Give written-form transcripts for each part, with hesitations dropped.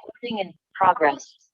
recording in progress.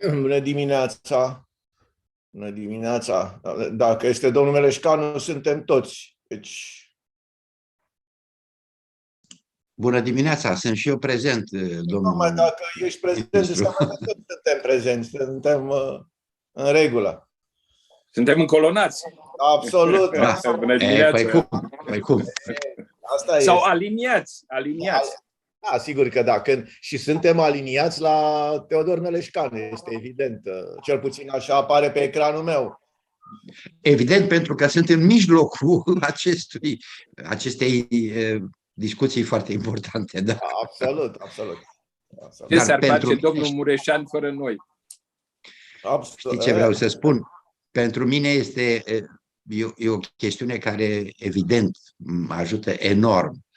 Bună dimineața! Bună dimineața! Dacă este domnul Meleșcanu, suntem toți. Deci... Bună dimineața! Sunt și eu prezent, domnul. Numai dacă ești prezent, înseamnă că toți suntem prezenți. Suntem în regulă. Suntem încolonați. Absolut. Da. Bună dimineața! Păi cum? Asta Sau este. aliniați. Da, sigur că da. Și suntem aliniați la Teodor Meleșcan, este evident. Cel puțin așa apare pe ecranul meu. Evident, pentru că sunt în mijlocul acestei discuții foarte importante. Da. Absolut. Ce s-ar face pentru domnul Mureșan fără noi? Știi ce vreau să spun? Pentru mine e o chestiune care, evident, mă ajută enorm.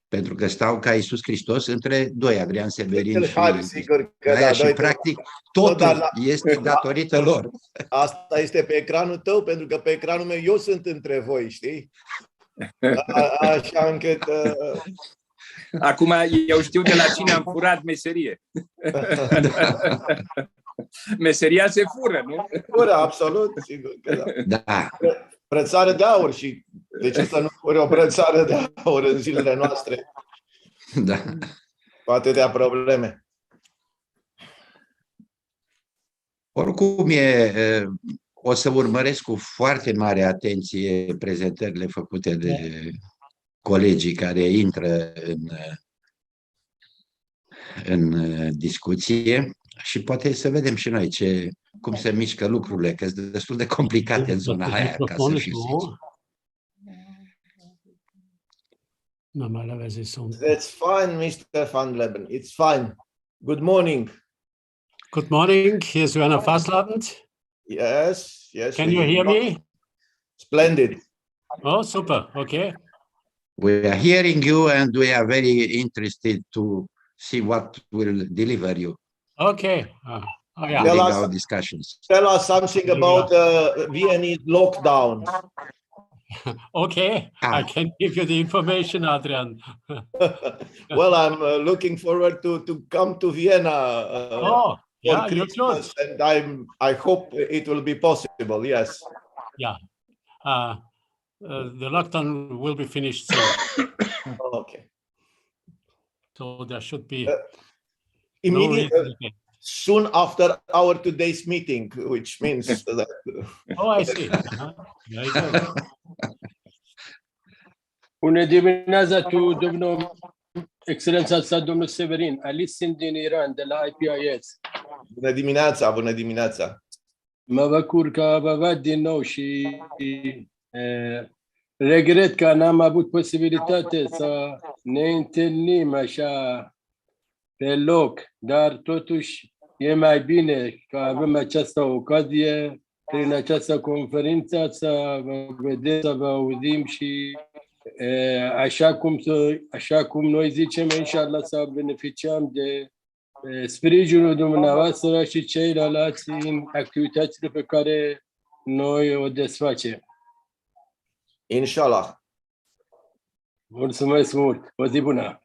Pentru că stau ca Iisus Hristos între doi, Adrian Severin sigur că Gaia, da, și practic totul este datorită lor. Asta este pe ecranul tău, pentru că pe ecranul meu eu sunt între voi, știi? Așa încât... Acum eu știu de la cine am furat meserie. Meseria se fură, nu? Fură, absolut, sigur că da. Da. Brățară de aur și de ce să nu fure o brățară de aur în zilele noastre? Da. Cu atâtea probleme. Oricum, o să urmăresc cu foarte mare atenție prezentările făcute de colegii care intră în discuție și poate să vedem și noi cum se mișcă lucrurile, că sunt destul de complicate în zona aia, ca să fiu sincer. That's fine, Mr. Van Leben. It's fine. Good morning. Good morning. Here's Werner Faslabend. Yes. Can you hear me? Splendid. Oh, super. Okay. We are hearing you and we are very interested to see what will deliver you. Okay. Yeah. During our discussions. Tell us something about Viennese lockdown. Okay, I can give you the information, Adrian. Well, I'm looking forward to come to Vienna. Yeah, you should. And I hope it will be possible. Yes. Yeah. The lockdown will be finished soon. Okay. So there should be immediately soon after our today's meeting, which means that. Oh, I see. There you go. Bună dimineața, domnul Excelența sa, domnul Severin. Alice sunt din Iran, de la IPIS. Bună dimineața. Mă bucur că vă văd din nou și regret că n-am avut posibilitate să ne întâlnim așa pe loc, dar totuși e mai bine că avem această ocazie prin această conferință să vă vedem, să vă auzim și așa cum noi zicem, inshallah, să beneficiăm de sprijinul dumneavoastră și ceilalți în activitățile pe care noi o desfacem. Inshallah. Mulțumesc mult. O zi bună.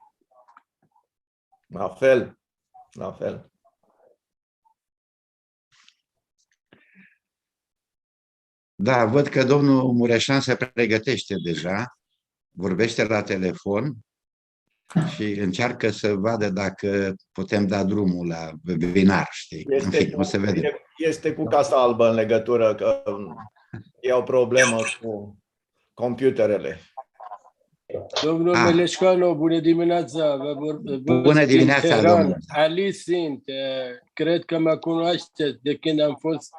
La fel. Da, văd că domnul Mureșan se pregătește deja, vorbește la telefon și încearcă să vadă dacă putem da drumul la webinar, știi? O să vedem. Este cu Casa Albă în legătură, că e o problemă cu computerele. Domnul Meleșcanu, bună dimineața! Bună dimineața, domnul! Ali sunt, cred că mă cunoașteți de când am fost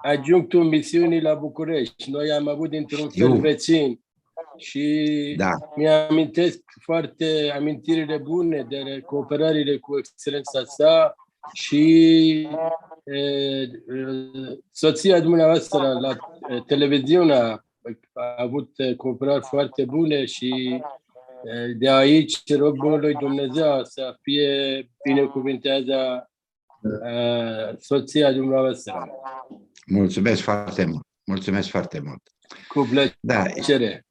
adjunctul misiunii la București. Noi am avut dintr-un fel vecini și mi-amintesc foarte amintirile bune de cooperările cu excelența sa și soția dumneavoastră la televiziune a avut cooperări foarte bune și de aici rog Bunului Dumnezeu să fie binecuvântează soția dumneavoastră. Mulțumesc foarte mult. Cu plăcere.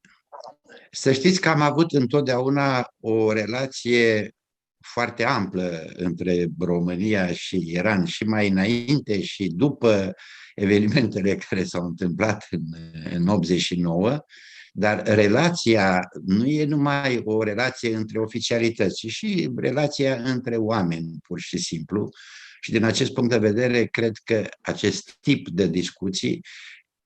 Să știți că am avut întotdeauna o relație foarte amplă între România și Iran și mai înainte și după evenimentele care s-au întâmplat în 89, dar relația nu e numai o relație între oficialități, ci și relația între oameni, pur și simplu. Și din acest punct de vedere, cred că acest tip de discuții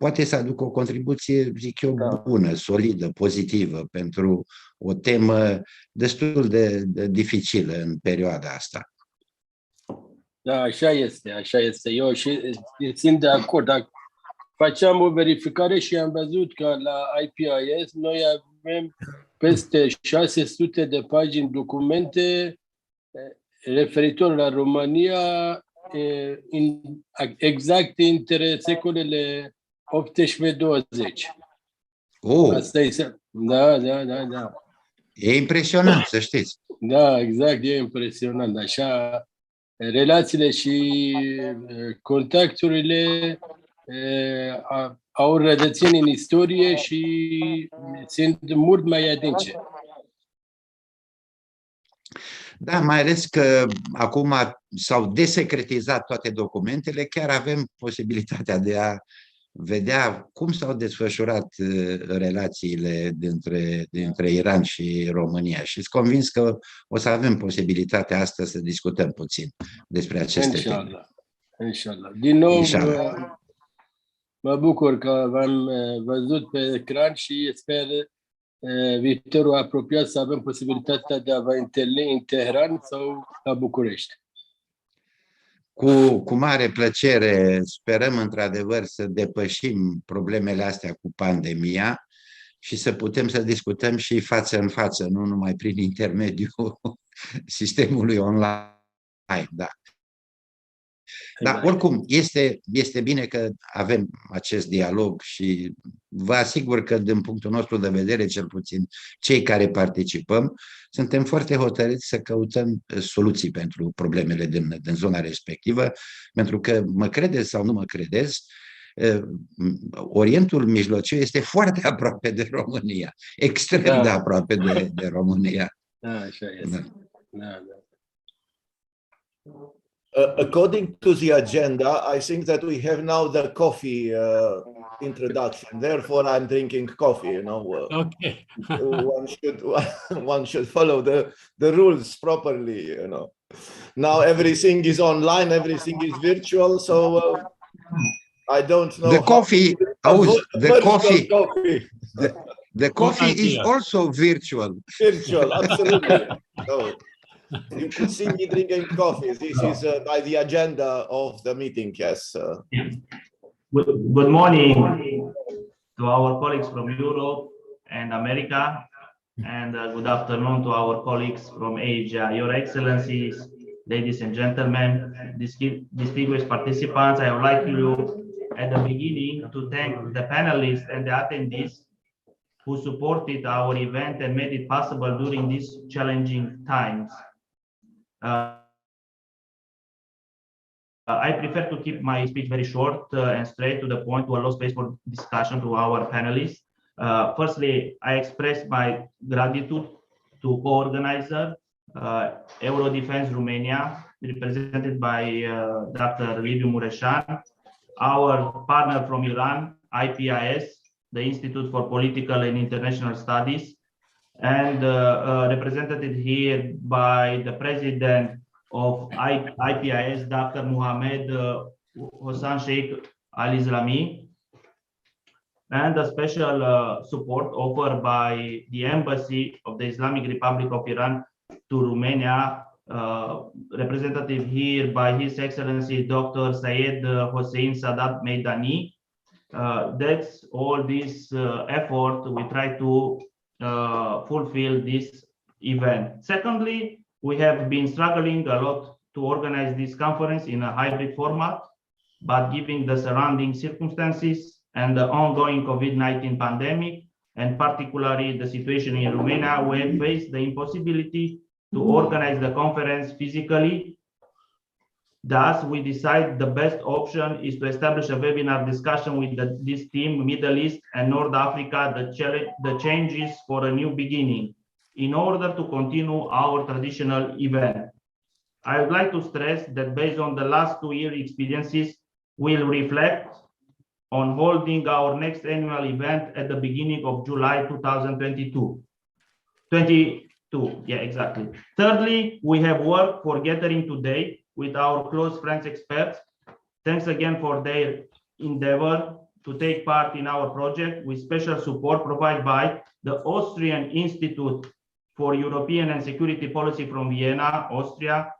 poate să aducă o contribuție, zic eu, Da. bună, solidă, pozitivă pentru o temă destul de dificilă în perioada asta. Da, așa este, așa este. Eu și sunt de acord. Dacă făceam o verificare și am văzut că la IPIS noi avem peste 600 de pagini documente referitor la România exact între secolele 18-20. Oh, Asta este. Da, da, da, da. e impresionant, să știți. Da, exact, e impresionant. Așa, relațiile și contacturile au rădățini în istorie și sunt mult mai adânci. Da, mai ales că acum s-au desecretizat toate documentele, chiar avem posibilitatea de a vedea cum s-au desfășurat relațiile dintre Iran și România. Și sunt convins că o să avem posibilitatea astăzi să discutăm puțin despre aceste teme. Inshallah. Din nou, Inshallah. mă bucur că v-am văzut pe ecran și sper viitorul apropiat să avem posibilitatea de a vă întâlni în Teheran sau la București. Cu mare plăcere, sperăm într-adevăr să depășim problemele astea cu pandemia și să putem să discutăm și față în față, nu numai prin intermediul sistemului online. Da. Dar oricum, este bine că avem acest dialog și vă asigur că din punctul nostru de vedere, cel puțin cei care participăm, suntem foarte hotărâți să căutăm soluții pentru problemele din zona respectivă, pentru că mă credeți sau nu mă credeți, Orientul Mijlociu este foarte aproape de România, extrem de aproape de România. Da, așa este. Da, da. According to the agenda, I think that we have now the coffee introduction. Therefore, I'm drinking coffee. You know, Okay. one should follow the rules properly. You know, now everything is online, everything is virtual. So I don't know. The coffee, the coffee is also virtual. Virtual, absolutely. So, you could see me drinking coffee. This is by the agenda of the meeting, yes. Good morning to our colleagues from Europe and America, and good afternoon to our colleagues from Asia. Your Excellencies, ladies and gentlemen, distinguished participants, I would like you at the beginning to thank the panelists and the attendees who supported our event and made it possible during these challenging times. I prefer to keep my speech very short and straight to the point to allow space for discussion to our panelists. Firstly, I express my gratitude to co-organizer Euro Defense Romania, represented by Dr. Liviu Mureșan, our partner from Iran, IPIS, the Institute for Political and International Studies, and represented here by the president of IPIS, Dr. Mohammed Hossan Sheikh Al-Islami, and a special support offered by the Embassy of the Islamic Republic of Iran to Romania, representative here by His Excellency Dr. Sayed Hossein Sadat Meidani. That's all this effort we try to fulfill this event. Secondly, we have been struggling a lot to organize this conference in a hybrid format, but given the surrounding circumstances and the ongoing COVID-19 pandemic, and particularly the situation in Romania, we have faced the impossibility to organize the conference physically. Thus, we decide the best option is to establish a webinar discussion with this team, Middle East and North Africa, the changes for a new beginning, in order to continue our traditional event. I would like to stress that based on the last 2 year experiences, we'll reflect on holding our next annual event at the beginning of July 2022. Yeah, exactly. Thirdly, we have worked for gathering today with our close friends experts. Thanks again for their endeavor to take part in our project with special support provided by the Austrian Institute for European and Security Policy from Vienna, Austria,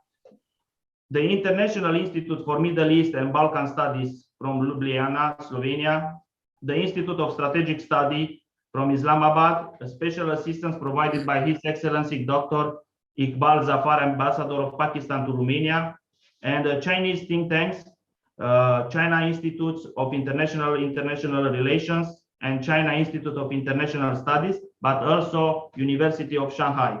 the International Institute for Middle East and Balkan Studies from Ljubljana, Slovenia, the Institute of Strategic Study from Islamabad, a special assistance provided by His Excellency Dr. Iqbal Zafar, Ambassador of Pakistan to Romania, and the Chinese think tanks, China Institutes of International Relations and China Institute of International Studies, but also University of Shanghai.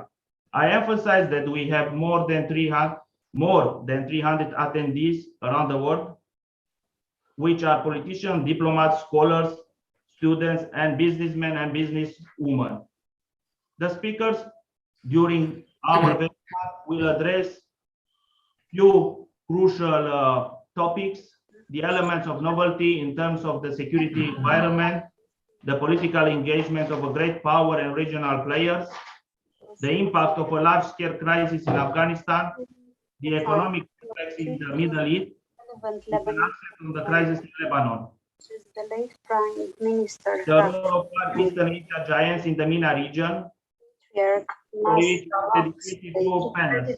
I emphasize that we have more than 300 attendees around the world, which are politicians, diplomats, scholars, students, and businessmen and businesswomen. The speakers during our webinar will address few crucial topics: the elements of novelty in terms of the security environment, the political engagement of a great power and regional players, the impact of a large-scale crisis in Afghanistan, the economic effects in the Middle East, and on the crisis in Lebanon, the late Prime Minister, the role of Far Eastern Asia giants in the MENA region, dedicated to panels.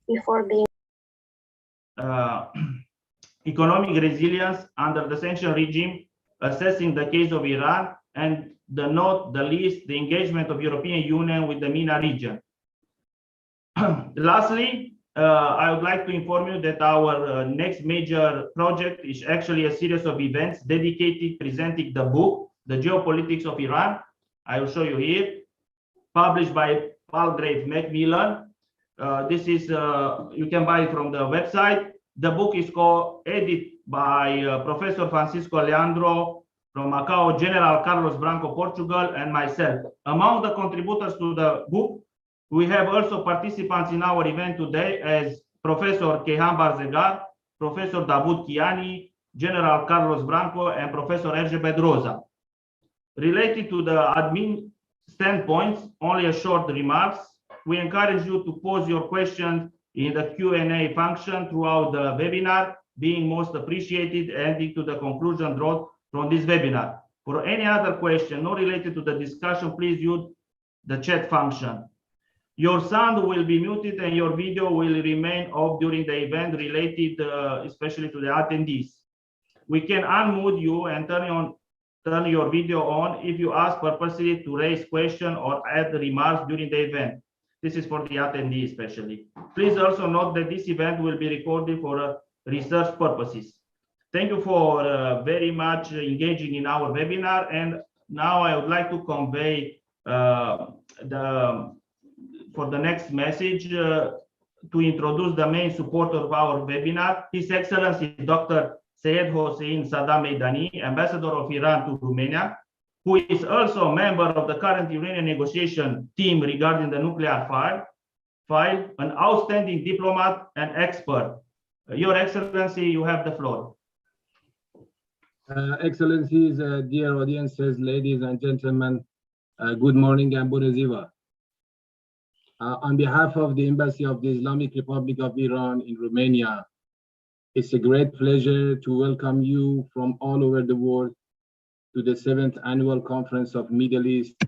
Before being economic resilience under the sanction regime, assessing the case of Iran, and not the least, the engagement of European Union with the MENA region. Lastly, I would like to inform you that our next major project is actually a series of events dedicated presenting the book, The Geopolitics of Iran. I will show you here, published by Palgrave Macmillan. This is, you can buy it from the website. The book is co-edited by Professor Francisco Leandro from Macau, General Carlos Branco, Portugal, and myself. Among the contributors to the book, we have also participants in our event today as Professor Kehan Barzegar, Professor Davud Kiani, General Carlos Branco, and Professor Erge Bedroza. Related to the admin standpoints, only a short remarks. We encourage you to pose your questions in the Q&A function throughout the webinar, being most appreciated, ending to the conclusion drawn from this webinar. For any other question not related to the discussion, please use the chat function. Your sound will be muted and your video will remain off during the event related especially to the attendees. We can unmute you and turn your video on if you ask purposely to raise question or add remarks during the event. This is for the attendees especially. Please also note that this event will be recorded for research purposes. Thank you for very much engaging in our webinar. And now I would like to convey for the next message to introduce the main supporter of our webinar, His Excellency Dr. Syed Hossein Saddam Meidani, Ambassador of Iran to Romania, who is also a member of the current Iranian negotiation team regarding the nuclear file, an outstanding diplomat and expert. Your Excellency, you have the floor. Excellencies, dear audiences, ladies and gentlemen, good morning and bună ziua. On behalf of the Embassy of the Islamic Republic of Iran in Romania, it's a great pleasure to welcome you from all over the world to the 7th Annual Conference of Middle East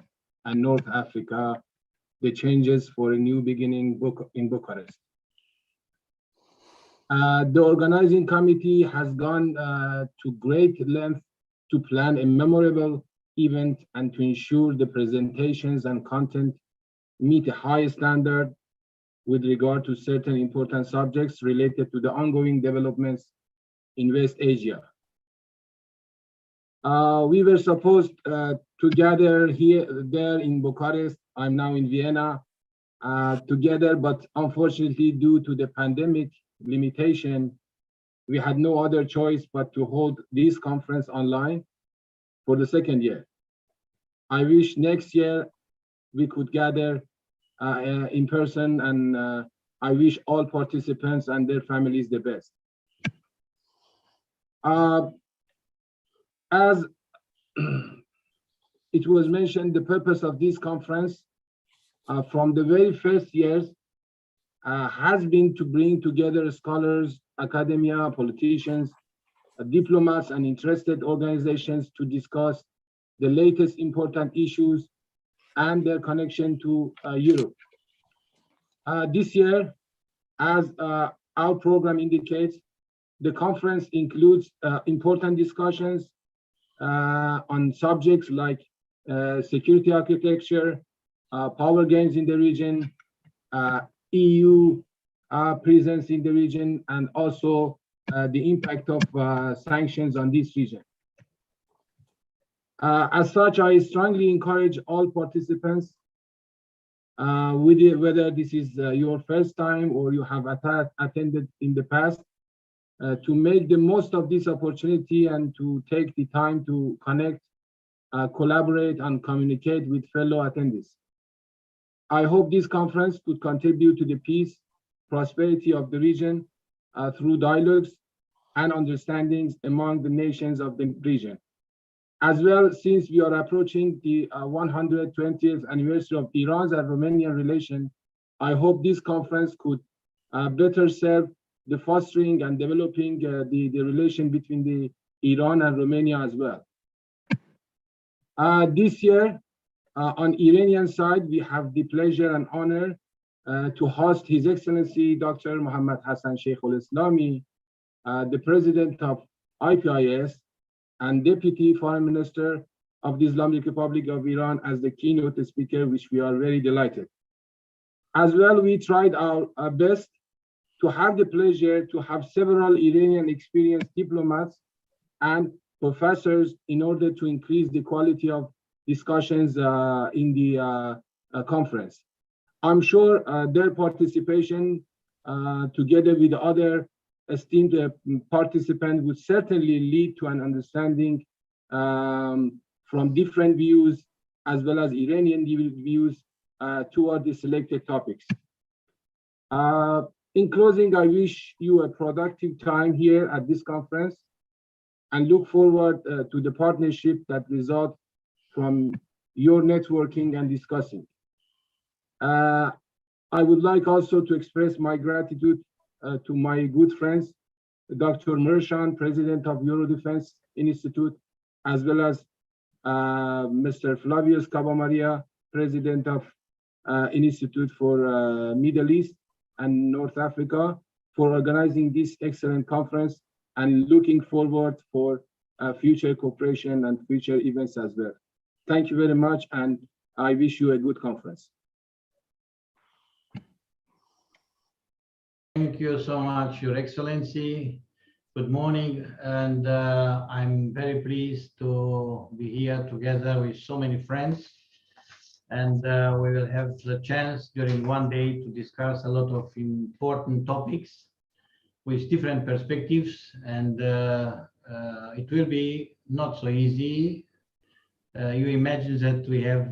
and North Africa, the Changes for a New Beginning in Bucharest. The organizing committee has gone to great length to plan a memorable event and to ensure the presentations and content meet a high standard with regard to certain important subjects related to the ongoing developments in West Asia. We were supposed to gather there in Bucharest. I'm now in Vienna together, but unfortunately, due to the pandemic limitation, we had no other choice but to hold this conference online for the second year. I wish next year we could gather in person, and I wish all participants and their families the best. As it was mentioned, the purpose of this conference from the very first years has been to bring together scholars, academia, politicians, diplomats and interested organizations to discuss the latest important issues and their connection to Europe. This year, as our program indicates, the conference includes important discussions on subjects like security architecture, power gains in the region, EU presence in the region, and also the impact of sanctions on this region. As such, I strongly encourage all participants, whether this is your first time or you have attended in the past, to make the most of this opportunity and to take the time to connect, collaborate, and communicate with fellow attendees. I hope this conference could contribute to the peace, prosperity of the region through dialogues and understandings among the nations of the region. As well, since we are approaching the 120th anniversary of Iran's and Romanian relation, I hope this conference could better serve the fostering and developing the relation between the Iran and Romania as well. This year, on Iranian side, we have the pleasure and honor to host His Excellency Dr. Mohammad Hassan Sheikh al-Islami, the President of IPIS and Deputy Foreign Minister of the Islamic Republic of Iran, as the keynote speaker, which we are very delighted. As well, we tried our best to have the pleasure to have several Iranian experienced diplomats and professors in order to increase the quality of discussions in the conference. I'm sure their participation together with other esteemed participants would certainly lead to an understanding from different views as well as Iranian views toward the selected topics. In closing, I wish you a productive time here at this conference and look forward to the partnership that results from your networking and discussing. I would like also to express my gratitude to my good friends, Dr. Mershan, President of Eurodefense Institute, as well as Mr. Flavius Cabamaria, President of Institute for Middle East and North Africa, for organizing this excellent conference and looking forward for future cooperation and future events as well. Thank you very much, and I wish you a good conference. Thank you so much, Your Excellency. Good morning, and I'm very pleased to be here together with so many friends. And we will have the chance during one day to discuss a lot of important topics with different perspectives, and it will be not so easy. You imagine that we have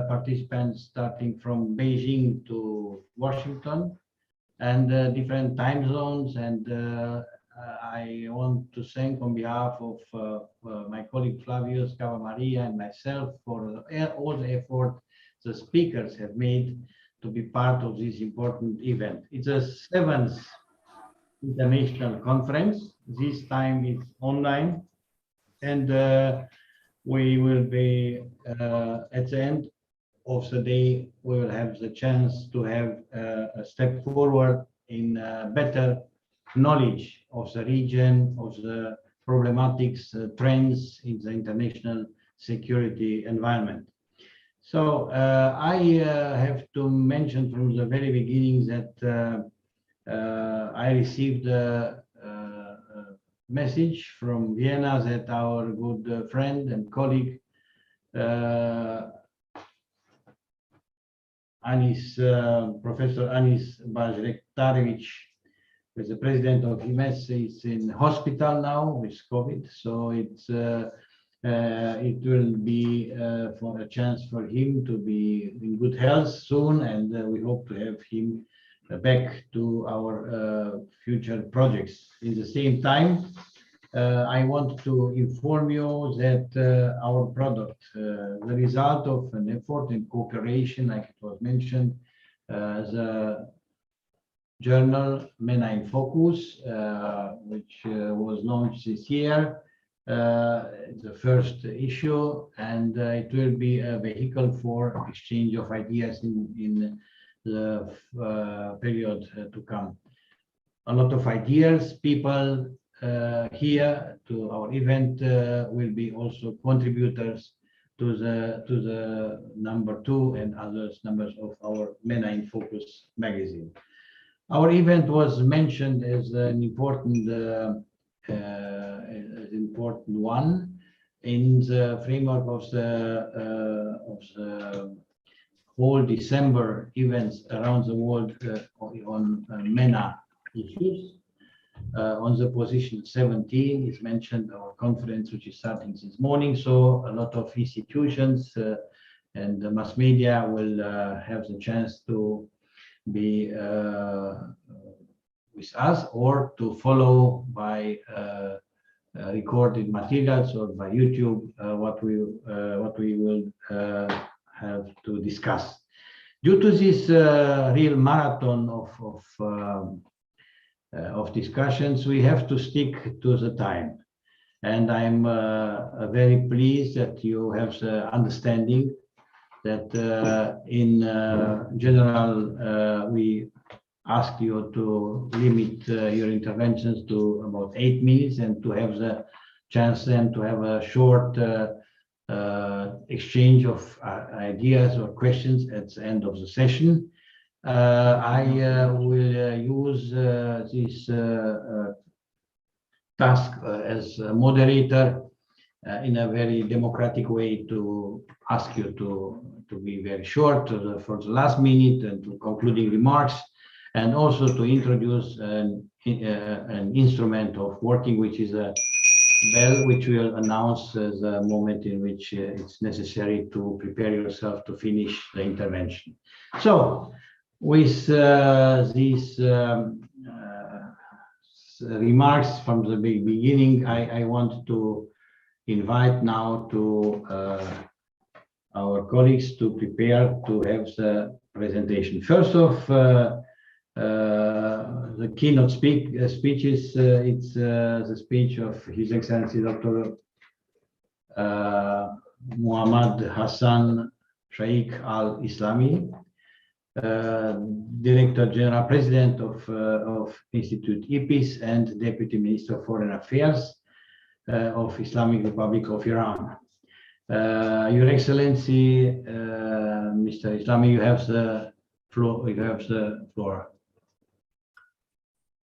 participants starting from Beijing to Washington and different time zones, and I want to thank on behalf of my colleague Flavius Cabamaria and myself for all the effort the speakers have made to be part of this important event. It's the 7th international conference. This time it's online, and we will be at the end of the day, we will have the chance to have a step forward in better knowledge of the region, of the problematics, trends in the international security environment. So I have to mention from the very beginning that I received a message from Vienna that our good friend and colleague Professor Anis Bajrektarevic, who is the president of MEPEI, is in hospital now with COVID. So it will be for a chance for him to be in good health soon, and we hope to have him back to our future projects. In the same time, I want to inform you that our product, the result of an effort in cooperation, like it was mentioned, the journal, MENA in Focus, which was launched this year. It's the first issue, and it will be a vehicle for exchange of ideas in the period to come. A lot of ideas, people here to our event will be also contributors to the number 2 and others numbers of our MENA in Focus magazine. Our event was mentioned as an important one in the framework of the whole December events around the world on MENA issues. On the position 17 is mentioned our conference, which is starting this morning. So a lot of institutions and the mass media will have the chance to be with us or to follow by recorded materials or by YouTube what we will have to discuss. Due to this real marathon of discussions, we have to stick to the time. And I'm very pleased that you have the understanding that in general, we ask you to limit your interventions to about 8 minutes and to have the chance then to have a short exchange of ideas or questions at the end of the session. I will use this task as a moderator in a very democratic way to ask you to be very short for the last minute and to concluding remarks, and also to introduce an instrument of working, which is a bell, which will announce the moment in which it's necessary to prepare yourself to finish the intervention. So, with these remarks from the beginning, I want to invite now to our colleagues to prepare to have the presentation. First off, the keynote speeches, it's the speech of His Excellency Dr. Muhammad Hassan Sheikh Al-Islami, Director General President of Institute IPIS and Deputy Minister of Foreign Affairs of Islamic Republic of Iran. Your Excellency, Mr. Islami, you have the floor.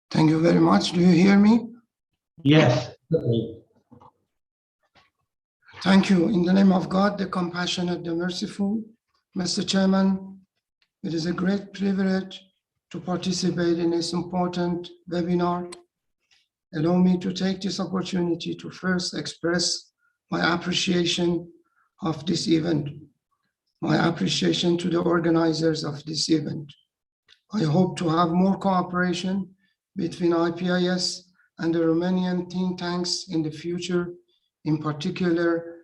Thank you very much. Do you hear me? Yes. Thank you. In the name of God, the compassionate, the merciful, Mr. Chairman, it is a great privilege to participate in this important webinar. Allow me to take this opportunity to first express my appreciation of this event, my appreciation to the organizers of this event. I hope to have more cooperation between IPIS and the Romanian think tanks in the future, in particular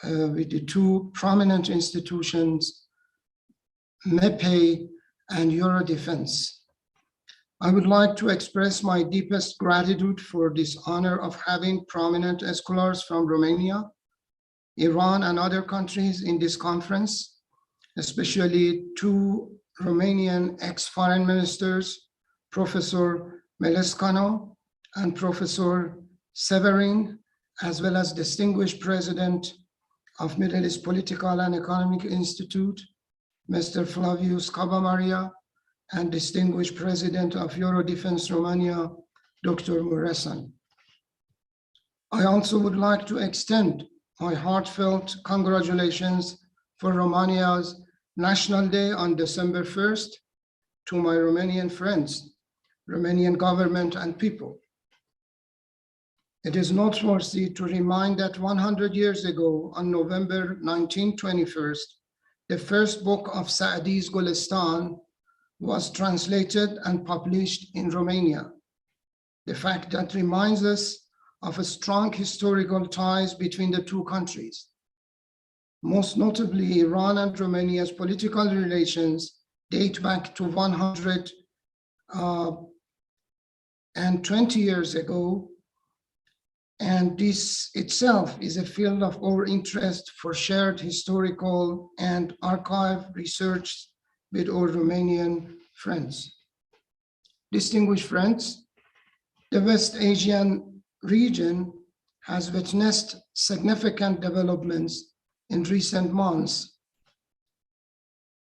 with the two prominent institutions, MEPEI and Eurodefense. I would like to express my deepest gratitude for this honor of having prominent scholars from Romania, Iran, and other countries in this conference, especially two Romanian ex-foreign ministers, Professor Melescanu and Professor Severin, as well as distinguished president of Middle East Political and Economic Institute, Mr. Flavius Cabamaria, and distinguished president of Eurodefense Romania, Dr. Muresan. I also would like to extend my heartfelt congratulations for Romania's National Day on December 1st to my Romanian friends, Romanian government and people. It is noteworthy to remind that 100 years ago, on November 1921, the first book of Saadi's Gulistan was translated and published in Romania. The fact that reminds us of a strong historical ties between the two countries. Most notably, Iran and Romania's political relations date back to 100 and 20 years ago. And this itself is a field of our interest for shared historical and archive research with our Romanian friends. Distinguished friends, the West Asian region has witnessed significant developments in recent months.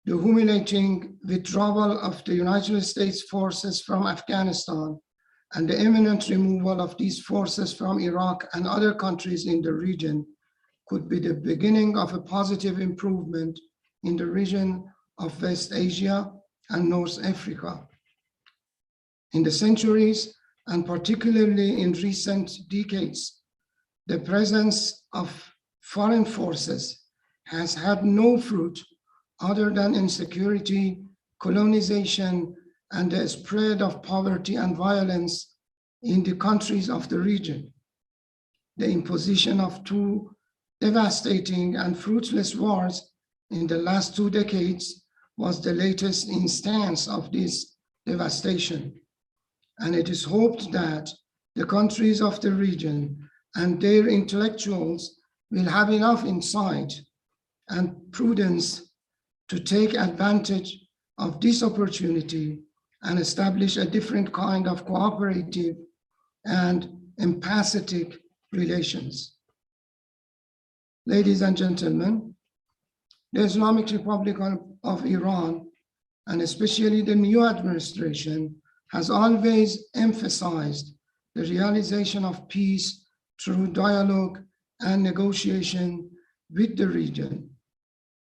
The humiliating withdrawal of the United States forces from Afghanistan and the imminent removal of these forces from Iraq and other countries in the region could be the beginning of a positive improvement in the region of West Asia and North Africa. In the centuries, and particularly in recent decades, the presence of foreign forces has had no fruit other than insecurity, colonization, and the spread of poverty and violence in the countries of the region. The imposition of two devastating and fruitless wars in the last 2 decades was the latest instance of this devastation. And it is hoped that the countries of the region and their intellectuals will have enough insight and prudence to take advantage of this opportunity and establish a different kind of cooperative and empathetic relations. Ladies and gentlemen, the Islamic Republic of Iran, and especially the new administration, has always emphasized the realization of peace through dialogue and negotiation with the region,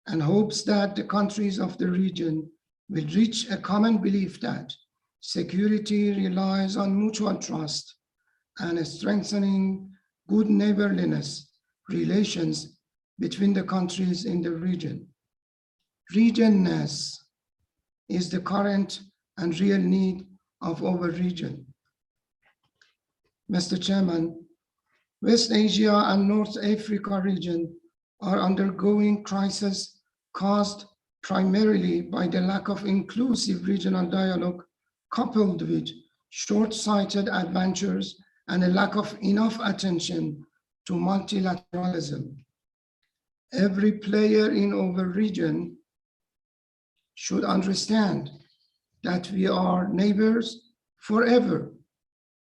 and hopes that the countries of the region will reach a common belief that security relies on mutual trust and strengthening good neighborliness relations between the countries in the region. Regionness is the current and real need of our region. Mr. Chairman, West Asia and North Africa region are undergoing crises caused primarily by the lack of inclusive regional dialogue, coupled with short-sighted adventures and a lack of enough attention to multilateralism. Every player in our region should understand that we are neighbors forever,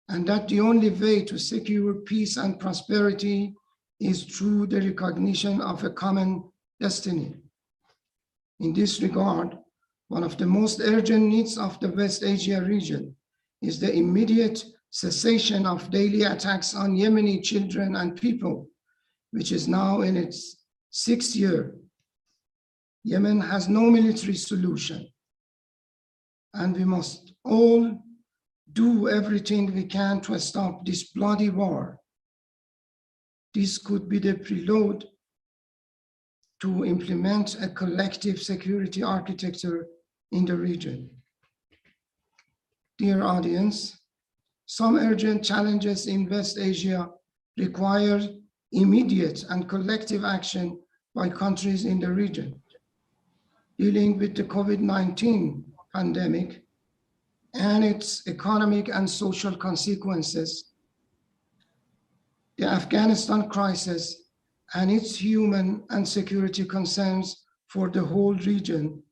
and that the only way to secure peace and prosperity is through the recognition of a common destiny. In this regard, one of the most urgent needs of the West Asia region is the immediate cessation of daily attacks on Yemeni children and people, which is now in its 6th year. Yemen has no military solution, and we must all do everything we can to stop this bloody war. This could be the prelude to implement a collective security architecture in the region. Dear audience, some urgent challenges in West Asia require immediate and collective action by countries in the region. Dealing with the COVID-19 pandemic and its economic and social consequences, the Afghanistan crisis and its human and security concerns for the whole region,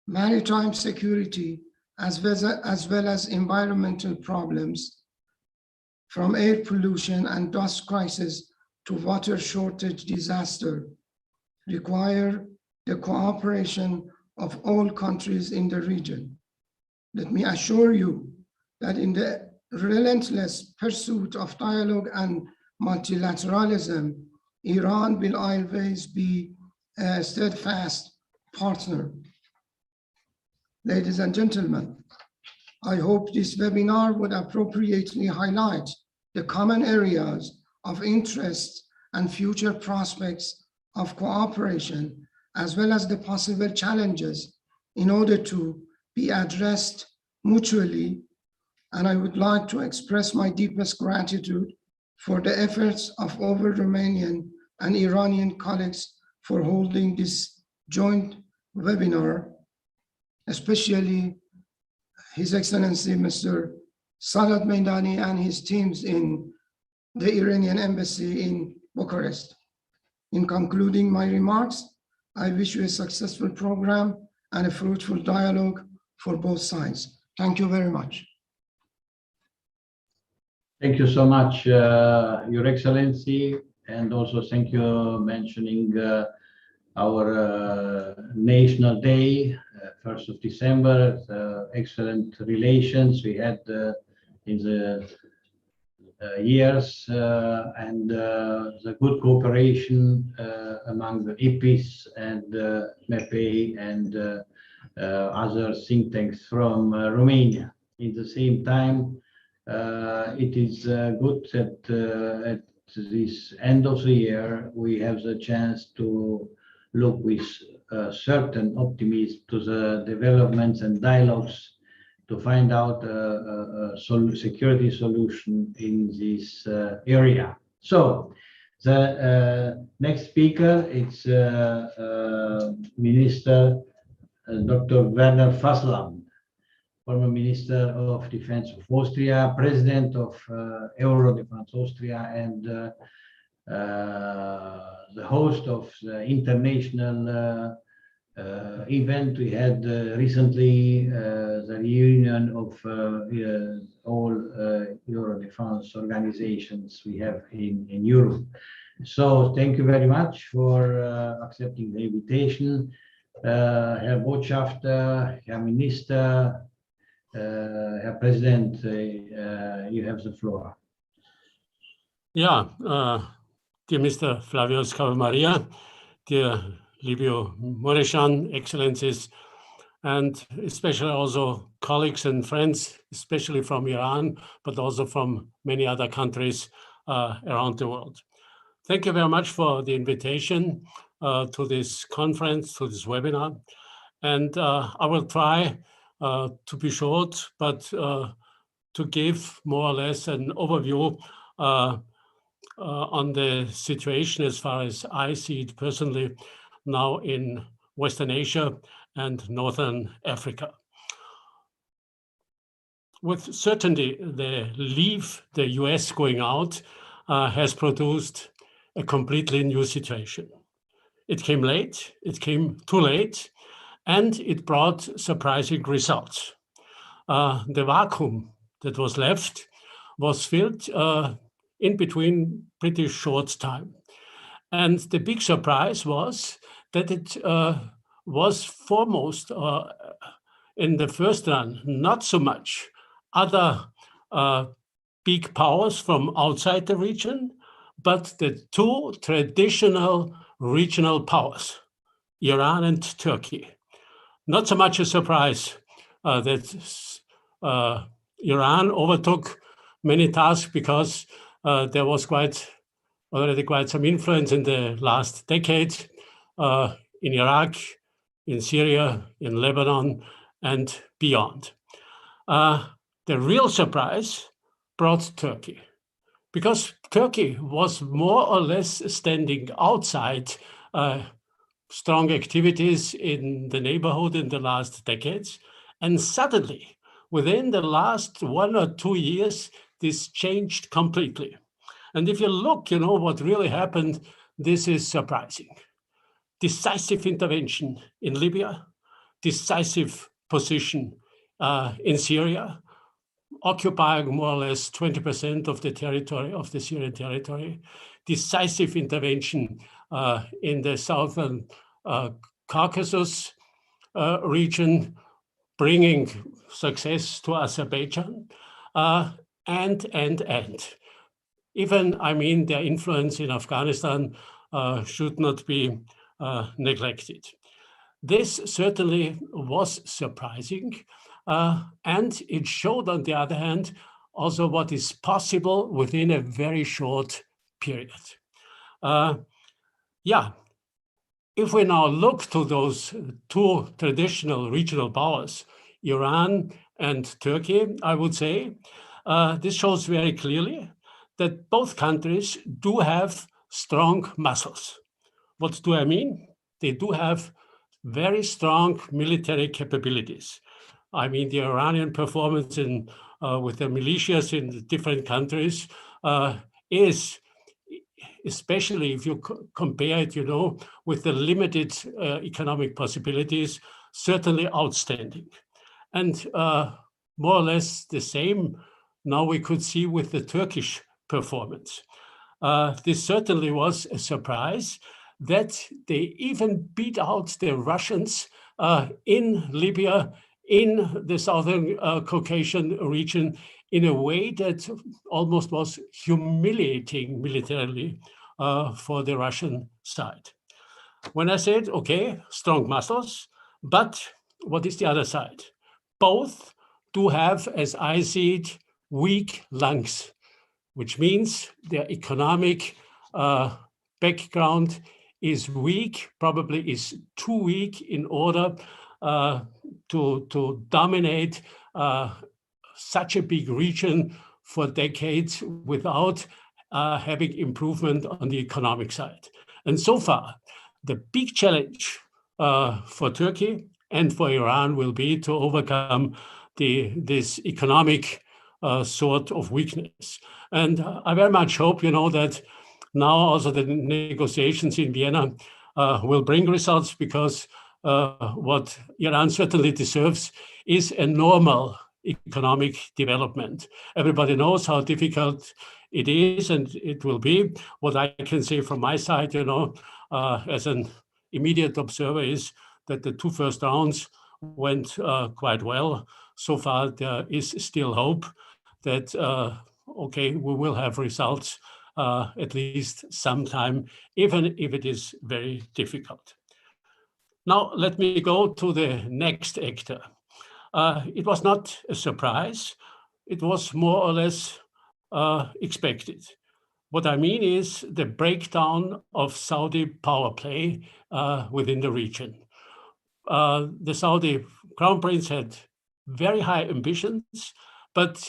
maritime security, as well as environmental problems, from air pollution and dust crisis to water shortage disaster, require the cooperation of all countries in the region. Let me assure you that in the relentless pursuit of dialogue and multilateralism, Iran will always be a steadfast partner. Ladies and gentlemen, I hope this webinar would appropriately highlight the common areas of interest and future prospects of cooperation, as well as the possible challenges in order to be addressed mutually. And I would like to express my deepest gratitude for the efforts of our Romanian and Iranian colleagues for holding this joint webinar, especially His Excellency Mr. Sadat Meindani and his teams in the Iranian Embassy in Bucharest. In concluding my remarks, I wish you a successful program and a fruitful dialogue for both sides. Thank you very much. Thank you so much, Your Excellency, and also thank you mentioning our National Day, 1st of December, excellent relations we had in the years and the good cooperation among the EPIs and MEPEI and other think tanks from Romania. In the same time, it is good that at this end of the year, we have the chance to look with certain optimism to the developments and dialogues to find out a security solution in this area. So the next speaker is Minister Dr. Werner Fasland, former Minister of Defense of Austria, President of Eurodefense Austria, and the host of the international event we had recently, the reunion of all Eurodefense organizations we have in Europe. So thank you very much for accepting the invitation. Herr Botschafter, Herr Minister, Herr President, you have the floor. Yeah, dear Mr. Flavius Cavamaria, dear Livio Mureșan, Excellencies, and especially also colleagues and friends, especially from Iran, but also from many other countries around the world. Thank you very much for the invitation to this conference, to this webinar. And I will try to be short, but to give more or less an overview on the situation as far as I see it personally now in Western Asia and Northern Africa. With certainty, the leave the US going out has produced a completely new situation. It came late, it came too late, and it brought surprising results. The vacuum that was left was filled in between pretty short time. And the big surprise was that it was foremost in the first run, not so much other big powers from outside the region, but the two traditional regional powers, Iran and Turkey. Not so much a surprise that Iran overtook many tasks because there was already quite some influence in the last decade in Iraq, in Syria, in Lebanon, and beyond. The real surprise brought Turkey, because Turkey was more or less standing outside strong activities in the neighborhood in the last decades. And suddenly, within the last 1 or 2 years, this changed completely. And if you look, what really happened, this is surprising. Decisive intervention in Libya, decisive position in Syria, occupying more or less 20% of the territory, of the Syrian territory, decisive intervention in the southern Caucasus region, bringing success to Azerbaijan, and. Even, their influence in Afghanistan should not be neglected. This certainly was surprising, and it showed, on the other hand, also what is possible within a very short period. If we now look to those two traditional regional powers, Iran and Turkey, I would say, this shows very clearly that both countries do have strong muscles. What do I mean? They do have very strong military capabilities. I mean, the Iranian performance in with the militias in the different countries is, especially if you compare it, with the limited economic possibilities, certainly outstanding. And more or less the same now we could see with the Turkish performance. This certainly was a surprise that they even beat out the Russians in Libya, in the southern Caucasian region, in a way that almost was humiliating militarily for the Russian side. When I said, okay, strong muscles, but what is the other side? Both do have, as I see it, weak lungs, which means their economic background is weak, probably is too weak in order to dominate such a big region for decades without having improvement on the economic side. And so far, the big challenge for Turkey and for Iran will be to overcome this economic sort of weakness. And I very much hope, that now also the negotiations in Vienna will bring results, because what Iran certainly deserves is a normal economic development. Everybody knows how difficult it is, and it will be. What I can say from my side, as an immediate observer, is that the two first rounds went quite well. So far, there is still hope that, okay, we will have results at least sometime, even if it is very difficult. Now, let me go to the next actor. It was not a surprise. It was more or less expected. What I mean is the breakdown of Saudi power play within the region. The Saudi crown prince had very high ambitions, but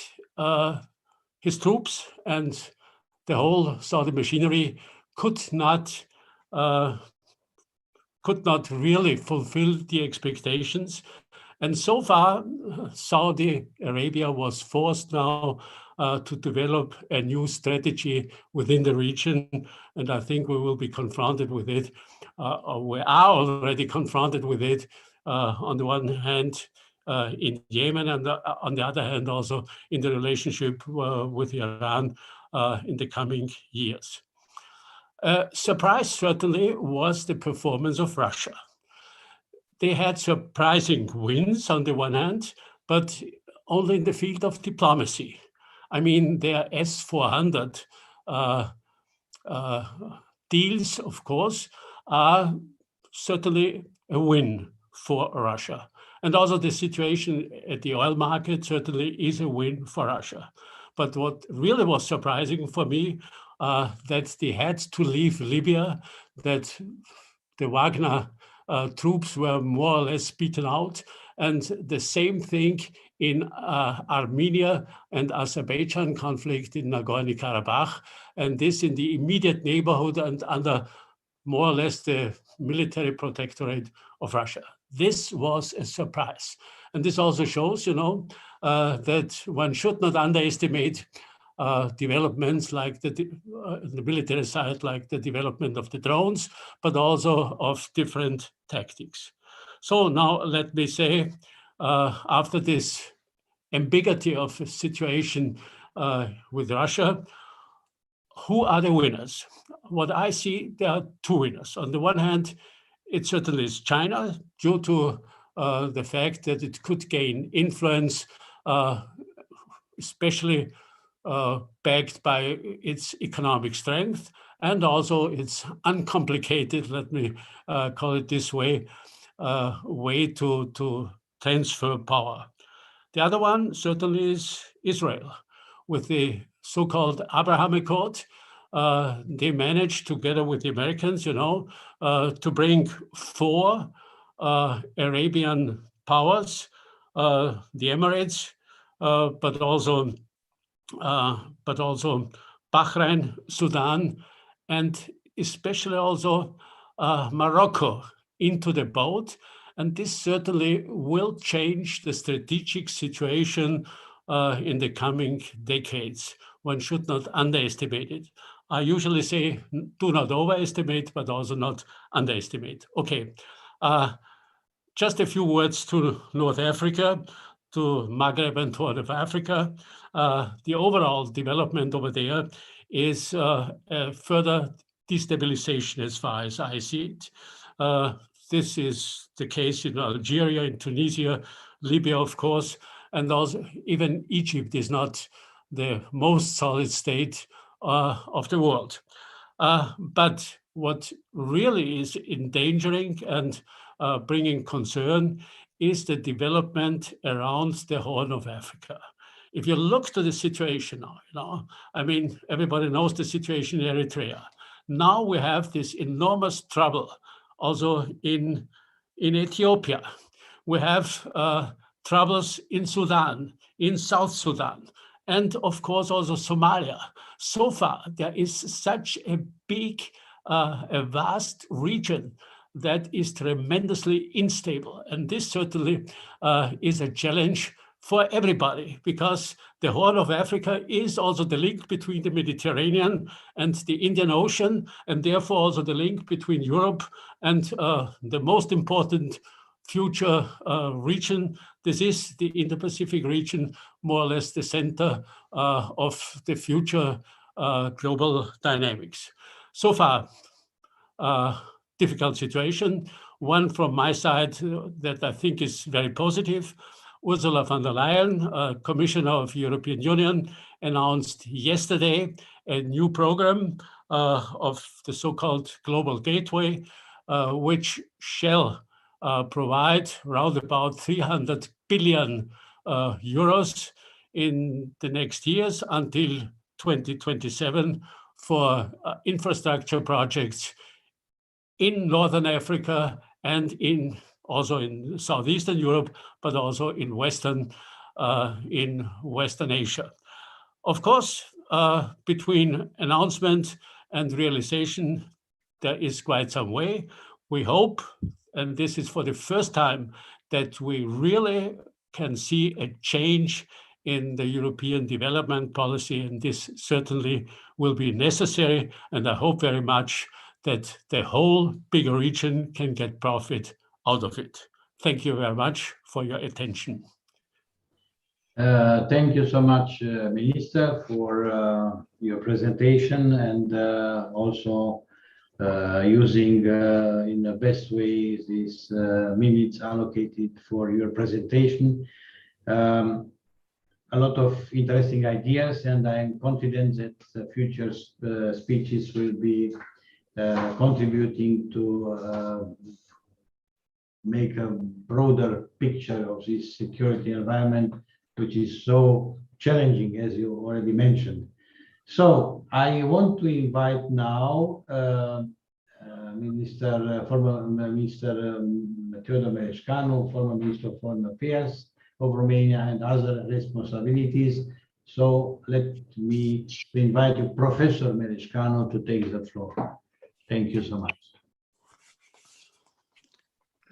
his troops and the whole Saudi machinery could not really fulfill the expectations. And so far, Saudi Arabia was forced now to develop a new strategy within the region. And I think we will be confronted with it, or we are already confronted with it, on the one hand, in Yemen, and on the other hand, also in the relationship with Iran in the coming years. Surprise certainly was the performance of Russia. They had surprising wins on the one hand, but only in the field of diplomacy. I mean, their S-400 deals, of course, are certainly a win for Russia. And also the situation at the oil market certainly is a win for Russia. But what really was surprising for me, that they had to leave Libya, that the Wagner troops were more or less beaten out. And the same thing in Armenia and Azerbaijan conflict in Nagorno-Karabakh, and this in the immediate neighborhood and under more or less the military protectorate of Russia. This was a surprise. And this also shows, that one should not underestimate developments like the military side, like the development of the drones, but also of different tactics. So now let me say, after this ambiguity of the situation with Russia, who are the winners? What I see, there are two winners. On the one hand, it certainly is China, due to the fact that it could gain influence, especially backed by its economic strength and also its uncomplicated, let me call it this way to transfer power. The other one certainly is Israel. With the so-called Abraham Accord, they managed, together with the Americans, to bring four Arabian powers, the Emirates, but also Bahrain, Sudan, and especially also Morocco into the boat. And this certainly will change the strategic situation in the coming decades. One should not underestimate it. I usually say, do not overestimate, but also not underestimate. Okay, just a few words to North Africa, to Maghreb and Horn of Africa. The overall development over there is a further destabilization as far as I see it. This is the case in Algeria, in Tunisia, Libya, of course, and also even Egypt is not the most solid state of the world. But what really is endangering and bringing concern is the development around the Horn of Africa. If you look to the situation now, I mean, everybody knows the situation in Eritrea. Now we have this enormous trouble also in Ethiopia. We have troubles in Sudan, in South Sudan, and of course also Somalia. So far, there is such a big, a vast region that is tremendously unstable. And this certainly is a challenge for everybody, because the Horn of Africa is also the link between the Mediterranean and the Indian Ocean, and therefore also the link between Europe and the most important future region. This is the Indo-Pacific region, more or less the center of the future global dynamics. So far, difficult situation. One from my side that I think is very positive. Ursula von der Leyen, Commissioner of the European Union, announced yesterday a new program of the so-called Global Gateway, which shall provide around about 300 billion euros in the next years until 2027 for infrastructure projects in Northern Africa and also in Southeastern Europe, but also in Western Asia. Of course, between announcement and realization, there is quite some way. We hope, and this is for the first time, that we really can see a change in the European development policy, and this certainly will be necessary, and I hope very much that the whole bigger region can get profit out of it. Thank you very much for your attention. Thank you so much, Minister, for your presentation, and also using in the best way these minutes allocated for your presentation. A lot of interesting ideas, and I'm confident that future speeches will be contributing to make a broader picture of this security environment, which is so challenging, as you already mentioned. So I want to invite now former Minister Teodor Mereșcanu, former Minister of Foreign Affairs of Romania, and other responsibilities. So let me invite you, Professor Mereșcanu, to take the floor. Thank you so much.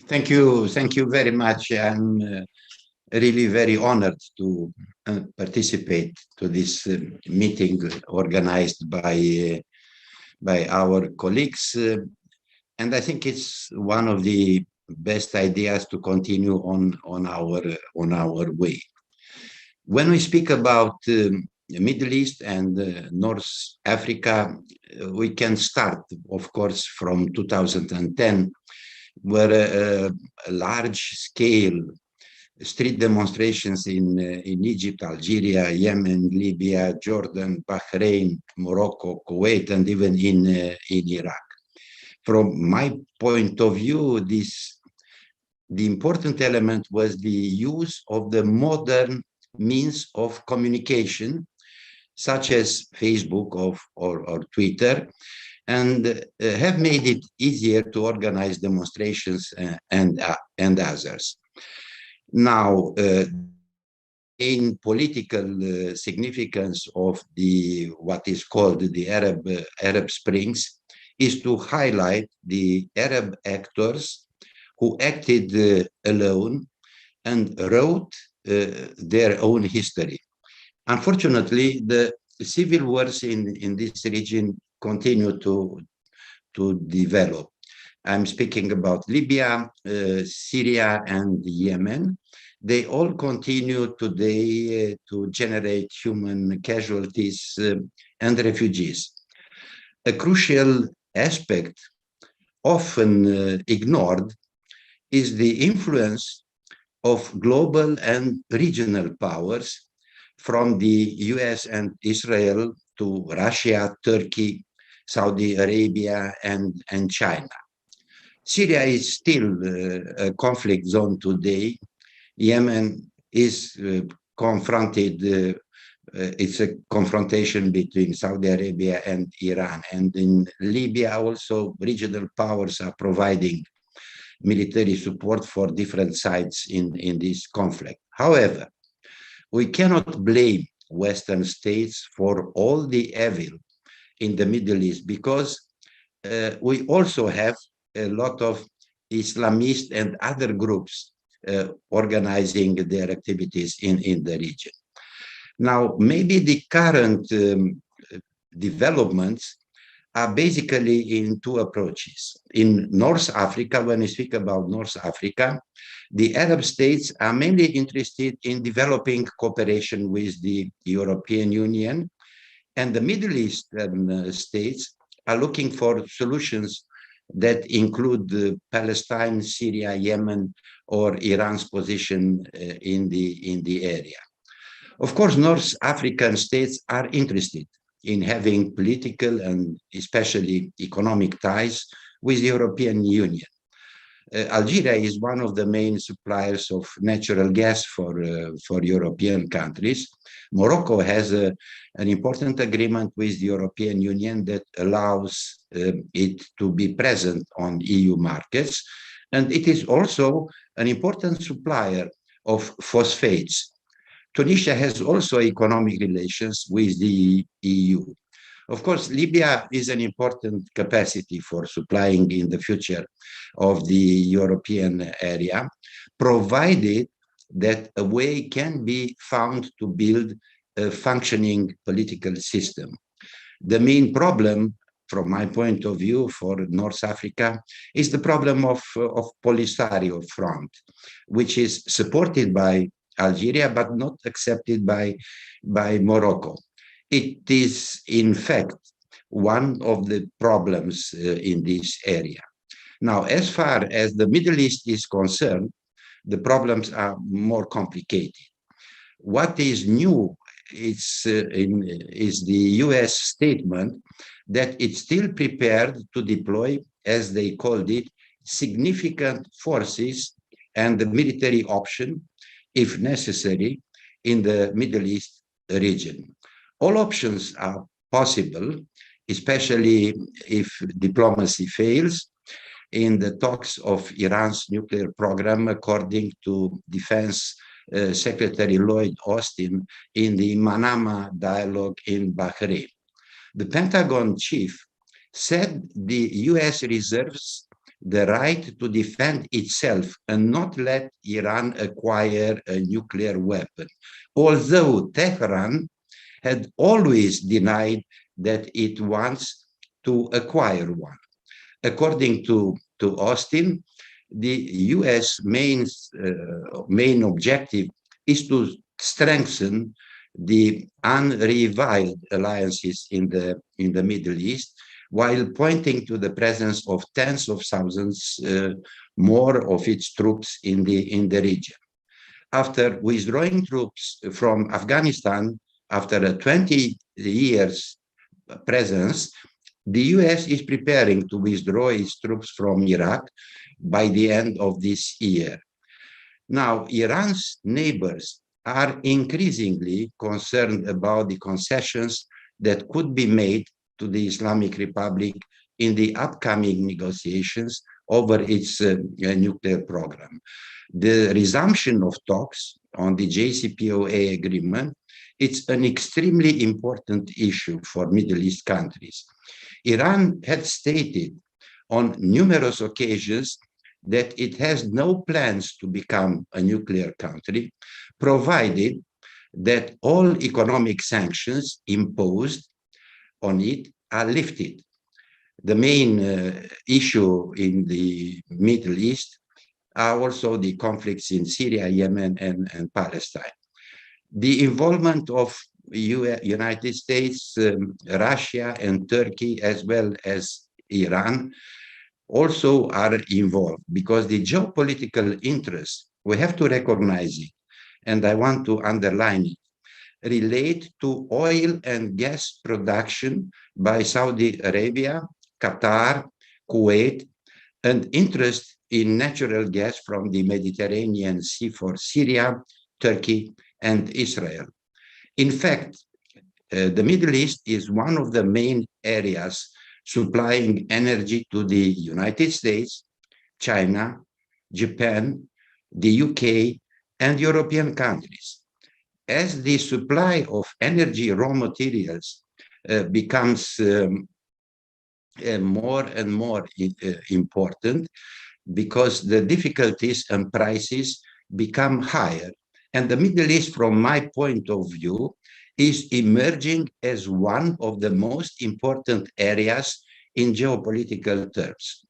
Thank you very much. I'm really very honored to participate to this meeting organized by our colleagues, and I think it's one of the best ideas to continue on our way. When we speak about the Middle East and North Africa, we can start, of course, from 2010, where a large-scale street demonstrations in Egypt, Algeria, Yemen, Libya, Jordan, Bahrain, Morocco, Kuwait, and even in Iraq. From my point of view, the important element was the use of the modern means of communication, such as Facebook or Twitter, and have made it easier to organize demonstrations and others. Now, in political significance of what is called the Arab Springs is to highlight the Arab actors who acted alone and wrote their own history. Unfortunately, the civil wars in this region continue to develop. I'm speaking about Libya, Syria, and Yemen. They all continue today to generate human casualties and refugees. A crucial aspect, often ignored, is the influence of global and regional powers, from the US and Israel to Russia, Turkey, Saudi Arabia, and China. Syria is still a conflict zone today. Yemen is confronted, it's a confrontation between Saudi Arabia and Iran. And in Libya also, regional powers are providing military support for different sides in this conflict. However, we cannot blame Western states for all the evil in the Middle East, because we also have a lot of Islamist and other groups organizing their activities in the region. Now, maybe the current developments are basically in two approaches. In North Africa, when we speak about North Africa, the Arab states are mainly interested in developing cooperation with the European Union, and the Middle Eastern states are looking for solutions that include Palestine, Syria, Yemen, or Iran's position in the area. Of course, North African states are interested in having political and especially economic ties with the European Union. Algeria is one of the main suppliers of natural gas for European countries. Morocco has an important agreement with the European Union that allows it to be present on EU markets. And it is also an important supplier of phosphates. Tunisia has also economic relations with the EU. Of course, Libya is an important capacity for supplying in the future of the European area, provided that a way can be found to build a functioning political system. The main problem, from my point of view, for North Africa is the problem of Polisario Front, which is supported by Algeria, but not accepted by Morocco. It is, in fact, one of the problems in this area. Now, as far as the Middle East is concerned, the problems are more complicated. What is new is the US statement that it's still prepared to deploy, as they called it, significant forces and the military option, if necessary, in the Middle East region. All options are possible, especially if diplomacy fails. In the talks of Iran's nuclear program, according to Defense Secretary Lloyd Austin in the Manama dialogue in Bahrain. The Pentagon chief said the US reserves the right to defend itself and not let Iran acquire a nuclear weapon, although Tehran had always denied that it wants to acquire one. According to Austin, the US main objective is to strengthen the unreviled alliances in the Middle East, while pointing to the presence of tens of thousands more of its troops in the region. After withdrawing troops from Afghanistan after a 20 years presence, the US is preparing to withdraw its troops from Iraq by the end of this year. Now, Iran's neighbors are increasingly concerned about the concessions that could be made to the Islamic Republic in the upcoming negotiations over its nuclear program. The resumption of talks on the JCPOA agreement, it's an extremely important issue for Middle East countries. Iran had stated on numerous occasions that it has no plans to become a nuclear country, provided that all economic sanctions imposed on it are lifted. The main issue in the Middle East are also the conflicts in Syria, Yemen, and Palestine. The involvement of United States, Russia, and Turkey, as well as Iran, also are involved, because the geopolitical interests, we have to recognize it, and I want to underline it, relate to oil and gas production by Saudi Arabia, Qatar, Kuwait, and interest in natural gas from the Mediterranean Sea for Syria, Turkey, and Israel. In fact, the Middle East is one of the main areas supplying energy to the United States, China, Japan, the UK, and European countries. As the supply of energy raw materials becomes more and more important, because the difficulties and prices become higher. And the Middle East, from my point of view, is emerging as one of the most important areas in geopolitical terms.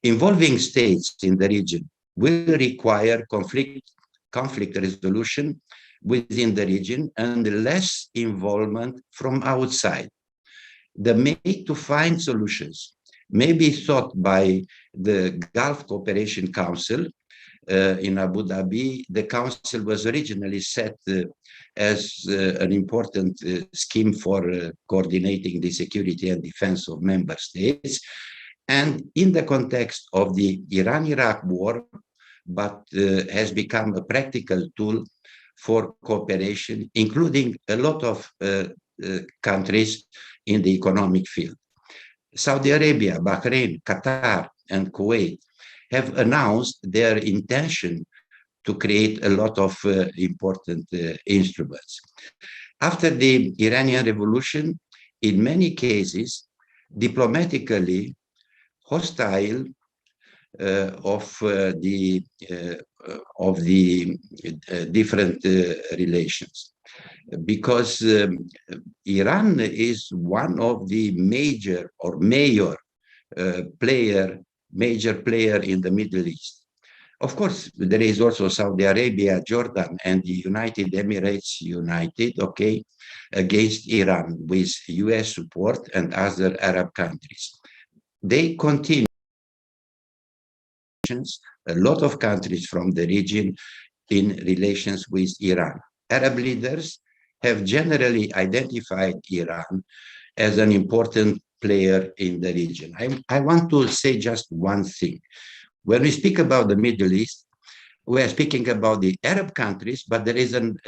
Involving states in the region will require conflict resolution within the region and less involvement from outside. The way to find solutions may be thought by the Gulf Cooperation Council in Abu Dhabi. The council was originally set as an important scheme for coordinating the security and defense of member states. And in the context of the Iran-Iraq war, but has become a practical tool for cooperation, including a lot of countries in the economic field. Saudi Arabia, Bahrain, Qatar, and Kuwait have announced their intention to create a lot of important instruments. After the Iranian Revolution, in many cases, diplomatically hostile of the different relations, because Iran is one of the major player in the Middle East. Of course, there is also Saudi Arabia, Jordan, and the United Emirates united, okay, against Iran with US support and other Arab countries. They continue. A lot of countries from the region in relations with Iran. Arab leaders have generally identified Iran as an important player in the region. I want to say just one thing. When we speak about the Middle East, we are speaking about the Arab countries, but there is an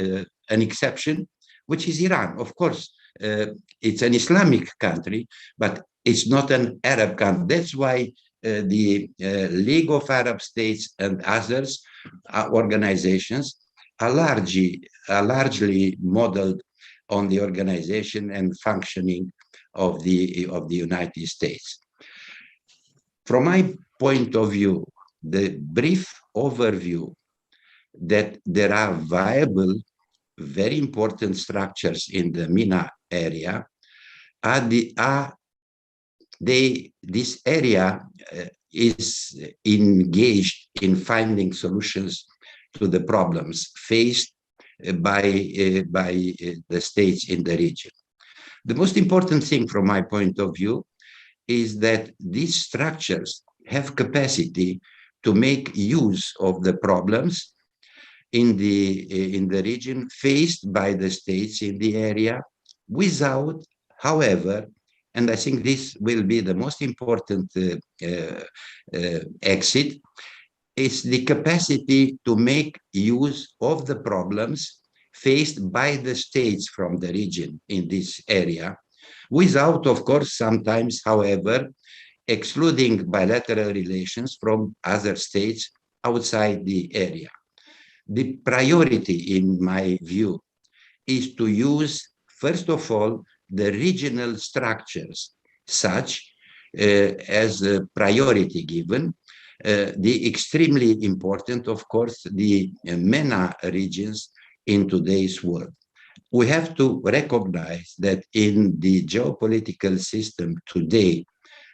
exception, which is Iran. Of course, it's an Islamic country, but it's not an Arab country. That's why the League of Arab States and others organizations are largely modeled on the organization and functioning of the United States. From my point of view, the brief overview that there are viable, very important structures in the MENA area this area is engaged in finding solutions to the problems faced by the states in the region. The most important thing from my point of view is that these structures have capacity to make use of the problems in the region faced by the states in the area without, however, and I think this will be the most important exit, is the capacity to make use of the problems faced by the states from the region in this area, without, of course, sometimes, however, excluding bilateral relations from other states outside the area. The priority, in my view, is to use, first of all, the regional structures such as a priority given, The extremely important, of course, the MENA regions in today's world. We have to recognize that in the geopolitical system today,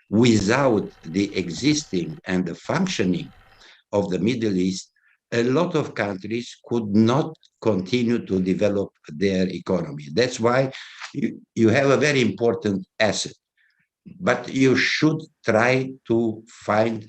without the existing and the functioning of the Middle East, a lot of countries could not continue to develop their economy. That's why you have a very important asset, but you should try to find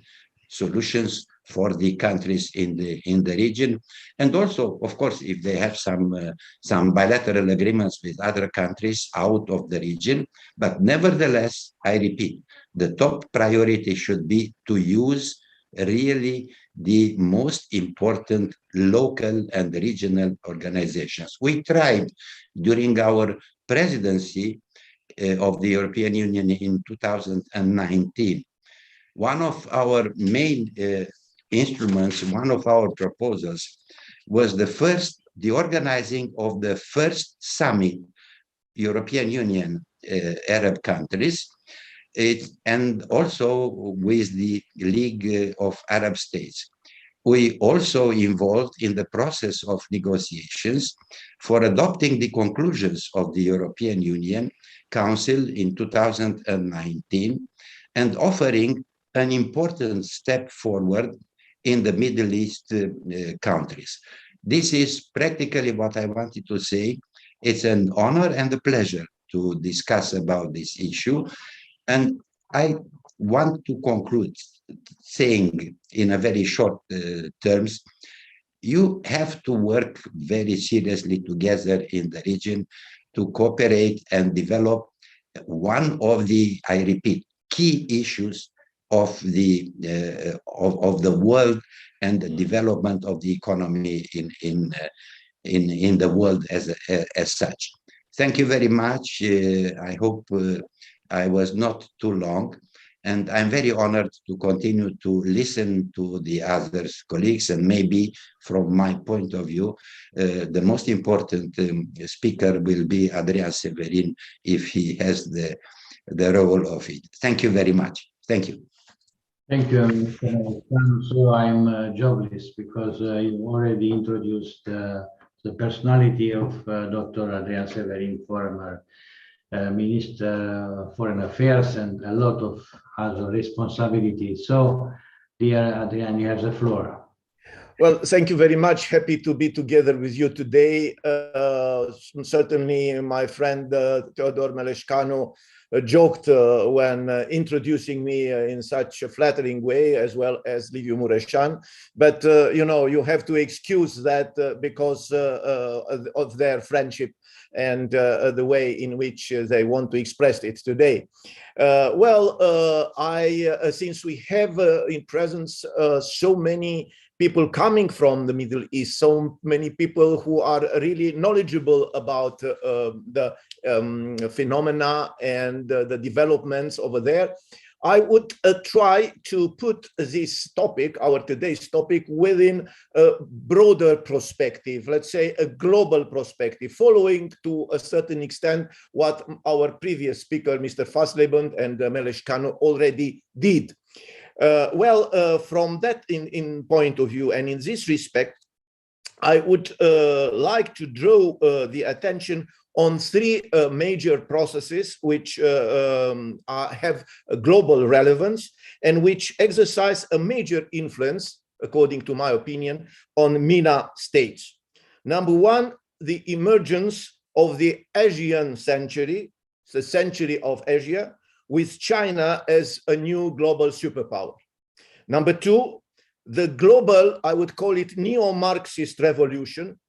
solutions for the countries in the region, and also, of course, if they have some bilateral agreements with other countries out of the region. But nevertheless, I repeat, the top priority should be to use really the most important local and regional organizations. We tried during our presidency of the European Union in 2019. One of our main instruments, one of our proposals was the organizing of the first summit, European Union Arab countries, and also with the League of Arab States. We also involved in the process of negotiations for adopting the conclusions of the European Union Council in 2019 and offering an important step forward in the Middle East countries. This is practically what I wanted to say. It's an honor and a pleasure to discuss about this issue. And I want to conclude saying in a very short terms, you have to work very seriously together in the region to cooperate and develop one of the, I repeat, key issues of the world and the development of the economy in the world as such. Thank you very much. I hope I was not too long, and I'm very honored to continue to listen to the other colleagues, and maybe from my point of view, the most important speaker will be Adrian Severin if he has the role of it. Thank you very much. Thank you. Thank you, Mr. Melescanu. So I'm jobless because you already introduced the personality of Dr. Adrian Severin, former Minister of Foreign Affairs, and a lot of other responsibilities. So, dear Adrian, you have the floor. Well, thank you very much. Happy to be together with you today. Certainly, my friend Teodor Melescanu joked when introducing me in such a flattering way, as well as Liviu Mureșan. But, you know, you have to excuse that because of their friendship and the way in which they want to express it today. Since we have in presence so many people coming from the Middle East, so many people who are really knowledgeable about the phenomena and the developments over there, I would try to put this topic, our today's topic, within a broader perspective, let's say a global perspective, following to a certain extent what our previous speaker, Mr. Fasleben and Melescanu, already did. From that in point of view, and in this respect, I would like to draw the attention on three major processes which have a global relevance and which exercise a major influence, according to my opinion, on MENA states. Number one, the emergence of the Asian century, the century of Asia, with China as a new global superpower. Number two, the global, I would call it neo-Marxist revolution,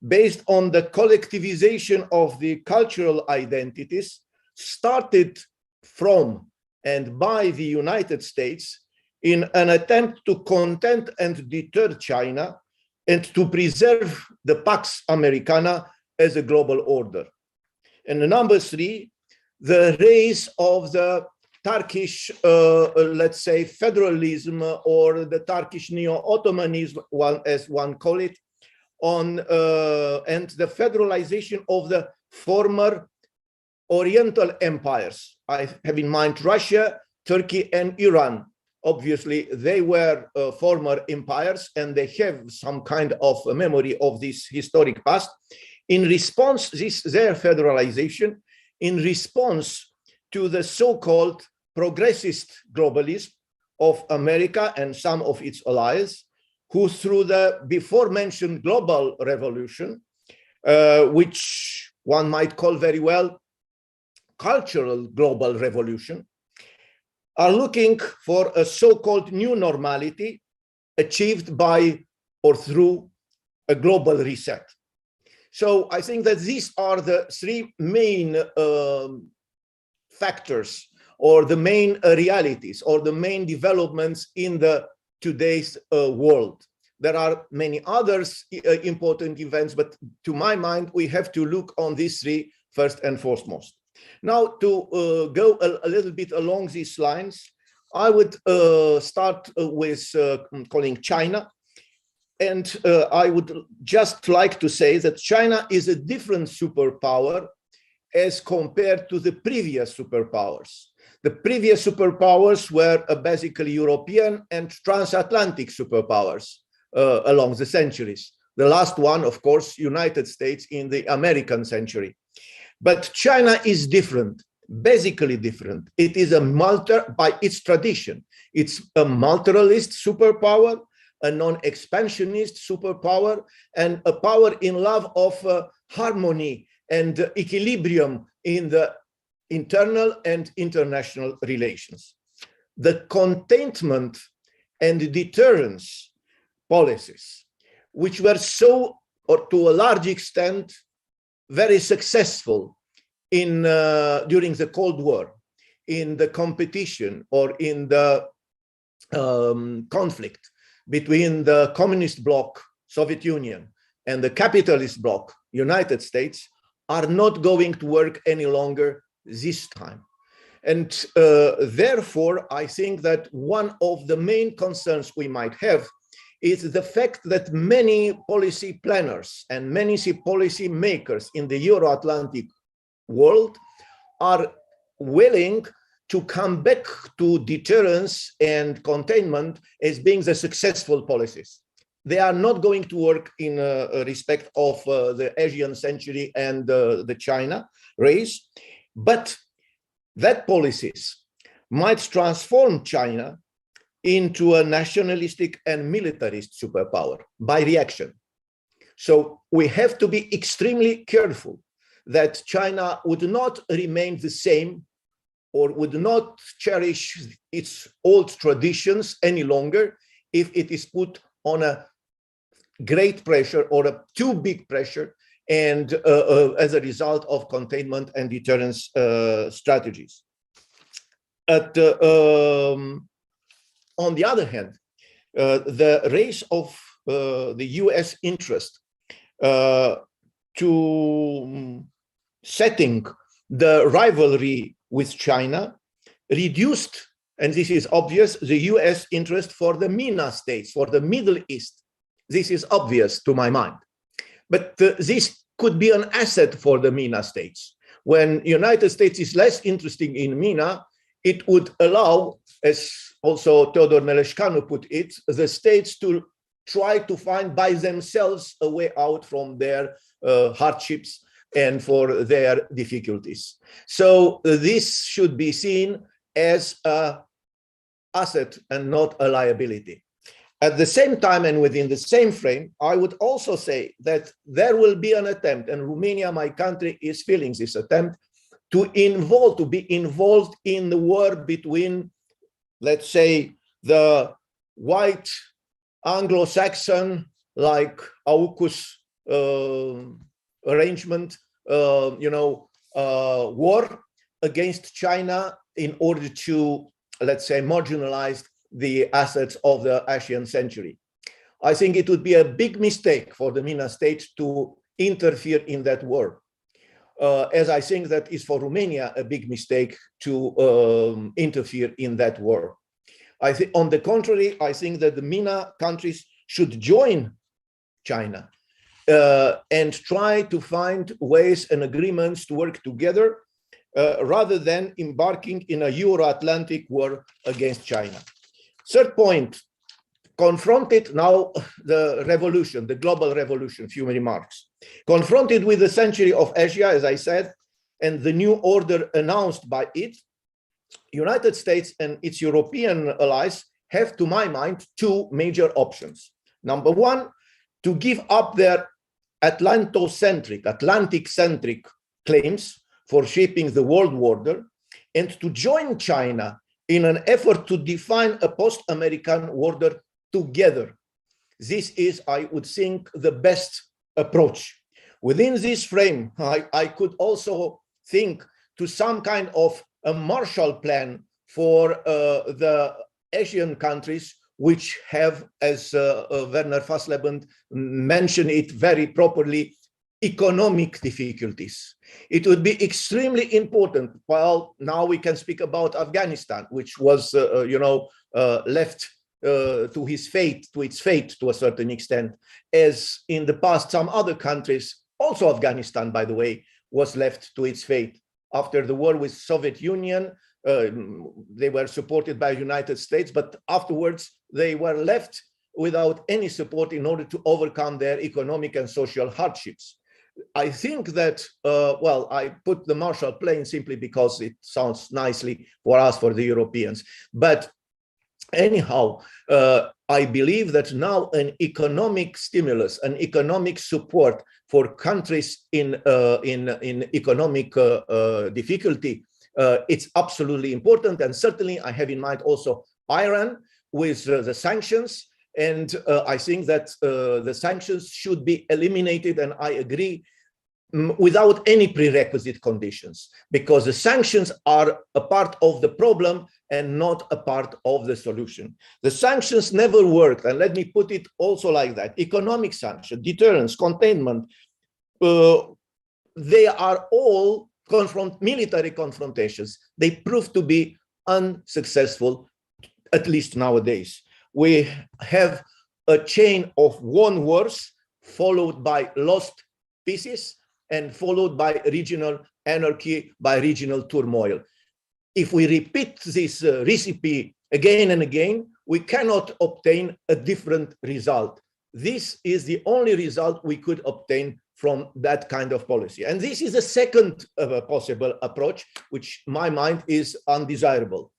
based on the collectivization of the cultural identities, started from and by the United States in an attempt to content and deter China and to preserve the Pax Americana as a global order. And number three, the rise of the Turkish, let's say, federalism, or the Turkish neo-Ottomanism, as one call it, and the federalization of the former Oriental empires. I have in mind Russia, Turkey, and Iran, Obviously, they were former empires and they have some kind of a memory of this historic past. In response, their federalization, in response to the so-called progressist globalism of America and some of its allies, who through the before mentioned global revolution, which one might call very well cultural global revolution, are looking for a so-called new normality achieved by or through a global reset. So I think that these are the three main factors or the main realities or the main developments in the today's world. There are many others important events, but to my mind, we have to look on these three first and foremost. Now, to go a little bit along these lines, I would start with calling China. And I would just like to say that China is a different superpower as compared to the previous superpowers. The previous superpowers were basically European and transatlantic superpowers along the centuries. The last one, of course, United States in the American century. But China is different, basically different. It is by its tradition. It's a multilateralist superpower, a non-expansionist superpower, and a power in love of harmony and equilibrium in the internal and international relations. The containment and deterrence policies, which were so, or to a large extent, very successful in during the Cold War, in the competition or in the conflict between the communist bloc, Soviet Union, and the capitalist bloc, United States, are not going to work any longer this time. And therefore, I think that one of the main concerns we might have is the fact that many policy planners and many policy makers in the Euro-Atlantic world are willing to come back to deterrence and containment as being the successful policies. They are not going to work in respect of the Asian century and the China race, but that policies might transform China into a nationalistic and militarist superpower by reaction. So we have to be extremely careful that China would not remain the same or would not cherish its old traditions any longer if it is put on a great pressure or a too big pressure and as a result of containment and deterrence strategies. On the other hand, the race of the US interest to setting the rivalry with China reduced, and this is obvious, the US interest for the MENA states, for the Middle East. This is obvious to my mind. But this could be an asset for the MENA states. When United States is less interested in MENA, it would allow, as also Theodor Meleshkanu put it, the states to try to find by themselves a way out from their hardships and for their difficulties. So this should be seen as an asset and not a liability. At the same time and within the same frame, I would also say that there will be an attempt, and Romania, my country, is feeling this attempt, to be involved in the war between, let's say, the white Anglo-Saxon, like AUKUS arrangement, war against China in order to, let's say, marginalize the assets of the Asian century. I think it would be a big mistake for the MENA states to interfere in that war. As I think that is for Romania a big mistake to interfere in that war. I think, on the contrary, I think that the MENA countries should join China and try to find ways and agreements to work together rather than embarking in a Euro-Atlantic war against China. Third point, confronted now the revolution, the global revolution, few remarks. Confronted with the century of Asia, as I said, and the new order announced by it, United States and its European allies have, to my mind, two major options. Number one, to give up their Atlantic-centric claims for shaping the world order and to join China in an effort to define a post-American order together. This is, I would think, the best approach. Within this frame, I could also think to some kind of a Marshall Plan for the Asian countries, which have, as Werner Fassleben mentioned it very properly, economic difficulties. It would be extremely important. Well, now we can speak about Afghanistan, which was, left to its fate to a certain extent, as in the past some other countries, also Afghanistan, by the way, was left to its fate. After the war with Soviet Union, they were supported by the United States, but afterwards they were left without any support in order to overcome their economic and social hardships. I think that, I put the Marshall Plan simply because it sounds nicely for us, for the Europeans. But anyhow, I believe that now an economic stimulus, an economic support for countries in economic difficulty, it's absolutely important. And certainly I have in mind also Iran with the sanctions. And I think that the sanctions should be eliminated, and I agree, without any prerequisite conditions, because the sanctions are a part of the problem and not a part of the solution. The sanctions never worked, and let me put it also like that. Economic sanctions, deterrence, containment, they are all military confrontations. They prove to be unsuccessful, at least nowadays. We have a chain of won wars followed by lost pieces and followed by regional anarchy, by regional turmoil. If we repeat this recipe again and again, we cannot obtain a different result. This is the only result we could obtain from that kind of policy. And this is a second possible approach, which in my mind is undesirable.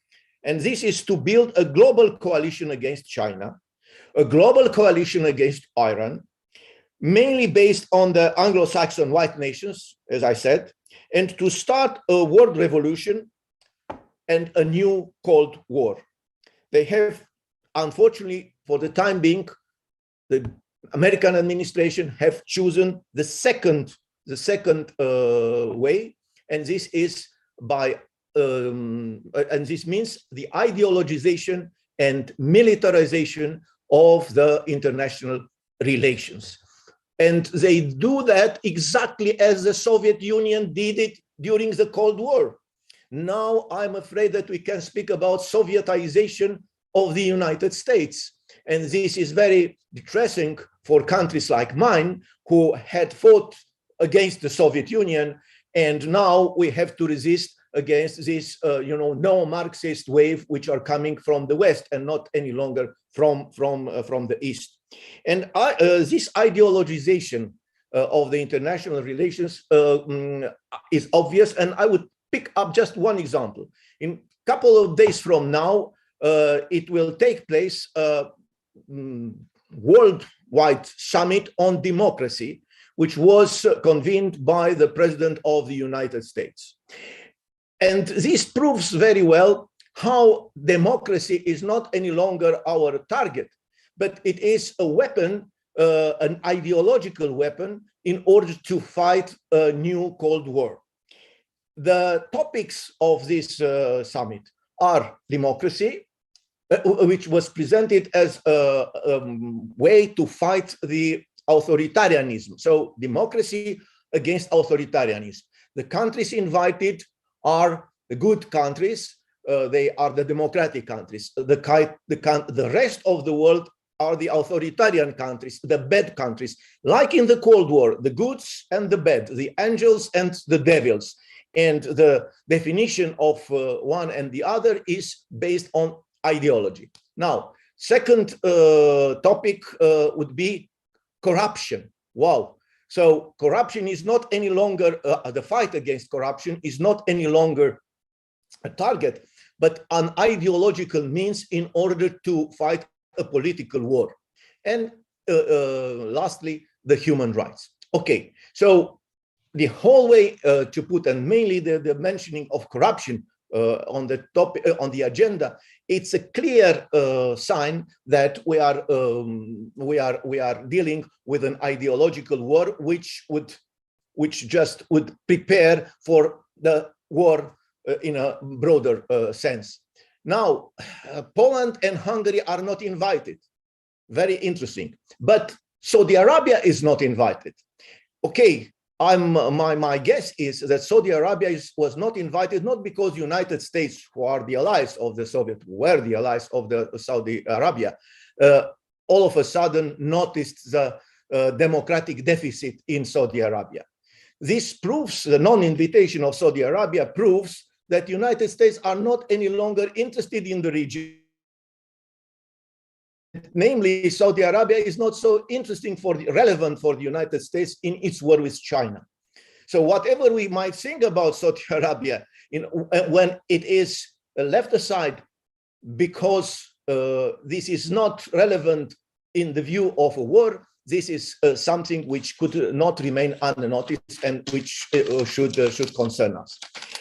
And this is to build a global coalition against China, a global coalition against Iran, mainly based on the Anglo-Saxon white nations, as I said, and to start a world revolution and a new Cold War. They have, unfortunately, for the time being, the American administration have chosen the second way, and this is by and this means the ideologization and militarization of the international relations. And they do that exactly as the Soviet Union did it during the Cold War. Now I'm afraid that we can speak about Sovietization of the United States. And this is very distressing for countries like mine, who had fought against the Soviet Union, and now we have to resist against this, neo-Marxist wave, which are coming from the West and not any longer from the East. And this ideologization of the international relations is obvious, and I would pick up just one example. In a couple of days from now, it will take place a worldwide summit on democracy, which was convened by the President of the United States. And this proves very well how democracy is not any longer our target, but it is a weapon, an ideological weapon, in order to fight a new Cold War. The topics of this summit are democracy, which was presented as a way to fight the authoritarianism. So democracy against authoritarianism. The countries invited are the good countries. They are the democratic countries. The rest of the world are the authoritarian countries, the bad countries. Like in the Cold War, the goods and the bad, the angels and the devils. And the definition of one and the other is based on ideology. Now, second topic would be corruption. Wow. So corruption is not any longer, the fight against corruption is not any longer a target, but an ideological means in order to fight a political war. And lastly, the human rights. Okay, so the whole way to put, and mainly the mentioning of corruption on the topic, on the agenda, it's a clear sign that we are dealing with an ideological war, which just would prepare for the war in a broader sense. Now, Poland and Hungary are not invited. Very interesting. But Saudi Arabia is not invited. Okay, my guess is that Saudi Arabia was not invited, not because United States, who are the allies of the Soviet, were the allies of the Saudi Arabia, all of a sudden noticed the democratic deficit in Saudi Arabia. This proves, the non-invitation of Saudi Arabia proves that United States are not any longer interested in the region. Namely, Saudi Arabia is not so relevant for the United States in its war with China. So whatever we might think about Saudi Arabia, when it is left aside because this is not relevant in the view of a war, this is something which could not remain unnoticed and which should concern us.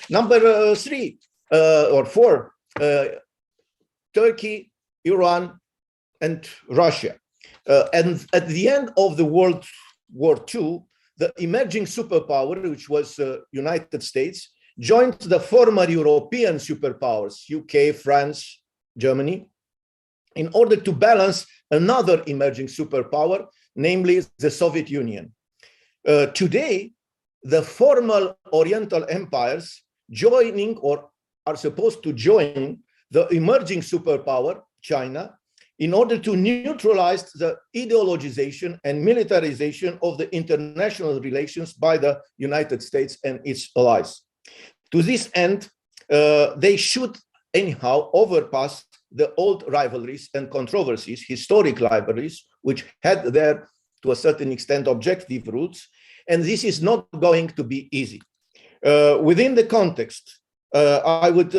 Number 3 or 4, Turkey, Iran, and Russia. And at the end of the World War II, the emerging superpower, which was United States, joined the former European superpowers, UK, France, Germany, in order to balance another emerging superpower, namely the Soviet Union. Today, the former Oriental empires joining or are supposed to join the emerging superpower, China, in order to neutralize the ideologization and militarization of the international relations by the United States and its allies. To this end, they should anyhow overpass the old rivalries and controversies, historic rivalries, which had their, to a certain extent, objective roots, and this is not going to be easy. Within the context, I would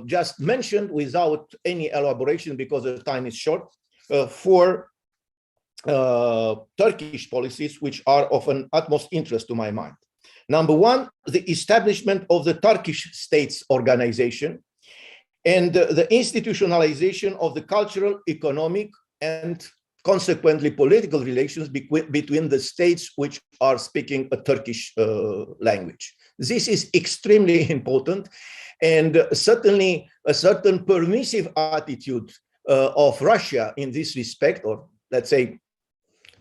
just mention, without any elaboration because the time is short, 4 Turkish policies which are of an utmost interest to my mind. Number 1, the establishment of the Turkish States Organization and the institutionalization of the cultural, economic, and consequently political relations between the states which are speaking a Turkish language. This is extremely important, and certainly a certain permissive attitude of Russia in this respect, or let's say,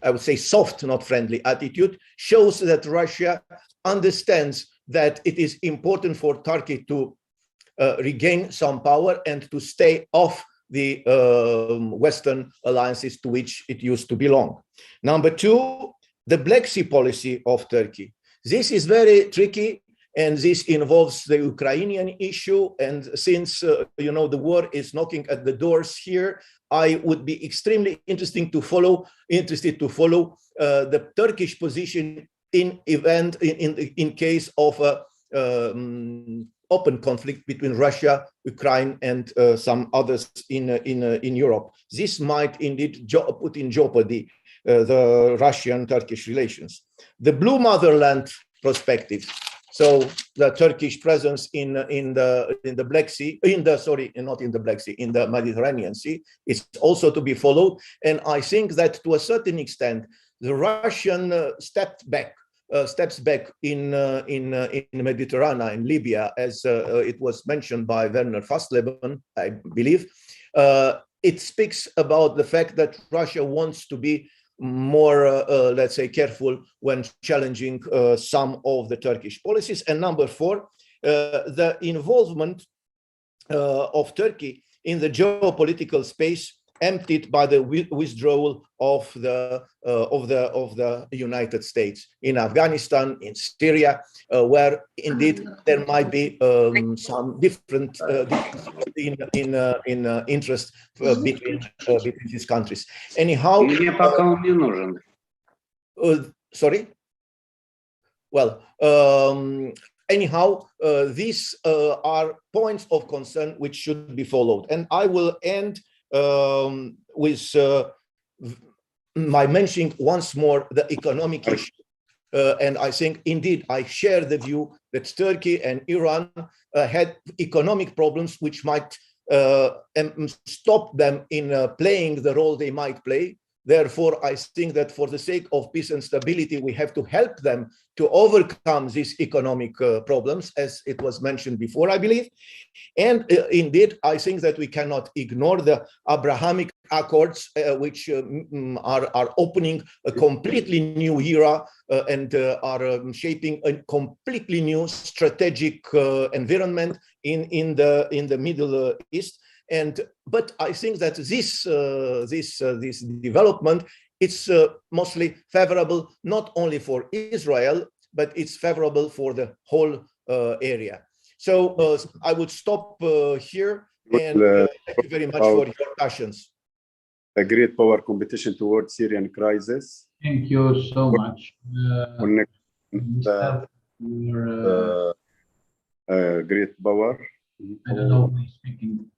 I would say soft, not friendly attitude, shows that Russia understands that it is important for Turkey to regain some power and to stay off the Western alliances to which it used to belong. Number 2, the Black Sea policy of Turkey. This is very tricky, and this involves the Ukrainian issue. And since the war is knocking at the doors here, I would be extremely interested to follow the Turkish position in case of open conflict between Russia, Ukraine, and some others in Europe. This might indeed put in jeopardy the Russian-Turkish relations. The Blue Motherland perspective. So the Turkish presence in the Black Sea, in the Mediterranean Sea, is also to be followed. And I think that to a certain extent, the Russian steps back in Mediterranean, in Libya, as it was mentioned by Werner Fassleben, I believe. It speaks about the fact that Russia wants to be more, let's say, careful when challenging some of the Turkish policies. And number 4, the involvement of Turkey in the geopolitical space emptied by the withdrawal of the United States in Afghanistan, in Syria, where indeed there might be some different in interest between these countries. Anyhow, sorry. Well, anyhow, these are points of concern which should be followed. And I will end with my mentioning once more the economic issue. And I think indeed I share the view that Turkey and Iran had economic problems which might stop them in playing the role they might play. Therefore, I think that for the sake of peace and stability, we have to help them to overcome these economic problems, as it was mentioned before, I believe. And indeed, I think that we cannot ignore the Abrahamic Accords, which are opening a completely new era and are shaping a completely new strategic environment in the Middle East. But I think that this development is mostly favorable not only for Israel, but it's favorable for the whole area. So I would stop here, and thank you very much for your passions. A great power competition towards Syrian crisis. Thank you so much. Great power. I don't know who is speaking.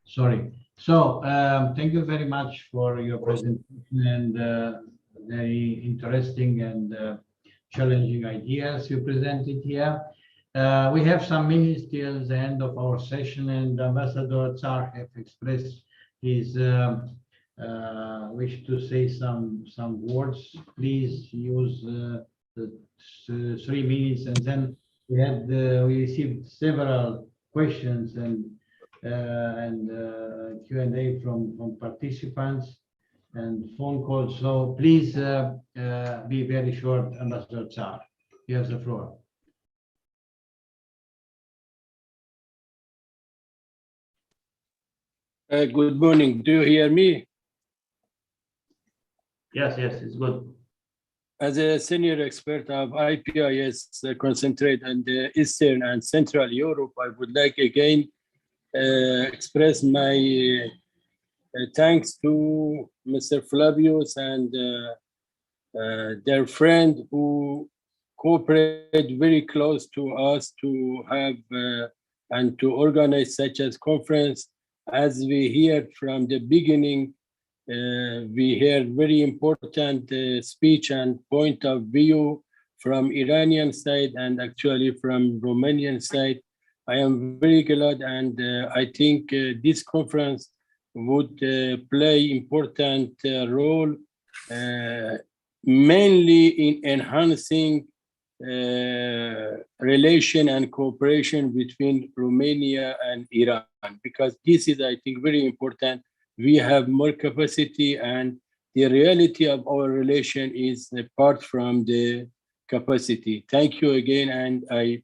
Sorry. So thank you very much for your presentation and very interesting and challenging ideas you presented here. We have some minutes till the end of our session, and Ambassador Tsar have expressed his wish to say some words. Please use the 3 minutes, and then we received several questions and Q&A from participants and phone calls. So please be very short, Ambassador Tsar. You have the floor. Good morning. Do you hear me? Yes, it's good. As a senior expert of IPIS concentrate on the Eastern and Central Europe, I would like again express my thanks to Mr. Flavius and their friend who cooperate very close to us to have and to organize such a conference. As we heard from the beginning, we heard very important speech and point of view from Iranian side and actually from Romanian side. I am very glad, and I think this conference would play important role mainly in enhancing relation and cooperation between Romania and Iran, because this is, I think, very important. We have more capacity, and the reality of our relation is apart from the capacity. Thank you again, and I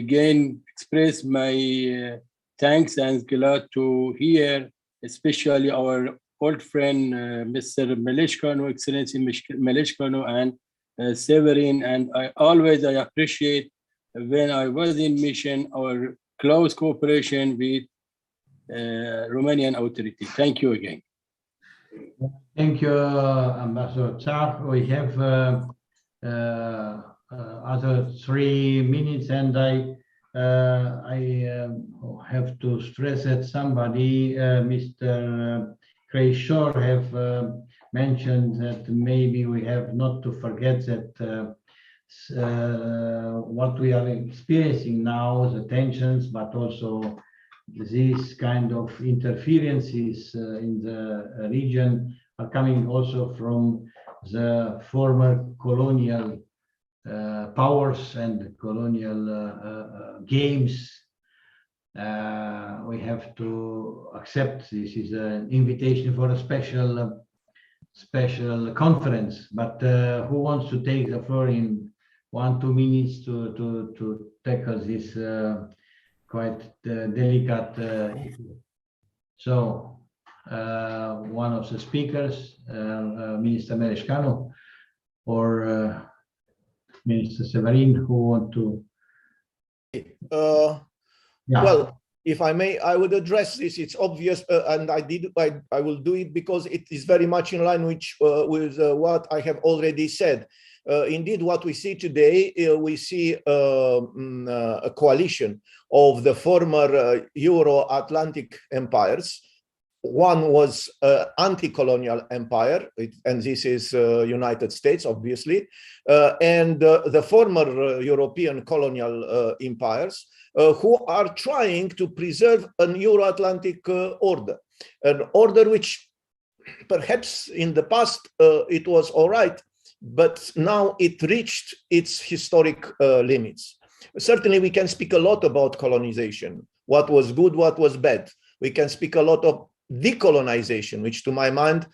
again express my thanks and glad to hear, especially our old friend Mr. Meleshkano, Excellency Meleshkano, and Severin, and I appreciate when I was in mission our close cooperation with Romanian authority. Thank you again. Thank you, Ambassador Tsar. We have other 3 minutes, and I have to stress that somebody, Mr. Kreishor, have mentioned that maybe we have not to forget that what we are experiencing now, the tensions, but also these kind of interferences in the region are coming also from the former colonial powers and colonial games. We have to accept this is an invitation for a special conference, but who wants to take the floor in 1-2 minutes to tackle this quite delicate issue? So one of the speakers, Minister Mereșcanu or Minister Severin, who want to? Well, if I may, I would address this. It's obvious, and I will do it because it is very much in line with what I have already said. Indeed, what we see today, we see a coalition of the former Euro-Atlantic empires. One was anti-colonial empire, and this is United States, obviously, and the former European colonial empires, who are trying to preserve an Euro-Atlantic order, an order which perhaps in the past it was all right, but now it reached its historic limits. Certainly, we can speak a lot about colonization, what was good, what was bad. We can speak a lot of decolonization, which to my mind,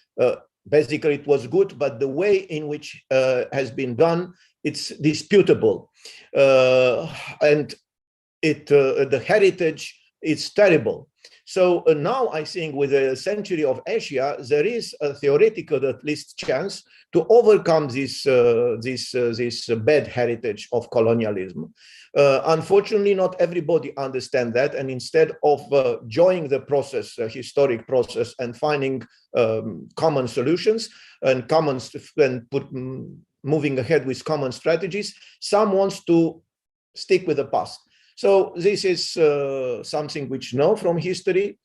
basically it was good, but the way in which has been done, it's disputable. And the heritage is terrible. So now I think with the century of Asia, there is a theoretical, at least, chance to overcome this bad heritage of colonialism. Unfortunately, not everybody understands that, and instead of joining the process, historic process, and finding common solutions and moving ahead with common strategies, some wants to stick with the past. So this is something which we know from history,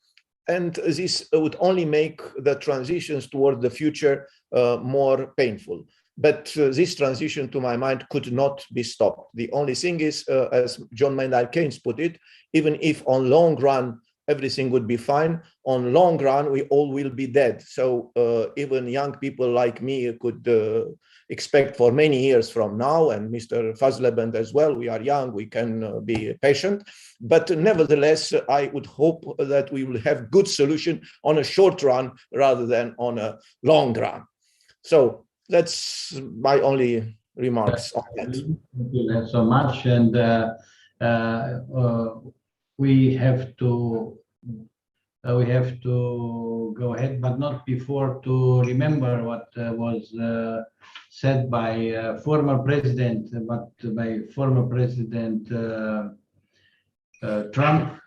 and this would only make the transitions toward the future more painful. But this transition, to my mind, could not be stopped. The only thing is, as John Maynard Keynes put it, even if on long run everything would be fine, on long run we all will be dead. So even young people like me could expect for many years from now, and Mr. Fazleband as well, we are young, we can be patient. But nevertheless, I would hope that we will have good solution on a short run rather than on a long run. So that's my only remarks on that. Thank you so much, and we have to go ahead, but not before to remember what was said by former president, Trump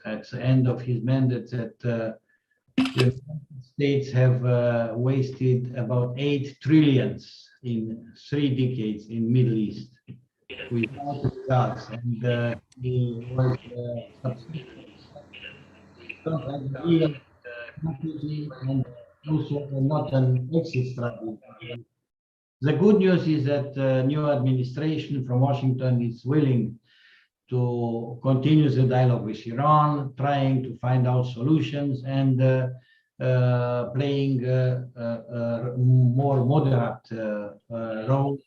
at the end of his mandate, that the United States have wasted about 8 trillion in 3 decades in Middle East without results, and he was and also not an exit strategy. The good news is that the new administration from Washington is willing to continue the dialogue with Iran, trying to find out solutions, and playing a more moderate role.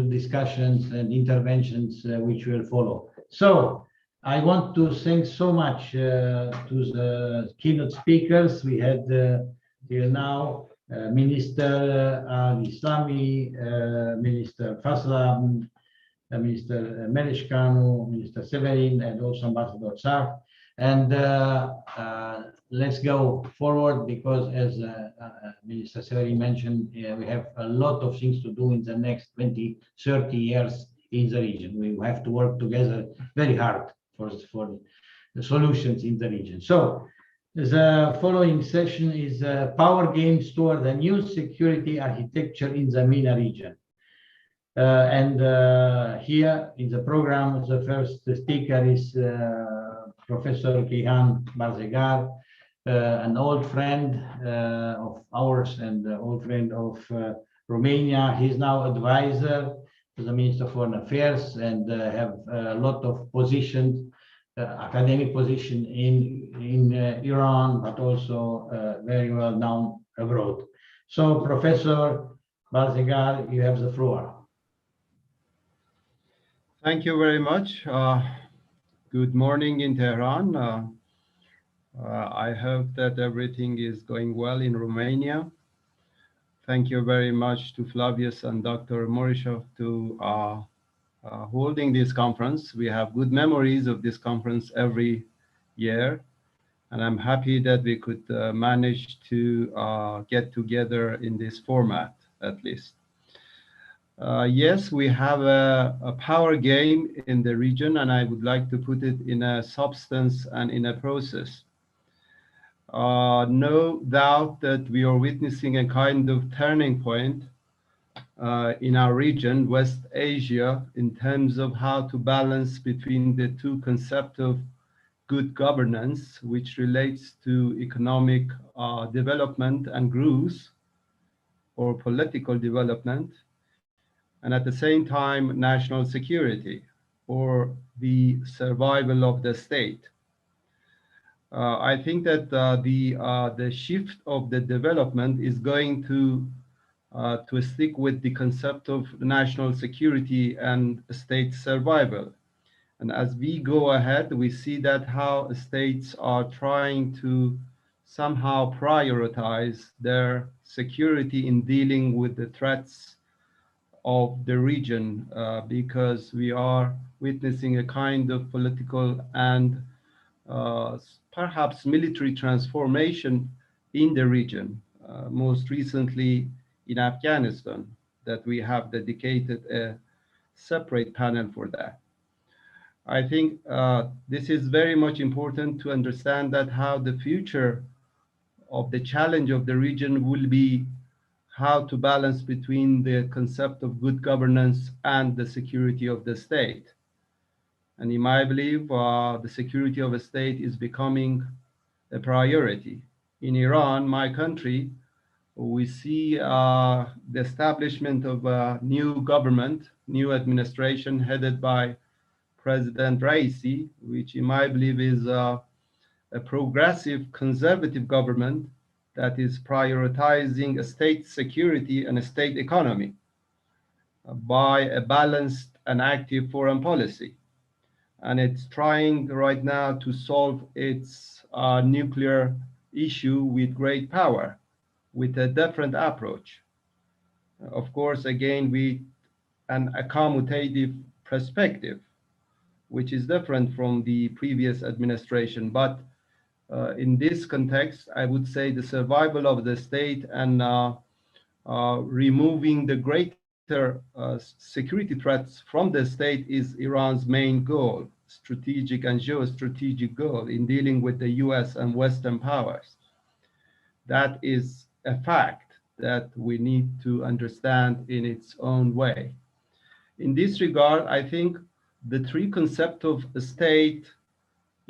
Discussions and interventions which will follow. So I want to thank so much to the keynote speakers we had till now, Minister Al-Islami, Minister Fazla, Minister Mereșcanu, Minister Severin, and also Ambassador Tsar. And let's go forward, because as Minister Severin mentioned, we have a lot of things to do in the next 20, 30 years in the region. We have to work together very hard for the solutions in the region. So the following session is Power Games toward the new security architecture in the MENA region. Here in the program, the first speaker is Professor Kayhan Barzegar, an old friend of ours and old friend of Romania. He's now advisor to the Minister of Foreign Affairs and have a lot of positions, academic position in Iran, but also very well known abroad. So, Professor Barzegar, you have the floor. Thank you very much. Good morning in Tehran. I hope that everything is going well in Romania. thank you very much to Flavius and Dr. Morishov to holding this conference. We have good memories of this conference every year, and I'm happy that we could manage to get together in this format, at least. Yes, we have a power game in the region, and I would like to put it in a substance and in a process. No doubt that we are witnessing a kind of turning point in our region, West Asia, in terms of how to balance between the two concepts of good governance, which relates to economic development and growth, or political development, and at the same time, national security, or the survival of the state. I think that the shift of the development is going to stick with the concept of national security and state survival. And as we go ahead, we see that how states are trying to somehow prioritize their security in dealing with the threats of the region, because we are witnessing a kind of political and perhaps military transformation in the region, most recently in Afghanistan, that we have dedicated a separate panel for that. I think this is very much important to understand that how the future of the challenge of the region will be how to balance between the concept of good governance and the security of the state. And in my belief, the security of a state is becoming a priority. In Iran, my country, we see the establishment of a new government, new administration headed by President Raisi, which in my belief is a progressive conservative government that is prioritizing a state security and a state economy by a balanced and active foreign policy. And it's trying right now to solve its nuclear issue with great power, with a different approach. Of course, again, with an accommodative perspective, which is different from the previous administration. But in this context, I would say the survival of the state and removing the greater security threats from the state is Iran's main goal, strategic and geostrategic goal in dealing with the US and Western powers. That is a fact that we need to understand in its own way. In this regard, I think the three concepts of state,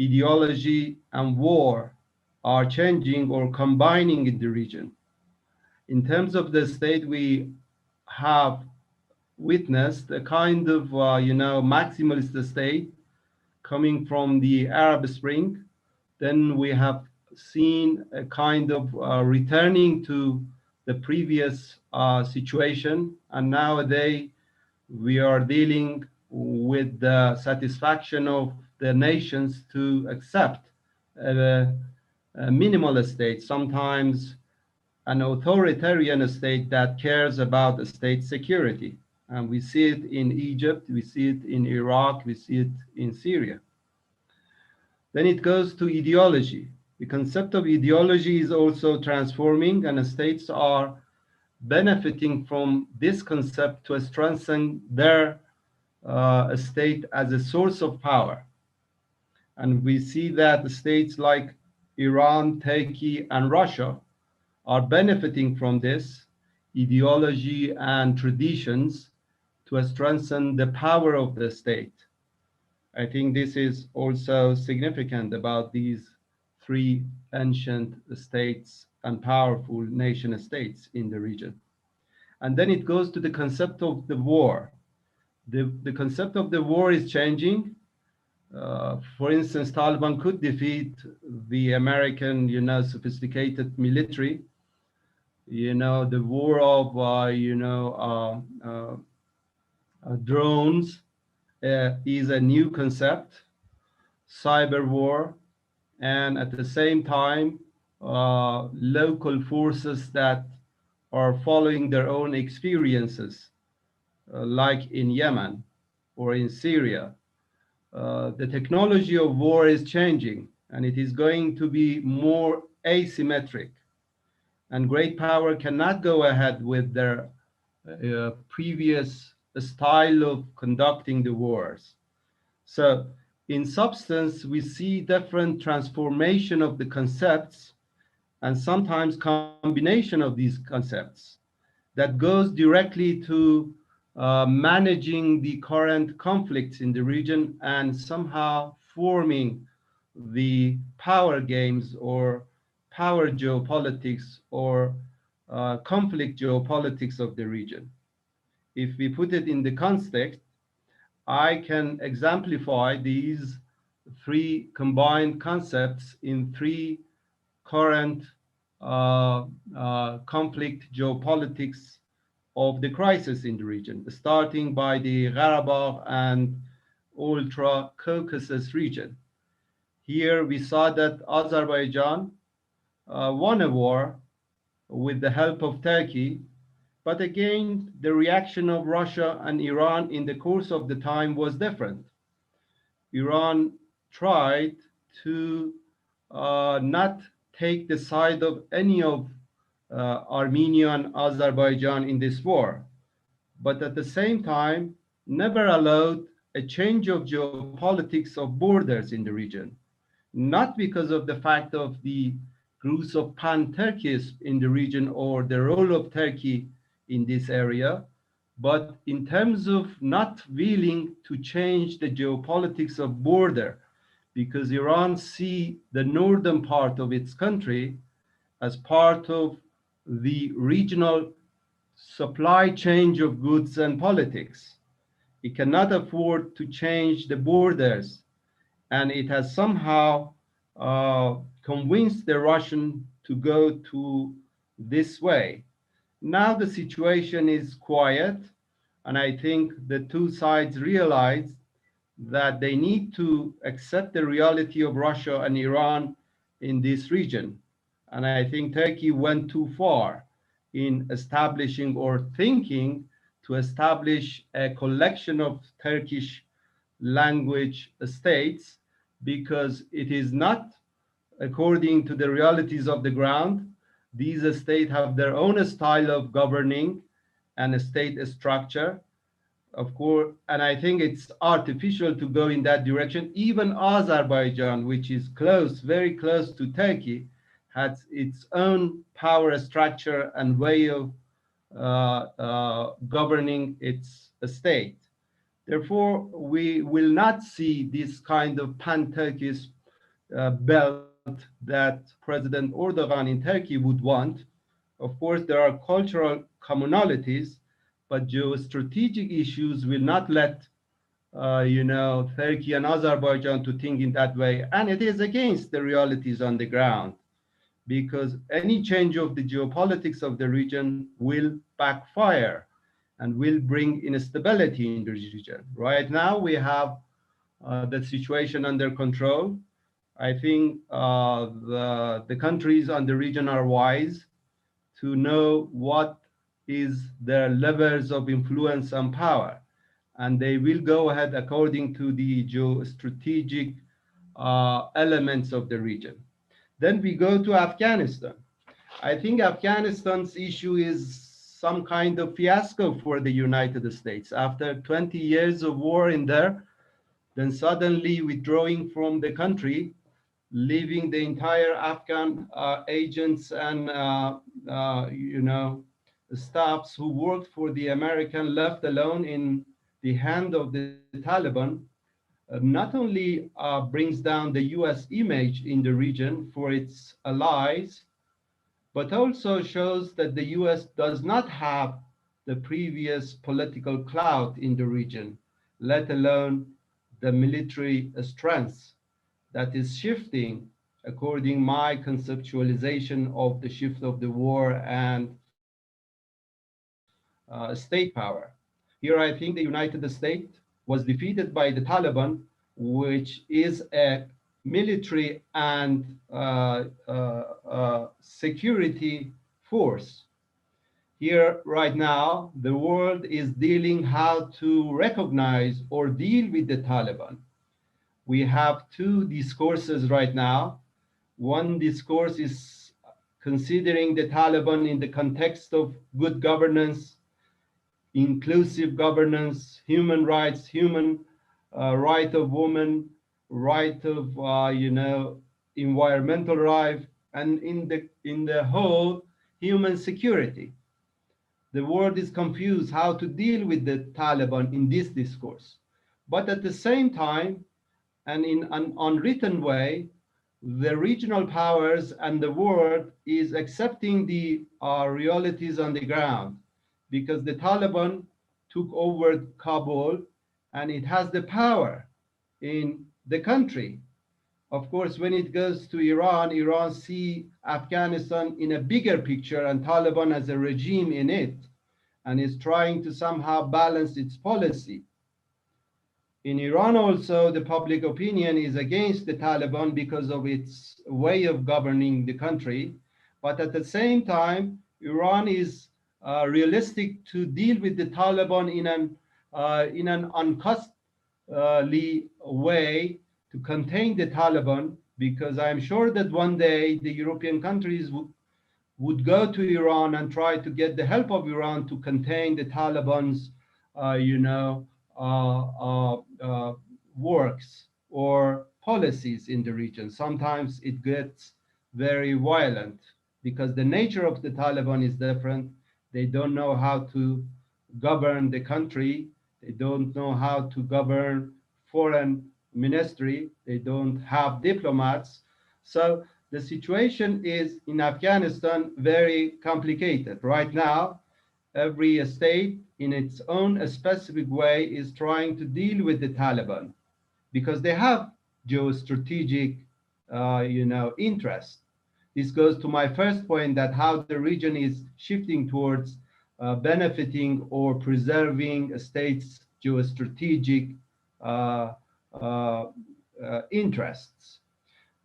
ideology, and war are changing or combining in the region. In terms of the state, we have witnessed a kind of, maximalist state coming from the Arab Spring. Then we have seen a kind of returning to the previous situation. And nowadays, we are dealing with the satisfaction of the nations to accept a minimal state, sometimes an authoritarian state that cares about the state security. And we see it in Egypt, we see it in Iraq, we see it in Syria. Then it goes to ideology. The concept of ideology is also transforming, and states are benefiting from this concept to strengthen their state as a source of power. And we see that states like Iran, Turkey, and Russia are benefiting from this ideology and traditions to strengthen the power of the state. I think this is also significant about these three ancient states and powerful nation states in the region. And then it goes to the concept of the war. The concept of the war is changing. For instance, Taliban could defeat the American, sophisticated military. The war of, drones is a new concept, cyber war, and at the same time, local forces that are following their own experiences, like in Yemen or in Syria. The technology of war is changing, and it is going to be more asymmetric. And great power cannot go ahead with their previous style of conducting the wars. So in substance, we see different transformation of the concepts and sometimes combination of these concepts that goes directly to managing the current conflicts in the region and somehow forming the power games or power geopolitics or conflict geopolitics of the region. If we put it in the context, I can exemplify these three combined concepts in three current conflict geopolitics of the crisis in the region, starting by the Karabakh and Ultra Caucasus region. Here we saw that Azerbaijan won a war with the help of Turkey, but again, the reaction of Russia and Iran in the course of the time was different. Iran tried to not take the side of any of Armenia and Azerbaijan in this war, but at the same time, never allowed a change of geopolitics of borders in the region, not because of the fact of the growth of pan-Turkism in the region or the role of Turkey in this area, but in terms of not willing to change the geopolitics of border, because Iran see the northern part of its country as part of the regional supply chain of goods and politics. It cannot afford to change the borders, and it has somehow convinced the Russian to go to this way. Now the situation is quiet, and I think the two sides realize that they need to accept the reality of Russia and Iran in this region. And I think Turkey went too far in establishing or thinking to establish a collection of Turkish language states, because it is not according to the realities of the ground. These states have their own style of governing and a state structure, of course, and I think it's artificial to go in that direction. Even Azerbaijan, which is close, very close to Turkey, has its own power structure and way of governing its state. Therefore, we will not see this kind of pan-Turkish belt that President Erdogan in Turkey would want. Of course, there are cultural commonalities, but geostrategic issues will not let Turkey and Azerbaijan to think in that way. And it is against the realities on the ground, because any change of the geopolitics of the region will backfire and will bring instability in the region. Right now, we have the situation under control. I think the countries on the region are wise to know what is their levels of influence and power, and they will go ahead according to the geostrategic elements of the region. Then we go to Afghanistan. I think Afghanistan's issue is some kind of fiasco for the United States. After 20 years of war in there, then suddenly withdrawing from the country, leaving the entire Afghan agents and staffs who worked for the American left alone in the hand of the Taliban, not only brings down the US image in the region for its allies, but also shows that the US does not have the previous political clout in the region, let alone the military strength that is shifting according my conceptualization of the shift of the war and state power. Here I think the United States was defeated by the Taliban, which is a military and security force. here right now, the world is dealing how to recognize or deal with the Taliban. We have two discourses right now. One discourse is considering the Taliban in the context of good governance, inclusive governance, human rights, human right of women, right of environmental right, and in the whole human security. The world is confused how to deal with the Taliban in this discourse. But at the same time, and in an unwritten way, the regional powers and the world is accepting the realities on the ground, because the Taliban took over Kabul and it has the power in the country. Of course, when it goes to Iran, Iran see Afghanistan in a bigger picture and Taliban as a regime in it, and is trying to somehow balance its policy. In Iran also, the public opinion is against the Taliban because of its way of governing the country. But at the same time, Iran is realistic to deal with the Taliban in an uncostly way to contain the Taliban, because I'm sure that one day the European countries would go to Iran and try to get the help of Iran to contain the Taliban's, works or policies in the region. Sometimes it gets very violent because the nature of the Taliban is different. They don't know how to govern the country. They don't know how to govern foreign ministry. They don't have diplomats. So the situation is in Afghanistan very complicated. Right now, every state in its own specific way is trying to deal with the Taliban because they have geostrategic interest. This goes to my first point, that how the region is shifting towards benefiting or preserving a state's geostrategic interests.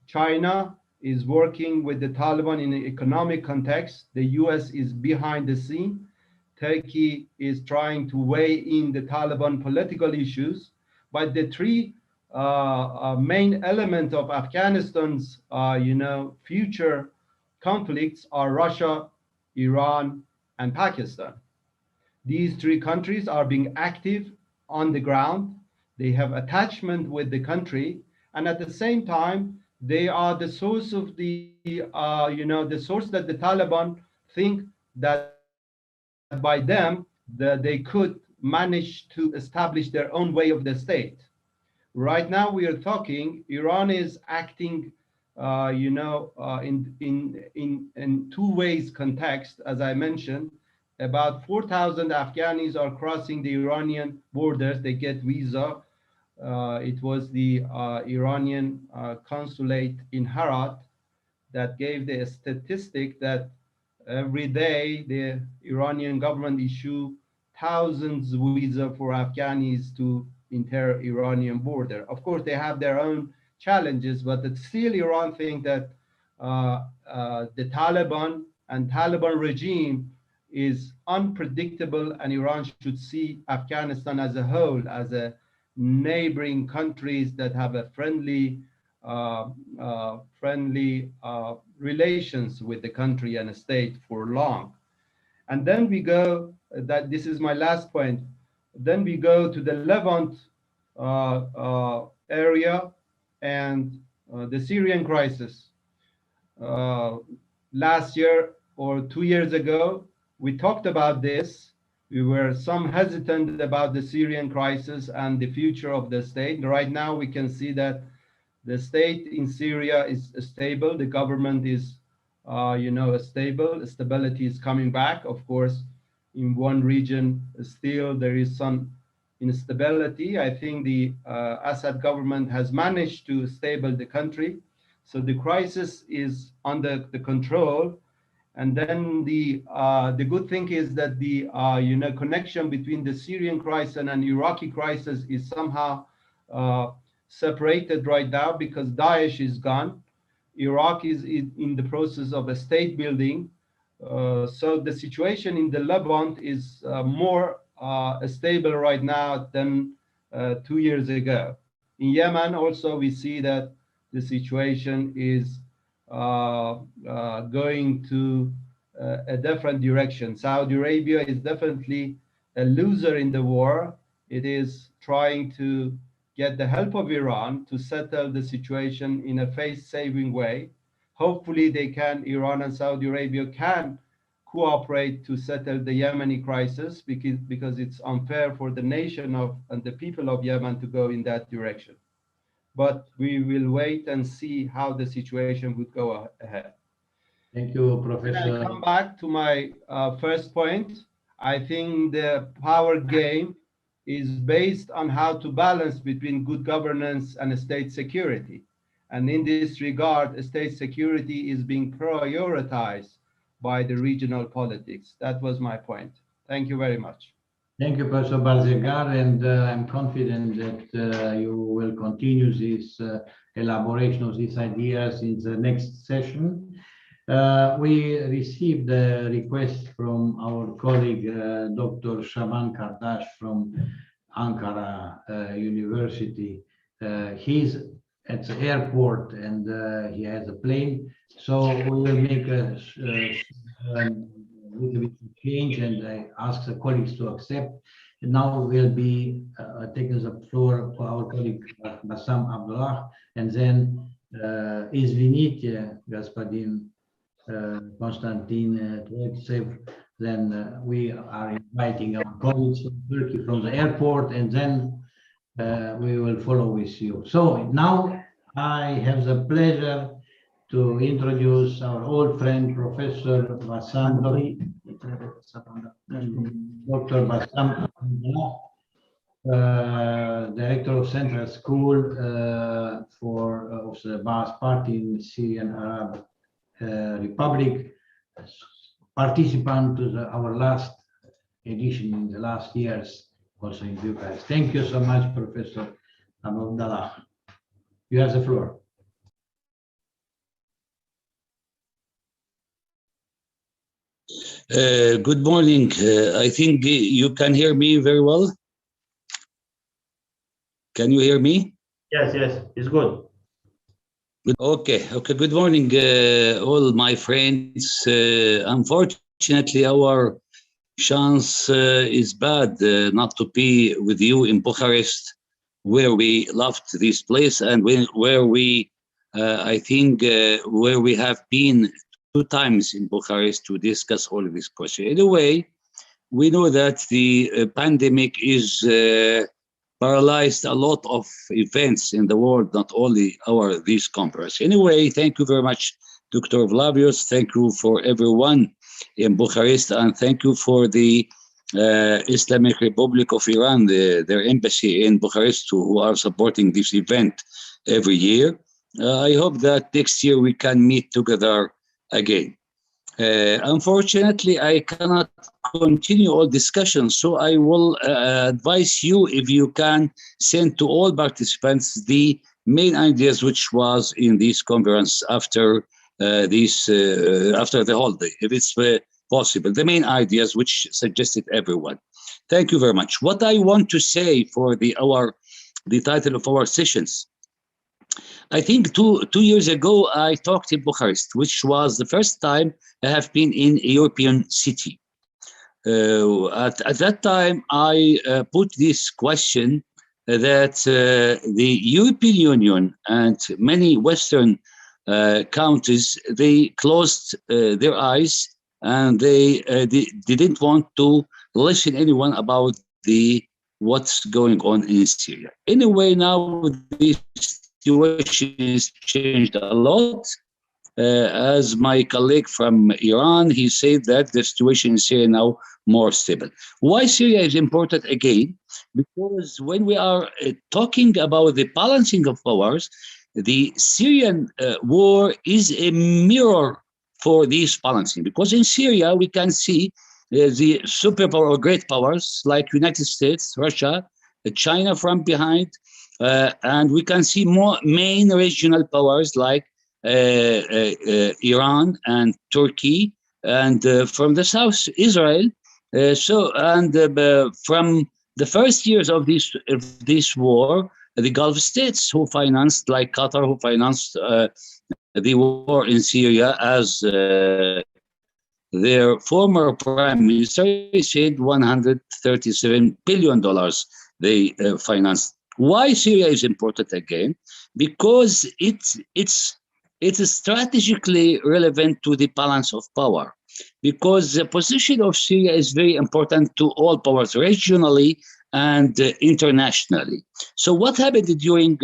China is working with the Taliban in an economic context. The US is behind the scene. Turkey is trying to weigh in the Taliban political issues. But the three main elements of Afghanistan's future conflicts are Russia, Iran, and Pakistan. These three countries are being active on the ground. They have attachment with the country, and at the same time, they are the source of the the source that the Taliban think that by them that they could manage to establish their own way of the state. Right now we are talking, Iran is acting in two ways context. As I mentioned, about 4,000 Afghanis are crossing the Iranian borders. They get visa. It was the Iranian consulate in Herat that gave the statistic that every day the Iranian government issue thousands of visa for Afghanis to enter Iranian border. Of course, they have their own challenges, but it's still Iran think that the Taliban and Taliban regime is unpredictable, and Iran should see Afghanistan as a whole, as a neighboring countries that have a friendly relations with the country and a state for long. And then we go, that this is my last point, then we go to the Levant area and the Syrian crisis. Last year or 2 years ago, we talked about this. We were some hesitant about the Syrian crisis and the future of the state. Right now, we can see that the state in Syria is stable. The government is, stable. Stability is coming back. Of course, in one region, still there is some instability. I think the Assad government has managed to stabilize the country. So the crisis is under the control. And then the good thing is that the connection between the Syrian crisis and Iraqi crisis is somehow separated right now because Daesh is gone. Iraq is in the process of a state building. So the situation in the Levant is more stable right now than 2 years ago. In Yemen also we see that the situation is going to a different direction. Saudi Arabia is definitely a loser in the war. It is trying to get the help of Iran to settle the situation in a face-saving way. Hopefully Iran and Saudi Arabia can cooperate to settle the Yemeni crisis, because it's unfair for the nation and the people of Yemen to go in that direction. But we will wait and see how the situation would go ahead. Thank you, Professor. When I come back to my first point, I think the power game is based on how to balance between good governance and state security. And in this regard, state security is being prioritized by the regional politics. That was my point. Thank you very much. Thank you, Professor Barzegar, and I'm confident that you will continue this elaboration of these ideas in the next session. We received a request from our colleague, Dr. Shaban Kardash from Ankara University. He's at the airport and he has a plane, so we will make a little bit of change, and I ask the colleagues to accept. And now we'll be taking the floor for our colleague Bassam Abdullah, and then Izvinite, Господин Konstantin Tretsev. Then we are inviting our colleagues from Turkey from the airport, and then we will follow with you. So now I have the pleasure to introduce our old friend, Professor Bassam, Dr. Bassam Abdullah, Director of Central School of the Ba'ath Party in Syrian Arab Republic, participant to our last edition in the last years, also in Bucharest. Thank you so much, Professor Abdullah. You have the floor. Good morning. I think you can hear me very well. Can you hear me? Yes, yes, it's good. Okay. Good morning, all my friends. Unfortunately, our chance is bad not to be with you in Bucharest, where we loved this place, and where we, I think, where we have been 2 times in Bucharest to discuss all of this question. Anyway, we know that the pandemic is paralyzed a lot of events in the world, not only this conference. Anyway, thank you very much, Dr. Vlavios. Thank you for everyone in Bucharest, and thank you for the Islamic Republic of Iran, their embassy in Bucharest, who are supporting this event every year. I hope that next year we can meet together again. Unfortunately, I cannot continue all discussions, so I will advise you, if you can, send to all participants the main ideas which was in this conference after after the holiday, if it's possible, the main ideas which suggested everyone. Thank you very much. What I want to say for the title of our sessions, I think two years ago, I talked in Bucharest, which was the first time I have been in a European city. At that time, I put this question that the European Union and many Western countries, they closed their eyes, and they didn't want to listen anyone about what's going on in Syria. Anyway, now this situation has changed a lot. As my colleague from Iran, he said that the situation in Syria now more stable. Why Syria is important again? Because when we are talking about the balancing of powers, the Syrian war is a mirror for this balancing. Because in Syria, we can see the superpower or great powers like United States, Russia, China from behind, and we can see more main regional powers like Iran and Turkey, and from the south, Israel. From the first years of this war, the Gulf states who financed, like Qatar, who financed the war in Syria, as their former prime minister said, $137 billion they financed. Why Syria is important again? Because it's strategically relevant to the balance of power, because the position of Syria is very important to all powers regionally and internationally. So what happened during,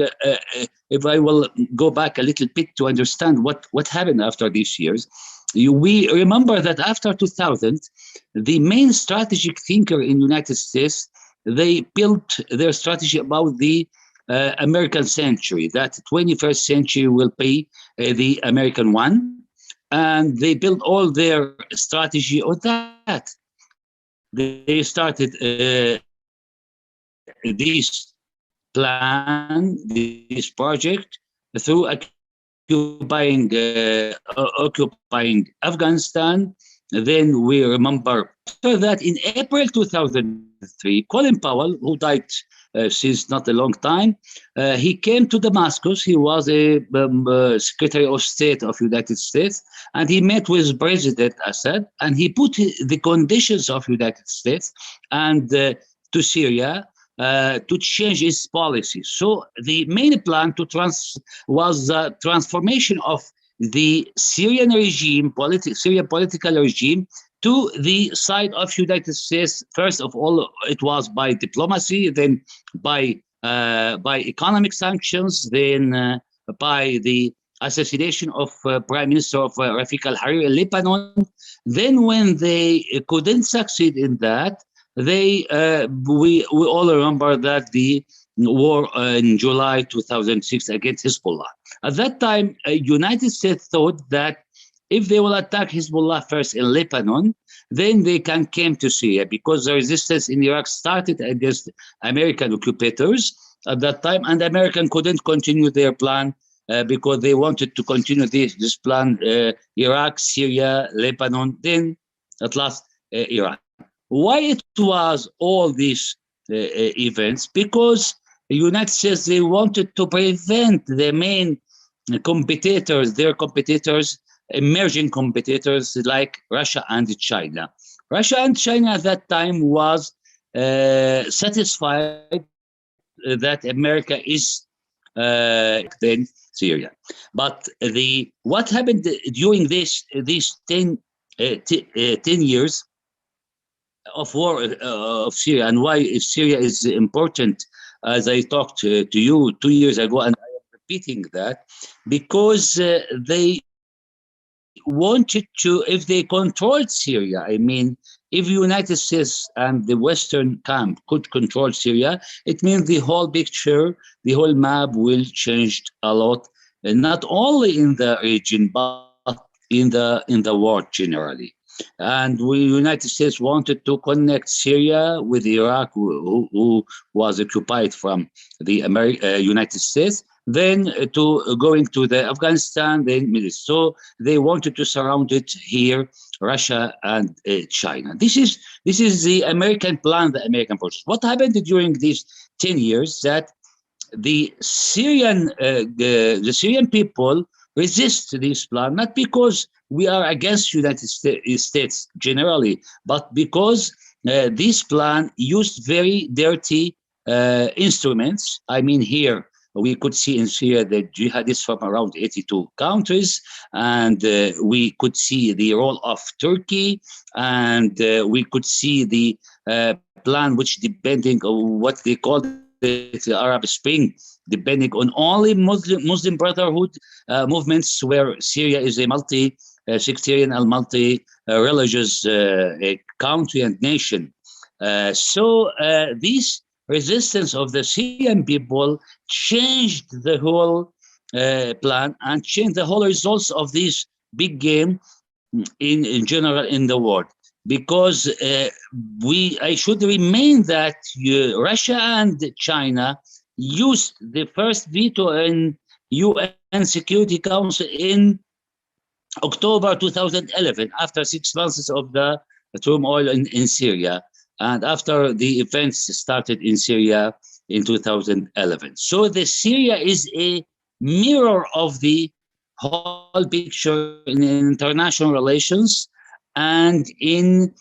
if I will go back a little bit to understand what happened after these years, we remember that after 2000, the main strategic thinker in the United States, they built their strategy about the American century, that 21st century will be the American one. And they built all their strategy on that. They started this plan, this project, through occupying Afghanistan. Then we remember that in April 2003, Colin Powell, who died since not a long time, he came to Damascus. He was a Secretary of State of the United States, and he met with President Assad, and he put the conditions of the United States and to Syria to change its policy. So the main plan was the transformation of the Syrian regime, Syrian political regime, to the side of United States. First of all, it was by diplomacy, then by economic sanctions, then by the assassination of Prime Minister of Rafik al-Hariri in Lebanon. Then when they couldn't succeed in that, we all remember that the war in July 2006 against Hezbollah. At that time, United States thought that if they will attack Hezbollah first in Lebanon, then they can come to Syria, because the resistance in Iraq started against American occupators at that time, and Americans couldn't continue their plan because they wanted to continue this plan, Iraq, Syria, Lebanon, then at last Iran. Why it was all these events? Because the United States, they wanted to prevent the main competitors, their competitors, emerging competitors like Russia and China. Russia and China at that time was satisfied that America is then Syria. But what happened during these 10 years of war of Syria, and why Syria is important, as I talked to you 2 years ago, and I am repeating that, because they wanted to, if they controlled Syria, I mean, if the United States and the Western camp could control Syria, it means the whole picture, the whole map will change a lot, and not only in the region, but in the world generally. And the United States wanted to connect Syria with Iraq, who was occupied from the United States, then to going to the Afghanistan, then so they wanted to surround it here, Russia and China. This is the American plan, the American process. What happened during these 10 years? That the Syrian people resist this plan, not because we are against United States generally, but because this plan used very dirty instruments. I mean, here we could see in Syria the jihadists from around 82 countries, and we could see the role of Turkey, and we could see the plan, which depending on what they call the Arab Spring, depending on only Muslim Brotherhood movements, where Syria is a multi-sectarian and multi-religious country and nation. So this resistance of the Syrian people changed the whole plan and changed the whole results of this big game in general in the world. Because I should remind that Russia and China used the first veto in UN Security Council in October 2011, after 6 months of the turmoil in Syria, and after the events started in Syria in 2011. So the Syria is a mirror of the whole picture in international relations and in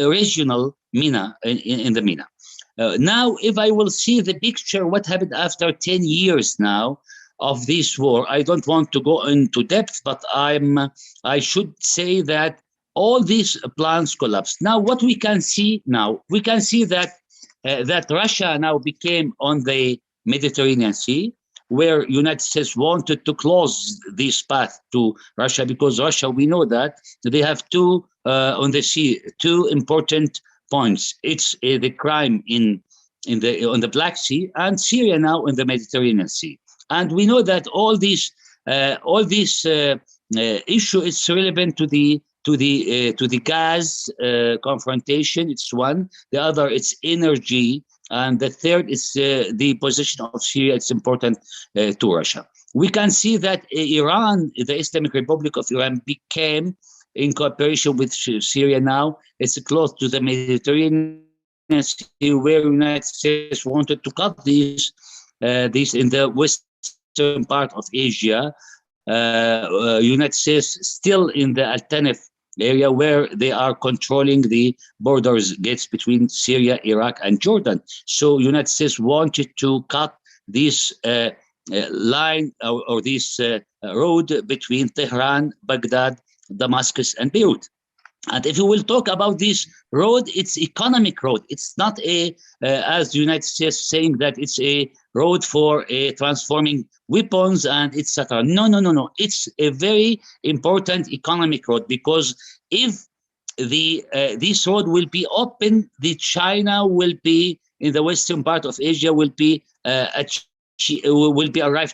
regional MENA, in the MENA. Now, if I will see the picture, what happened after 10 years now of this war, I don't want to go into depth, but I should say that all these plans collapsed. Now, what we can see now, we can see that that Russia now became on the Mediterranean Sea, where United States wanted to close this path to Russia, because Russia, we know that they have two on the sea, two important points. It's the crime on the Black Sea, and Syria now in the Mediterranean Sea. And we know that all this issue is relevant to the gas confrontation. It's one. The other, it's energy. And the third is the position of Syria. It's important to Russia. We can see that Iran, the Islamic Republic of Iran, became, in cooperation with Syria now, it's close to the Mediterranean Sea, where the United States wanted to cut these in the western part of Asia. United States still in the Al-Tanf area, where they are controlling the borders gates between Syria, Iraq, and Jordan. So United States wanted to cut this line or this road between Tehran, Baghdad, Damascus, and Beirut. And if we will talk about this road, it's economic road. It's not as the United States saying that it's a road for transforming weapons and etc. No. It's a very important economic road, because if this road will be open, the China will be in the western part of Asia will be arrived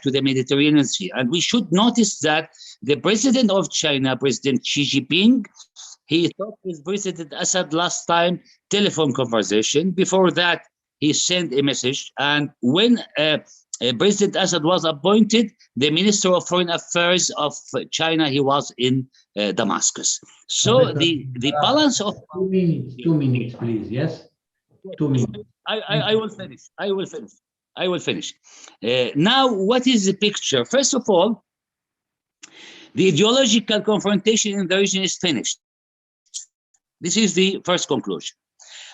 to the Mediterranean Sea. And we should notice that the president of China, President Xi Jinping, he talked with President Assad last time, telephone conversation. Before that, he sent a message. And when President Assad was appointed, the Minister of Foreign Affairs of China, he was in Damascus. So the balance of 2 minutes, 2 minutes, please. Yes, 2 minutes. I will finish. Now, what is the picture? First of all, the ideological confrontation in the region is finished. This is the first conclusion.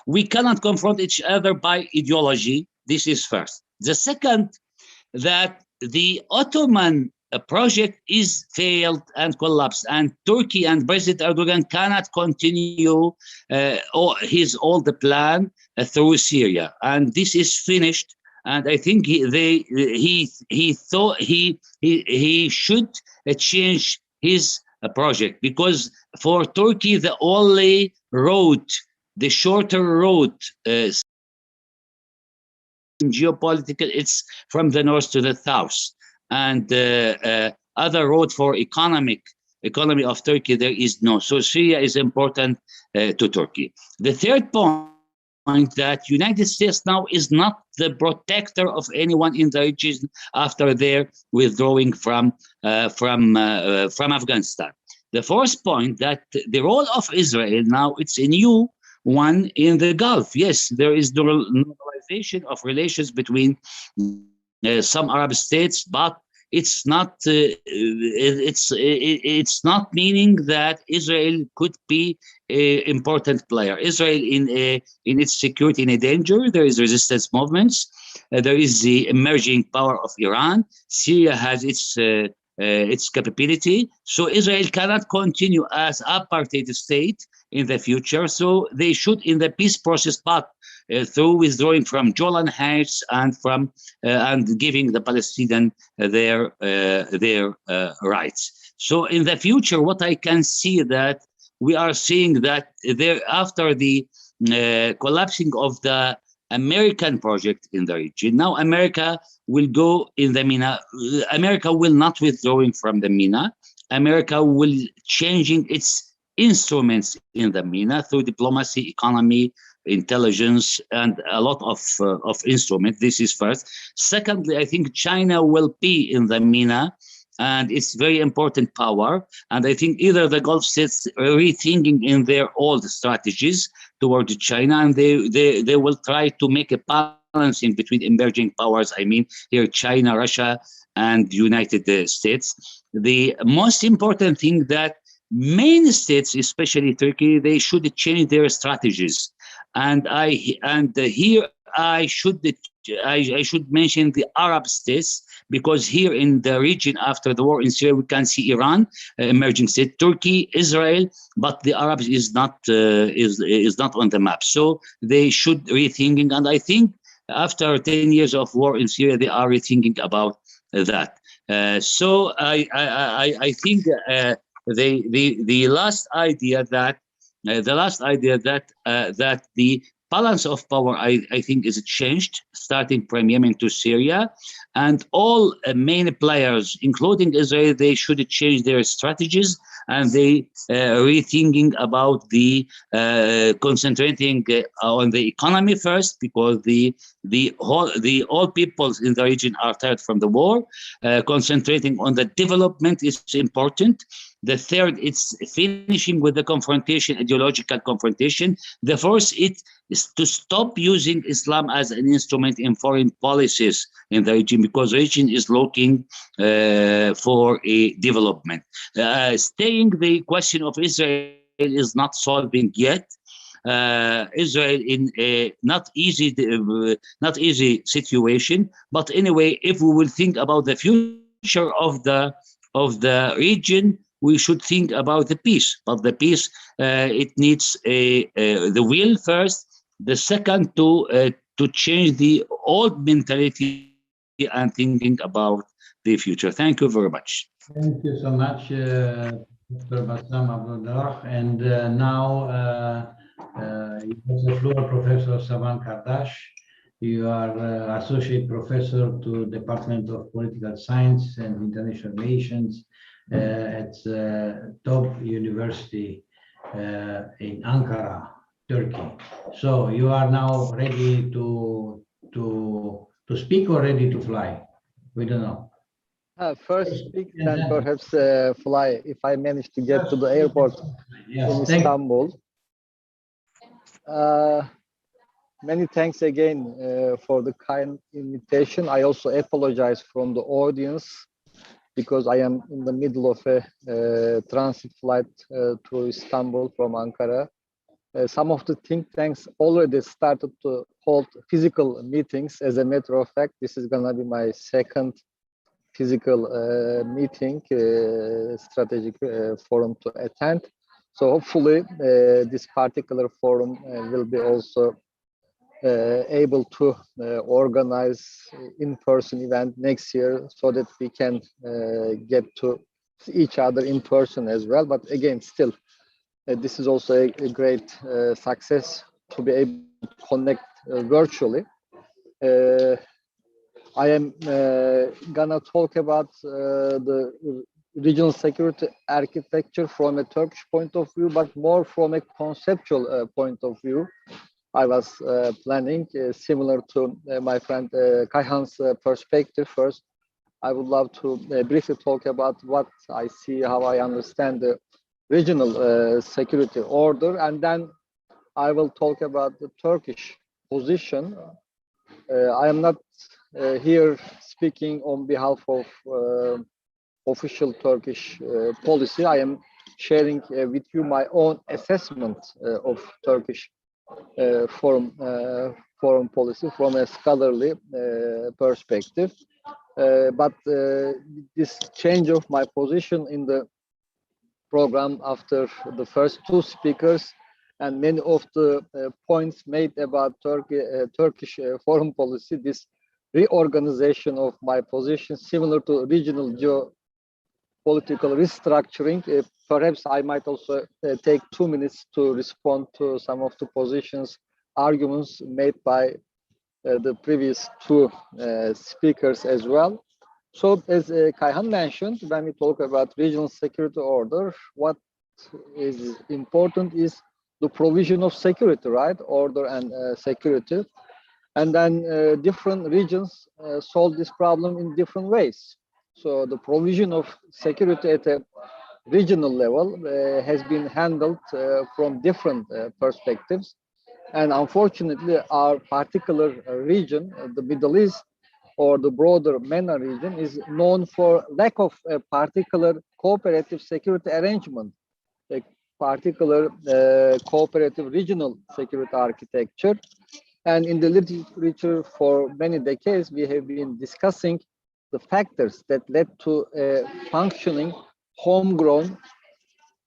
We cannot confront each other by ideology. This is first. The second, that the Ottoman project is failed and collapsed, and Turkey and President Erdogan cannot continue his old plan through Syria, and this is finished. And I think he thought he should change his project, because for Turkey the only road, the shorter road geopolitical, it's from the north to the south, and other road for economy of Turkey there is no. So Syria is important to Turkey. The third point, that United States now is not the protector of anyone in the region after their withdrawing from Afghanistan. The fourth point, that the role of Israel now, it's a new one in the Gulf. Yes, there is the normalization of relations between some Arab states, but it's not meaning that Israel could be an important player. Israel in its security in a danger. There is resistance movements. There is the emerging power of Iran. Syria has its capability. So Israel cannot continue as apartheid state in the future. So they should, in the peace process, but through withdrawing from Golan Heights and from and giving the Palestinians their rights. So in the future, what I can see that we are seeing that there, after the collapsing of the American project in the region, now America will go in the MENA. America will not withdrawing from the MENA. America will changing its instruments in the MENA through diplomacy, economy, intelligence, and a lot of instruments. This is first. Secondly, I think China will be in the MENA and it's very important power. And I think either the Gulf states are rethinking in their old strategies toward China, and they will try to make a balancing between emerging powers. I mean, here China, Russia, and United States. The most important thing that main states, especially Turkey, they should change their strategies. And here I should mention the Arab states, because here in the region after the war in Syria, we can see Iran, emerging state, Turkey, Israel, but the Arabs is not on the map. So they should rethinking, and I think after 10 years of war in Syria, they are rethinking about that. So I think the last idea that the balance of power, I think, is changed, starting from Yemen to Syria, and all main players, including Israel, they should change their strategies, and they rethinking about the concentrating on the economy first, because all peoples in the region are tired from the war. Concentrating on the development is important. The third, it's finishing with the confrontation, ideological confrontation. The fourth, it is to stop using Islam as an instrument in foreign policies in the region, because the region is looking for a development. Staying the question of Israel is not solving yet. Israel in a not easy situation, but anyway, if we will think about the future of the region, we should think about the peace. But the peace, it needs the will first. The second, to change the old mentality and thinking about the future. Thank you very much. Thank you so much, Dr. Bassam Abdullah. And now you have the floor, Professor Saban Kardash. You are Associate Professor to Department of Political Science and International Relations at top university in Ankara, Turkey. So you are now ready to speak or ready to fly? We don't know. First speak, then perhaps fly, if I manage to get to the airport in Istanbul. Many thanks again for the kind invitation. I also apologize from the audience because I am in the middle of a transit flight to Istanbul from Ankara. Some of the think tanks already started to hold physical meetings. As a matter of fact, this is gonna be my second physical meeting, strategic forum to attend. So hopefully this particular forum will be also able to organize in-person event next year so that we can get to see each other in person as well. But again, still, this is also a great success to be able to connect virtually. I am gonna talk about the regional security architecture from a Turkish point of view, but more from a conceptual point of view. I was planning similar to my friend Kayhan's perspective. First, I would love to briefly talk about what I see, how I understand the regional security order, and then I will talk about the Turkish position. I am not here speaking on behalf of official Turkish policy. I am sharing with you my own assessment of Turkish foreign policy from a scholarly perspective. But this change of my position in the program after the first two speakers and many of the points made about Turkish foreign policy, this reorganization of my position similar to regional geopolitical restructuring. Perhaps I might also take 2 minutes to respond to some of the positions, arguments made by the previous two speakers as well. So as Kayhan mentioned, when we talk about regional security order, what is important is the provision of security, right? Order and security. And then different regions solve this problem in different ways. So the provision of security at a regional level has been handled from different perspectives. And unfortunately, our particular region, the Middle East, or the broader MENA region, is known for lack of a particular cooperative security arrangement, a particular cooperative regional security architecture. And in the literature for many decades, we have been discussing the factors that led to a functioning, homegrown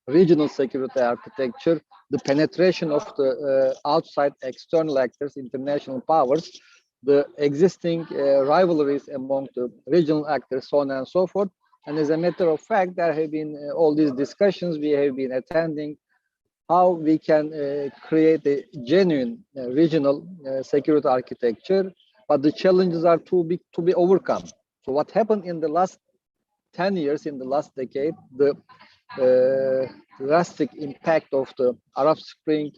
regional security architecture, the penetration of the outside external actors, international powers, the existing rivalries among the regional actors, so on and so forth. And as a matter of fact, there have been all these discussions we have been attending, how we can create a genuine regional security architecture, but the challenges are too big to be overcome. So what happened in the last 10 years, in the last decade, the drastic impact of the Arab Spring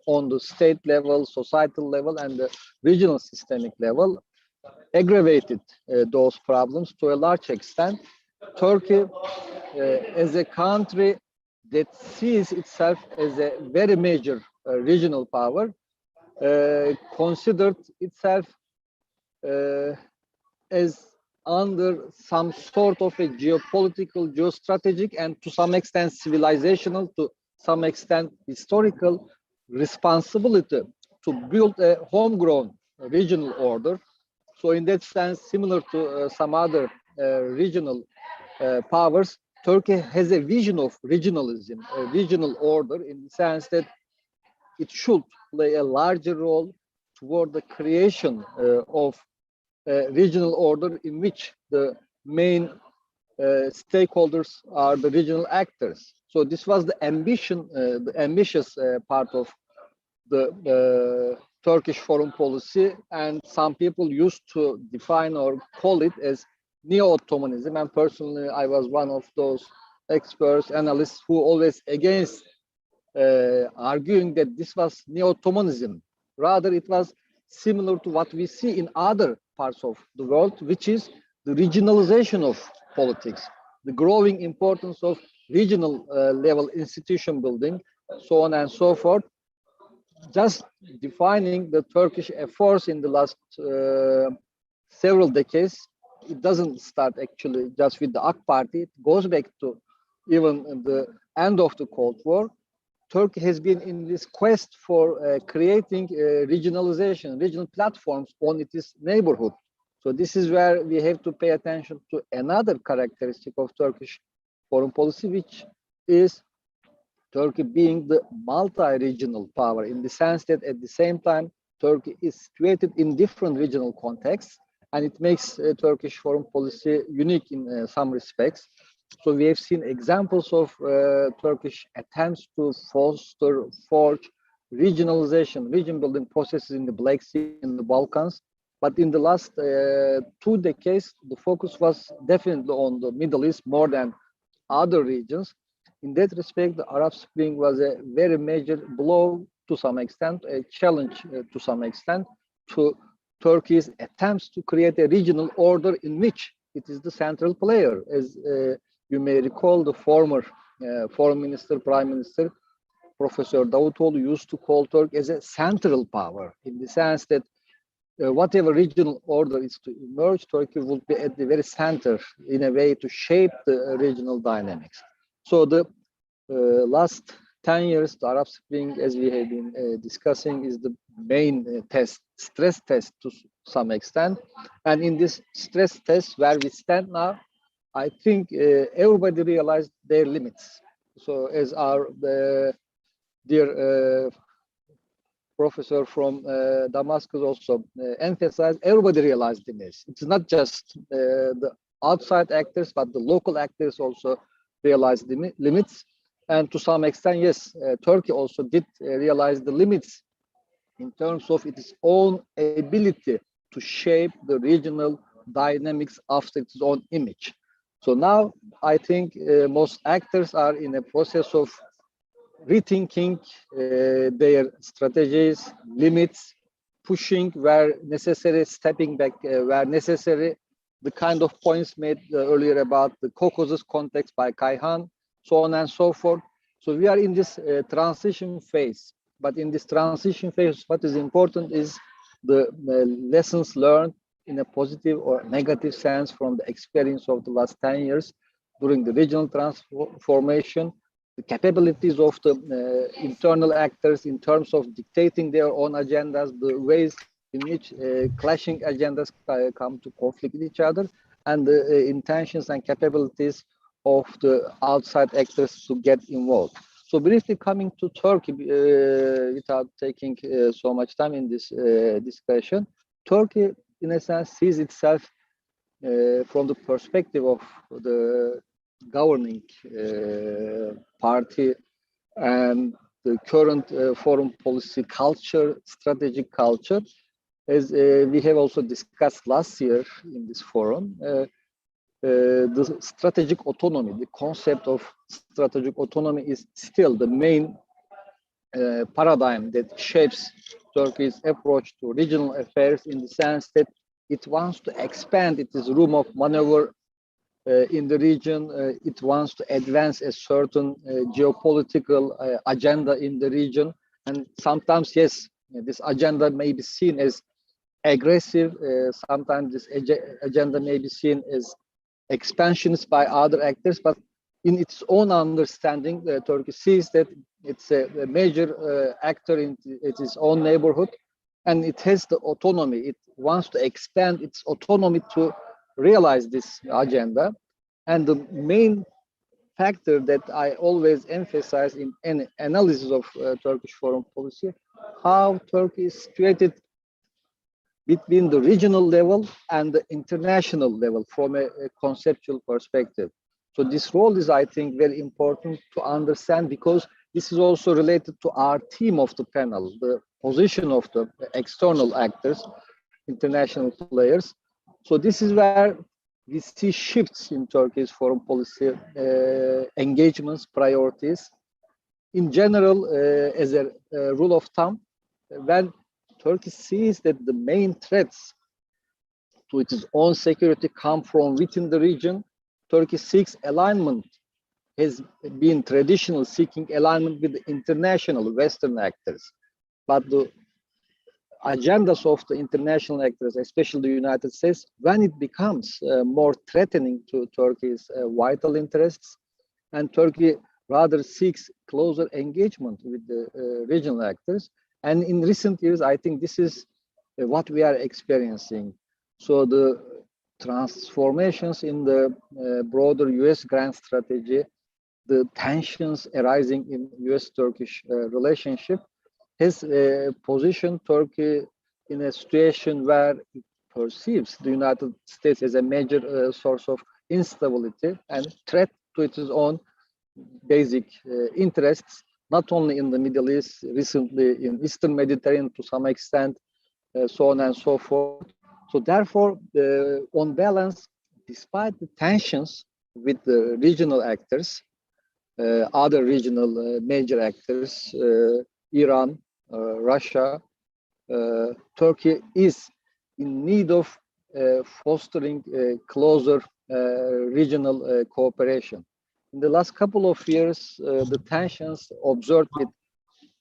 on the state level, societal level, and the regional systemic level aggravated those problems to a large extent. Turkey, as a country that sees itself as a very major regional power, considered itself as under some sort of a geopolitical, geostrategic, and to some extent civilizational, to some extent historical responsibility to build a homegrown regional order. So in that sense, similar to some other regional powers, Turkey has a vision of regionalism, a regional order, in the sense that it should play a larger role toward the creation of a regional order in which the main stakeholders are the regional actors. So this was the ambition, the ambitious part of the Turkish foreign policy, and some people used to define or call it as neo-Ottomanism. And personally, I was one of those experts, analysts who always against arguing that this was neo-Ottomanism. Rather, it was similar to what we see in other parts of the world, which is the regionalization of politics, the growing importance of regional level institution building, so on and so forth. Just defining the Turkish efforts in the last several decades, it doesn't start actually just with the AK Party. It goes back to even the end of the Cold War. Turkey has been in this quest for creating regionalization, regional platforms on its neighborhood. So this is where we have to pay attention to another characteristic of Turkish foreign policy, which is Turkey being the multi-regional power, in the sense that at the same time, Turkey is situated in different regional contexts, and it makes Turkish foreign policy unique in some respects. So we have seen examples of Turkish attempts to forge regionalization, region building processes in the Black Sea and the Balkans. But in the last 2 decades, the focus was definitely on the Middle East more than other regions. In that respect, the Arab Spring was a very major blow to some extent, a challenge to some extent to Turkey's attempts to create a regional order in which it is the central player. As you may recall, the former foreign minister, prime minister, Professor Davutoğlu used to call Turkey as a central power, in the sense that whatever regional order is to emerge, Turkey will be at the very center in a way to shape the regional dynamics. So the last 10 years, the Arab Spring, as we have been discussing, is the main stress test to some extent. And in this stress test where we stand now, I think everybody realized their limits. So as our dear professor from Damascus also emphasized, everybody realized this. It's not just the outside actors, but the local actors also realized the limits. And to some extent, yes, Turkey also did realize the limits in terms of its own ability to shape the regional dynamics after its own image. So now I think most actors are in a process of rethinking their strategies, limits, pushing where necessary, stepping back where necessary, the kind of points made earlier about the Caucasus context by Kayhan, so on and so forth. So we are in this transition phase. But in this transition phase, what is important is the lessons learned in a positive or negative sense from the experience of the last 10 years during the regional transformation, the capabilities of the internal actors in terms of dictating their own agendas, the ways in which clashing agendas come to conflict with each other, and the intentions and capabilities of the outside actors to get involved. So briefly coming to Turkey, without taking so much time in this discussion, Turkey, in a sense, sees itself from the perspective of the governing party and the current foreign policy culture, strategic culture, as we have also discussed last year in this forum, the strategic autonomy, the concept of strategic autonomy is still the main paradigm that shapes Turkey's approach to regional affairs, in the sense that it wants to expand its room of maneuver in the region. It wants to advance a certain geopolitical agenda in the region. And sometimes, yes, this agenda may be seen as aggressive. Sometimes this agenda may be seen as expansionist by other actors, but in its own understanding, Turkey sees that it's a major actor in its own neighborhood, and it has the autonomy. It wants to expand its autonomy to realize this agenda. And the main factor that I always emphasize in any analysis of Turkish foreign policy, how Turkey is situated between the regional level and the international level from a conceptual perspective. So this role is, I think, very important to understand, because this is also related to our theme of the panel, the position of the external actors, international players. So this is where we see shifts in Turkey's foreign policy engagements, priorities. In general, as a rule of thumb, when Turkey sees that the main threats to its own security come from within the region, Turkey seeks alignment, has been traditionally seeking alignment with the international Western actors. But the agendas of the international actors, especially the United States, when it becomes more threatening to Turkey's vital interests, and Turkey rather seeks closer engagement with the regional actors. And in recent years, I think this is what we are experiencing. So the transformations in the broader US grand strategy, the tensions arising in US-Turkish relationship, has positioned Turkey in a situation where it perceives the United States as a major source of instability and threat to its own basic interests, not only in the Middle East, recently in Eastern Mediterranean to some extent, so on and so forth. So therefore, on balance, despite the tensions with the regional actors, other regional major actors, Iran, Russia, Turkey is in need of fostering closer regional cooperation. In the last couple of years, the tensions observed with...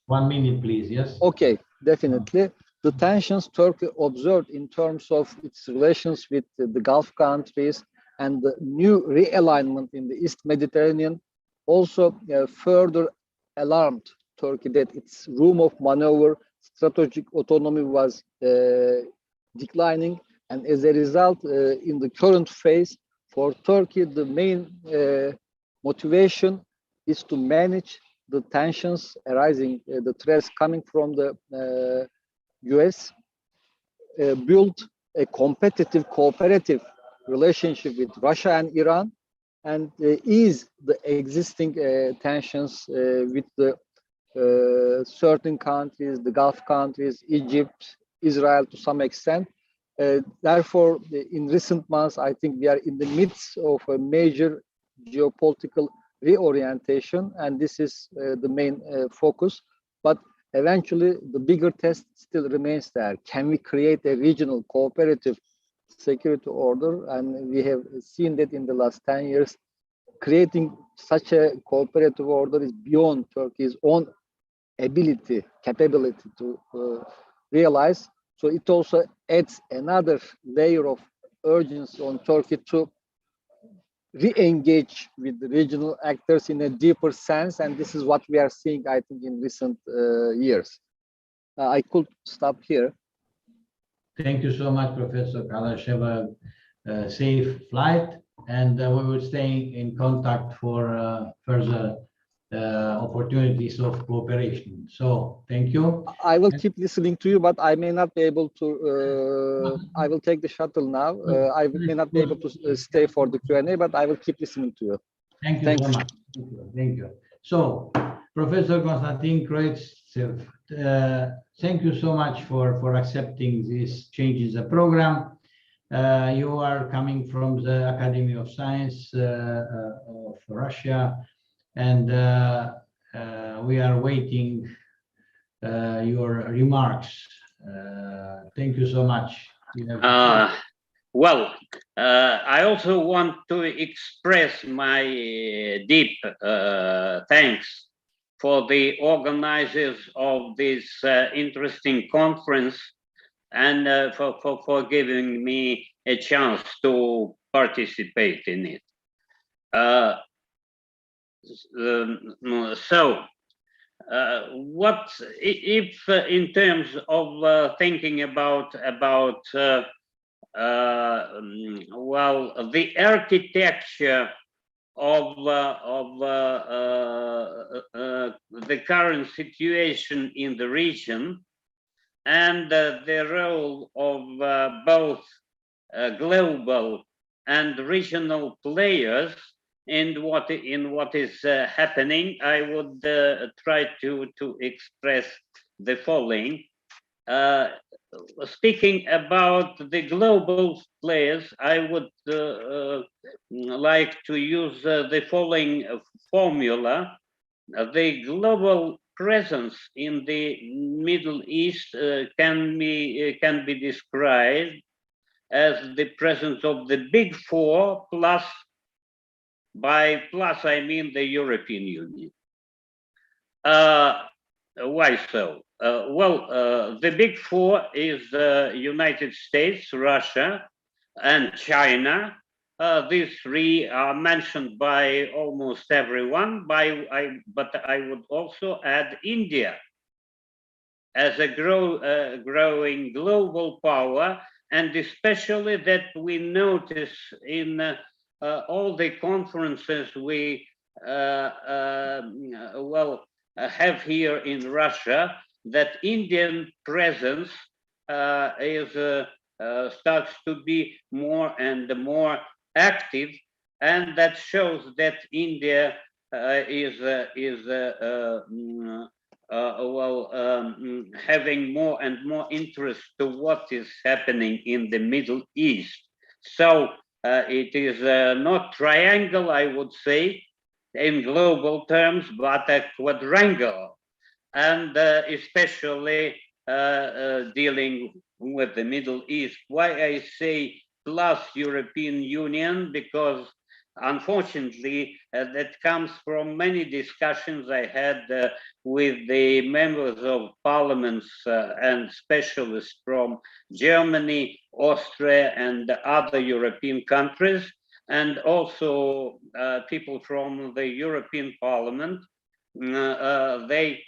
1 minute, please, yes? Okay, definitely. The tensions Turkey observed in terms of its relations with the Gulf countries and the new realignment in the East Mediterranean also further alarmed Turkey that its room of maneuver, strategic autonomy was declining. And as a result, in the current phase, for Turkey, the main motivation is to manage the tensions arising, the threats coming from the US, build a competitive, cooperative relationship with Russia and Iran, and ease the existing tensions with the certain countries, the Gulf countries, Egypt, Israel to some extent. Therefore, in recent months, I think we are in the midst of a major geopolitical reorientation, and this is the main focus. But eventually, the bigger test still remains there. Can we create a regional cooperative security order, and we have seen that in the last 10 years, creating such a cooperative order is beyond Turkey's own capability to realize. So it also adds another layer of urgency on Turkey to re-engage with the regional actors in a deeper sense, and this is what we are seeing, I think, in recent years. I could stop here. Thank you so much, Professor Kalash. Have a safe flight, and we will stay in contact for further opportunities of cooperation. So thank you. I will keep listening to you, but I may not be able to. I will take the shuttle now. I may not be able to stay for the Q&A, but I will keep listening to you. Thank you so much. Thank you. So, Professor Konstantin Kroitsev, thank you so much for accepting these changes in the program. You are coming from the Academy of Science of Russia, and we are waiting your remarks. Thank you so much. Well, I also want to express my deep thanks for the organizers of this interesting conference, and for giving me a chance to participate in it. What if, in terms of thinking about well, the architecture of the current situation in the region, and the role of both global and regional players in what is happening, I would try to express the following. Speaking about the global players, I would like to use the following formula. The global presence in the Middle East can be described as the presence of the Big Four plus, by plus I mean the European Union. Why so? Well, the Big Four is the United States, Russia, and China. These three are mentioned by almost everyone, but I would also add India as a growing global power, and especially that we notice in all the conferences we have here in Russia, that Indian presence starts to be more and more active, and that shows that India is having more and more interest to what is happening in the Middle East. So it is not triangle, I would say, in global terms, but a quadrangle, and especially dealing with the Middle East. Why I say plus European Union? Because unfortunately that comes from many discussions I had with the members of parliaments and specialists from Germany, Austria, and other European countries, and also people from the European Parliament. They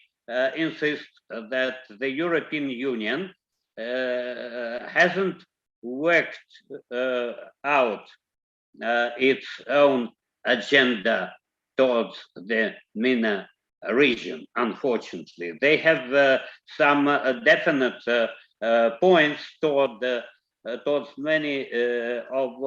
insist that the European Union hasn't worked out its own agenda towards the MENA region, unfortunately. They have some definite points towards many of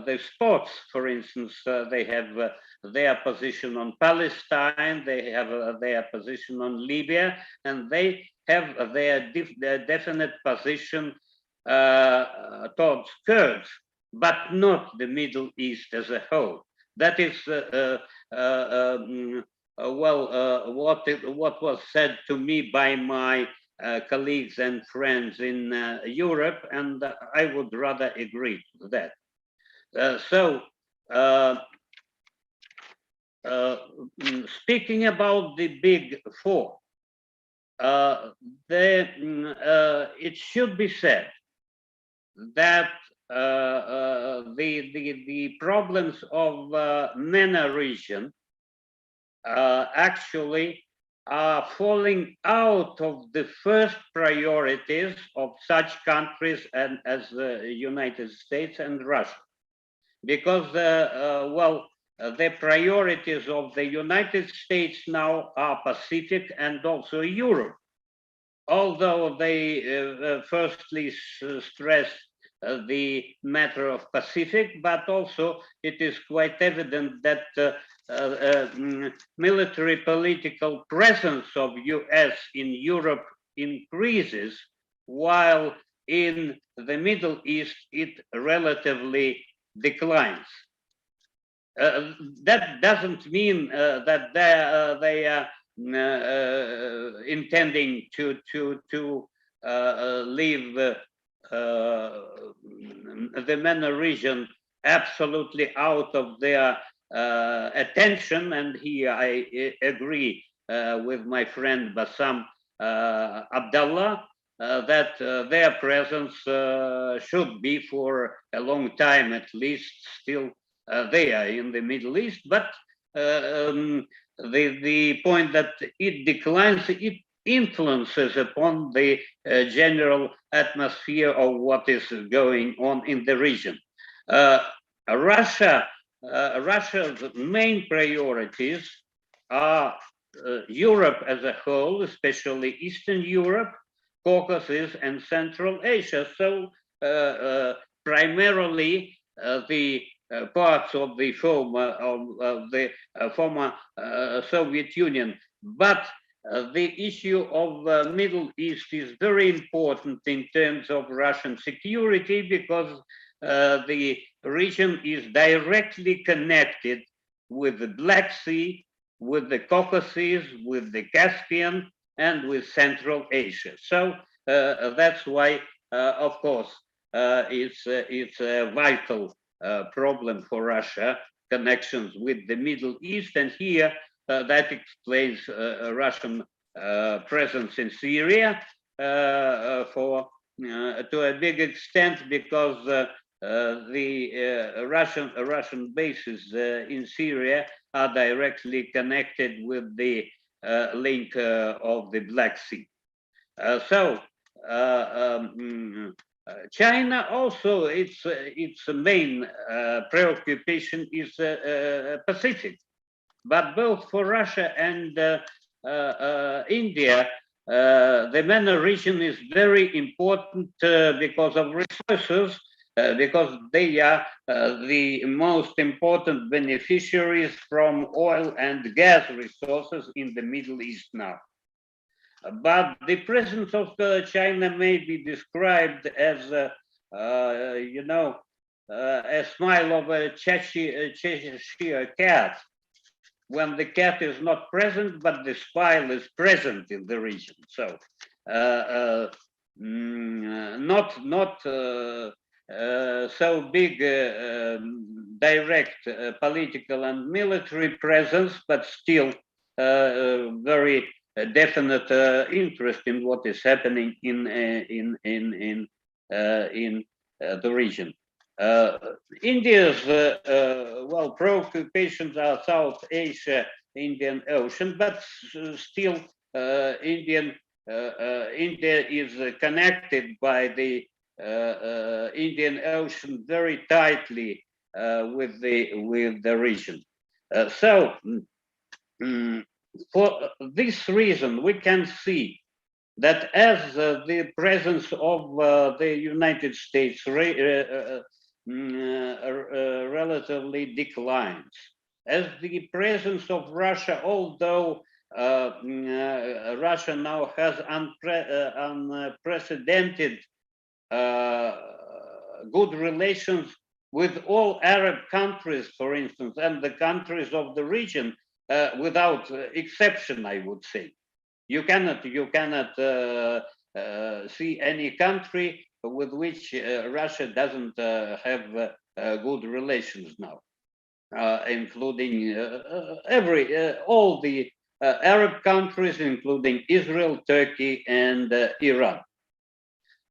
the spots. For instance, they have their position on Palestine, they have their position on Libya, and they have their definite position towards Kurds, but not the Middle East as a whole. That is what was said to me by my colleagues and friends in Europe, and I would rather agree to that. Speaking about the big four, it should be said that the problems of MENA region actually are falling out of the first priorities of such countries as the United States and Russia, because the priorities of the United States now are Pacific and also Europe, although they firstly stress the matter of Pacific, but also it is quite evident that military political presence of US in Europe increases, while in the Middle East it relatively declines. That doesn't mean that they are intending to leave the MENA region absolutely out of their attention, and here I agree with my friend Bassam Abdallah that their presence should be for a long time at least still there in the Middle East, but the point that it declines, it influences upon the general atmosphere of what is going on in the region. Russia's main priorities are Europe as a whole, especially Eastern Europe, Caucasus, and Central Asia. So primarily the parts of the former Soviet Union, but the issue of Middle East is very important in terms of Russian security, because the region is directly connected with the Black Sea, with the Caucasus, with the Caspian, and with Central Asia. So that's why, of course, it's a vital problem for Russia, connections with the Middle East, and here that explains Russian presence in Syria to a big extent, because the Russian bases in Syria are directly connected with the link of the Black Sea. China also, its main preoccupation is Pacific, but both for Russia and India, the MENA region is very important because of resources, because they are the most important beneficiaries from oil and gas resources in the Middle East now. But the presence of China may be described as, a smile of a Cheshire cat, when the cat is not present, but the smile is present in the region. So, not so big direct political and military presence, but still very definite interest in what is happening in the region. India's preoccupations are South Asia, Indian Ocean, but still India is connected by the Indian Ocean very tightly with the region. For this reason, we can see that as the presence of the United States relatively declines, as the presence of Russia, although Russia now has unprecedented good relations with all Arab countries, for instance, and the countries of the region, without exception, I would say. You cannot see any country with which Russia doesn't have good relations now, including all the Arab countries, including Israel, Turkey, and Iran.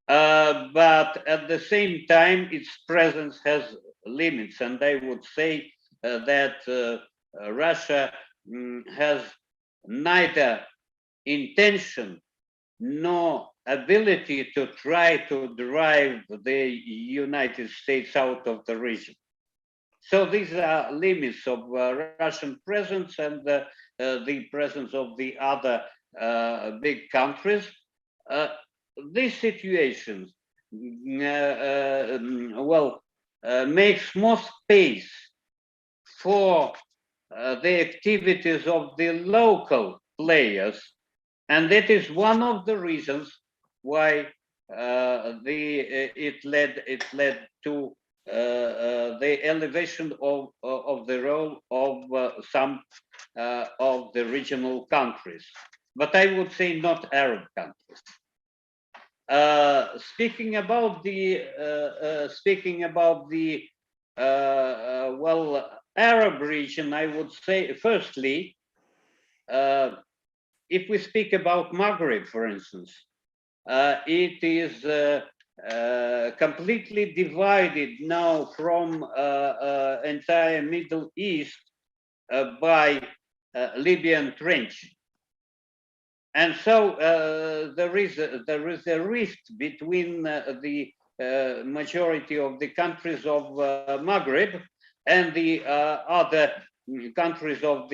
But at the same time, its presence has limits, and I would say that Russia has neither intention nor ability to try to drive the United States out of the region. So these are limits of Russian presence and the presence of the other big countries. This situation, makes more space for the activities of the local players, and that is one of the reasons why it led to the elevation of the role of some of the regional countries, but I would say not Arab countries. Speaking about the Arab region, I would say, firstly, if we speak about Maghreb, for instance, it is completely divided now from entire Middle East by Libyan Trench. And so there is a rift between the majority of the countries of Maghreb and the other countries of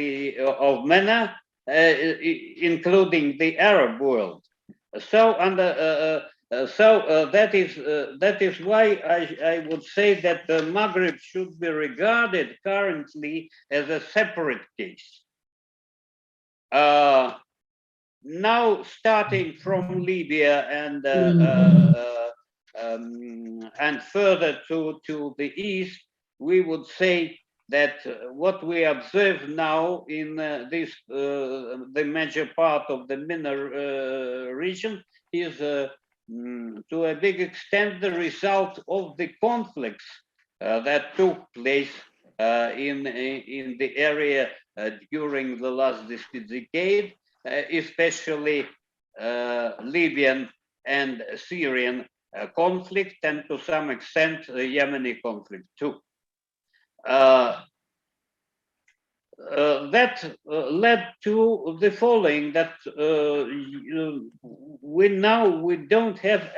MENA, including the Arab world. So that is why I would say that the Maghreb should be regarded currently as a separate case. Now, starting from Libya and further to the east, we would say that what we observe now in the major part of the MENA region is to a big extent the result of the conflicts that took place in the area during the last decade, especially Libyan and Syrian conflict, and to some extent the Yemeni conflict too. That led to the following, that we don't have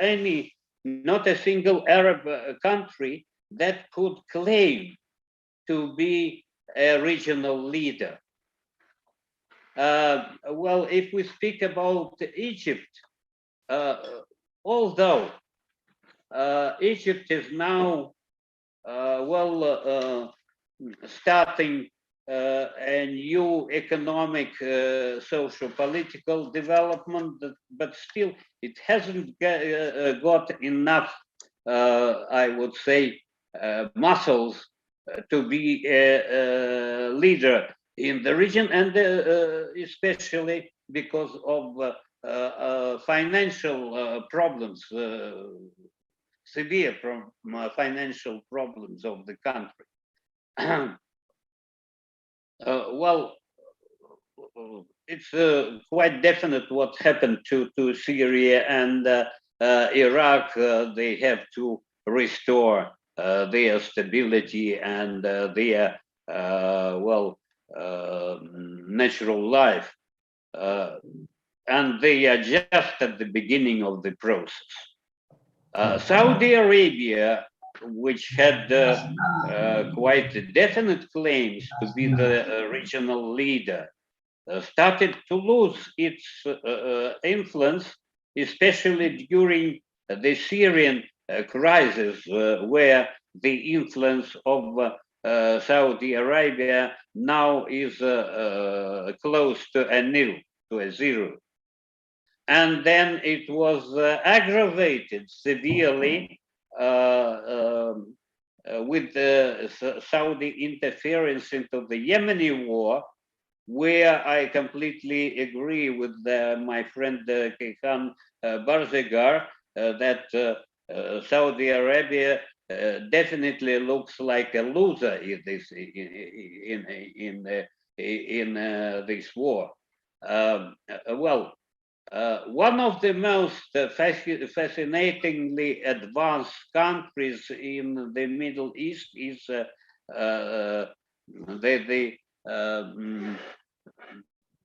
not a single Arab country that could claim to be a regional leader. Well, if we speak about Egypt, although Egypt is now starting a new economic, socio-political development, but still it hasn't got enough, I would say, muscles to be a leader in the region, and especially because of financial problems, severe financial problems of the country. Well, it's quite definite what happened to Syria and Iraq. They have to restore their stability and their natural life, and they are just at the beginning of the process. Saudi Arabia, which had quite definite claims to be the regional leader, started to lose its influence, especially during the Syrian crisis, where the influence of Saudi Arabia now is close to a nil, to a zero. And then it was aggravated severely with the Saudi interference into the Yemeni war, where I completely agree with my friend Kayhan Barzegar that Saudi Arabia definitely looks like a loser in this war. One of the most fascinatingly advanced countries in the Middle East is the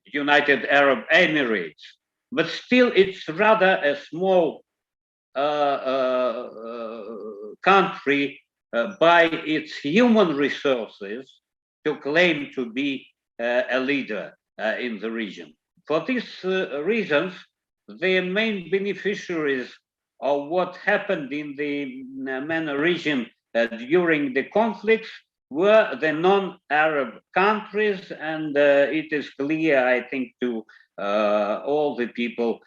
United Arab Emirates, but still it's rather a small country by its human resources to claim to be a leader in the region. For these reasons, the main beneficiaries of what happened in the MENA region during the conflicts were the non-Arab countries, and it is clear, I think, to all the people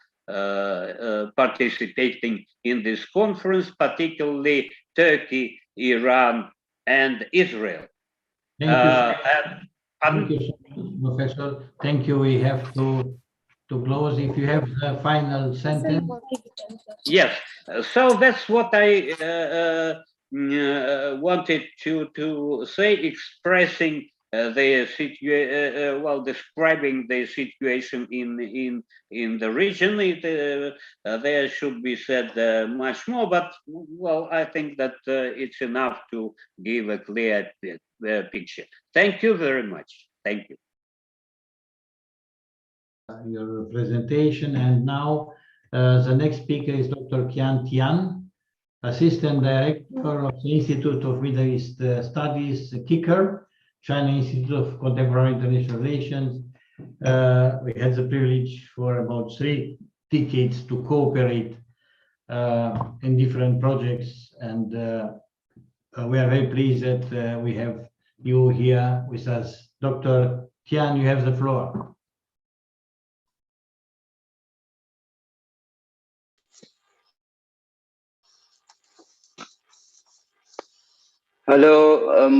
participating in this conference, particularly Turkey, Iran, and Israel. Thank you so much, Professor. Thank you. We have to close. If you have the final sentence. Yes. So that's what I wanted to say, expressing the situation, describing the situation in the region. There should be said much more, but I think that it's enough to give a clear picture. Thank you very much. Thank you. Your presentation, and now the next speaker is Dr. Qian Tian, Assistant Director of the Institute of Middle East Studies, KICR, China Institute of Contemporary International Relations. We had the privilege for about 3 decades to cooperate in different projects, and we are very pleased that we have you here with us. Dr. Tian, you have the floor. Hello,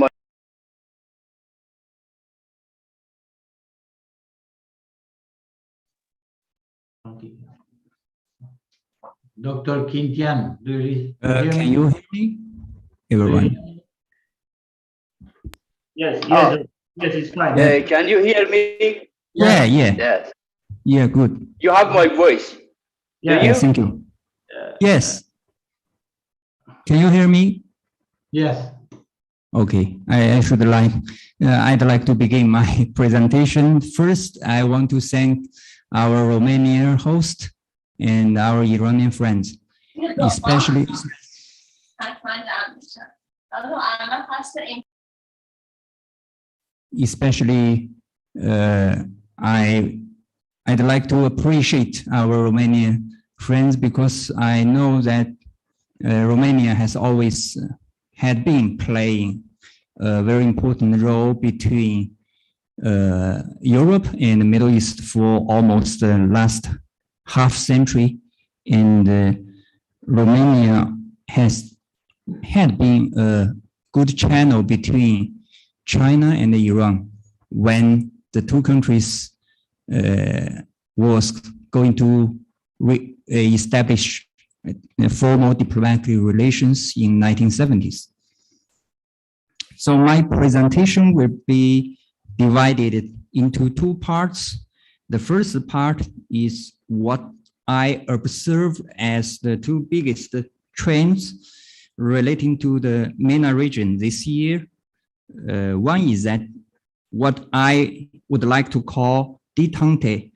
Dr. Qian Tian, do you can you hear me, everyone? Yes, it's fine. can you hear me? Yeah. Yes. Yeah, good. You have my voice. Yeah, thank you. Yes. Can you hear me? Yes. Okay, I'd like to begin my presentation. First, I want to thank our Romanian host and our Iranian friends, especially I'd like to appreciate our Romanian friends because I know that Romania has always had been playing a very important role between Europe and the Middle East for almost the last half century, and Romania had been a good channel between China and Iran when the two countries was going to establish formal diplomatic relations in 1970s. So my presentation will be divided into 2 parts. The first part is what I observe as the 2 biggest trends relating to the MENA region this year. One is that what I would like to call detente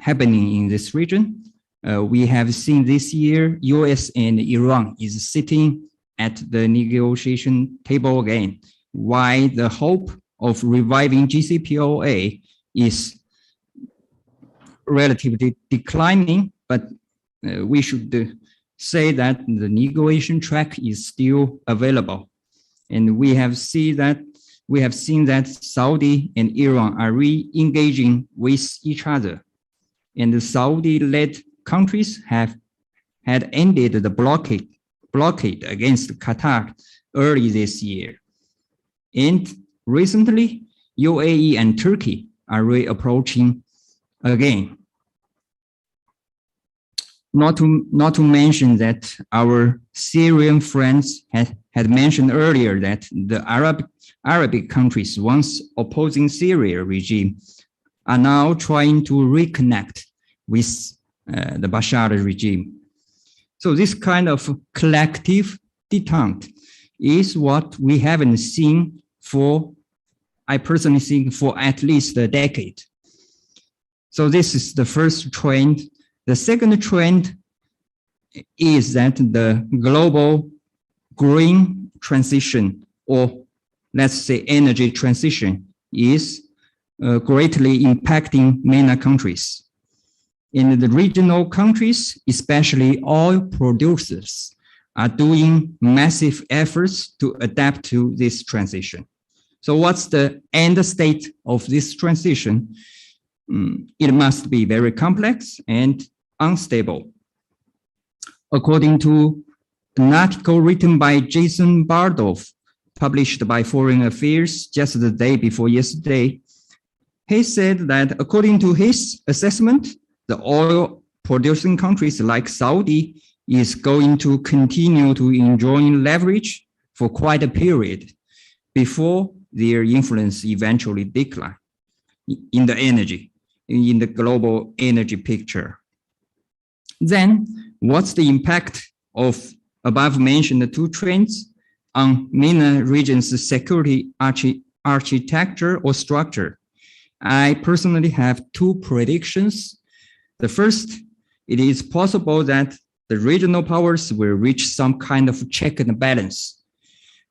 happening in this region. We have seen this year, US and Iran is sitting at the negotiation table again, while the hope of reviving JCPOA is relatively declining, but we should say that the negotiation track is still available. And we have seen that Saudi and Iran are re-engaging with each other. And the Saudi-led countries had ended the blockade against Qatar early this year. And recently, UAE and Turkey are reapproaching again. Not to mention that our Syrian friends had mentioned earlier that the Arabic countries once opposing Syria regime are now trying to reconnect with the Bashar regime. So this kind of collective detente is what we haven't seen for, I personally think, for at least a decade. So this is the first trend. The second trend is that the global green transition, or let's say energy transition, is greatly impacting MENA countries. In the regional countries, especially oil producers, are doing massive efforts to adapt to this transition. So what's the end state of this transition? It must be very complex and unstable. According to an article written by Jason Bardoff, published by Foreign Affairs just the day before yesterday, he said that according to his assessment, the oil producing countries like Saudi is going to continue to enjoy leverage for quite a period before their influence eventually decline in the global energy picture. Then, what's the impact of above mentioned two trends on MENA region's security architecture or structure? I personally have two predictions. The first, it is possible that the regional powers will reach some kind of check and balance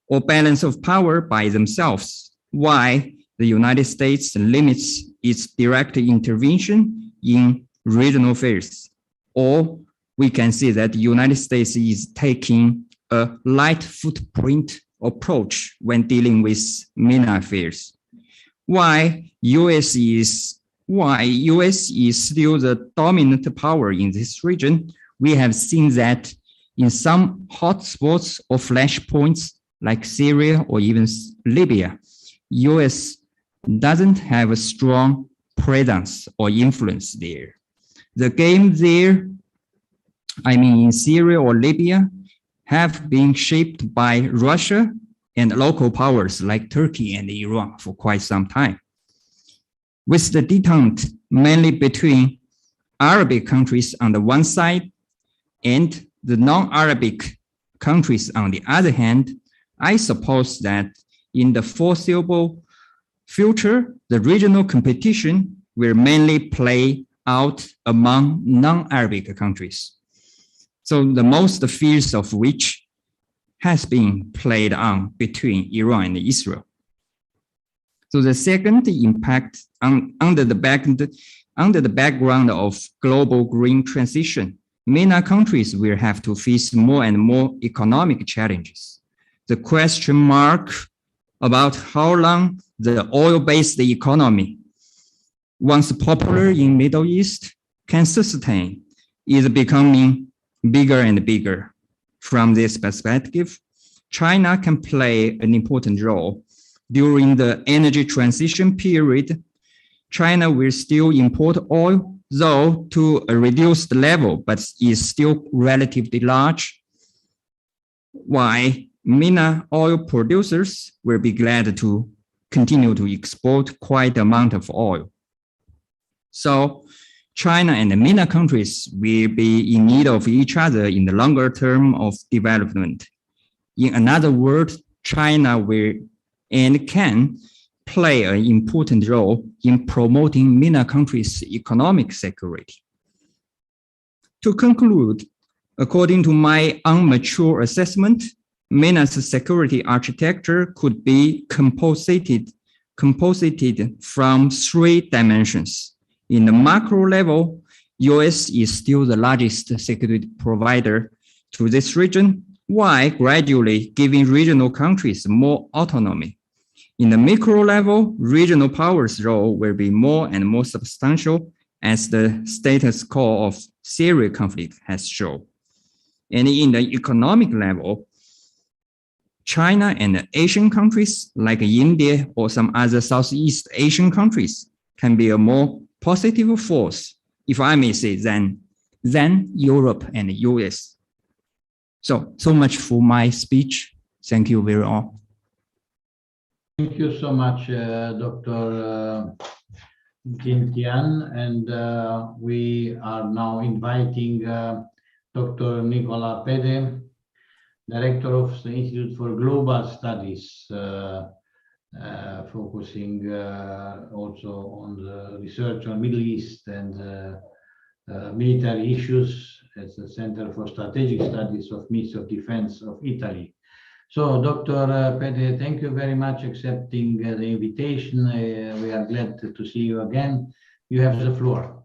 or balance of power by themselves, while the United States limits its direct intervention in regional affairs. Or we can see that the United States is taking a light footprint approach when dealing with MENA affairs. Why US is still the dominant power in this region? We have seen that in some hotspots or flashpoints like Syria or even Libya, US doesn't have a strong presence or influence there. The game there, I mean in Syria or Libya, have been shaped by Russia and local powers like Turkey and Iran for quite some time. With the detente mainly between Arabic countries on the one side and the non-Arabic countries on the other hand, I suppose that in the foreseeable future, the regional competition will mainly play out among non-Arabic countries. So the most fierce of which has been played on between Iran and Israel. So the second impact under the background of global green transition, MENA countries will have to face more and more economic challenges. The question mark about how long the oil-based economy, once popular in Middle East, can sustain is becoming bigger and bigger. From this perspective, China can play an important role. During the energy transition period, China will still import oil, though to a reduced level, but is still relatively large. Why MENA oil producers will be glad to continue to export quite amount of oil. So China and the MENA countries will be in need of each other in the longer term of development. In another word, China will and can play an important role in promoting MENA countries' economic security. To conclude, according to my unmature assessment, MENA's security architecture could be composited from three dimensions. In the macro level, US is still the largest security provider to this region, while gradually giving regional countries more autonomy. In the micro level, regional powers' role will be more and more substantial as the status quo of Syria conflict has shown. And in the economic level, China and Asian countries like India or some other Southeast Asian countries can be a more positive force, if I may say, than Europe and the US. So much for my speech. Thank you very much. Thank you so much, Dr. Gintian. And we are now inviting Dr. Nicola Pede, Director of the Institute for Global Studies, focusing also on the research on Middle East and military issues at the Center for Strategic Studies of Ministry of Defense of Italy. So, Dr. Pede, thank you very much accepting the invitation. We are glad to see you again. You have the floor.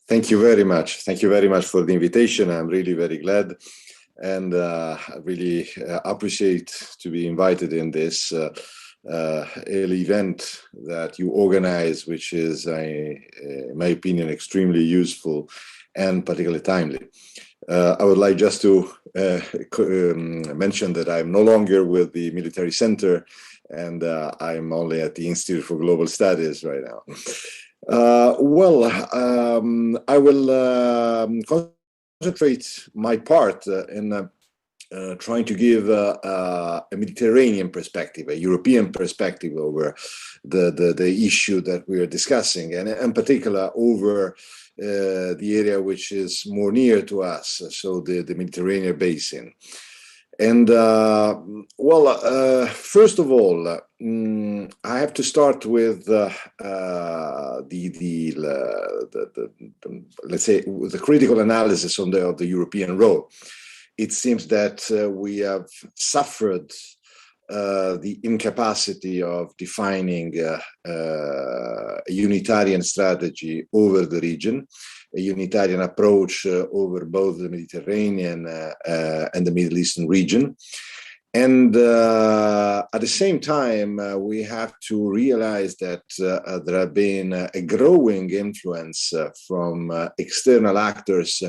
Thank you very much. Thank you very much for the invitation. I'm really very glad and really appreciate to be invited in this early event that you organize, which is, in my opinion, extremely useful and particularly timely. I would like just to mention that I'm no longer with the military center and I'm only at the Institute for Global Studies right now. I will concentrate my part in trying to give a Mediterranean perspective, a European perspective over the issue that we are discussing, and in particular over the area which is more near to us, so the Mediterranean basin. And first of all, I have to start with let's say the critical analysis of the European role. It seems that we have suffered the incapacity of defining a unitarian strategy over the region, a unitarian approach over both the Mediterranean and the Middle Eastern region. And at the same time, we have to realize that there have been a growing influence from external actors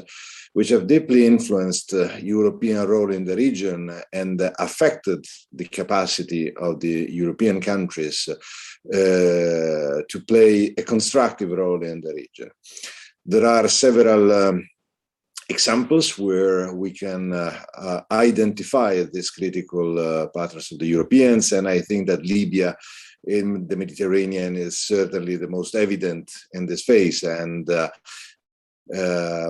which have deeply influenced European role in the region and affected the capacity of the European countries to play a constructive role in the region. There are several examples where we can identify these critical partners of the Europeans, and I think that Libya in the Mediterranean is certainly the most evident in this phase. And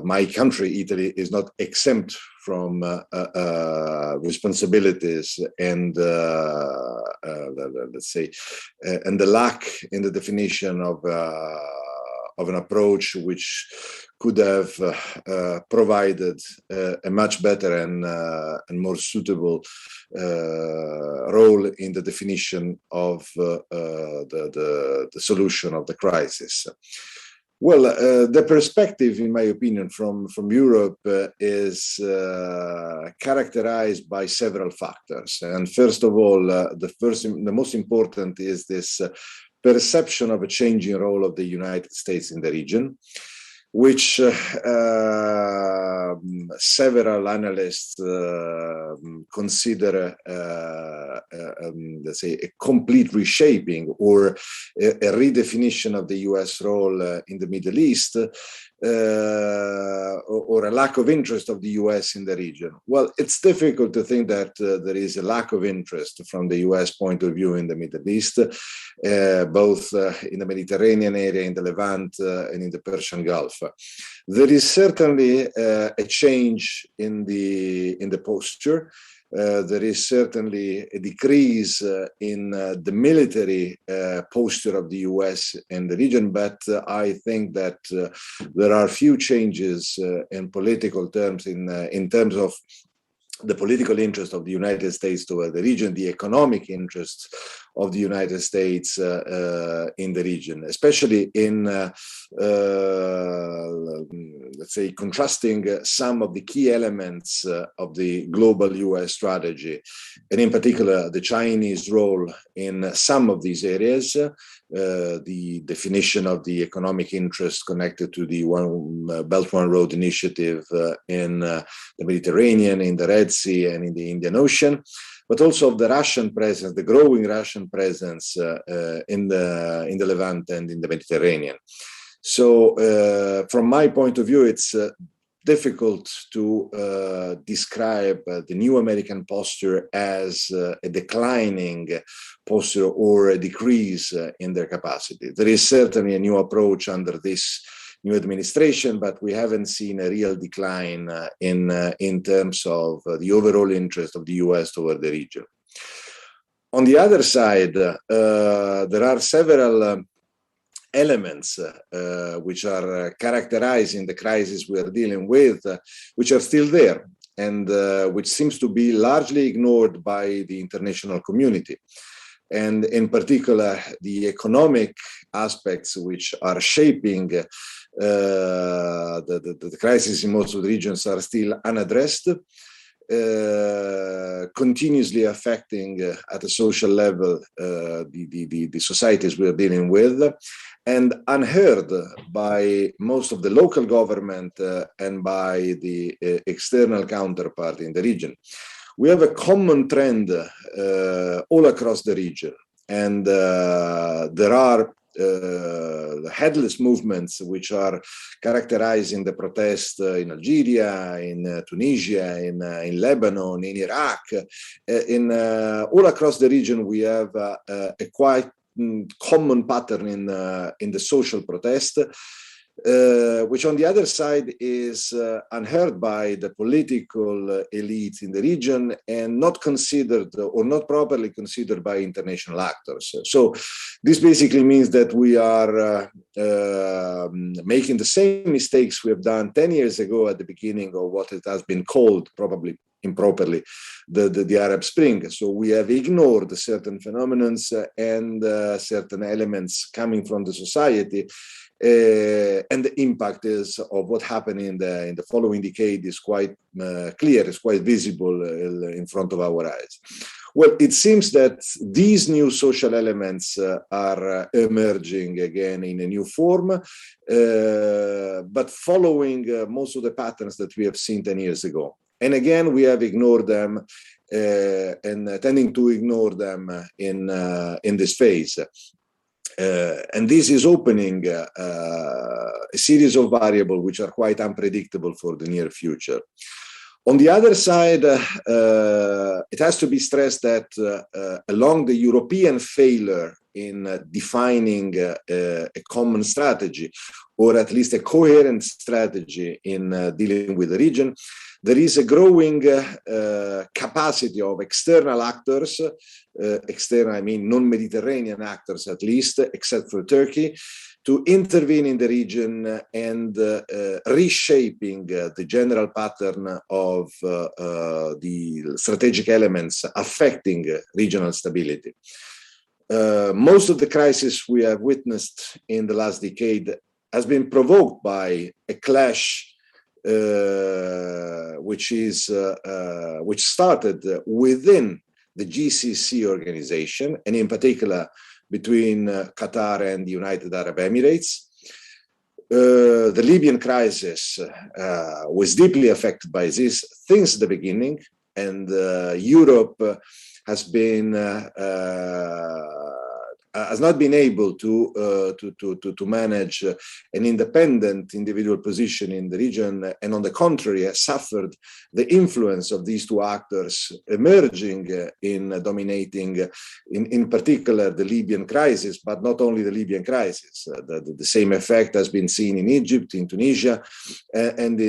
my country, Italy, is not exempt from responsibilities and let's say, and the lack in the definition of an approach which could have provided a much better and more suitable role in the definition of the solution of the crisis. Well, the perspective, in my opinion, from Europe is characterized by several factors. And first of all, the most important is this perception of a changing role of the United States in the region, which several analysts consider, let's say, a complete reshaping or a redefinition of the US role in the Middle East, or a lack of interest of the US in the region. Well, it's difficult to think that there is a lack of interest from the US point of view in the Middle East, both in the Mediterranean area, in the Levant, and in the Persian Gulf. There is certainly a change in the posture. There is certainly a decrease in the military posture of the US in the region, but I think that there are few changes in political terms, in terms of the political interest of the United States toward the region, the economic interests of the United States in the region, especially in, let's say, contrasting some of the key elements of the global US strategy, and in particular, the Chinese role in some of these areas, the definition of the economic interest connected to the One Belt, One Road initiative in the Mediterranean, in the Red Sea, and in the Indian Ocean. but also of the Russian presence, the growing Russian presence in the Levant and in the Mediterranean. So from my point of view, it's difficult to describe the new American posture as a declining posture or a decrease in their capacity. There is certainly a new approach under this new administration, but we haven't seen a real decline in terms of the overall interest of the US toward the region. On the other side, there are several elements which are characterizing the crisis we are dealing with, which are still there and which seems to be largely ignored by the international community. And in particular, the economic aspects which are shaping the crisis in most of the regions are still unaddressed, continuously affecting at a social level the societies we are dealing with, and unheard by most of the local government and by the external counterpart in the region. We have a common trend all across the region, and there are headless movements which are characterizing the protest in Algeria, in Tunisia, in Lebanon, in Iraq. All across the region, we have a quite common pattern in the social protest, which on the other side is unheard by the political elite in the region and not considered or not properly considered by international actors. So this basically means that we are making the same mistakes we have done 10 years ago at the beginning of what it has been called, probably improperly, the Arab Spring. So we have ignored certain phenomena and certain elements coming from the society. And the impact is of what happened in the following decade is quite clear, is quite visible in front of our eyes. Well, it seems that these new social elements are emerging again in a new form, but following most of the patterns that we have seen 10 years ago. And again, we have ignored them and tending to ignore them in this phase. And this is opening a series of variables which are quite unpredictable for the near future. On the other side, it has to be stressed that along the European failure in defining a common strategy, or at least a coherent strategy in dealing with the region, there is a growing capacity of external actors, external, I mean non-Mediterranean actors at least, except for Turkey, to intervene in the region and reshaping the general pattern of the strategic elements affecting regional stability. Most of the crisis we have witnessed in the last decade has been provoked by a clash which started within the GCC organization, and in particular between Qatar and the United Arab Emirates. The Libyan crisis was deeply affected by this since the beginning, and Europe has not been able to manage an independent individual position in the region, and on the contrary has suffered the influence of these two actors emerging in dominating, in particular, the Libyan crisis, but not only the Libyan crisis. The same effect has been seen in Egypt, in Tunisia, and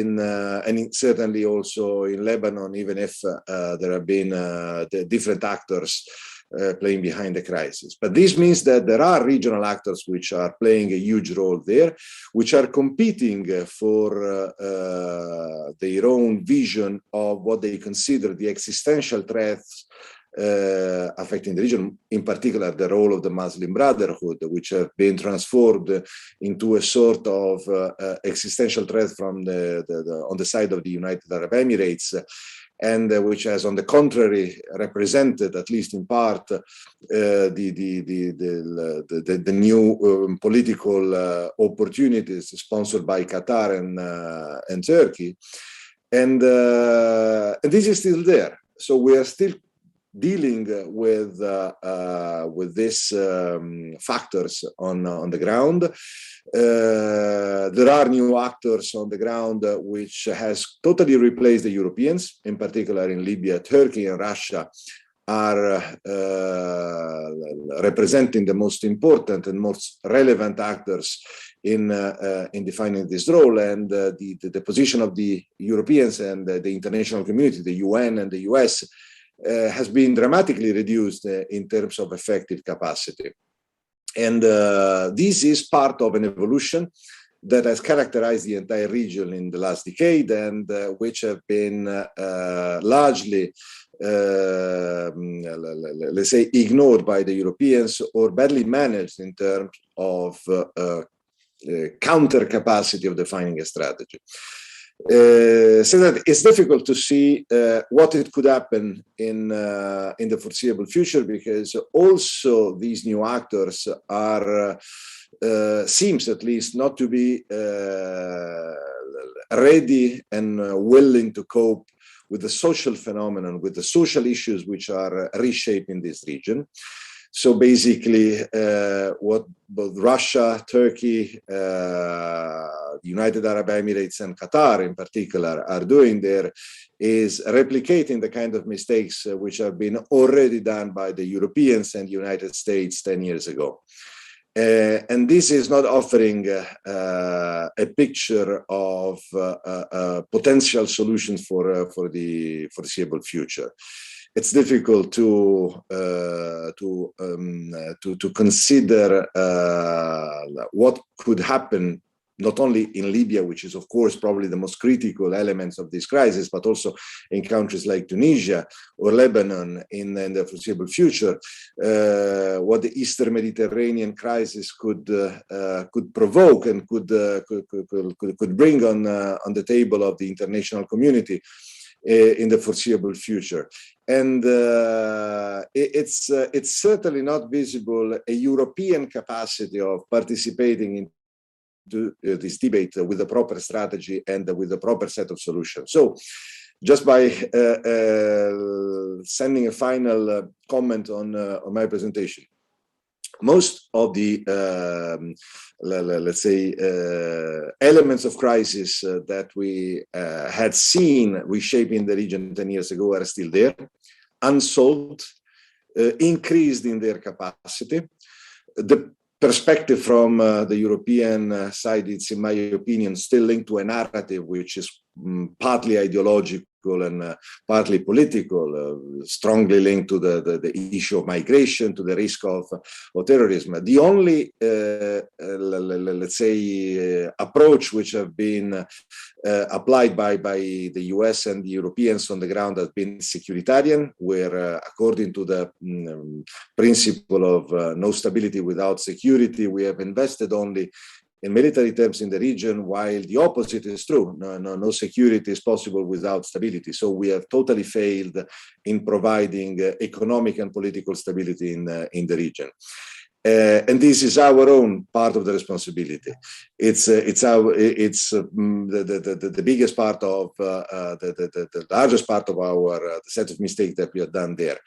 certainly also in Lebanon, even if there have been different actors playing behind the crisis. But this means that there are regional actors which are playing a huge role there, which are competing for their own vision of what they consider the existential threats affecting the region, in particular the role of the Muslim Brotherhood, which have been transformed into a sort of existential threat from on the side of the United Arab Emirates, and which has, on the contrary, represented, at least in part, the new political opportunities sponsored by Qatar and Turkey, and this is still there. So we are still dealing with these factors on the ground. There are new actors on the ground which has totally replaced the Europeans, in particular in Libya. Turkey and Russia are representing the most important and most relevant actors in defining this role, and the position of the Europeans and the international community, the UN and the US, has been dramatically reduced in terms of effective capacity. And this is part of an evolution that has characterized the entire region in the last decade, and which have been largely, let's say, ignored by the Europeans or badly managed in terms of counter capacity of defining a strategy. So that it's difficult to see what it could happen in the foreseeable future, because also these new actors are seems at least not to be ready and willing to cope with the social phenomenon, with the social issues which are reshaping this region. So basically, what both Russia, Turkey, the United Arab Emirates, and Qatar in particular are doing there is replicating the kind of mistakes which have been already done by the Europeans and the United States 10 years ago. And this is not offering a picture of potential solutions for the foreseeable future. It's difficult to consider what could happen, not only in Libya, which is of course probably the most critical elements of this crisis, but also in countries like Tunisia or Lebanon in the foreseeable future. What the Eastern Mediterranean crisis could provoke and could bring on the table of the international community in the foreseeable future. And it's certainly not visible a European capacity of participating in this debate with the proper strategy and with the proper set of solutions. So just by sending a final comment on my presentation, most of the, let's say, elements of crisis that we had seen reshaping the region 10 years ago are still there, unsolved, increased in their capacity. The perspective from the European side is, in my opinion, still linked to a narrative which is partly ideological and partly political, strongly linked to the issue of migration, to the risk of terrorism. The only, let's say, approach which have been applied by the US and the Europeans on the ground has been securitarian, where according to the principle of no stability without security, we have invested only in military terms in the region, while the opposite is true. No security is possible without stability. So we have totally failed in providing economic and political stability in the region. And this is our own part of the responsibility. It's the biggest part of the largest part of our set of mistakes that we have done there.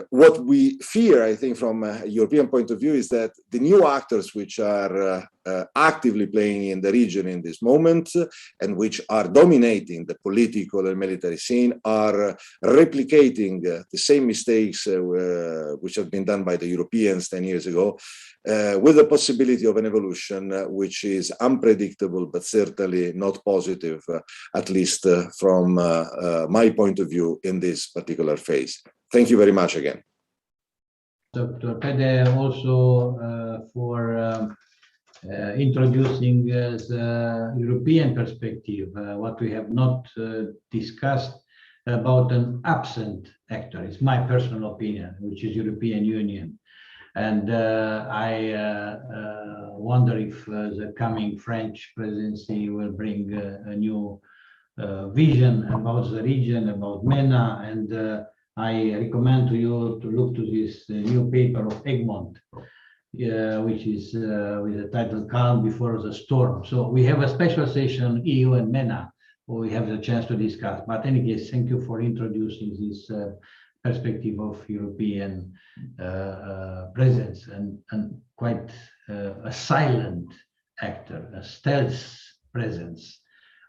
What we fear, I think, from a European point of view, is that the new actors which are actively playing in the region in this moment and which are dominating the political and military scene are replicating the same mistakes which have been done by the Europeans 10 years ago, with the possibility of an evolution which is unpredictable, but certainly not positive, at least from my point of view in this particular phase. Thank you very much again. Dr. Pede, also for introducing the European perspective, what we have not discussed about an absent actor. It's my personal opinion, which is European Union. And I wonder if the coming French presidency will bring a new vision about the region, about MENA. And I recommend to you to look to this new paper of Egmont, which is with the title Calm Before the Storm. So we have a special session, EU and MENA, we have the chance to discuss. But in any case, thank you for introducing this perspective of European presence and quite a silent actor, a stealth presence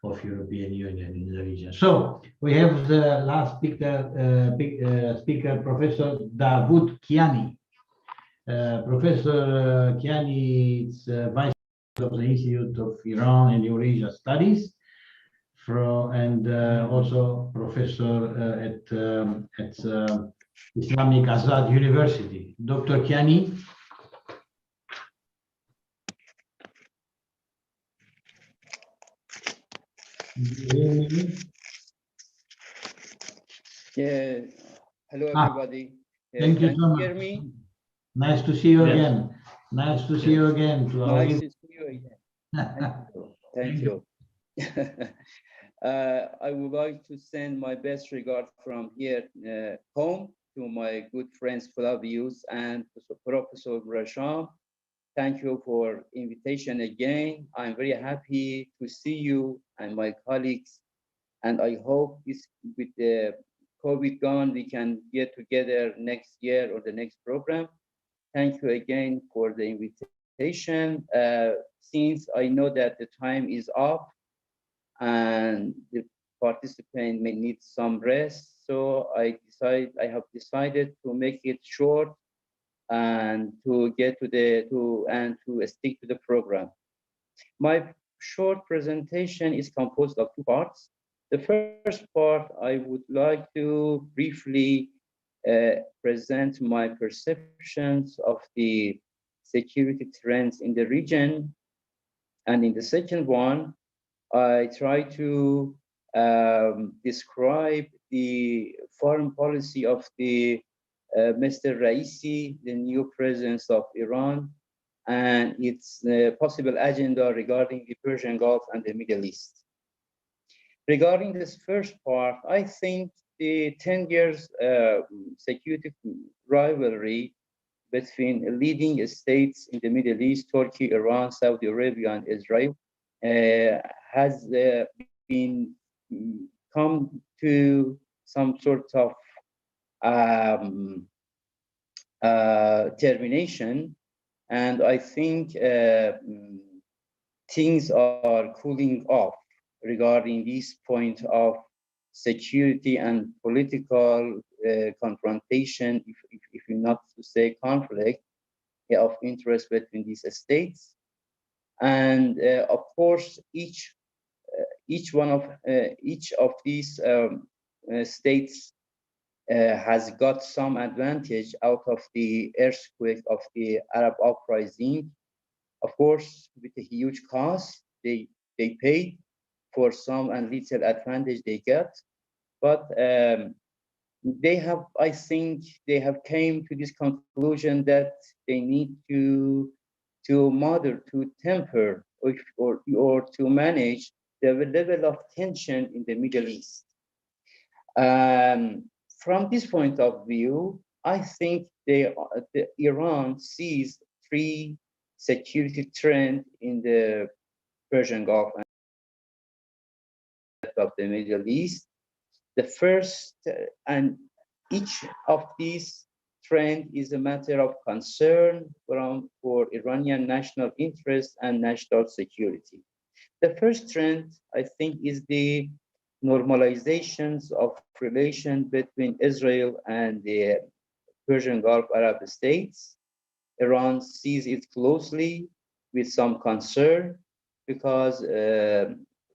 of European Union in the region. So we have the last speaker, Professor Davud Kiani. Professor Kiani is Vice President of the Institute of Iran and Eurasia Studies, and also professor at Islamic Azad University. Dr. Kiani. Yeah. Hello, everybody. Thank you Can so you much. hear me? Nice to see you Yes. again. Nice to see you again. Nice to see you again. Thank you. I would like to send my best regard from here home to my good friends Flavius and Professor Grasham. Thank you for invitation again. I'm very happy to see you and my colleagues, and I hope this, with the COVID gone, we can get together next year or the next program. Thank you again for the invitation. Since I know that the time is up and the participant may need some rest, so I have decided to make it short and to get to to stick to the program. My short presentation is composed of two parts. The first part, I would like to briefly present my perceptions of the security trends in the region. And in the second one, I try to describe the foreign policy of the Mr. Raisi, the new president of Iran, and its possible agenda regarding the Persian Gulf and the Middle East. Regarding this first part, I think the 10 years security rivalry between leading states in the Middle East, Turkey, Iran, Saudi Arabia, and Israel, has been come to some sort of termination, and I think things are cooling off regarding this point of security and political confrontation, if you're not to say conflict of interest between these states. And of course, each of these states has got some advantage out of the earthquake of the Arab uprising. Of course, with a huge cost they paid for some and little advantage they get, but they have, I think, they have came to this conclusion that they need to temper or to manage the level of tension in the Middle East. From this point of view, I think Iran sees three security trends in the Persian Gulf and of the Middle East. The first, and each of these trends is a matter of concern for Iranian national interest and national security. The first trend, I think, is the normalizations of relations between Israel and the Persian Gulf Arab states. Iran sees it closely with some concern because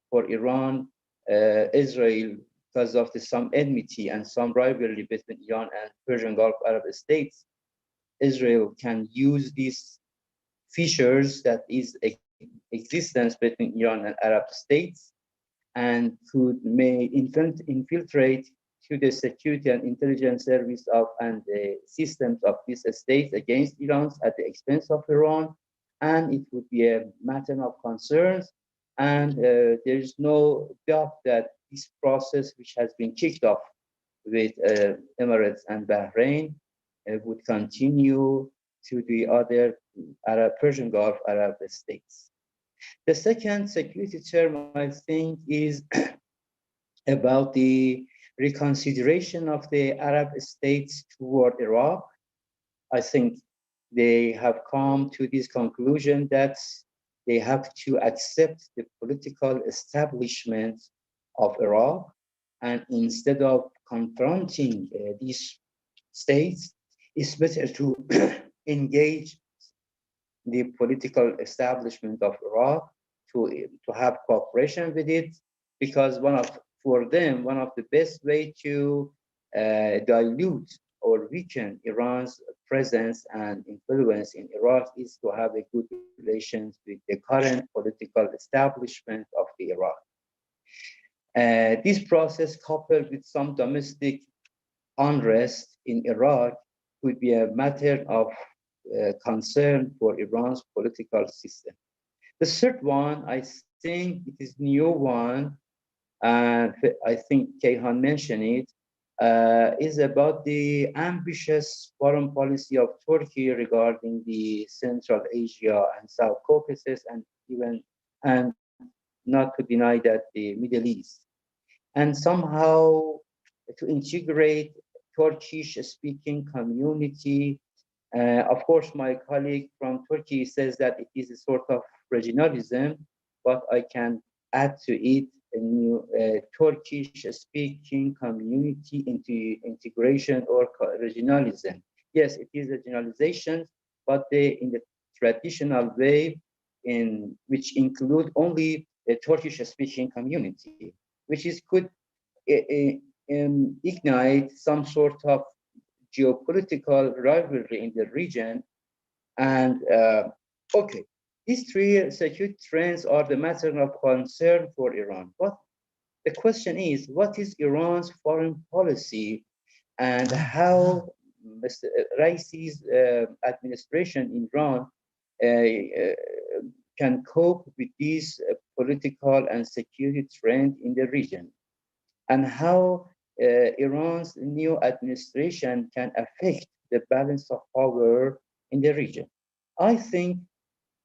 for Iran, Israel, because of some enmity and some rivalry between Iran and Persian Gulf Arab states, Israel can use these fissures that is existence between Iran and Arab states and may infiltrate to the security and intelligence service of and the systems of these states against Iran at the expense of Iran, and it would be a matter of concerns. And there is no doubt that this process, which has been kicked off with Emirates and Bahrain, would continue to the other Persian Gulf Arab states. The second security term, I think, is about the reconsideration of the Arab states toward Iraq. I think they have come to this conclusion that they have to accept the political establishment of Iraq, and instead of confronting these states, it's better to engage the political establishment of Iraq, to have cooperation with it, because for them, one of the best way to dilute or weaken Iran's presence and influence in Iraq is to have a good relations with the current political establishment of the Iraq. This process, coupled with some domestic unrest in Iraq, could be a matter of concern for Iran's political system. The third one, I think it is new one, and I think Kayhan mentioned it, is about the ambitious foreign policy of Turkey regarding the Central Asia and South Caucasus, and not to deny that the Middle East, and somehow to integrate Turkish-speaking community. Of course, my colleague from Turkey says that it is a sort of regionalism, but I can add to it a new Turkish-speaking community into integration or regionalism. Yes, it is regionalization, but in the traditional way, in which include only a Turkish-speaking community, which could ignite some sort of geopolitical rivalry in the region. And okay, these three security trends are the matter of concern for Iran. But the question is, what is Iran's foreign policy, and how Mr. Raisi's administration in Iran can cope with these political and security trends in the region, and how Iran's new administration can affect the balance of power in the region. I think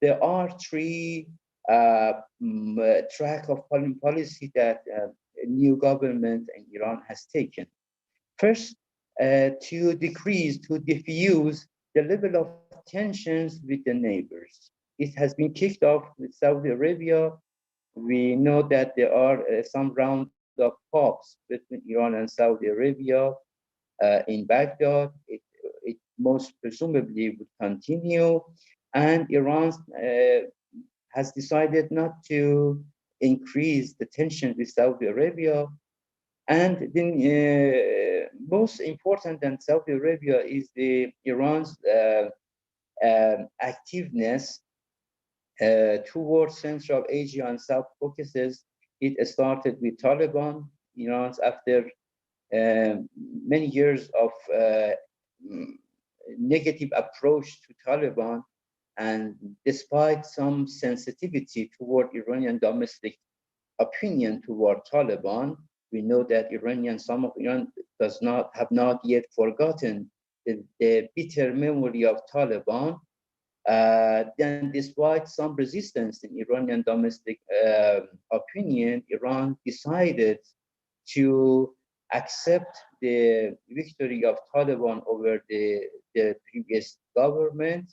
there are three track of foreign policy that a new government in Iran has taken. First, to diffuse the level of tensions with the neighbors. It has been kicked off with Saudi Arabia. We know that there are some round of talks between Iran and Saudi Arabia in Baghdad. It most presumably would continue, and Iran has decided not to increase the tension with Saudi Arabia. And then most important than Saudi Arabia is Iran's activeness towards Central Asia and South Caucasus. It started with Taliban. Iran's after many years of negative approach to Taliban, and despite some sensitivity toward Iranian domestic opinion toward Taliban, we know that some of Iran have not yet forgotten the bitter memory of Taliban. Then, despite some resistance in Iranian domestic opinion, Iran decided to accept the victory of Taliban over the previous government,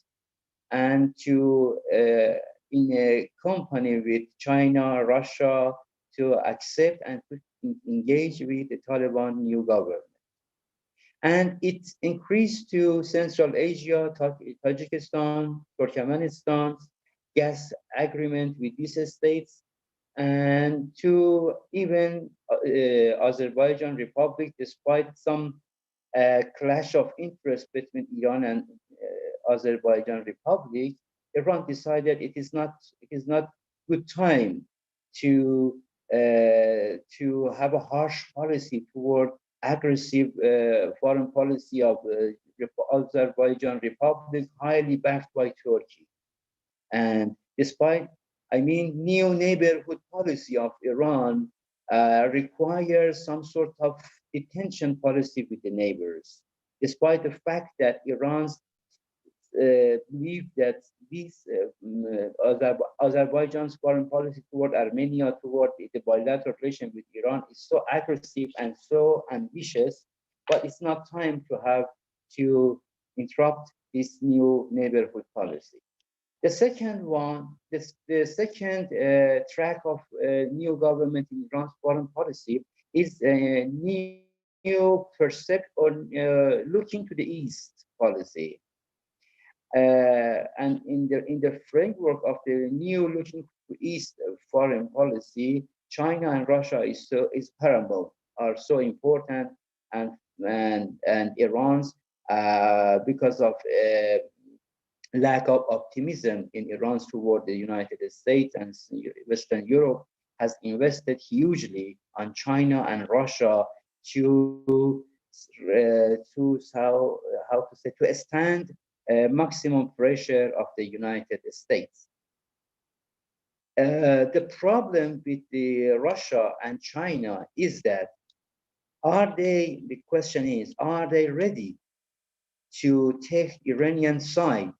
and to, in a company with China, Russia, to accept and to engage with the Taliban new government. And it increased to Central Asia, Tajikistan, Turkmenistan, gas agreement with these states, and to even Azerbaijan Republic, despite some clash of interest between Iran and Azerbaijan Republic. Iran decided it is not good time to have a harsh policy toward aggressive foreign policy of Azerbaijan Republic, highly backed by Turkey. And despite, new neighborhood policy of Iran requires some sort of detention policy with the neighbors, despite the fact that Iran's believe that this Azerbaijan's foreign policy toward Armenia, toward the bilateral relation with Iran is so aggressive and so ambitious, but it's not time to interrupt this new neighborhood policy. The second one, the second track of new government in Iran's foreign policy is a new percept or looking to the east policy. And in the framework of the new looking to east foreign policy, China and Russia is paramount, are so important, and Iran's because of lack of optimism in Iran toward the United States and Western Europe has invested hugely on China and Russia to stand maximum pressure of the United States. The problem with the Russia and China is that the question is, are they ready to take Iranian side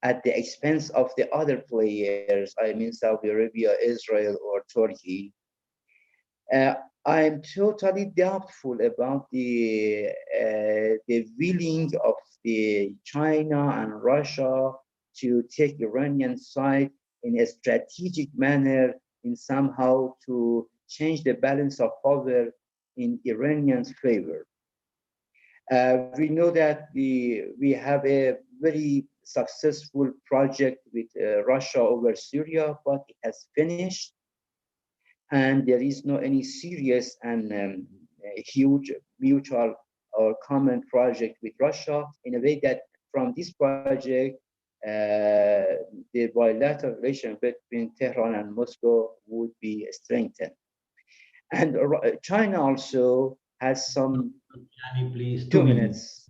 at the expense of the other players, I mean Saudi Arabia, Israel, or Turkey? I'm totally doubtful about the willing of the China and Russia to take Iranian side in a strategic manner, in somehow to change the balance of power in Iranians' favor. We know that we have a very successful project with Russia over Syria, but it has finished, and there is no any serious and huge mutual or common project with Russia, in a way that from this project the bilateral relation between Tehran and Moscow would be strengthened. And China also has some. Please, 2 minutes.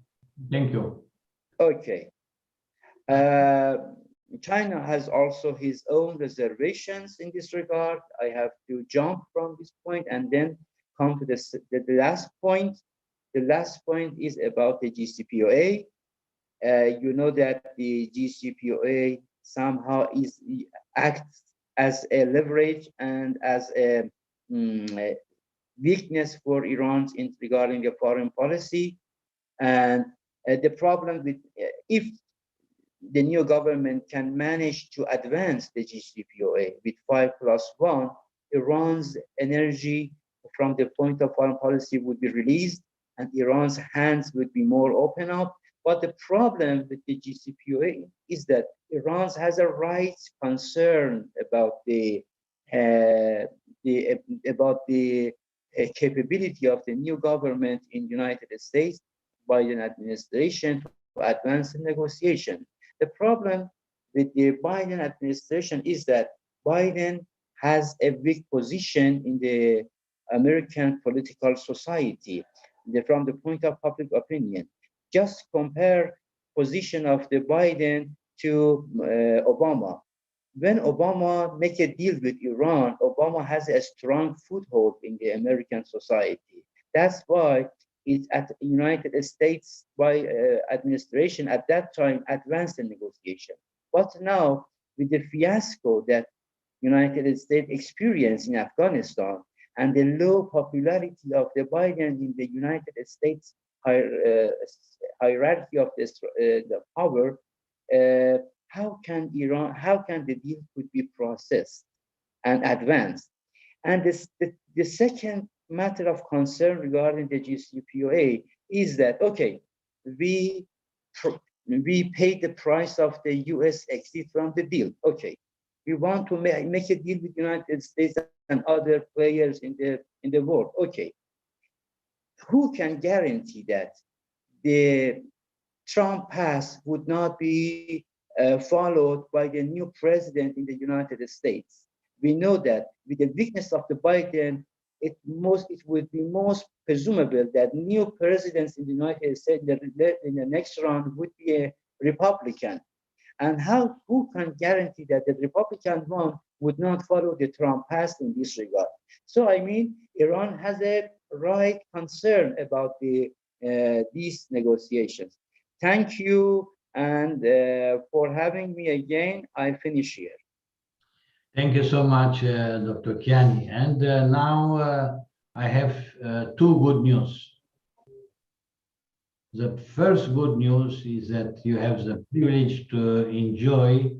Thank you. Okay. China has also his own reservations in this regard. I have to jump from this point and then come to the last point. The last point is about the GCPOA. You know that the GCPOA somehow acts as a leverage and as a weakness for Iran regarding the foreign policy. And the problem with if the new government can manage to advance the GCPOA with 5+1, Iran's energy from the point of foreign policy would be released and Iran's hands would be more open up. But the problem with the GCPOA is that Iran has a right concern about the capability of the new government in the United States, Biden administration, to advance the negotiation. The problem with the Biden administration is that Biden has a weak position in the American political society from the point of public opinion. Just compare position of the Biden to Obama. When Obama make a deal with Iran, Obama has a strong foothold in the American society. That's why it's at the United States administration at that time advanced the negotiation. But now with the fiasco that United States experienced in Afghanistan and the low popularity of the Biden in the United States hierarchy of the power, how can the deal could be processed and advanced? And the second matter of concern regarding the GCPOA is that, okay, we paid the price of the US exit from the deal. Okay, we want to make a deal with the United States and other players in the world. Okay, who can guarantee that the Trump pass would not be followed by the new president in the United States? We know that with the weakness of the Biden, it would be most presumable that new presidents in the United States in the next round would be a Republican. And who can guarantee that the Republican one would not follow the Trump pass in this regard? So I mean, Iran has a right concern about these negotiations. Thank you And for having me again, I finish here. Thank you so much, Dr. Kiani. And now I have two good news. The first good news is that you have the privilege to enjoy.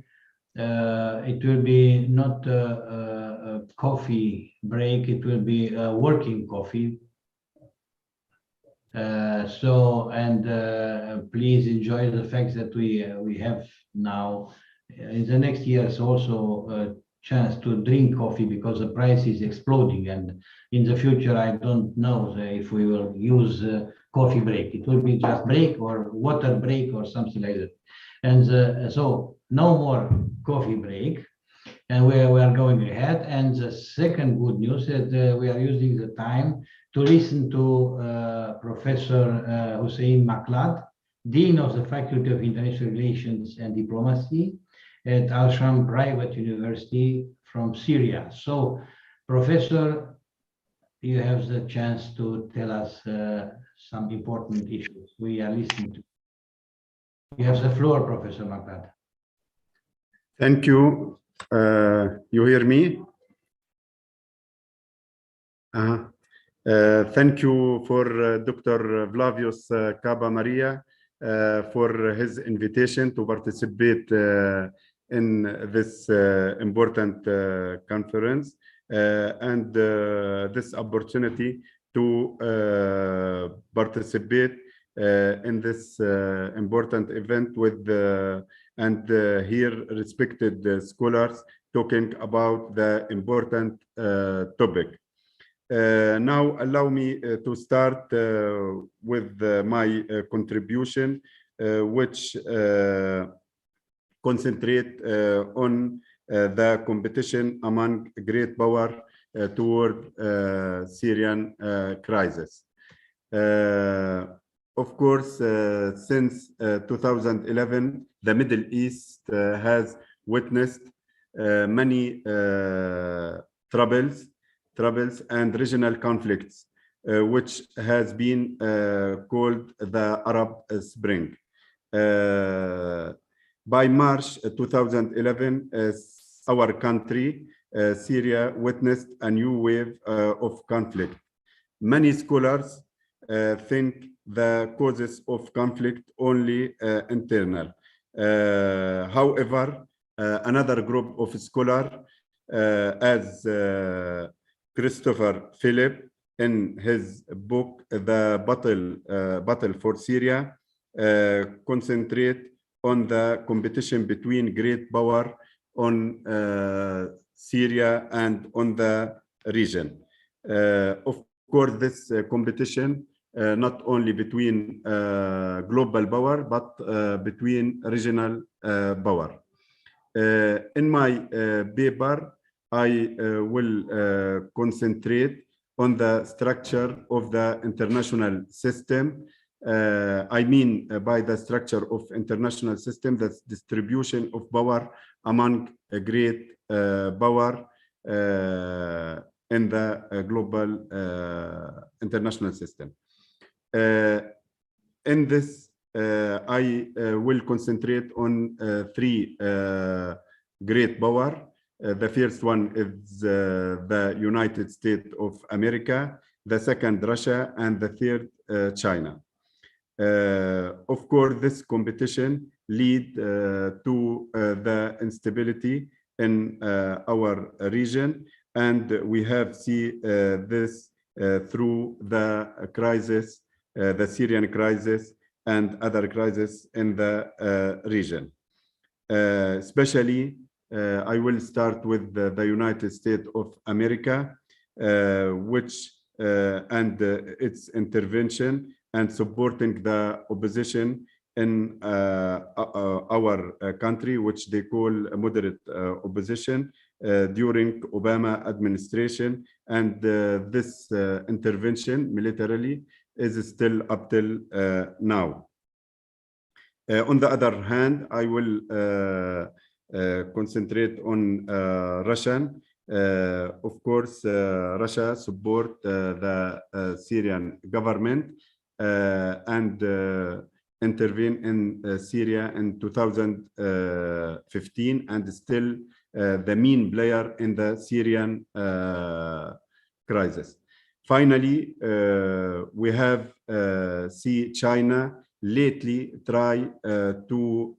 It will be not a coffee break, it will be a working coffee. Please enjoy the fact that we have now in the next years also a chance to drink coffee because the price is exploding, and in the future I don't know if we will use coffee break. It will be just break or water break or something like that. And so no more coffee break, and we are going ahead. And the second good news is that we are using the time to listen to Professor Hussein Maklad, Dean of the Faculty of International Relations and Diplomacy at Al-Sham Private University from Syria. So, Professor, you have the chance to tell us some important issues. We are listening to you. You have the floor, Professor Maklad. Thank you. You hear me? Thank you for Dr. Vlavios Kaba Maria for his invitation to participate in this important conference and this opportunity to participate in this important event with and hear respected scholars talking about the important topic. Now allow me to start with my contribution, which concentrate on the competition among great power toward Syrian crisis. Of course, since 2011, the Middle East has witnessed many troubles and regional conflicts, which has been called the Arab Spring. By March 2011, our country, Syria, witnessed a new wave of conflict. Many scholars think the causes of conflict only internal. However, another group of scholars, as Christopher Philip in his book The Battle for Syria, concentrate on the competition between great power on Syria and on the region. Of course, this competition not only between global power but between regional power. In my paper, I will concentrate on the structure of the international system. I mean by the structure of international system, that's distribution of power among a great power in the global international system. In this, I will concentrate on three great power. The first one is the United States of America, the second Russia, and the third China. Of course, this competition lead to the instability in our region, and we have seen this through the crisis, the Syrian crisis, and other crises in the region. Especially, I will start with the United States of America, which and its intervention and supporting the opposition in our country, which they call a moderate opposition during Obama administration. And this intervention militarily is still up till now. On the other hand, I will concentrate on Russian. Of course, Russia support the Syrian government, and intervene in Syria in 2015 and still the main player in the Syrian crisis. Finally, we have seen China lately try to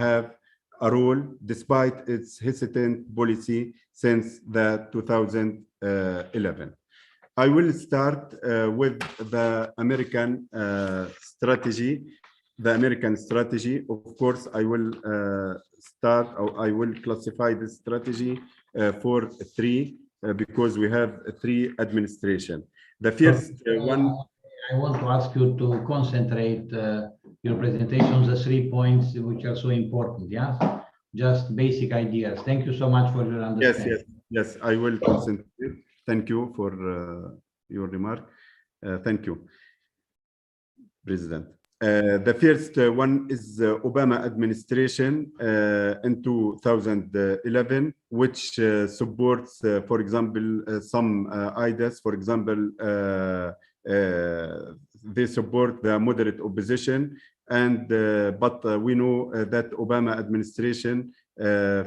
have a role despite its hesitant policy since the 2011. I will start with the American strategy. The American strategy, of course, I will I will classify this strategy for three because we have three administrations. The first one. I want to ask you to concentrate your presentation on the 3 points which are so important. Yeah, just basic ideas. Thank you so much for your understanding. Yes, I will concentrate. Thank you for your remark. Thank you, President. The first one is Obama administration in 2011, which supports, for example, some ideas. For example, they support the moderate opposition, and but we know that Obama administration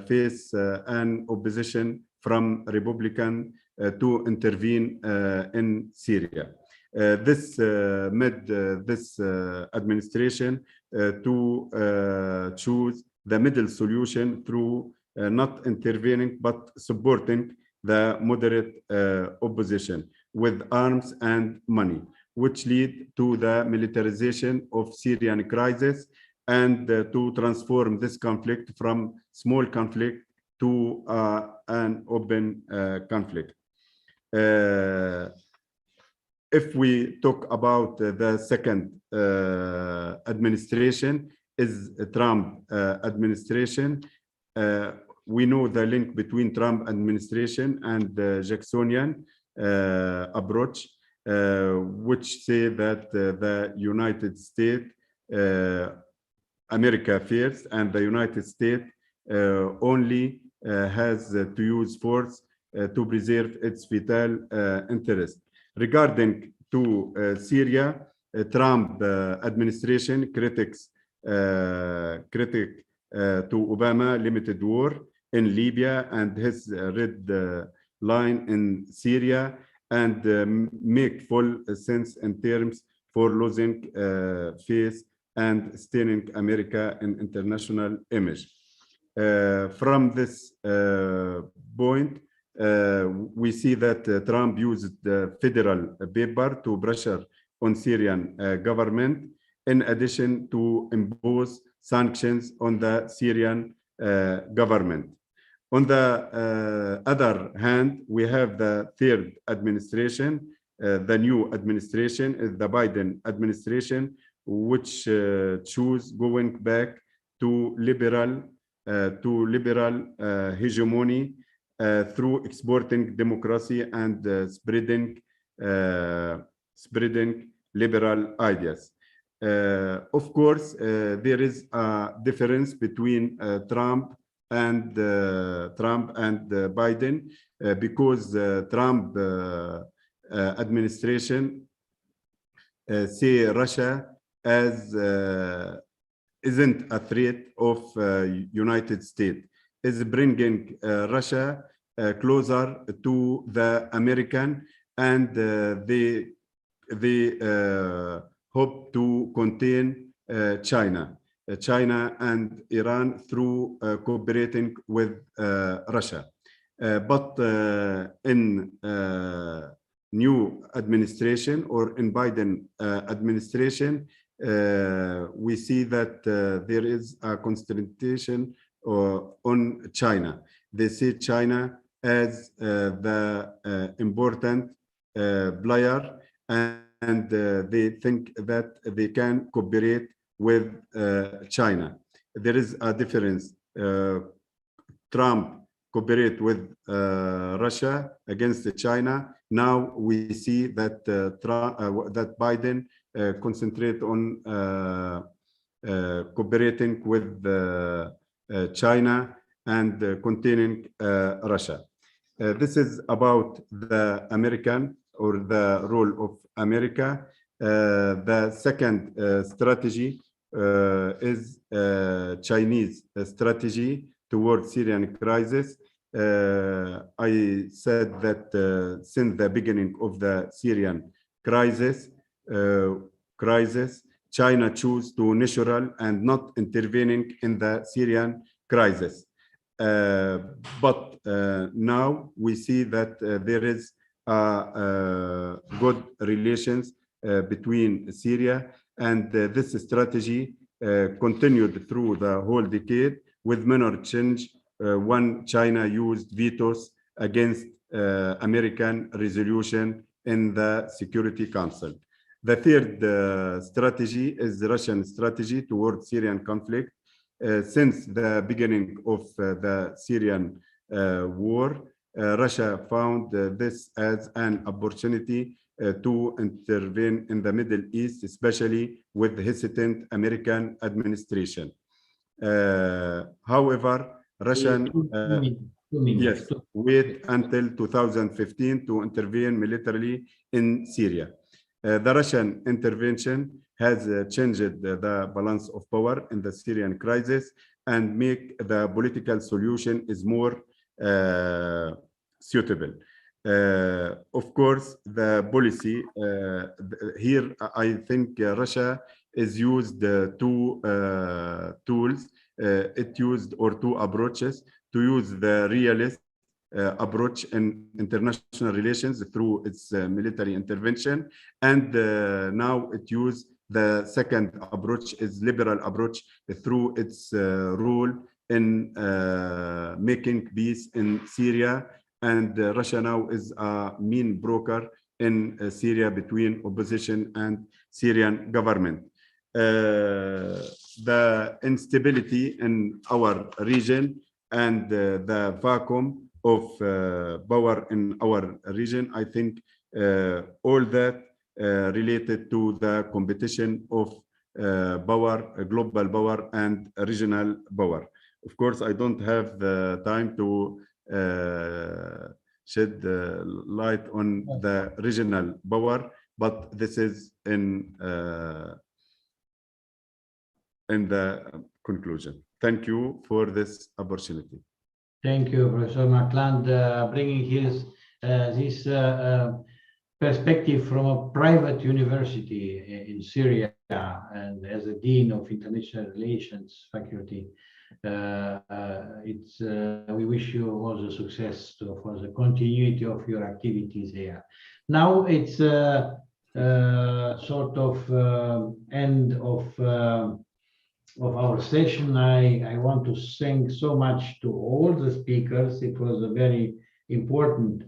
face an opposition from Republican to intervene in Syria. This made this administration to choose the middle solution through not intervening but supporting the moderate opposition with arms and money, which lead to the militarization of Syrian crisis and to transform this conflict from small conflict to an open conflict. If we talk about the second administration is Trump administration, we know the link between Trump administration and the Jacksonian approach, which say that the United States, America first, and the United States only has to use force to preserve its vital interest. Regarding to Syria, Trump administration critics to Obama limited war in Libya and his red line in Syria, and make full sense in terms for losing face and staining America in international image. From this point, we see that Trump used the federal paper to pressure on Syrian government, in addition to impose sanctions on the Syrian government. On the other hand, we have the third administration, the new administration is the Biden administration, which choose going back to liberal hegemony through exporting democracy and spreading liberal ideas. Of course, there is a difference between Trump and Biden because Trump administration see Russia as isn't a threat of United States, is bringing Russia closer to the American, and they hope to contain China and Iran through cooperating with Russia. But in new administration or in Biden administration, we see that there is a concentration on China. They see China as the important player, and they think that they can cooperate with China. There is a difference. Trump cooperate with Russia against China. Now we see that that Biden concentrate on cooperating with China and containing Russia. This is about the American or the role of America. The second strategy is Chinese strategy towards Syrian crisis. I said that since the beginning of the Syrian crisis, China chose to neutral and not intervening in the Syrian crisis. But now we see that there is good relations between Syria, and this strategy continued through the whole decade with minor change when China used vetoes against American resolution in the Security Council. The third strategy is the Russian strategy towards Syrian conflict. Since the beginning of the Syrian war, Russia found this as an opportunity to intervene in the Middle East, especially with the hesitant American administration. However, Russian wait until 2015 to intervene militarily in Syria. The Russian intervention has changed the balance of power in the Syrian crisis and make the political solution is more suitable. Of course, the policy here, I think Russia is used two tools. It used two approaches to use the realist approach in international relations through its military intervention, and now it used the second approach is liberal approach through its role in making peace in Syria, and Russia now is a main broker in Syria between opposition and Syrian government. The instability in our region and the vacuum of power in our region, I think all that related to the competition of power, global power and regional power. Of course, I don't have the time to shed light on the regional power, but this is in the conclusion. Thank you for this opportunity. Thank you, Professor Makland, bringing his this perspective from a private university in Syria and as a Dean of International Relations Faculty. We wish you all the success for the continuity of your activities here. Now it's sort of end of our session. I want to thank so much to all the speakers. It was a very important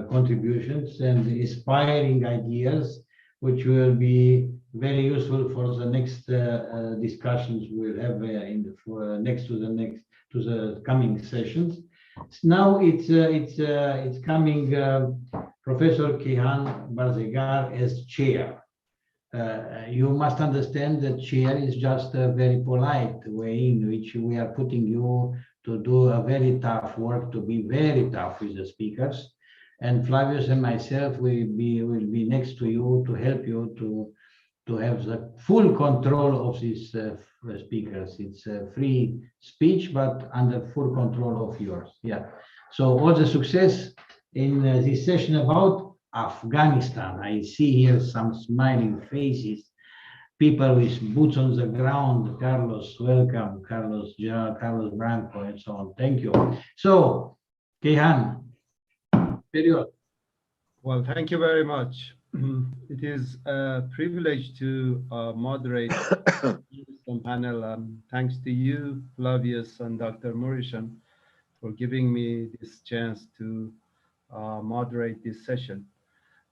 contributions and inspiring ideas, which will be very useful for the next discussions we'll have to the coming sessions. Now it's coming Professor Kayhan Barzegar as chair. You must understand that chair is just a very polite way in which we are putting you to do a very tough work, to be very tough with the speakers. And Flavius and myself will be next to you to help you to have the full control of these speakers. It's a free speech, but under full control of yours. Yeah. So all the success in this session about Afghanistan. I see here some smiling faces, people with boots on the ground. Carlos, welcome. Carlos Branco, and so on. Thank you. So, Kayhan, period. Well, thank you very much. It is a privilege to moderate this panel. Thanks to you, Flavius and Dr. Murishan, for giving me this chance to moderate this session.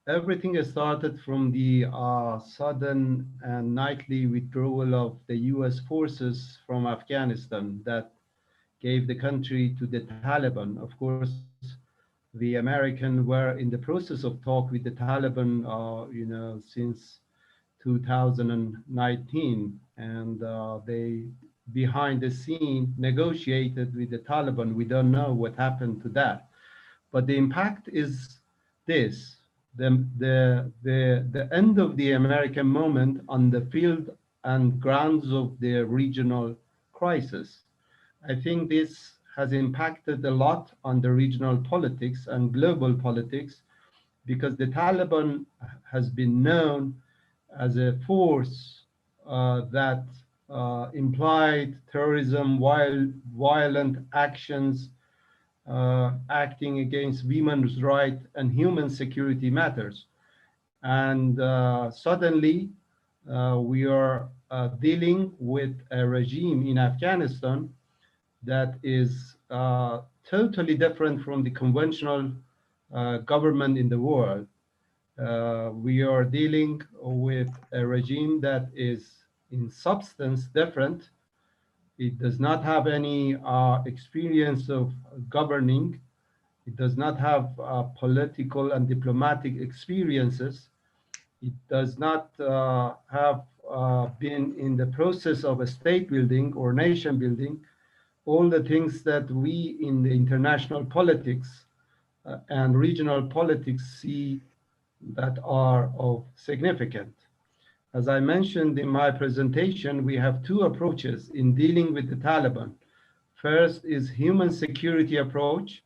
Everything started from the sudden and nightly withdrawal of the US forces from Afghanistan that gave the country to the Taliban. Of course, the Americans were in the process of talk with the Taliban, since 2019, and they, behind the scene, negotiated with the Taliban. We don't know what happened to that, but the impact is this: the end of the American moment on the field and grounds of the regional crisis. I think this has impacted a lot on the regional politics and global politics because the Taliban has been known as a force that implied terrorism, violent actions, acting against women's rights and human security matters. And suddenly, we are dealing with a regime in Afghanistan that is totally different from the conventional government in the world. We are dealing with a regime that is in substance different. It does not have any experience of governing. It does not have political and diplomatic experiences. It does not have been in the process of a state building or nation building, all the things that we in the international politics and regional politics see that are of significance. As I mentioned in my presentation, we have two approaches in dealing with the Taliban. First is human security approach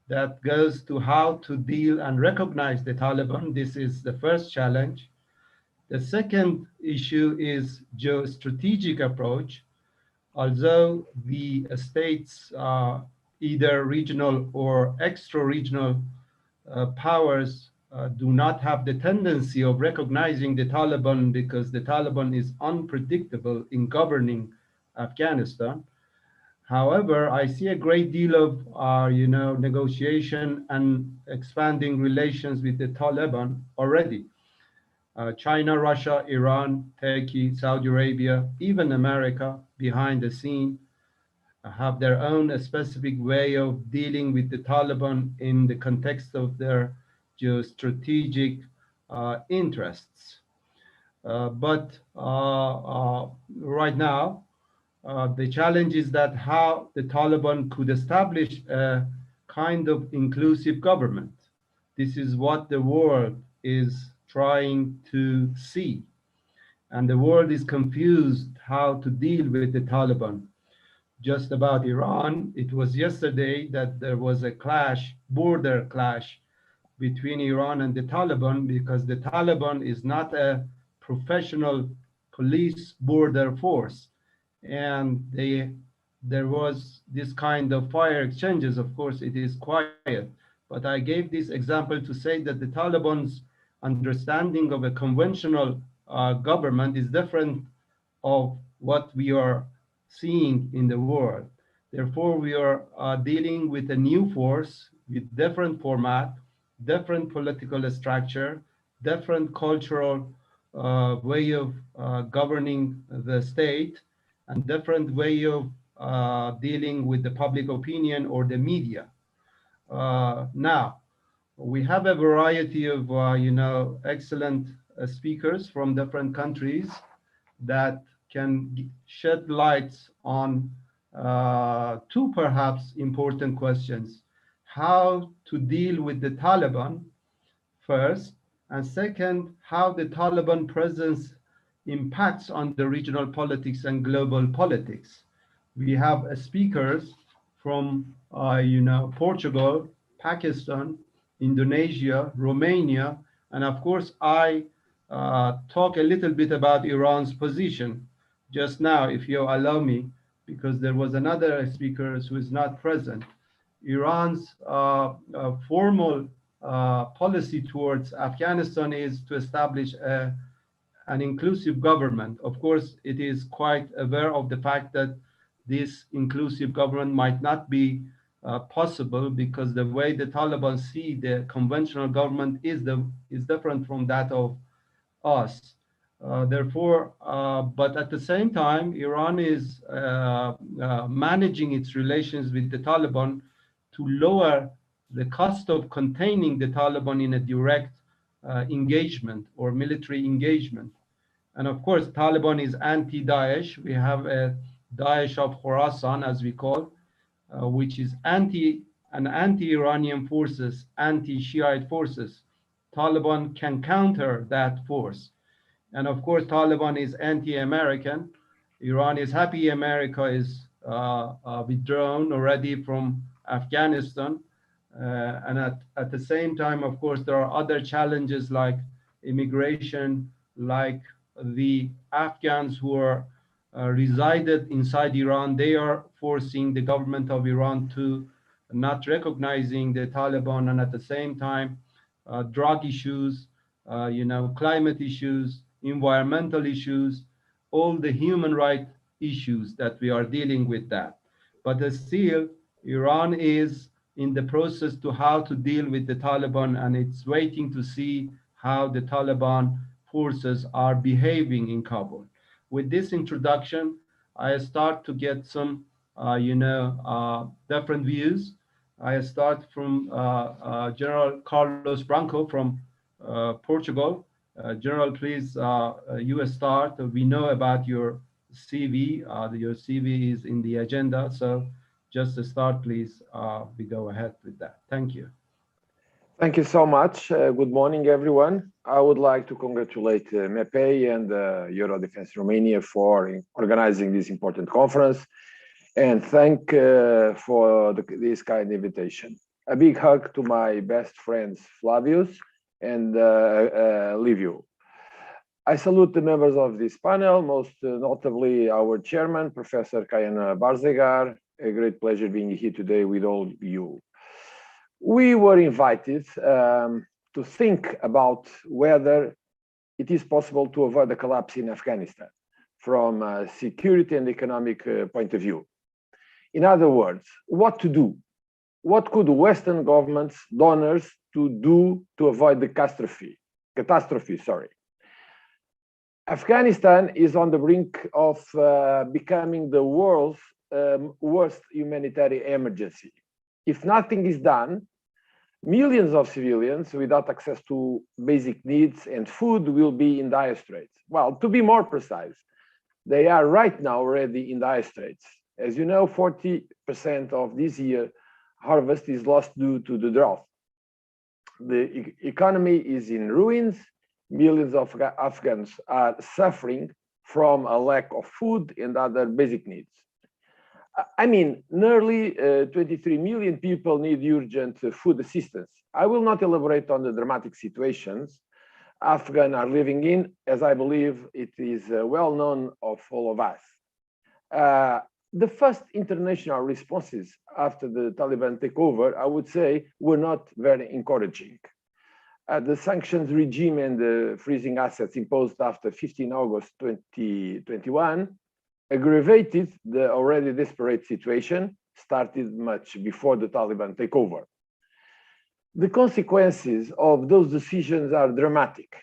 that goes to how to deal and recognize the Taliban. This is the first challenge. The second issue is geostrategic approach. Although the states, either regional or extra-regional powers do not have the tendency of recognizing the Taliban because the Taliban is unpredictable in governing Afghanistan. However, I see a great deal of negotiation and expanding relations with the Taliban already. China, Russia, Iran, Turkey, Saudi Arabia, even America behind the scene have their own specific way of dealing with the Taliban in the context of their geostrategic interests. But right now, the challenge is that how the Taliban could establish a kind of inclusive government. This is what the world is trying to see. And the world is confused how to deal with the Taliban. Just about Iran, it was yesterday that there was a clash, border clash between Iran and the Taliban because the Taliban is not a professional police border force. And there was this kind of fire exchanges. Of course, it is quiet. But I gave this example to say that the Taliban's understanding of a conventional government is different of what we are seeing in the world. Therefore, we are dealing with a new force with different format, different political structure, different cultural way of governing the state, and different way of dealing with the public opinion or the media. Now, we have a variety of excellent speakers from different countries that can shed lights on two perhaps important questions: how to deal with the Taliban first, and second, how the Taliban presence impacts on the regional politics and global politics. We have speakers from Portugal, Pakistan, Indonesia, Romania, and of course I talk a little bit about Iran's position just now, if you allow me, because there was another speaker who is not present. Iran's formal policy towards Afghanistan is to establish an inclusive government. Of course, it is quite aware of the fact that this inclusive government might not be possible because the way the Taliban see the conventional government is different from that of us. Therefore, but at the same time, Iran is managing its relations with the Taliban to lower the cost of containing the Taliban in a direct engagement or military engagement. And of course, Taliban is anti-Daesh. We have a Daesh of Khorasan, as we call, which is anti-Iranian forces, anti-Shiite forces. Taliban can counter that force. And of course, Taliban is anti-American. Iran is happy America is withdrawn already from Afghanistan. And at the same time, of course, there are other challenges like immigration, like the Afghans who are resided inside Iran. They are forcing the government of Iran to not recognizing the Taliban, and at the same time, drug issues, climate issues, environmental issues, all the human rights issues that we are dealing with that. But still, Iran is in the process to how to deal with the Taliban, and it's waiting to see how the Taliban forces are behaving in Kabul. With this introduction, I start to get some, different views. I start from General Carlos Branco from Portugal. General, please, you start. We know about your CV. Your CV is in the agenda, so just to start, please, we go ahead with that. Thank you. Thank you so much. Good morning, everyone. I would like to congratulate MEPEI and Euro Defense Romania for organizing this important conference, and thank for this kind invitation. A big hug to my best friends, Flavius and Liviu. I salute the members of this panel, most notably our chairman, Professor Kayan Barzegar. A great pleasure being here today with all of you. We were invited to think about whether it is possible to avoid the collapse in Afghanistan from a security and economic point of view. In other words, what to do? What could Western governments, donors, to do to avoid the catastrophe? Afghanistan is on the brink of becoming the world's worst humanitarian emergency. If nothing is done, millions of civilians without access to basic needs and food will be in dire straits. Well, to be more precise, they are right now already in dire straits. As you know, 40% of this year's harvest is lost due to the drought. The economy is in ruins. Millions of Afghans are suffering from a lack of food and other basic needs. I mean, nearly 23 million people need urgent food assistance. I will not elaborate on the dramatic situations Afghans are living in, as I believe it is well known of all of us. The first international responses after the Taliban takeover, I would say, were not very encouraging. The sanctions regime and the freezing assets imposed after 15 August 2021 aggravated the already desperate situation, started much before the Taliban takeover. The consequences of those decisions are dramatic.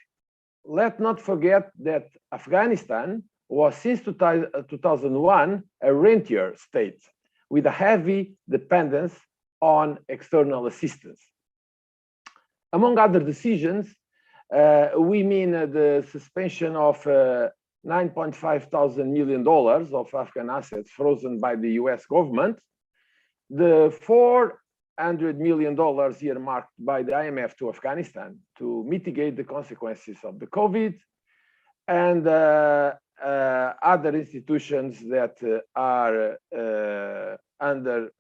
Let's not forget that Afghanistan was since 2001 a rentier state with a heavy dependence on external assistance. Among other decisions, we mean the suspension of $9.5 million of Afghan assets frozen by the US government, the $400 million earmarked by the IMF to Afghanistan to mitigate the consequences of the COVID, and other institutions that are under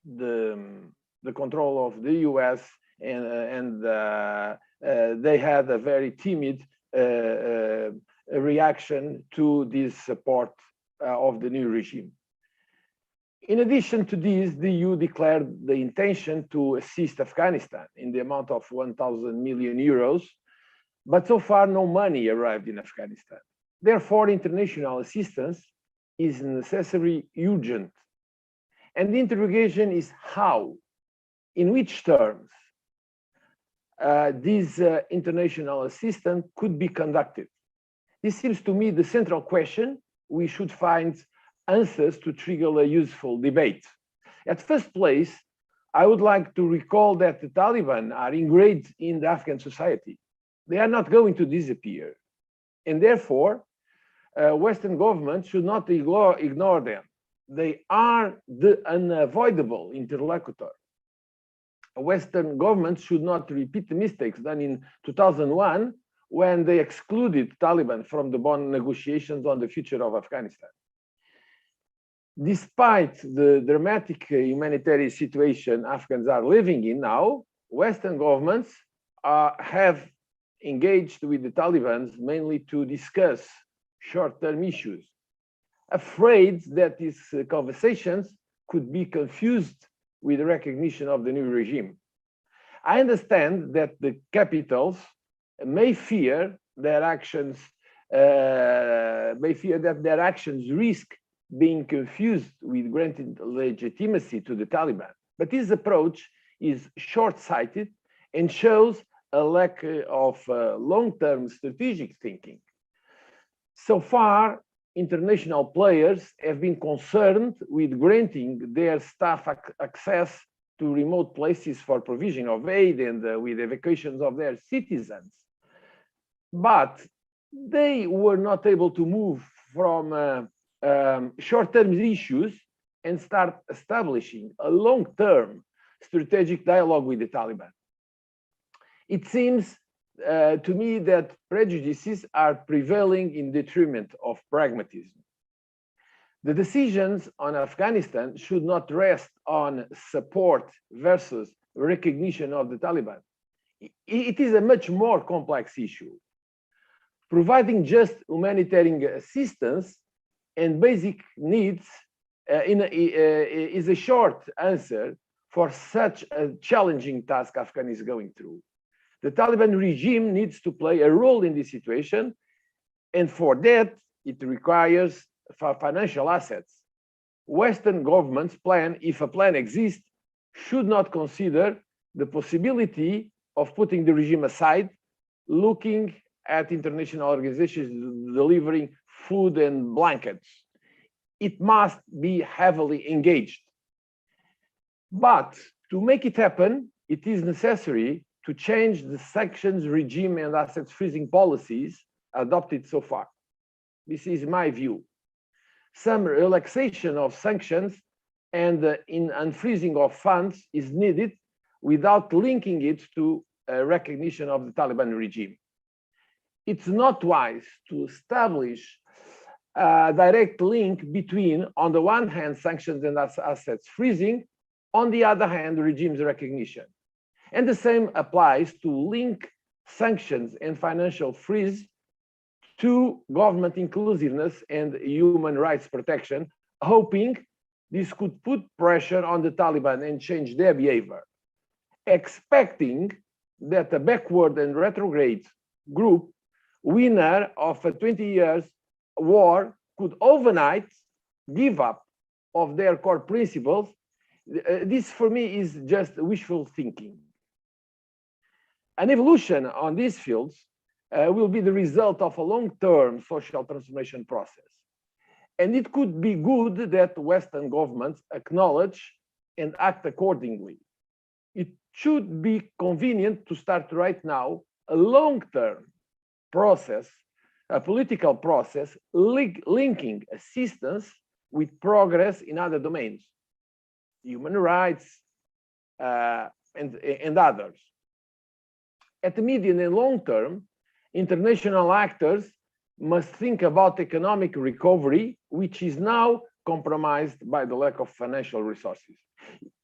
the control of the US, and they had a very timid reaction to this support of the new regime. In addition to this, the EU declared the intention to assist Afghanistan in the amount of 1,000 million euros, but so far no money arrived in Afghanistan. Therefore, international assistance is necessary, urgent. And the interrogation is how, in which terms, this international assistance could be conducted. This seems to me the central question. We should find answers to trigger a useful debate. At first place, I would like to recall that the Taliban are ingrained in the Afghan society. They are not going to disappear. And therefore, Western governments should not ignore them. They are the unavoidable interlocutor. Western governments should not repeat the mistakes done in 2001 when they excluded Taliban from the Bonn negotiations on the future of Afghanistan. Despite the dramatic humanitarian situation Afghans are living in now, Western governments have engaged with the Taliban mainly to discuss short-term issues, afraid that these conversations could be confused with recognition of the new regime. I understand that the capitals may fear their actions, risk being confused with granted legitimacy to the Taliban. But this approach is short-sighted and shows a lack of long-term strategic thinking. So far, international players have been concerned with granting their staff access to remote places for provision of aid and with evacuations of their citizens. But they were not able to move from short-term issues and start establishing a long-term strategic dialogue with the Taliban. It seems to me that prejudices are prevailing in detriment of pragmatism. The decisions on Afghanistan should not rest on support versus recognition of the Taliban. It is a much more complex issue. Providing just humanitarian assistance and basic needs is a short answer for such a challenging task Afghanistan is going through. The Taliban regime needs to play a role in this situation, and for that, it requires financial assets. Western governments plan, if a plan exists, should not consider the possibility of putting the regime aside, looking at international organizations delivering food and blankets. It must be heavily engaged. But to make it happen, it is necessary to change the sanctions regime and assets freezing policies adopted so far. This is my view. Some relaxation of sanctions and unfreezing of funds is needed without linking it to a recognition of the Taliban regime. It's not wise to establish a direct link between, on the one hand, sanctions and assets freezing, on the other hand, the regime's recognition. And the same applies to link sanctions and financial freeze to government inclusiveness and human rights protection, hoping this could put pressure on the Taliban and change their behavior, expecting that a backward and retrograde group, winner of a 20 years war, could overnight give up of their core principles. This for me is just wishful thinking. An evolution on these fields will be the result of a long-term social transformation process. And it could be good that Western governments acknowledge and act accordingly. It should be convenient to start right now a long-term process, a political process, linking assistance with progress in other domains, human rights and others. At the medium and long term, international actors must think about economic recovery, which is now compromised by the lack of financial resources.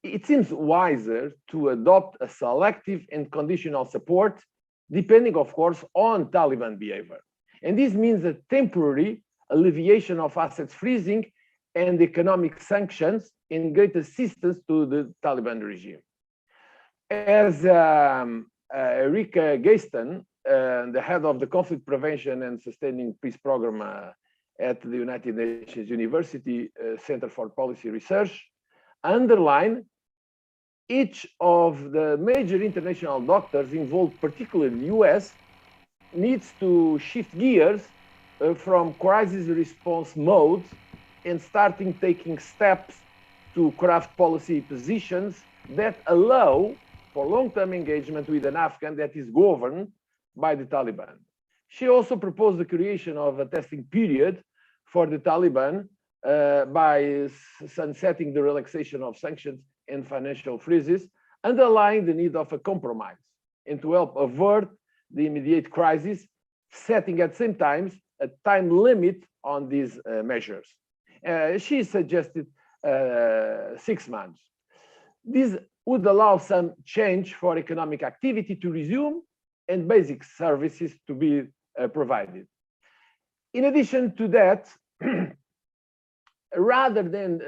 It seems wiser to adopt a selective and conditional support, depending, of course, on Taliban behavior. And this means a temporary alleviation of assets freezing and economic sanctions and great assistance to the Taliban regime. As Erika Gaston, the head of the Conflict Prevention and Sustaining Peace Program at the United Nations University Center for Policy Research, underline, each of the major international doctors involved, particularly the US, needs to shift gears from crisis response mode and starting taking steps to craft policy positions that allow for long-term engagement with an Afghan that is governed by the Taliban. She also proposed the creation of a testing period for the Taliban by sunsetting the relaxation of sanctions and financial freezes, underlying the need of a compromise and to help avert the immediate crisis setting at the same time a time limit on these measures. She suggested 6 months. This would allow some change for economic activity to resume and basic services to be provided. In addition to that, rather than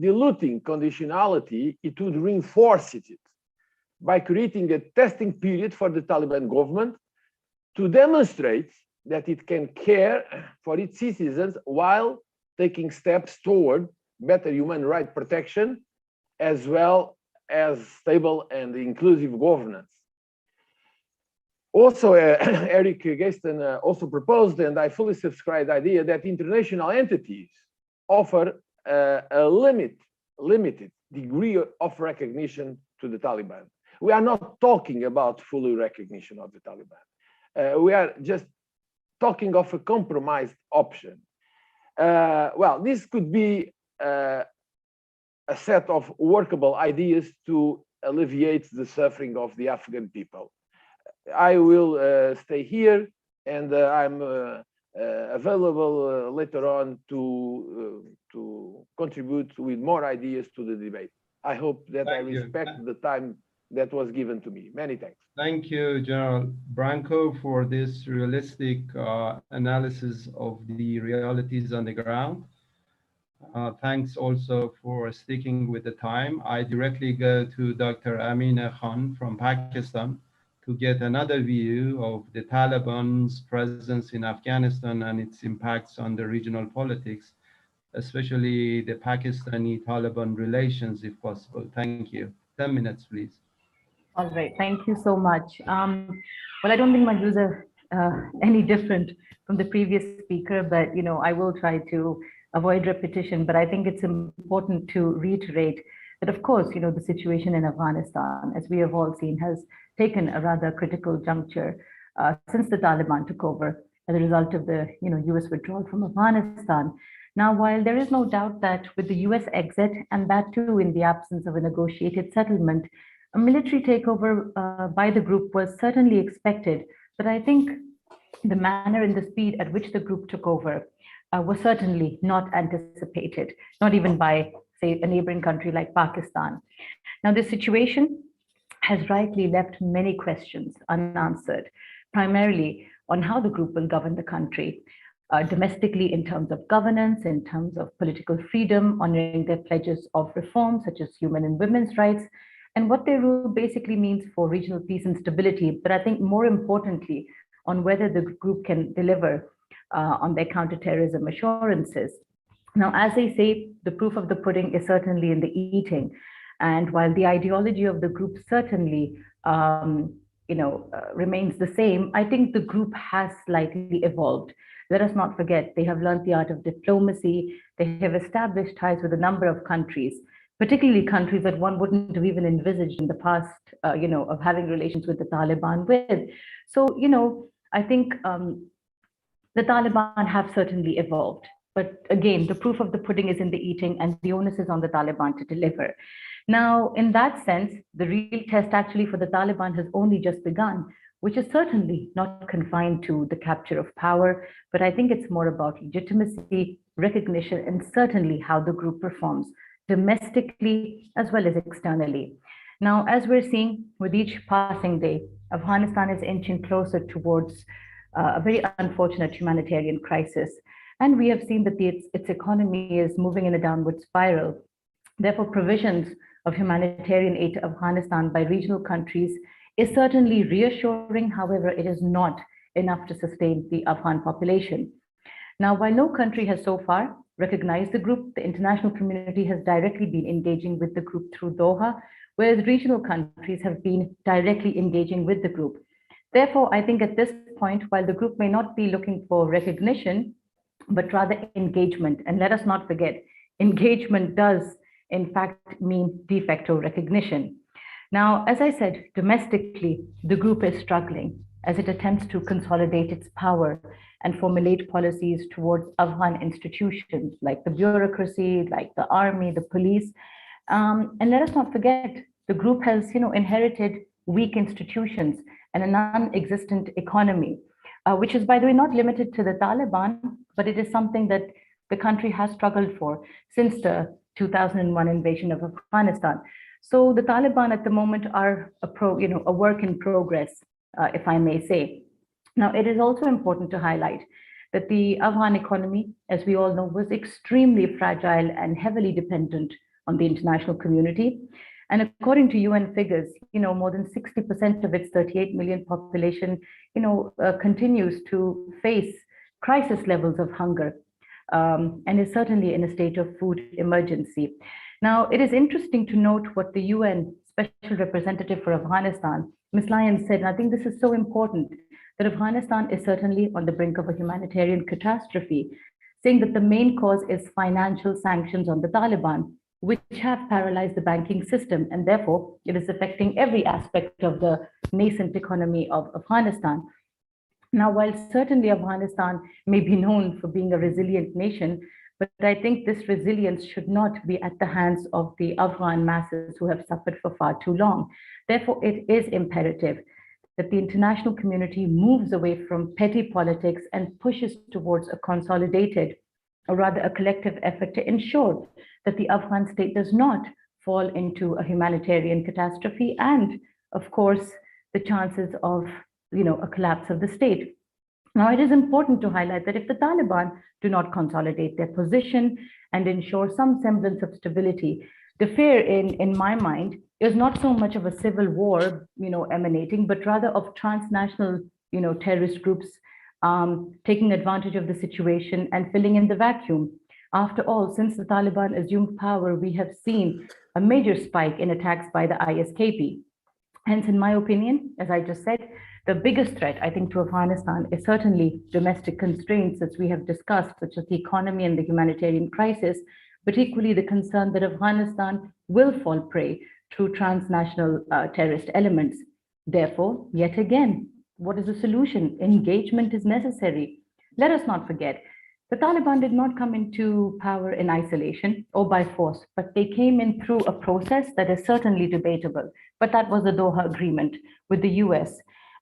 diluting conditionality, it would reinforce it by creating a testing period for the Taliban government to demonstrate that it can care for its citizens while taking steps toward better human rights protection, as well as stable and inclusive governance. Also, Eric Gaston also proposed, and I fully subscribe the idea that international entities offer a limited degree of recognition to the Taliban. We are not talking about full recognition of the Taliban. We are just talking of a compromised option. Well, this could be a set of workable ideas to alleviate the suffering of the Afghan people. I will stay here, and I'm available later on to contribute with more ideas to the debate. I hope that I respect the time that was given to me. Many thanks. Thank you, General Branco, for this realistic analysis of the realities on the ground. Thanks also for sticking with the time. I directly go to Dr. Amina Khan from Pakistan to get another view of the Taliban's presence in Afghanistan and its impacts on the regional politics, especially the Pakistani-Taliban relations, if possible. Thank you. 10 minutes, please. All right, thank you so much. Well, I don't think my views are any different from the previous speaker, but I will try to avoid repetition. But I think it's important to reiterate that, of course, the situation in Afghanistan, as we have all seen, has taken a rather critical juncture since the Taliban took over as a result of the US withdrawal from Afghanistan. Now, while there is no doubt that with the US exit, and that too in the absence of a negotiated settlement, a military takeover by the group was certainly expected, but I think the manner and the speed at which the group took over was certainly not anticipated, not even by, say, a neighboring country like Pakistan. Now, this situation has rightly left many questions unanswered, primarily on how the group will govern the country, domestically in terms of governance, in terms of political freedom, honoring their pledges of reform, such as human and women's rights, and what their role basically means for regional peace and stability. But I think more importantly, on whether the group can deliver on their counterterrorism assurances. Now, as they say, the proof of the pudding is certainly in the eating. And while the ideology of the group certainly remains the same, I think the group has slightly evolved. Let us not forget, they have learned the art of diplomacy. They have established ties with a number of countries, particularly countries that one wouldn't have even envisaged in the past, of having relations with the Taliban with. So, I think the Taliban have certainly evolved. But again, the proof of the pudding is in the eating, and the onus is on the Taliban to deliver. Now, in that sense, the real test actually for the Taliban has only just begun, which is certainly not confined to the capture of power, but I think it's more about legitimacy, recognition, and certainly how the group performs domestically as well as externally. Now, as we're seeing with each passing day, Afghanistan is inching closer towards a very unfortunate humanitarian crisis. And we have seen that its economy is moving in a downward spiral. Therefore, provisions of humanitarian aid to Afghanistan by regional countries is certainly reassuring. However, it is not enough to sustain the Afghan population. Now, while no country has so far recognized the group, the international community has directly been engaging with the group through Doha, whereas regional countries have been directly engaging with the group. Therefore, I think at this point, while the group may not be looking for recognition, but rather engagement, and let us not forget, engagement does in fact mean de facto recognition. Now, as I said, domestically, the group is struggling as it attempts to consolidate its power and formulate policies towards Afghan institutions like the bureaucracy, like the army, the police. And let us not forget, the group has inherited weak institutions and a non-existent economy. which is, by the way, not limited to the Taliban, but it is something that the country has struggled for since the 2001 invasion of Afghanistan. So the Taliban at the moment are a work in progress, if I may say. Now, it is also important to highlight that the Afghan economy, as we all know, was extremely fragile and heavily dependent on the international community. And according to UN figures, more than 60% of its 38 million population, continues to face crisis levels of hunger, and is certainly in a state of food emergency. Now, it is interesting to note what the UN Special Representative for Afghanistan, Ms. Lyons, said, and I think this is so important, that Afghanistan is certainly on the brink of a humanitarian catastrophe, saying that the main cause is financial sanctions on the Taliban, which have paralyzed the banking system, and therefore it is affecting every aspect of the nascent economy of Afghanistan. Now, while certainly Afghanistan may be known for being a resilient nation, but I think this resilience should not be at the hands of the Afghan masses who have suffered for far too long. Therefore, it is imperative that the international community moves away from petty politics and pushes towards a consolidated, or rather a collective effort to ensure that the Afghan state does not fall into a humanitarian catastrophe and, of course, the chances of a collapse of the state. Now, it is important to highlight that if the Taliban do not consolidate their position and ensure some semblance of stability, the fear in my mind is not so much of a civil war, emanating, but rather of transnational, terrorist groups taking advantage of the situation and filling in the vacuum. After all, since the Taliban assumed power, we have seen a major spike in attacks by the ISKP. Hence, in my opinion, as I just said, the biggest threat, I think, to Afghanistan is certainly domestic constraints, as we have discussed, such as the economy and the humanitarian crisis, but equally the concern that Afghanistan will fall prey to transnational terrorist elements. Therefore, yet again, what is the solution? Engagement is necessary. Let us not forget, the Taliban did not come into power in isolation or by force, but they came in through a process that is certainly debatable. But that was the Doha Agreement with the US,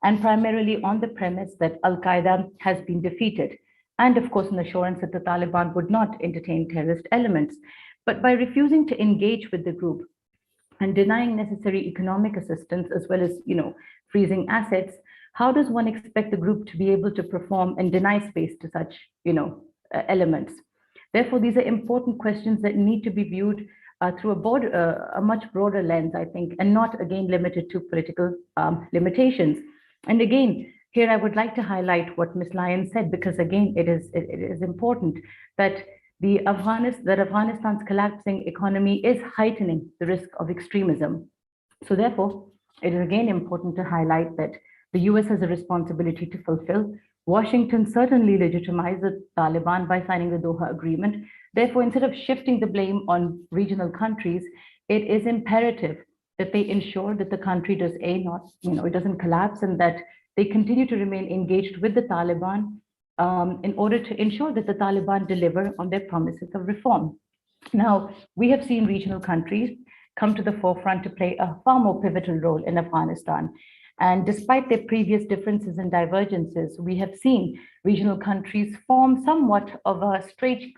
and primarily on the premise that Al-Qaeda has been defeated, and of course an assurance that the Taliban would not entertain terrorist elements. But by refusing to engage with the group and denying necessary economic assistance, as well as freezing assets, how does one expect the group to be able to perform and deny space to such elements? Therefore, these are important questions that need to be viewed through a much broader lens, I think, and not again limited to political limitations. And again, here I would like to highlight what Ms. Lyons said, because again, it is important that Afghanistan's collapsing economy is heightening the risk of extremism. So therefore, it is again important to highlight that the US has a responsibility to fulfill. Washington certainly legitimized the Taliban by signing the Doha Agreement. Therefore, instead of shifting the blame on regional countries, it is imperative that they ensure that the country does it doesn't collapse, and that they continue to remain engaged with the Taliban in order to ensure that the Taliban deliver on their promises of reform. Now, we have seen regional countries come to the forefront to play a far more pivotal role in Afghanistan. And despite their previous differences and divergences, we have seen regional countries form somewhat of a strange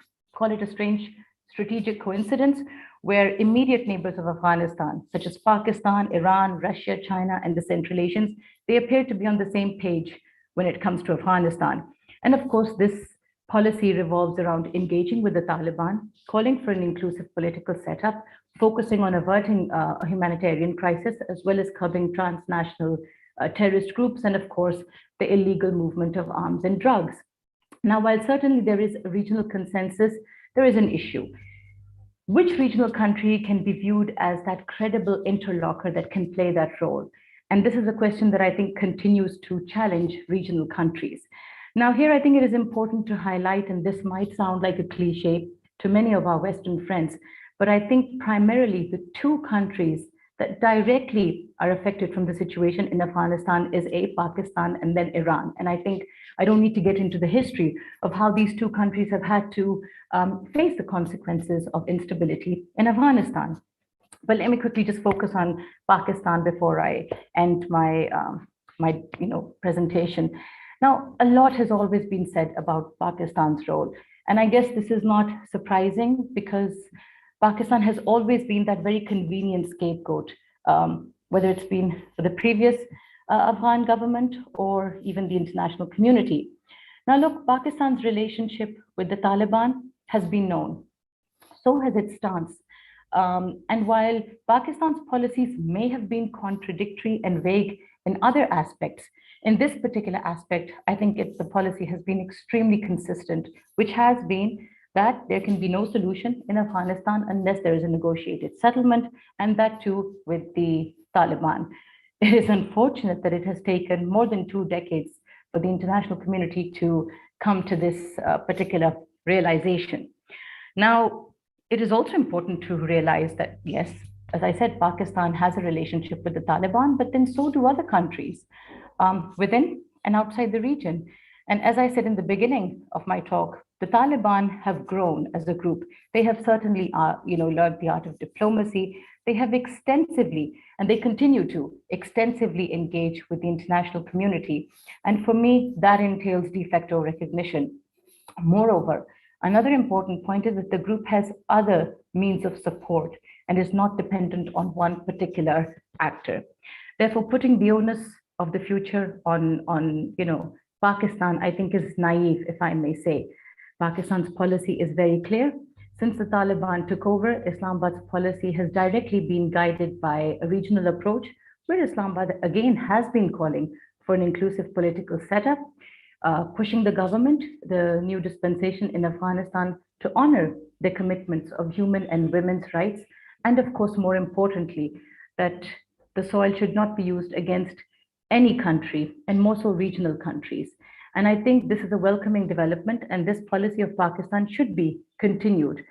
strategic coincidence, where immediate neighbors of Afghanistan, such as Pakistan, Iran, Russia, China, and the Central Asians, they appear to be on the same page when it comes to Afghanistan. And of course, this policy revolves around engaging with the Taliban, calling for an inclusive political setup, focusing on averting a humanitarian crisis, as well as curbing transnational terrorist groups, and of course, the illegal movement of arms and drugs. Now, while certainly there is a regional consensus, there is an issue. Which regional country can be viewed as that credible interlocutor that can play that role? And this is a question that I think continues to challenge regional countries. Now, here I think it is important to highlight, and this might sound like a cliche to many of our Western friends, but I think primarily the two countries that directly are affected from the situation in Afghanistan is Pakistan and then Iran. And I think I don't need to get into the history of how these two countries have had to face the consequences of instability in Afghanistan. But let me quickly just focus on Pakistan before I end my presentation. Now, a lot has always been said about Pakistan's role. And I guess this is not surprising because Pakistan has always been that very convenient scapegoat, whether it's been for the previous Afghan government or even the international community. Now, look, Pakistan's relationship with the Taliban has been known. So has its stance. And while Pakistan's policies may have been contradictory and vague in other aspects, in this particular aspect, I think the policy has been extremely consistent, which has been that there can be no solution in Afghanistan unless there is a negotiated settlement, and that too with the Taliban. It is unfortunate that it has taken more than 2 decades for the international community to come to this particular realization. Now, it is also important to realize that, yes, as I said, Pakistan has a relationship with the Taliban, but then so do other countries within and outside the region. And as I said in the beginning of my talk, the Taliban have grown as a group. They have certainly, learned the art of diplomacy. They have extensively, and they continue to extensively engage with the international community. And for me, that entails de facto recognition. Moreover, another important point is that the group has other means of support and is not dependent on one particular actor. Therefore, putting the onus of the future on Pakistan, I think is naive, if I may say. Pakistan's policy is very clear. Since the Taliban took over, Islamabad's policy has directly been guided by a regional approach, where Islamabad again has been calling for an inclusive political setup, pushing the government, the new dispensation in Afghanistan, to honor the commitments of human and women's rights, and of course, more importantly, that the soil should not be used against any country, and more so regional countries. And I think this is a welcoming development, and this policy of Pakistan should be continued,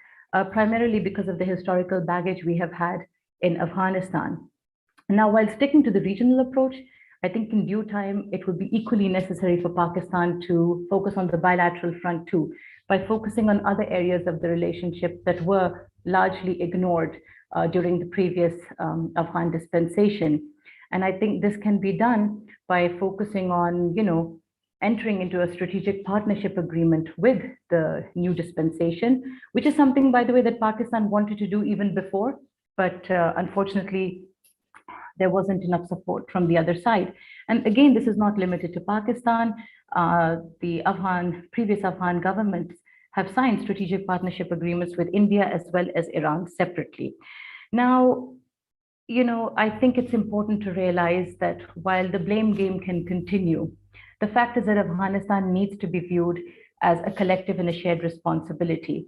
primarily because of the historical baggage we have had in Afghanistan. Now, while sticking to the regional approach, I think in due time, it would be equally necessary for Pakistan to focus on the bilateral front too, by focusing on other areas of the relationship that were largely ignored during the previous Afghan dispensation. And I think this can be done by focusing on, entering into a strategic partnership agreement with the new dispensation, which is something, by the way, that Pakistan wanted to do even before, but unfortunately, there wasn't enough support from the other side. And again, this is not limited to Pakistan. The previous Afghan governments have signed strategic partnership agreements with India as well as Iran separately. Now, I think it's important to realize that while the blame game can continue, the fact is that Afghanistan needs to be viewed as a collective and a shared responsibility.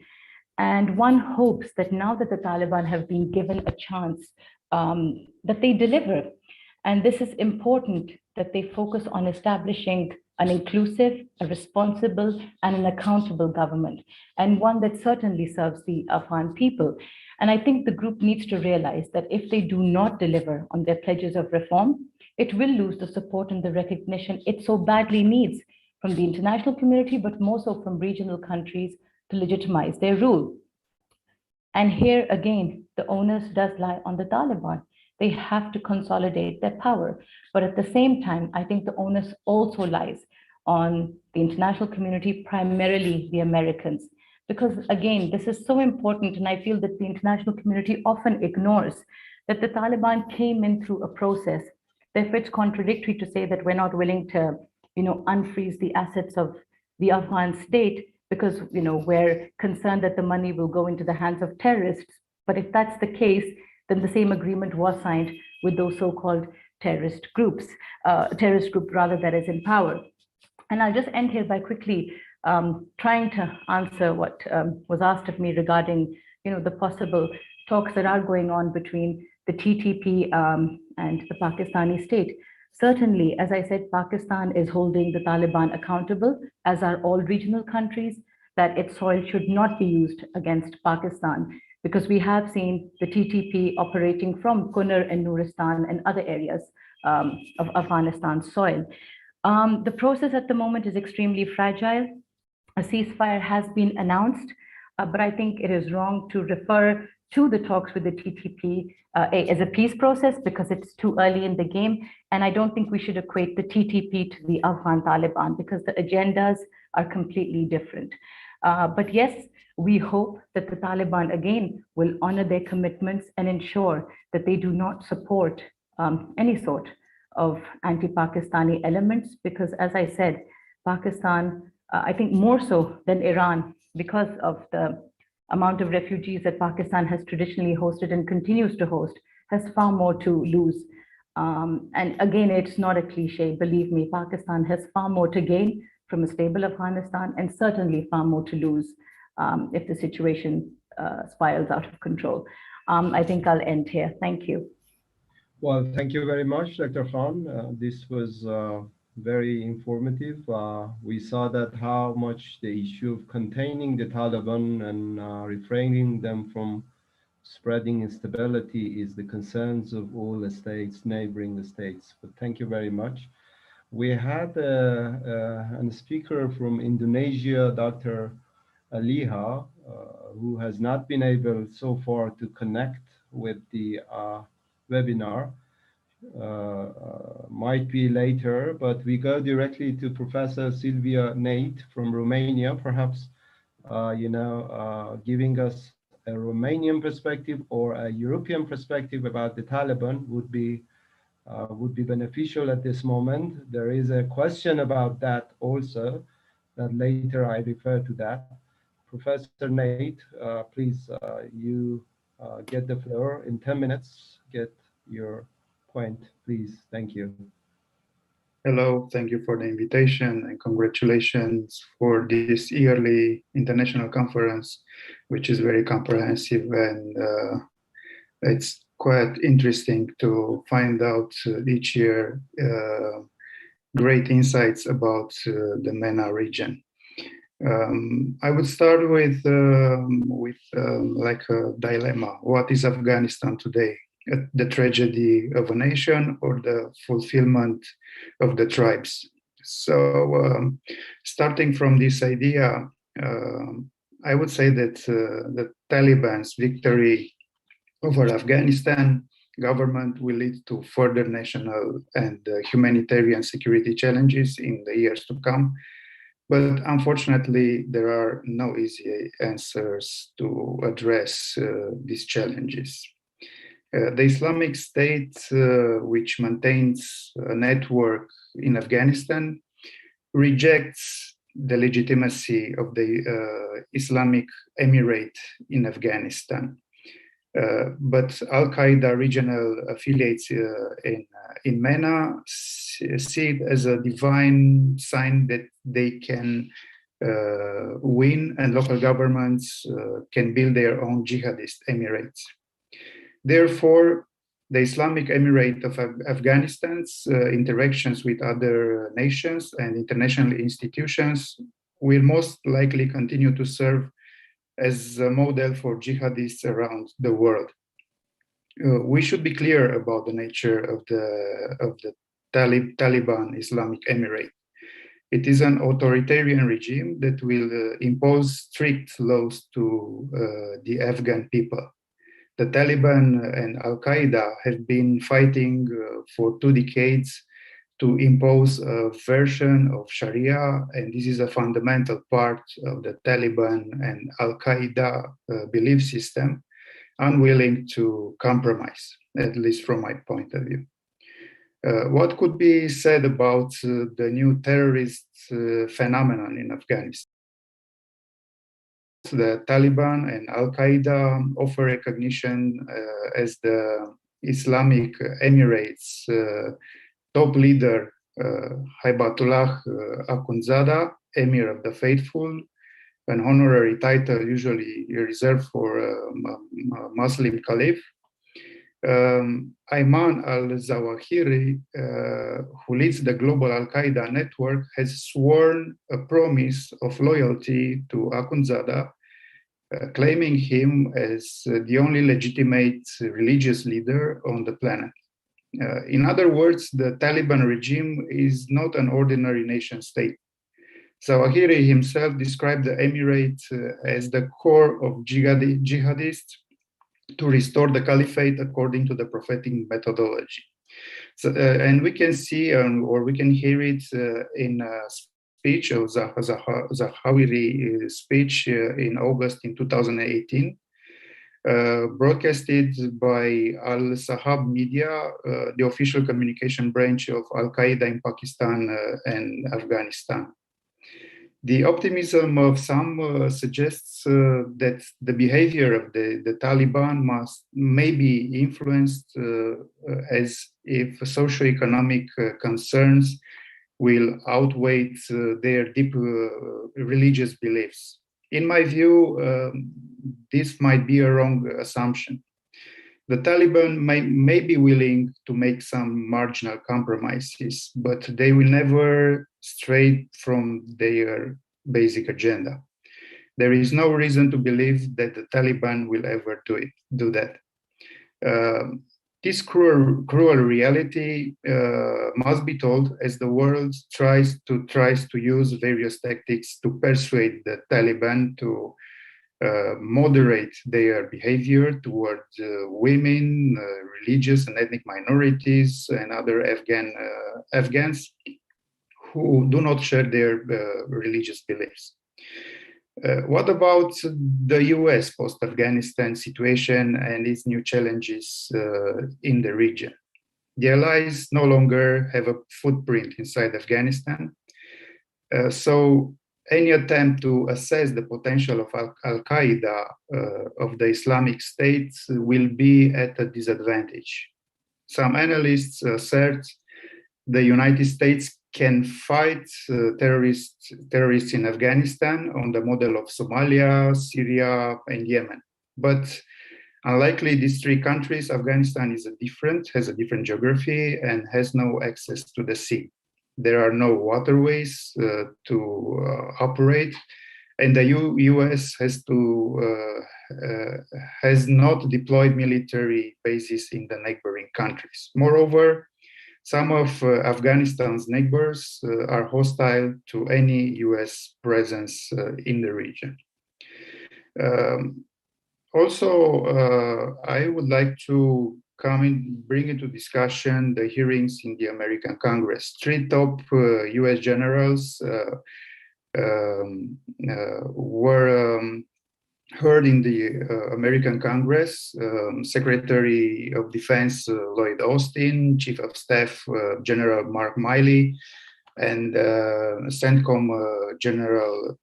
And one hopes that now that the Taliban have been given a chance, that they deliver. And this is important, that they focus on establishing an inclusive, a responsible, and an accountable government, and one that certainly serves the Afghan people. And I think the group needs to realize that if they do not deliver on their pledges of reform, it will lose the support and the recognition it so badly needs from the international community, but more so from regional countries to legitimize their rule. And here again, the onus does lie on the Taliban. They have to consolidate their power. But at the same time, I think the onus also lies on the international community, primarily the Americans. Because again, this is so important, and I feel that the international community often ignores that the Taliban came in through a process. Therefore, it's contradictory to say that we're not willing to, unfreeze the assets of the Afghan state because, we're concerned that the money will go into the hands of terrorists. But if that's the case, then the same agreement was signed with those so-called terrorist group rather, that is in power. And I'll just end here by quickly trying to answer what was asked of me regarding, the possible talks that are going on between the TTP and the Pakistani state. Certainly, as I said, Pakistan is holding the Taliban accountable, as are all regional countries, that its soil should not be used against Pakistan, because we have seen the TTP operating from Kunar and Nuristan and other areas of Afghanistan's soil. The process at the moment is extremely fragile. A ceasefire has been announced, but I think it is wrong to refer to the talks with the TTP as a peace process, because it's too early in the game. And I don't think we should equate the TTP to the Afghan Taliban, because the agendas are completely different. But yes, we hope that the Taliban again will honor their commitments and ensure that they do not support any sort of anti-Pakistani elements, because as I said, Pakistan, I think more so than Iran, because of the amount of refugees that Pakistan has traditionally hosted and continues to host, has far more to lose. And again, it's not a cliche, believe me, Pakistan has far more to gain from a stable Afghanistan, and certainly far more to lose if the situation spirals out of control. I think I'll end here. Thank you. Well, thank you very much, Dr. Khan. This was very informative. We saw that how much the issue of containing the Taliban and refraining them from spreading instability is the concerns of all the states, neighboring states. But thank you very much. We had a speaker from Indonesia, Dr. Aliha, who has not been able so far to connect with the webinar. Might be later, but we go directly to Professor Silvia Nate from Romania, perhaps, giving us a Romanian perspective or a European perspective about the Taliban would be beneficial at this moment. There is a question about that also, that later I refer to that. Professor Nate, please, you get the floor in 10 minutes. Get your point, please. Thank you. Hello, thank you for the invitation and congratulations for this yearly international conference, which is very comprehensive, and it's quite interesting to find out each year great insights about the MENA region. I would start with like a dilemma. What is Afghanistan today? The tragedy of a nation or the fulfillment of the tribes? So starting from this idea, I would say that the Taliban's victory over Afghanistan government will lead to further national and humanitarian security challenges in the years to come. But unfortunately, there are no easy answers to address these challenges. The Islamic State, which maintains a network in Afghanistan, rejects the legitimacy of the Islamic Emirate in Afghanistan. But Al-Qaeda regional affiliates in MENA see it as a divine sign that they can win, and local governments can build their own jihadist emirates. Therefore, the Islamic Emirate of Afghanistan's interactions with other nations and international institutions will most likely continue to serve as a model for jihadists around the world. We should be clear about the nature of the Taliban Islamic Emirate. It is an authoritarian regime that will impose strict laws to the Afghan people. The Taliban and Al-Qaeda have been fighting for 2 decades to impose a version of Sharia, and this is a fundamental part of the Taliban and Al-Qaeda belief system, unwilling to compromise, at least from my point of view. What could be said about the new terrorist phenomenon in Afghanistan? The Taliban and Al-Qaeda offer recognition as the Islamic Emirates top leader, Haibatullah Akhundzada, Emir of the Faithful, an honorary title usually reserved for a Muslim caliph. Ayman al-Zawahiri, who leads the global Al-Qaeda network, has sworn a promise of loyalty to Akhundzada, claiming him as the only legitimate religious leader on the planet. In other words, the Taliban regime is not an ordinary nation state. Zawahiri himself described the emirate as the core of jihadists to restore the caliphate according to the prophetic methodology. So, and we can see or we can hear it in a speech of Zawahiri speech in August in 2018, broadcasted by Al-Sahab Media, the official communication branch of Al-Qaeda in Pakistan and Afghanistan. The optimism of some suggests that the behavior of the Taliban may be influenced as if socioeconomic concerns will outweigh their deep religious beliefs. In my view, this might be a wrong assumption. The Taliban may be willing to make some marginal compromises, but they will never stray from their basic agenda. There is no reason to believe that the Taliban will ever do that. This cruel reality must be told as the world tries to use various tactics to persuade the Taliban to moderate their behavior towards women, religious and ethnic minorities, and other Afghans who do not share their religious beliefs. What about the US post-Afghanistan situation and its new challenges in the region? The allies no longer have a footprint inside Afghanistan, so any attempt to assess the potential of Al-Qaeda of the Islamic State will be at a disadvantage. Some analysts assert the United States can fight terrorists in Afghanistan on the model of Somalia, Syria, and Yemen. But unlikely these three countries, Afghanistan has a different geography and has no access to the sea. There are no waterways to operate, and the US has not deployed military bases in the neighboring countries. Moreover, some of Afghanistan's neighbors are hostile to any US presence in the region. Also, I would like to bring into discussion the hearings in the American Congress. Three top US generals were heard in the American Congress. Secretary of Defense Lloyd Austin, Chief of Staff General Mark Milley, and CENTCOM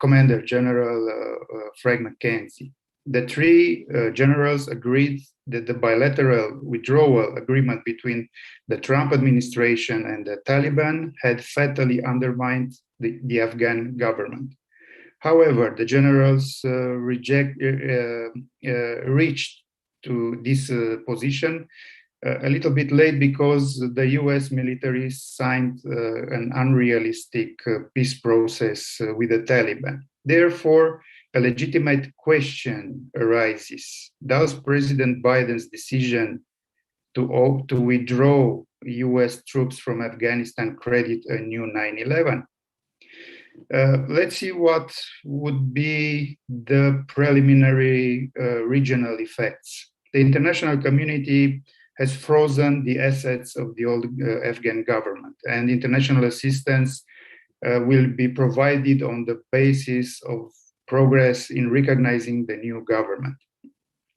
Commander General Frank McKenzie. The three generals agreed that the bilateral withdrawal agreement between the Trump administration and the Taliban had fatally undermined the Afghan government. However, the generals reached to this position a little bit late because the US military signed an unrealistic peace process with the Taliban. Therefore, a legitimate question arises. Does President Biden's decision to withdraw US troops from Afghanistan credit a new 9/11? Let's see what would be the preliminary regional effects. The international community has frozen the assets of the old Afghan government, and international assistance will be provided on the basis of progress in recognizing the new government.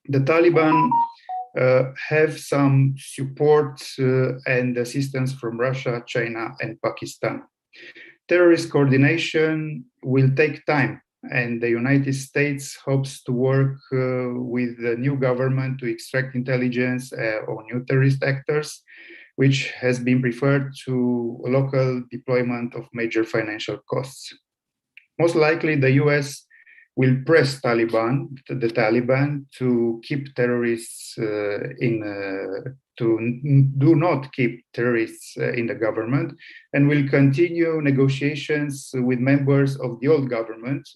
The Taliban have some support and assistance from Russia, China, and Pakistan. Terrorist coordination will take time, and the United States hopes to work with the new government to extract intelligence on new terrorist actors, which has been preferred to local deployment of major financial costs. Most likely, the US will press the Taliban to keep terrorists to do not keep terrorists in the government, and will continue negotiations with members of the old government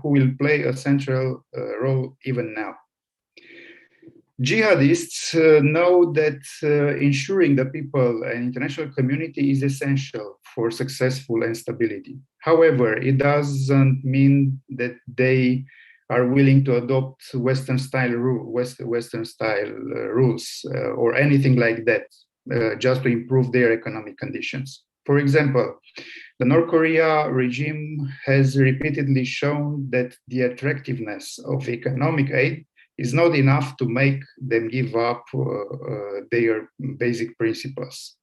who will play a central role even now. Jihadists know that ensuring the people and international community is essential for successful and stability. However, it doesn't mean that they are willing to adopt Western style rules or anything like that, just to improve their economic conditions. For example, the North Korea regime has repeatedly shown that the attractiveness of economic aid is not enough to make them give up their basic principles.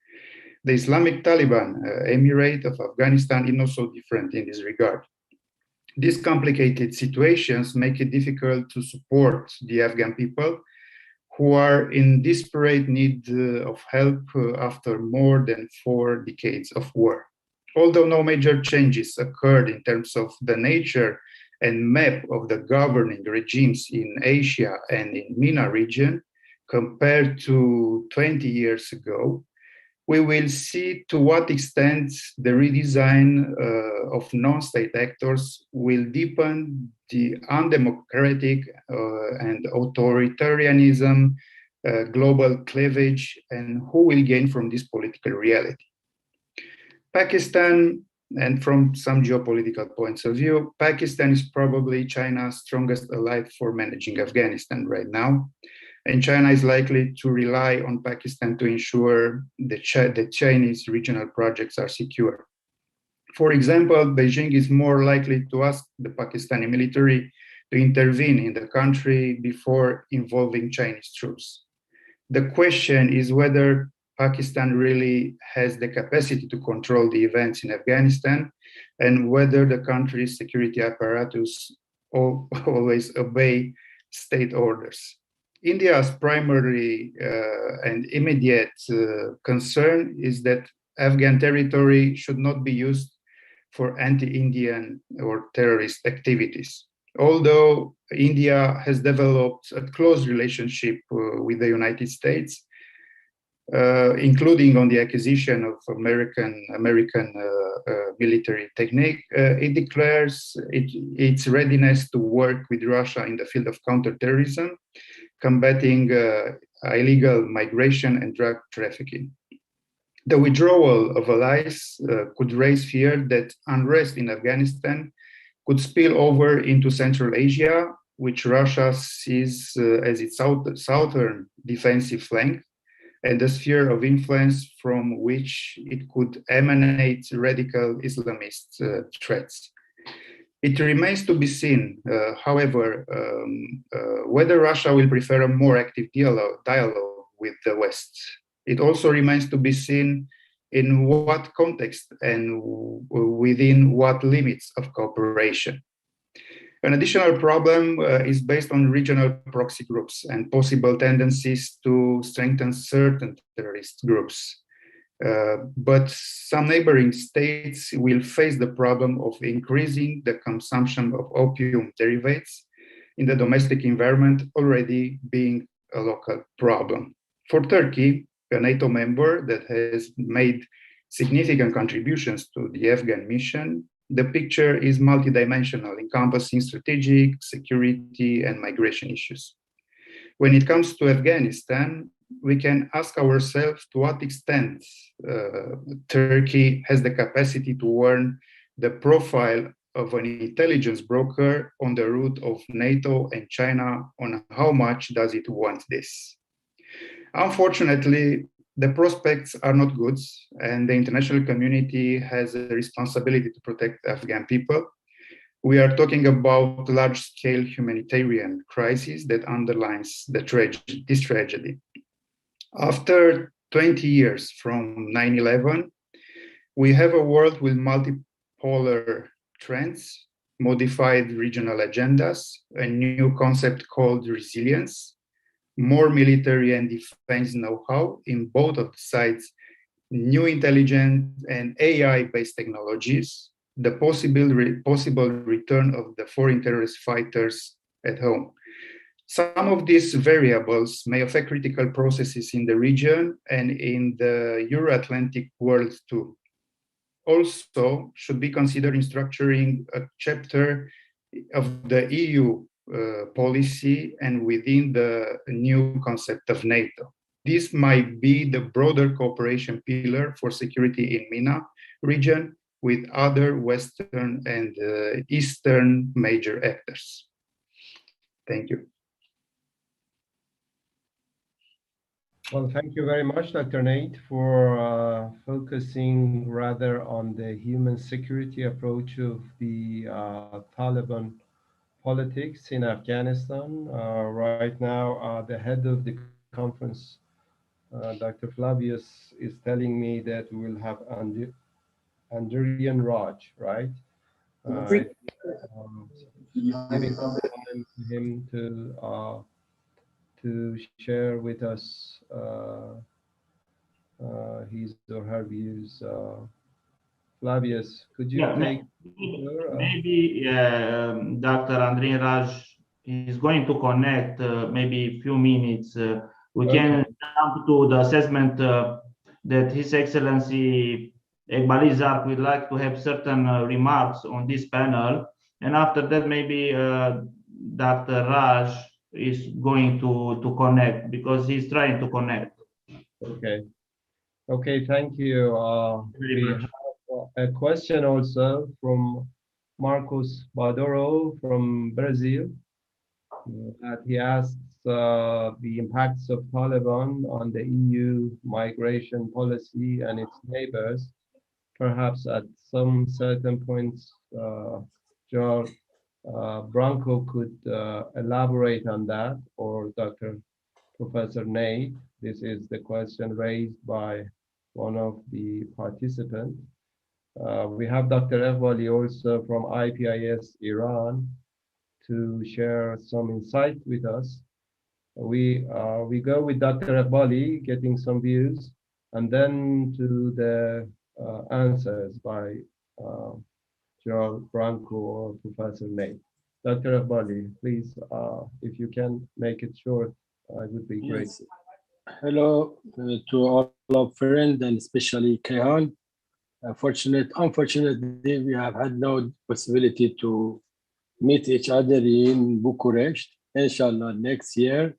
The Islamic Taliban Emirate of Afghanistan is not so different in this regard. These complicated situations make it difficult to support the Afghan people who are in desperate need of help after more than 4 decades of war. Although no major changes occurred in terms of the nature and map of the governing regimes in Asia and in MENA region compared to 20 years ago, we will see to what extent the redesign of non-state actors will deepen the undemocratic and authoritarianism, global cleavage, and who will gain from this political reality. Pakistan, and from some geopolitical points of view, Pakistan is probably China's strongest ally for managing Afghanistan right now. And China is likely to rely on Pakistan to ensure that Chinese regional projects are secure. For example, Beijing is more likely to ask the Pakistani military to intervene in the country before involving Chinese troops. The question is whether Pakistan really has the capacity to control the events in Afghanistan and whether the country's security apparatus always obey state orders. India's primary and immediate concern is that Afghan territory should not be used for anti-Indian or terrorist activities. Although India has developed a close relationship with the United States, including on the acquisition of American military technique, it declares its readiness to work with Russia in the field of counterterrorism, combating illegal migration and drug trafficking. The withdrawal of allies could raise fear that unrest in Afghanistan could spill over into Central Asia, which Russia sees as its southern defensive flank, and the sphere of influence from which it could emanate radical Islamist threats. It remains to be seen, however, whether Russia will prefer a more active dialogue with the West. It also remains to be seen in what context and within what limits of cooperation. An additional problem is based on regional proxy groups and possible tendencies to strengthen certain terrorist groups. But some neighboring states will face the problem of increasing the consumption of opium derivatives in the domestic environment, already being a local problem. For Turkey, a NATO member that has made significant contributions to the Afghan mission, the picture is multidimensional, encompassing strategic, security, and migration issues. When it comes to Afghanistan, we can ask ourselves to what extent Turkey has the capacity to warn the profile of an intelligence broker on the route of NATO and China on how much does it want this. Unfortunately, the prospects are not good, and the international community has a responsibility to protect Afghan people. We are talking about large-scale humanitarian crisis that underlines this tragedy. After 20 years from 9/11, we have a world with multipolar trends, modified regional agendas, a new concept called resilience, more military and defense know-how in both of the sides, new intelligence and AI-based technologies, the possible return of the foreign terrorist fighters at home. Some of these variables may affect critical processes in the region and in the Euro-Atlantic world too. Also, should be considered in structuring a chapter of the EU policy and within the new concept of NATO. This might be the broader cooperation pillar for security in MENA region with other Western and Eastern major actors. Thank you. Well, thank you very much, Dr. Nate, for focusing rather on the human security approach of the Taliban politics in Afghanistan. Right now, the head of the conference, Dr. Flavius, is telling me that we will have Andrian Raj, right? Giving time to him to share with us his or her views. Flavius, could you take maybe Dr. Andriy Raj is going to connect maybe a few minutes. We can jump to the assessment that His Excellency Eqbal Zarq would like to have certain remarks on this panel. And after that, maybe Dr. Raj is going to connect because he's trying to connect. Okay. Okay, thank you. We have a question also from Marcos Badoro from Brazil. He asks the impacts of Taliban on the EU migration policy and its neighbors. Perhaps at some certain points, General Branco could elaborate on that, or Professor Nate. This is the question raised by one of the participants. We have Dr. Eqbali also from IPIS Iran to share some insight with us. We go with Dr. Eqbali, getting some views, and then to the answers by General Branco or Professor Nate. Dr. Eqbali, please, if you can make it short, I would be grateful. Hello to all of friends and especially Kehan. Unfortunately, we have had no possibility to meet each other in Bucharest. Inshallah, next year.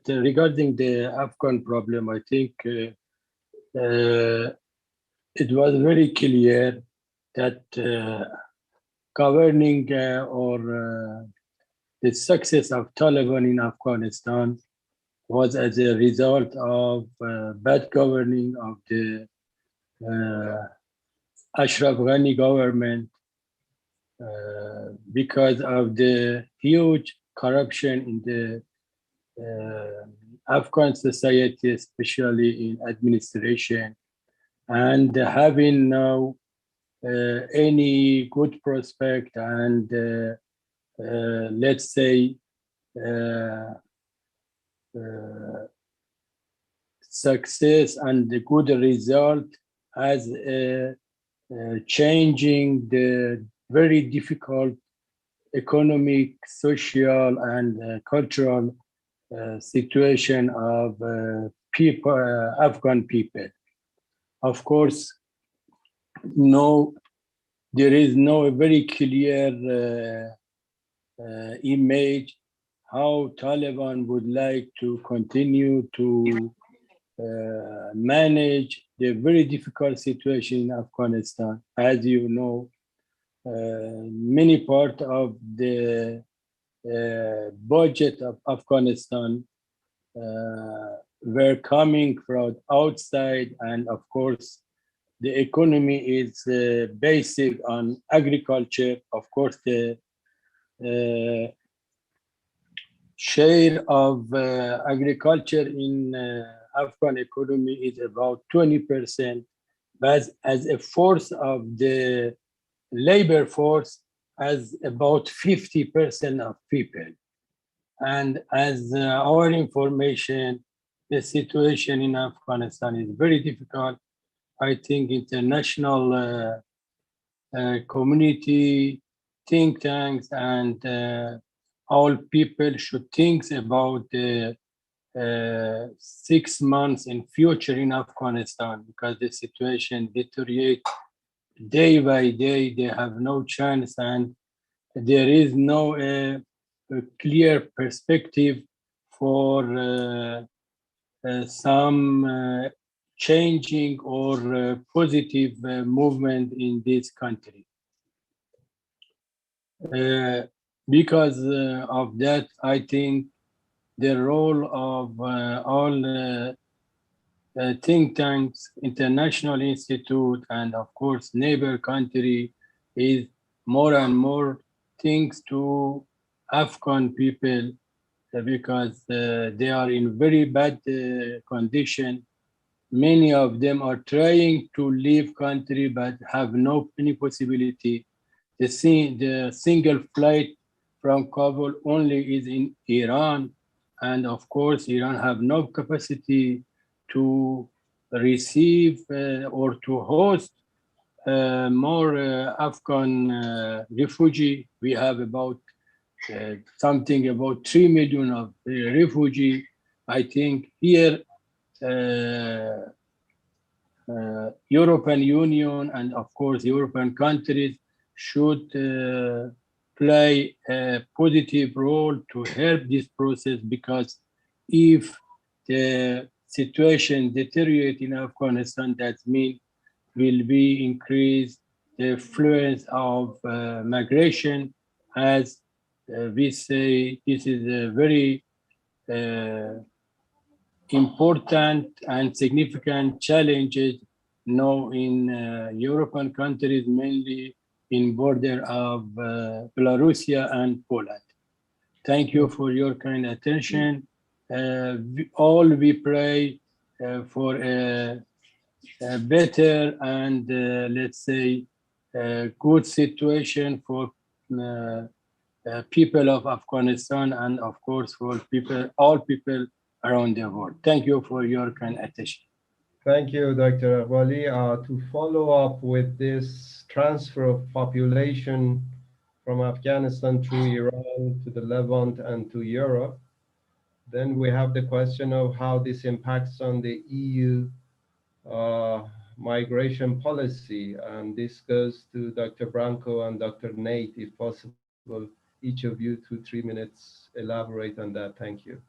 Regarding the Afghan problem, I think it was very clear that governing or the success of Taliban in Afghanistan was as a result of bad governing of the Ashraf Ghani government because of the huge corruption in the Afghan society, especially in administration, and having no any good prospect and let's say success and the good result as changing the very difficult economic, social, and cultural situation of people, Afghan people. Of course, there is no very clear image how Taliban would like to continue to manage the very difficult situation in Afghanistan. As you know, many part of the budget of Afghanistan were coming from outside, and of course, the economy is basic on agriculture. Of course, the share of agriculture in Afghan economy is about 20%, but as a force of the labor force as about 50% of people. And as our information, the situation in Afghanistan is very difficult. I think international community, think tanks, and all people should think about the 6 months in future in Afghanistan, because the situation deteriorates day by day. They have no chance, and there is no a clear perspective for some changing or positive movement in this country. because of that, I think the role of all think tanks, international institute, and of course neighbor country is more and more things to Afghan people because they are in very bad condition. Many of them are trying to leave country but have no any possibility. The single flight from Kabul only is in Iran, and of course Iran have no capacity to receive or to host more Afghan refugee. We have about something about 3 million of refugee. I think here European Union and of course European countries should play a positive role to help this process, because if the situation deteriorates in Afghanistan, that means will be increased the influence of migration. As we say, this is a very important and significant challenges now in European countries, mainly in border of Belarusia and Poland. Thank you for your kind attention. We pray for a better and let's say good situation for people of Afghanistan and of course for all people around the world. Thank you for your kind attention. Thank you, Dr. Wali. To follow up with this transfer of population from Afghanistan through Iran to the Levant and to Europe, then we have the question of how this impacts on the EU migration policy. And this goes to Dr. Branco and Dr. Nate, if possible, each of you 2-3 minutes, elaborate on that. Thank you.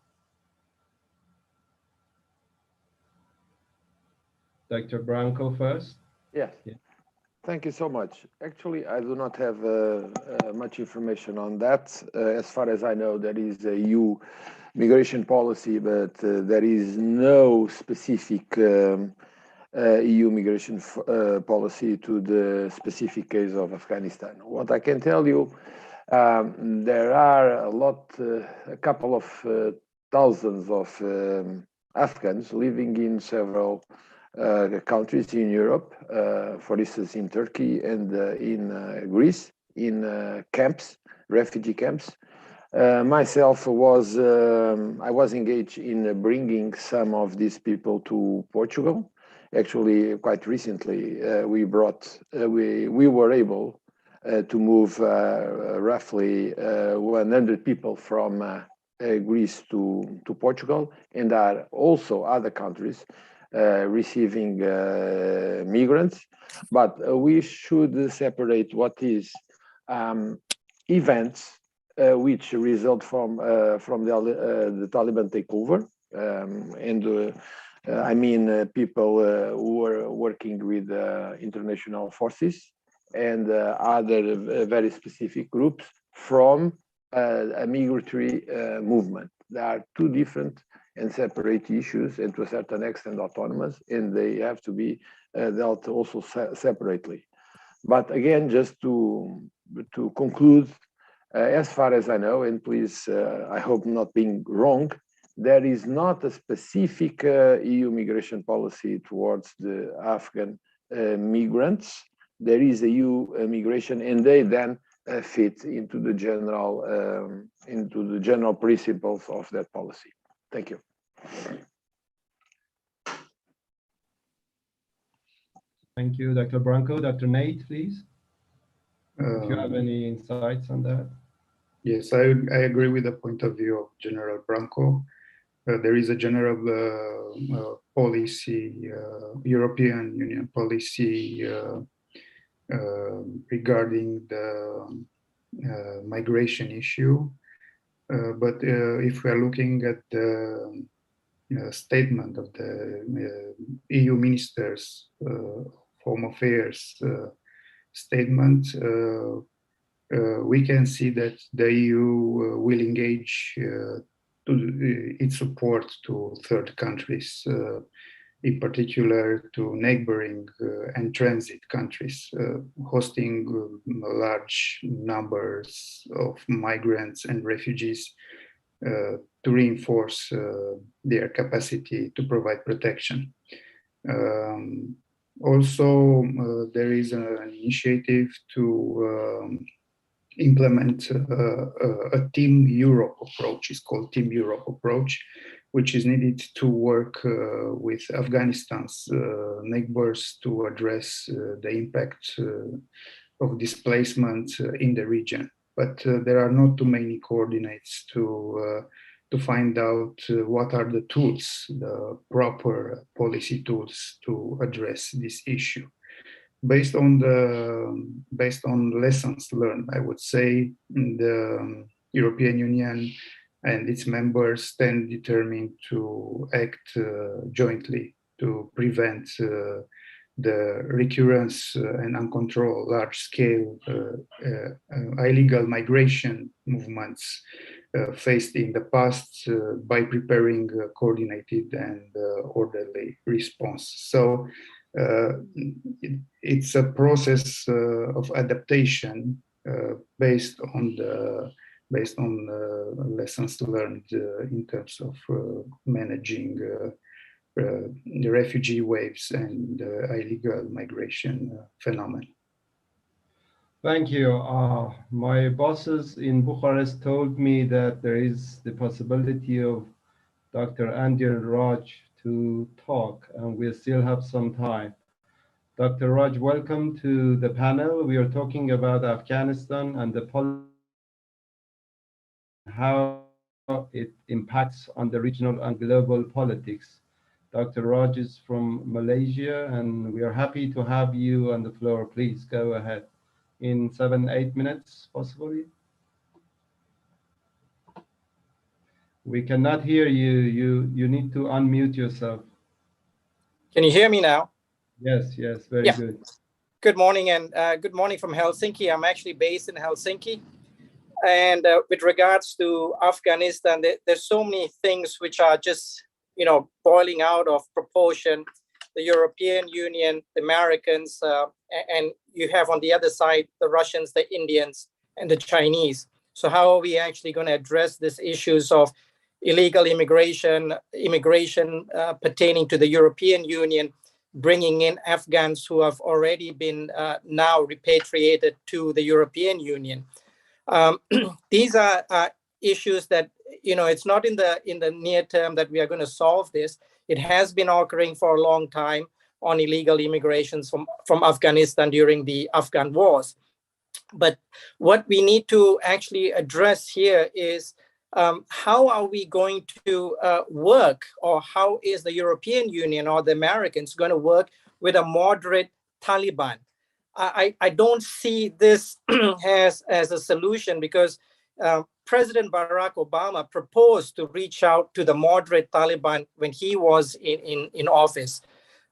Dr. Branco first. Yes. Yeah. Thank you so much. Actually, I do not have much information on that. As far as I know, there is a EU migration policy, but there is no specific EU migration policy to the specific case of Afghanistan. What I can tell you, there are a couple of thousands of Afghans living in several countries in Europe, for instance, in Turkey and in Greece, in camps, refugee camps. Myself I was engaged in bringing some of these people to Portugal. Actually, quite recently, we were able to move roughly 100 people from Greece to Portugal, and there are also other countries receiving migrants, but we should separate what is events which result from the Taliban takeover, and I mean people who are working with international forces and other very specific groups from a migratory movement. There are two different and separate issues, and to a certain extent autonomous, and they have to be dealt also separately. But again, just to conclude, as far as I know, and please, I hope not being wrong, there is not a specific EU migration policy towards the Afghan migrants. There is a EU migration, and they then fit into the general principles of that policy. Thank you. Thank you, Dr. Branco. Dr. Nate, please. If you have any insights on that. Yes, I agree with the point of view of General Branco. There is a general policy, European Union policy regarding the migration issue. But if we are looking at the statement of the EU Ministers Home Affairs statement, we can see that the EU will engage its support to third countries, in particular to neighboring and transit countries, hosting large numbers of migrants and refugees to reinforce their capacity to provide protection. Also, there is an initiative to implement a Team Europe approach. It's called Team Europe approach, which is needed to work with Afghanistan's neighbors to address the impact of displacement in the region. But there are not too many coordinates to find out what are the tools, the proper policy tools to address this issue. Based on lessons learned, I would say the European Union and its members stand determined to act jointly to prevent the recurrence and uncontrolled large-scale illegal migration movements faced in the past by preparing a coordinated and orderly response. So it's a process of adaptation based on lessons learned in terms of managing the refugee waves and illegal migration phenomenon. Thank you. My bosses in Bucharest told me that there is the possibility of Dr. Andir Raj to talk, and we still have some time. Dr. Raj, welcome to the panel. We are talking about Afghanistan and the policy, how it impacts on the regional and global politics. Dr. Raj is from Malaysia, and we are happy to have you on the floor. Please go ahead. In 7-8 minutes, possibly. We cannot hear you. You need to unmute yourself. Can you hear me now? Yes, very good. Good morning, and good morning from Helsinki. I'm actually based in Helsinki. And with regards to Afghanistan, there's so many things which are just, boiling out of proportion. The European Union, the Americans, and you have on the other side, the Russians, the Indians, and the Chinese. So how are we actually going to address these issues of illegal immigration pertaining to the European Union, bringing in Afghans who have already been now repatriated to the European Union? These are issues that, it's not in the near term that we are going to solve this. It has been occurring for a long time on illegal immigrations from Afghanistan during the Afghan wars. But what we need to actually address here is how are we going to work, or how is the European Union or the Americans going to work with a moderate Taliban? I don't see this as a solution, because President Barack Obama proposed to reach out to the moderate Taliban when he was in office.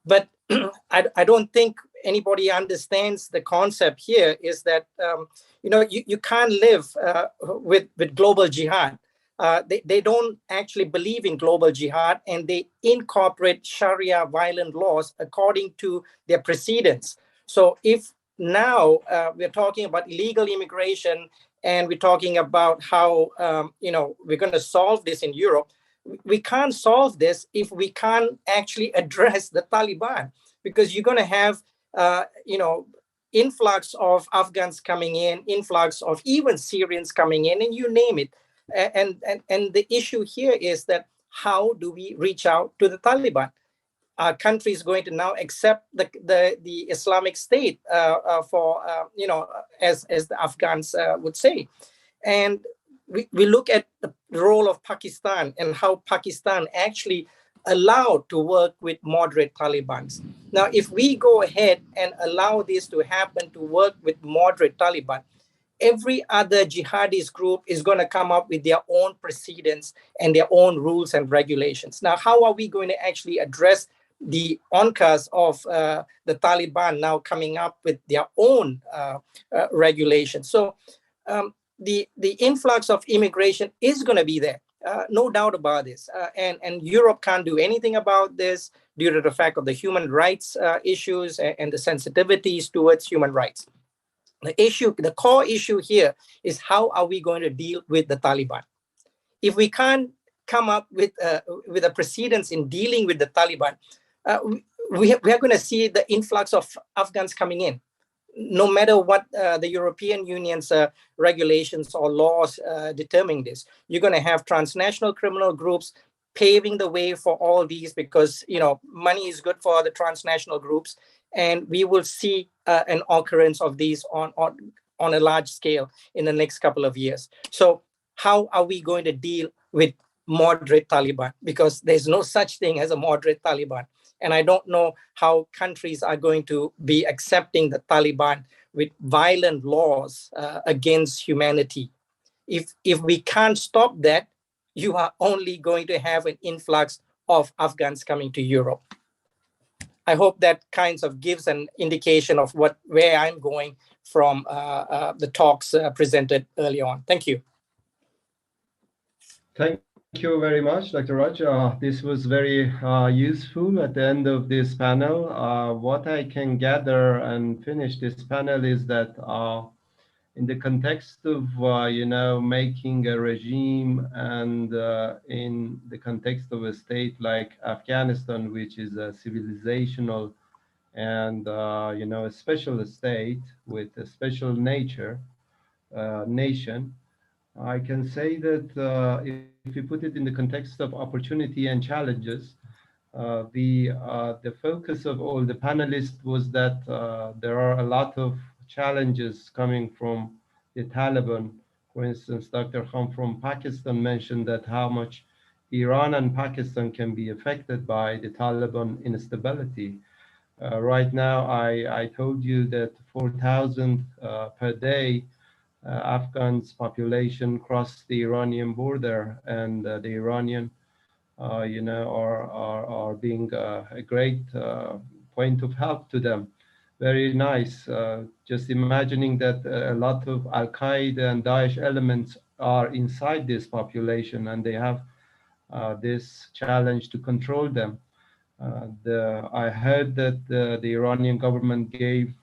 But I don't think anybody understands the concept here is that, you can't live with global jihad. They don't actually believe in global jihad, and they incorporate Sharia violent laws according to their precedents. So if now we're talking about illegal immigration, and we're talking about how, we're going to solve this in Europe, we can't solve this if we can't actually address the Taliban, because you're going to have, influx of Afghans coming in, influx of even Syrians coming in, and you name it. And the issue here is that how do we reach out to the Taliban? Our country is going to now accept the Islamic State for, as the Afghans would say. And we look at the role of Pakistan and how Pakistan actually allowed to work with moderate Talibans. Now, if we go ahead and allow this to happen, to work with moderate Taliban, every other jihadist group is going to come up with their own precedents and their own rules and regulations. Now, how are we going to actually address the oncas of the Taliban now coming up with their own regulations? So the influx of immigration is going to be there. No doubt about this. And Europe can't do anything about this due to the fact of the human rights issues and the sensitivities towards human rights. The core issue here is how are we going to deal with the Taliban? If we can't come up with a precedence in dealing with the Taliban, we are going to see the influx of Afghans coming in. No matter what the European Union's regulations or laws determine this, you're going to have transnational criminal groups paving the way for all these, because money is good for the transnational groups, and we will see an occurrence of these on a large scale in the next couple of years. So how are we going to deal with moderate Taliban? Because there's no such thing as a moderate Taliban. And I don't know how countries are going to be accepting the Taliban with violent laws against humanity. If we can't stop that, you are only going to have an influx of Afghans coming to Europe. I hope that kinds of gives an indication of where I'm going from the talks presented early on. Thank you. Thank you very much, Dr. Raj. This was very useful at the end of this panel. What I can gather and finish this panel is that in the context of, making a regime, and in the context of a state like Afghanistan, which is a civilizational and, a special state with a special nature, nation, I can say that if you put it in the context of opportunity and challenges, the focus of all the panelists was that there are a lot of challenges coming from the Taliban. For instance, Dr. Khan from Pakistan mentioned that how much Iran and Pakistan can be affected by the Taliban instability. Right now, I told you that 4,000 per day Afghans population cross the Iranian border, and the Iranian, are being a great point of help to them. Very nice. Just imagining that a lot of Al-Qaeda and Daesh elements are inside this population, and they have this challenge to control them. I heard that the Iranian government gave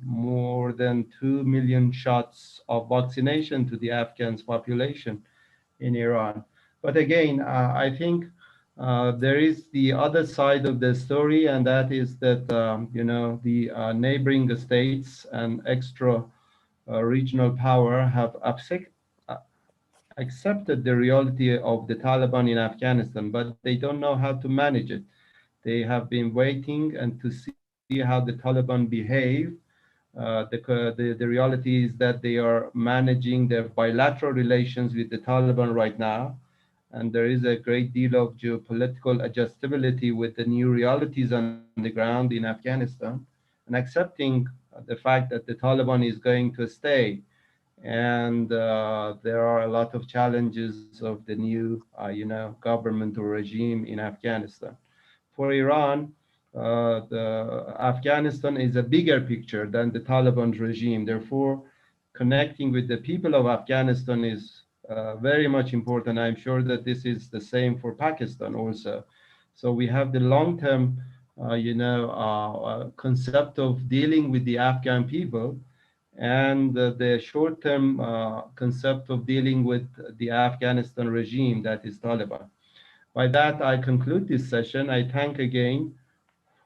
more than 2 million shots of vaccination to the Afghans population in Iran. But again, I think there is the other side of the story, and that is that, the neighboring states and extra regional power have accepted the reality of the Taliban in Afghanistan, but they don't know how to manage it. They have been waiting and to see how the Taliban behave. The reality is that they are managing their bilateral relations with the Taliban right now, and there is a great deal of geopolitical adjustability with the new realities on the ground in Afghanistan, and accepting the fact that the Taliban is going to stay. And there are a lot of challenges of the new, government or regime in Afghanistan. For Iran, Afghanistan is a bigger picture than the Taliban regime. Therefore, connecting with the people of Afghanistan is very much important. I'm sure that this is the same for Pakistan also. So we have the long-term, concept of dealing with the Afghan people, and the short-term concept of dealing with the Afghanistan regime, that is Taliban. By that, I conclude this session. I thank again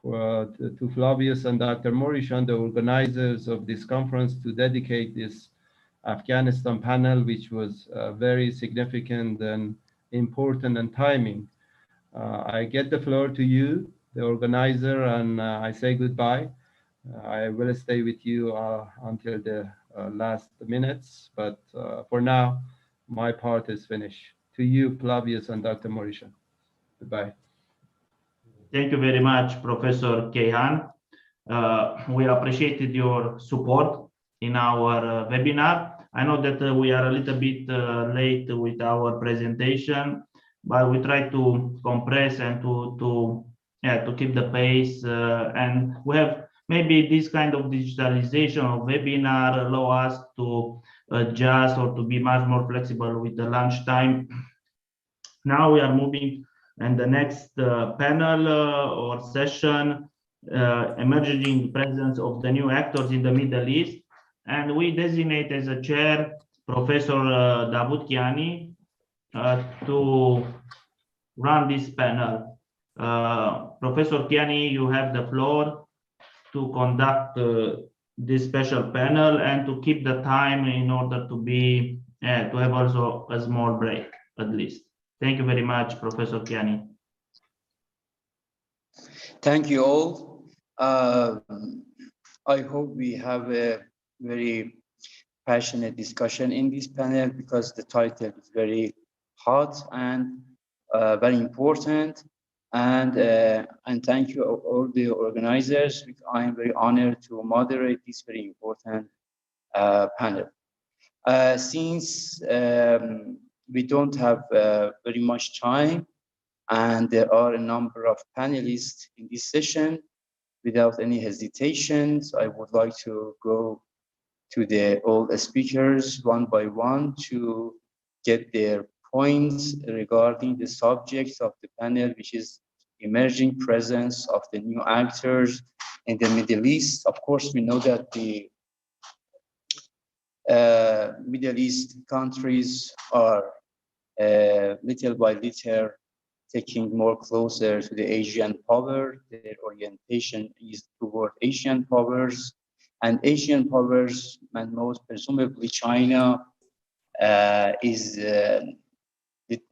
to Flavius and Dr. Morishan, the organizers of this conference, to dedicate this Afghanistan panel, which was very significant and important and timing. I get the floor to you, the organizer, and I say goodbye. I will stay with you until the last minutes, but for now, my part is finished. To you, Flavius and Dr. Morishan. Goodbye. Thank you very much, Professor Kayhan. We appreciated your support in our webinar. I know that we are a little bit late with our presentation, but we try to compress and to keep the pace. And we have maybe this kind of digitalization of webinar allow us to adjust or to be much more flexible with the lunchtime. Now we are moving, and the next panel or session, emerging presence of the new actors in the Middle East, and we designate as a chair Professor Davut Kiani to run this panel. Professor Kiani, you have the floor to conduct this special panel and to keep the time in order to be to have also a small break at least. Thank you very much, Professor Kiani. Thank you all. I hope we have a very passionate discussion in this panel because the title is very hot and very important. And thank you all the organizers. I am very honored to moderate this very important panel. Since we don't have very much time, and there are a number of panelists in this session, without any hesitations, I would like to go to all the speakers one by one to get their points regarding the subject of the panel, which is emerging presence of the new actors in the Middle East. Of course, we know that the Middle East countries are little by little taking more closer to the Asian power. Their orientation is toward Asian powers, and Asian powers, and most presumably China, is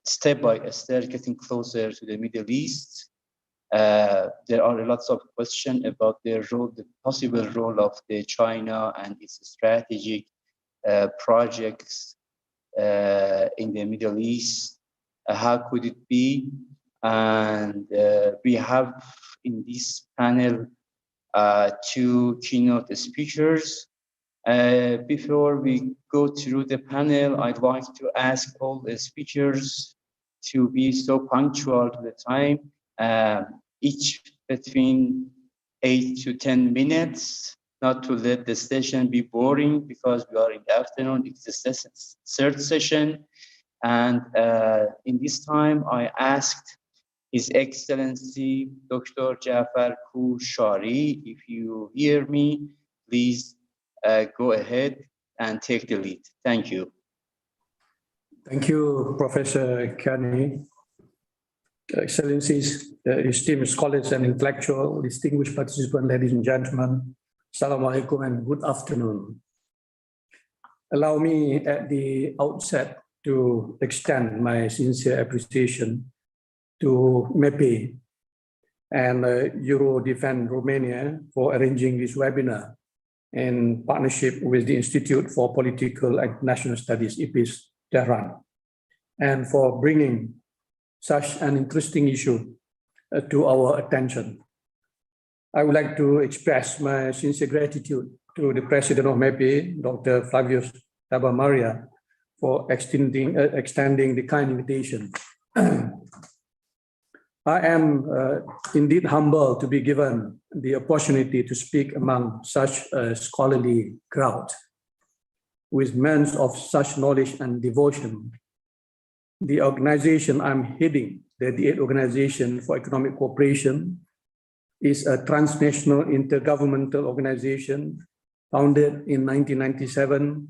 step by step getting closer to the Middle East. There are lots of questions about their role, the possible role of China and its strategic projects in the Middle East. How could it be? And we have in this panel two keynote speakers. Before we go through the panel, I'd like to ask all the speakers to be so punctual to the time, each between 8 to 10 minutes, not to let the session be boring because we are in the afternoon. It's the third session. And in this time, I asked His Excellency Dr. Jafar Kushari, if you hear me, please go ahead and take the lead. Thank you. Thank you, Professor Kiani. Excellencies, esteemed scholars and intellectual, distinguished participants, ladies and gentlemen, Assalamu alaikum and good afternoon. Allow me at the outset to extend my sincere appreciation to MEPEI and Euro Defend Romania for arranging this webinar in partnership with the Institute for Political and National Studies, IPIS, Tehran, and for bringing such an interesting issue to our attention. I would like to express my sincere gratitude to the President of MEPEI, Dr. Flavius Tabamaria, for extending the kind invitation. I am indeed humbled to be given the opportunity to speak among such a scholarly crowd with men of such knowledge and devotion. The organization I'm heading, the D8 Organization for Economic Cooperation, is a transnational intergovernmental organization founded in 1997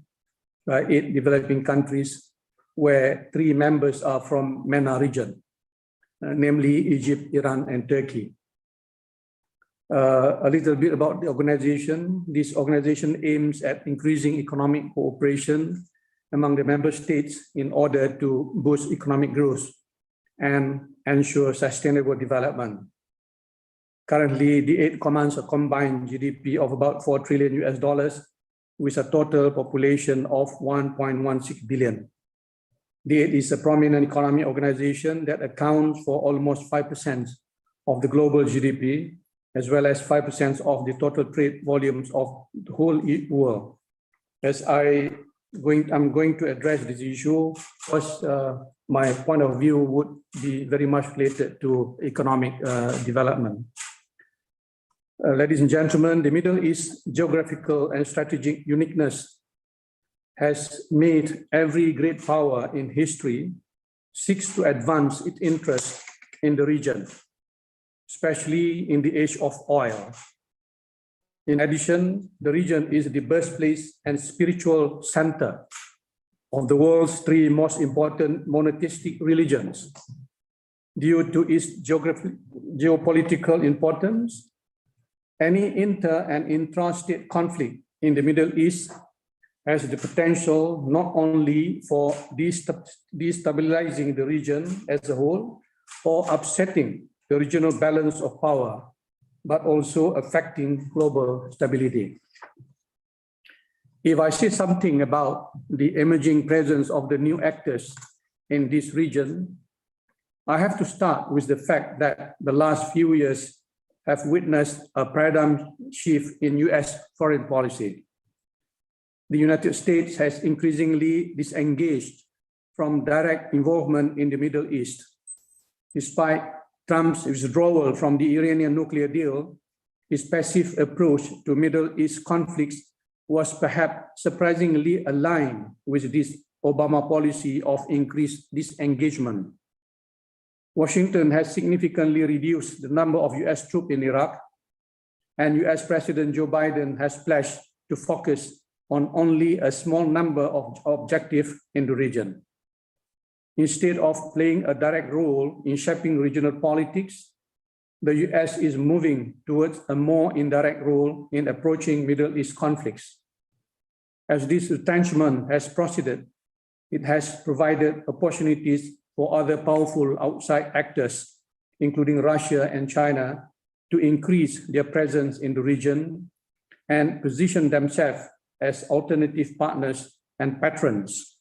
by 8 developing countries, where 3 members are from MENA region, namely Egypt, Iran, and Turkey. A little bit about the organization. This organization aims at increasing economic cooperation among the member states in order to boost economic growth and ensure sustainable development. Currently, the D8 commands a combined GDP of about $4 trillion with a total population of 1.16 billion. D8 is a prominent economic organization that accounts for almost 5% of the global GDP, as well as 5% of the total trade volumes of the whole world. As I'm going to address this issue, first, my point of view would be very much related to economic development. Ladies and gentlemen, the Middle East geographical and strategic uniqueness has made every great power in history seeks to advance its interest in the region, especially in the age of oil. In addition, the region is the birthplace and spiritual center of the world's three most important monotheistic religions. Due to its geopolitical importance, any inter- and intra-state conflict in the Middle East has the potential not only for destabilizing the region as a whole or upsetting the regional balance of power, but also affecting global stability. If I say something about the emerging presence of the new actors in this region, I have to start with the fact that the last few years have witnessed a paradigm shift in US foreign policy. The United States has increasingly disengaged from direct involvement in the Middle East. Despite Trump's withdrawal from the Iranian nuclear deal, his passive approach to Middle East conflicts was perhaps surprisingly aligned with this Obama policy of increased disengagement. Washington has significantly reduced the number of US troops in Iraq, and US President Joe Biden has pledged to focus on only a small number of objectives in the region. Instead of playing a direct role in shaping regional politics, the US is moving towards a more indirect role in approaching Middle East conflicts. As this retrenchment has proceeded, it has provided opportunities for other powerful outside actors, including Russia and China, to increase their presence in the region and position themselves as alternative partners and patrons.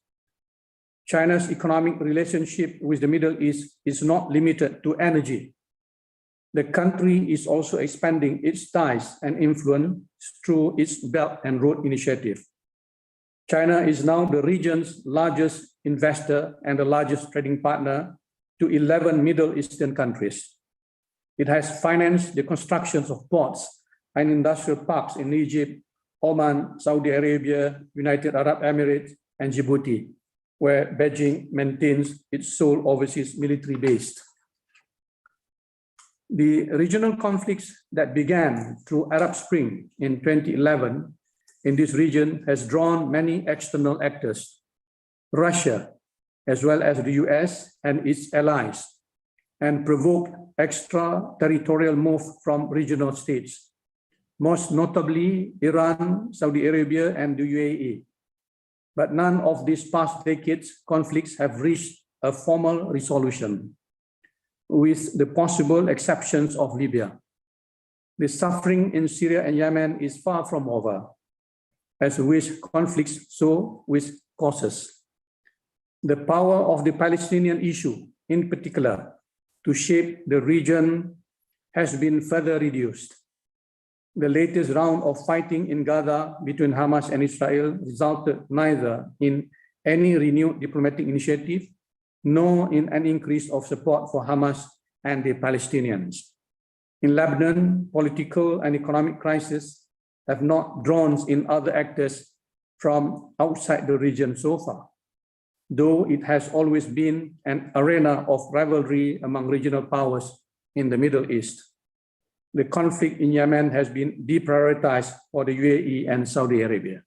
China's economic relationship with the Middle East is not limited to energy. The country is also expanding its ties and influence through its Belt and Road Initiative. China is now the region's largest investor and the largest trading partner to 11 Middle Eastern countries. It has financed the constructions of ports and industrial parks in Egypt, Oman, Saudi Arabia, United Arab Emirates, and Djibouti, where Beijing maintains its sole overseas military base. The regional conflicts that began through Arab Spring in 2011 in this region has drawn many external actors, Russia, as well as the US and its allies, and provoked extraterritorial moves from regional states, most notably Iran, Saudi Arabia, and the UAE. But none of these past decades' conflicts have reached a formal resolution, with the possible exceptions of Libya. The suffering in Syria and Yemen is far from over, as with conflicts, so with causes. The power of the Palestinian issue, in particular, to shape the region has been further reduced. The latest round of fighting in Gaza between Hamas and Israel resulted neither in any renewed diplomatic initiative nor in an increase of support for Hamas and the Palestinians. In Lebanon, political and economic crises have not drawn in other actors from outside the region so far, though it has always been an arena of rivalry among regional powers in the Middle East. The conflict in Yemen has been deprioritized for the UAE and Saudi Arabia.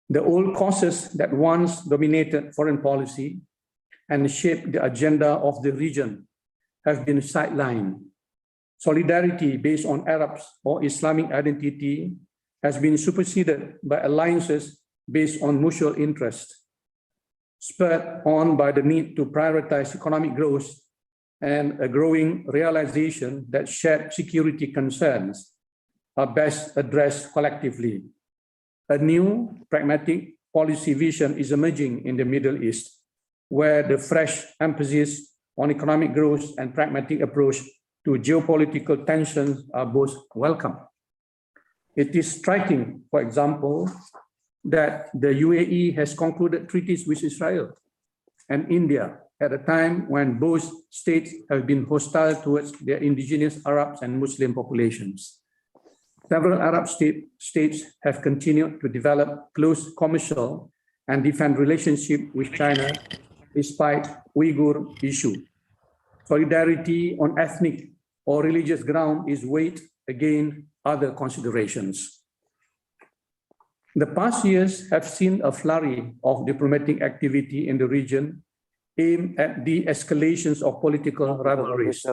The old causes that once dominated foreign policy and shaped the agenda of the region have been sidelined. Solidarity based on Arabs or Islamic identity has been superseded by alliances based on mutual interest, spurred on by the need to prioritize economic growth and a growing realization that shared security concerns are best addressed collectively. A new pragmatic policy vision is emerging in the Middle East, where the fresh emphasis on economic growth and pragmatic approach to geopolitical tensions are both welcome. It is striking, for example, that the UAE has concluded treaties with Israel and India at a time when both states have been hostile towards their indigenous Arabs and Muslim populations. Several Arab states have continued to develop close commercial and defense relationship with China despite Uyghur issue. Solidarity on ethnic or religious ground is weighed against other considerations. The past years have seen a flurry of diplomatic activity in the region aimed at the escalations of political rivalries.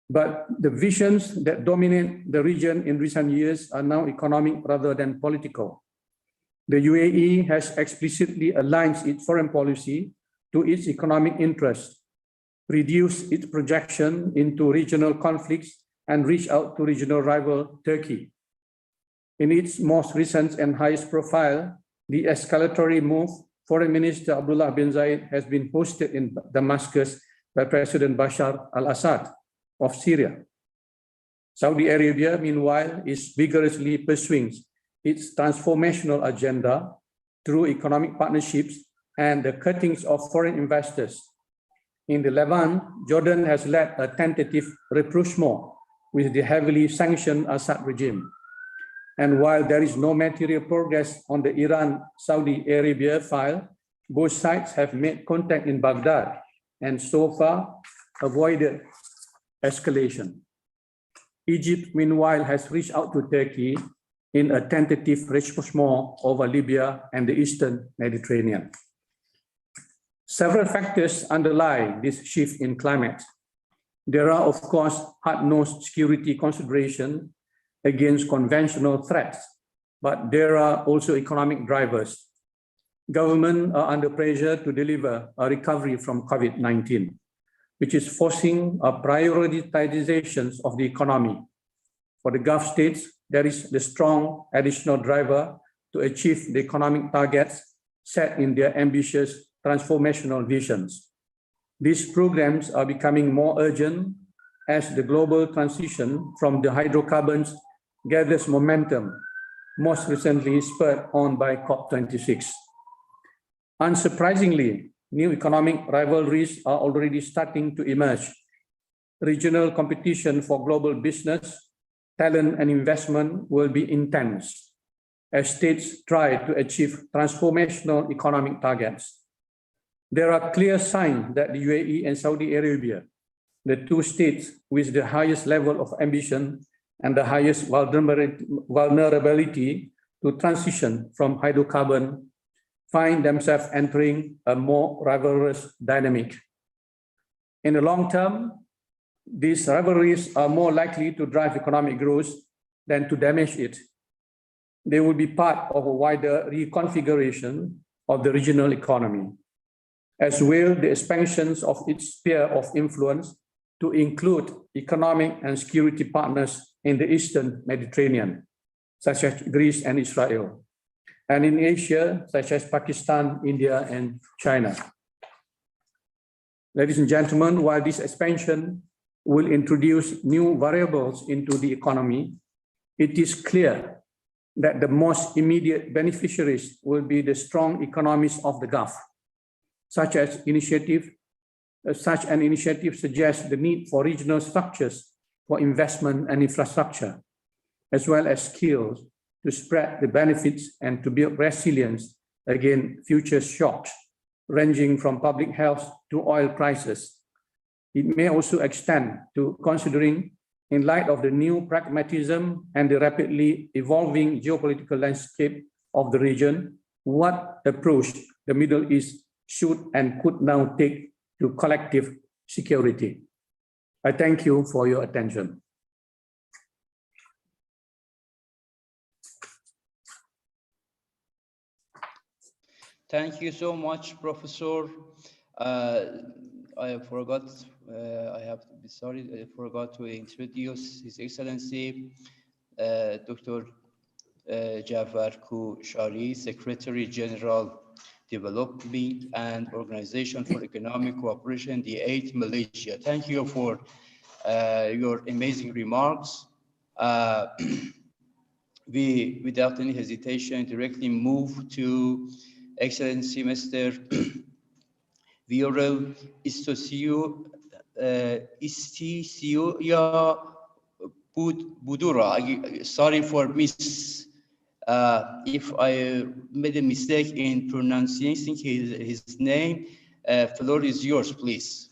But the visions that dominate the region in recent years are now economic rather than political. The UAE has explicitly aligned its foreign policy to its economic interests, reduced its projection into regional conflicts, and reached out to regional rival Turkey. In its most recent and highest profile, the escalatory move, Foreign Minister Abdullah bin Zayed has been hosted in Damascus by President Bashar al-Assad of Syria. Saudi Arabia, meanwhile, is vigorously pursuing its transformational agenda through economic partnerships and the cuttings of foreign investors. In the Lebanon, Jordan has led a tentative rapprochement with the heavily sanctioned Assad regime. And while there is no material progress on the Iran-Saudi Arabia file, both sides have made contact in Baghdad and so far avoided escalation. Egypt, meanwhile, has reached out to Turkey in a tentative rapprochement over Libya and the Eastern Mediterranean. Several factors underlie this shift in climate. There are, of course, hard-nosed security considerations against conventional threats, but there are also economic drivers. Governments are under pressure to deliver a recovery from COVID-19, which is forcing a prioritization of the economy. For the Gulf states, there is the strong additional driver to achieve the economic targets set in their ambitious transformational visions. These programs are becoming more urgent as the global transition from the hydrocarbons gathers momentum, most recently spurred on by COP26. Unsurprisingly, new economic rivalries are already starting to emerge. Regional competition for global business, talent, and investment will be intense as states try to achieve transformational economic targets. There are clear signs that the UAE and Saudi Arabia, the two states with the highest level of ambition and the highest vulnerability to transition from hydrocarbon, find themselves entering a more rivalrous dynamic. In the long term, these rivalries are more likely to drive economic growth than to damage it. They will be part of a wider reconfiguration of the regional economy, as well the expansions of its sphere of influence to include economic and security partners in the Eastern Mediterranean, such as Greece and Israel, and in Asia, such as Pakistan, India, and China. Ladies and gentlemen, while this expansion will introduce new variables into the economy, it is clear that the most immediate beneficiaries will be the strong economies of the Gulf. Such an initiative suggests the need for regional structures for investment and infrastructure, as well as skills to spread the benefits and to build resilience against future shocks, ranging from public health to oil prices. It may also extend to considering, in light of the new pragmatism and the rapidly evolving geopolitical landscape of the region, what approach the Middle East should and could now take to collective security. I thank you for your attention. Thank you so much, Professor. I forgot, I have to be sorry, I forgot to introduce His Excellency, Dr. Jafar Kushari, Secretary General, Development and Organization for Economic Cooperation, the 8th Malaysia. Thank you for your amazing remarks. We, without any hesitation, directly move to Excellency Mr. Viorel Istisiou Budura. Sorry for if I made a mistake in pronouncing his name. Floor is yours, please.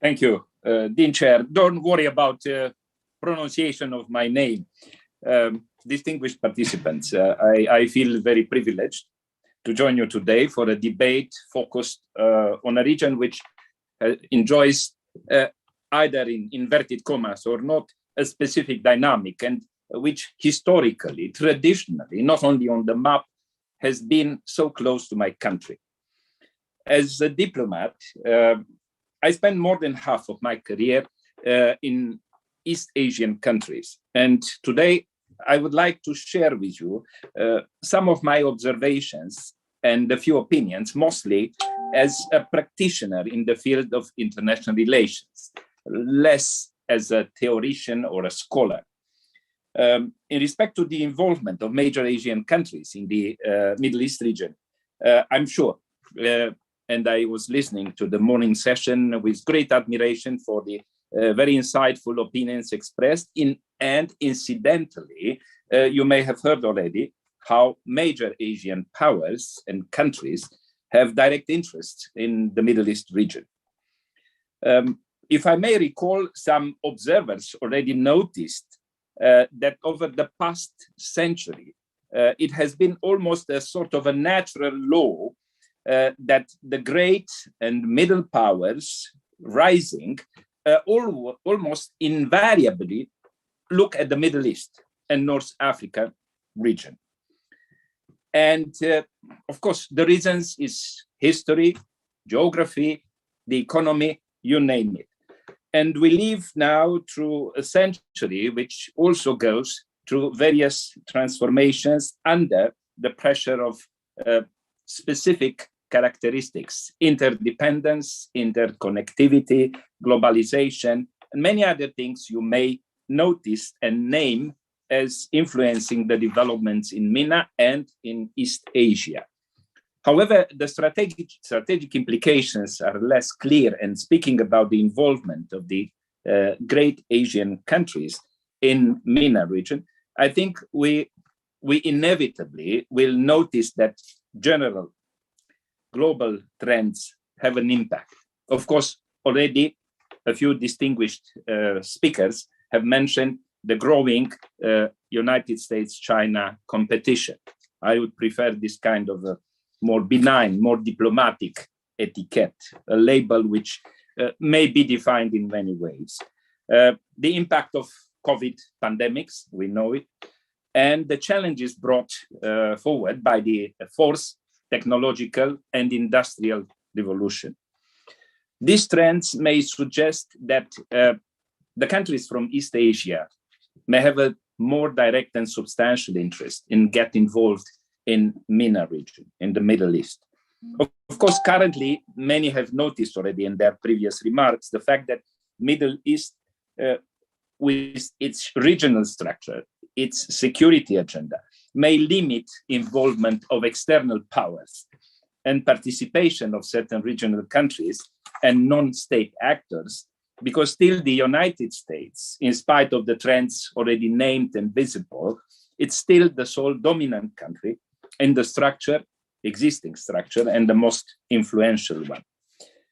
Thank you, Dean Chair. Don't worry about pronunciation of my name. Distinguished participants, I feel very privileged to join you today for a debate focused on a region which enjoys either in inverted commas or not a specific dynamic, and which historically, traditionally, not only on the map, has been so close to my country. As a diplomat, I spent more than half of my career in East Asian countries. And today, I would like to share with you some of my observations and a few opinions, mostly as a practitioner in the field of international relations, less as a theoretician or a scholar. In respect to the involvement of major Asian countries in the Middle East region, I'm sure, and I was listening to the morning session with great admiration for the very insightful opinions expressed and incidentally, you may have heard already how major Asian powers and countries have direct interests in the Middle East region. If I may recall, some observers already noticed that over the past century, it has been almost a sort of a natural law that the great and middle powers rising almost invariably look at the Middle East and North Africa region. And of course, the reasons is history, geography, the economy, you name it. And we live now through a century which also goes through various transformations under the pressure of specific characteristics: interdependence, interconnectivity, globalization, and many other things you may notice and name as influencing the developments in MENA and in East Asia. However, the strategic implications are less clear, and speaking about the involvement of the great Asian countries in MENA region, I think we inevitably will notice that general global trends have an impact. Of course, already a few distinguished speakers have mentioned the growing United States-China competition. I would prefer this kind of a more benign, more diplomatic etiquette, a label which may be defined in many ways. The impact of COVID pandemics, we know it, and the challenges brought forward by the fourth technological and industrial revolution. These trends may suggest that the countries from East Asia may have a more direct and substantial interest in getting involved in MENA region, in the Middle East. Of course, currently, many have noticed already in their previous remarks the fact that Middle East, with its regional structure, its security agenda, may limit involvement of external powers and participation of certain regional countries and non-state actors, because still the United States, in spite of the trends already named and visible, it's still the sole dominant country in the structure, existing structure, and the most influential one.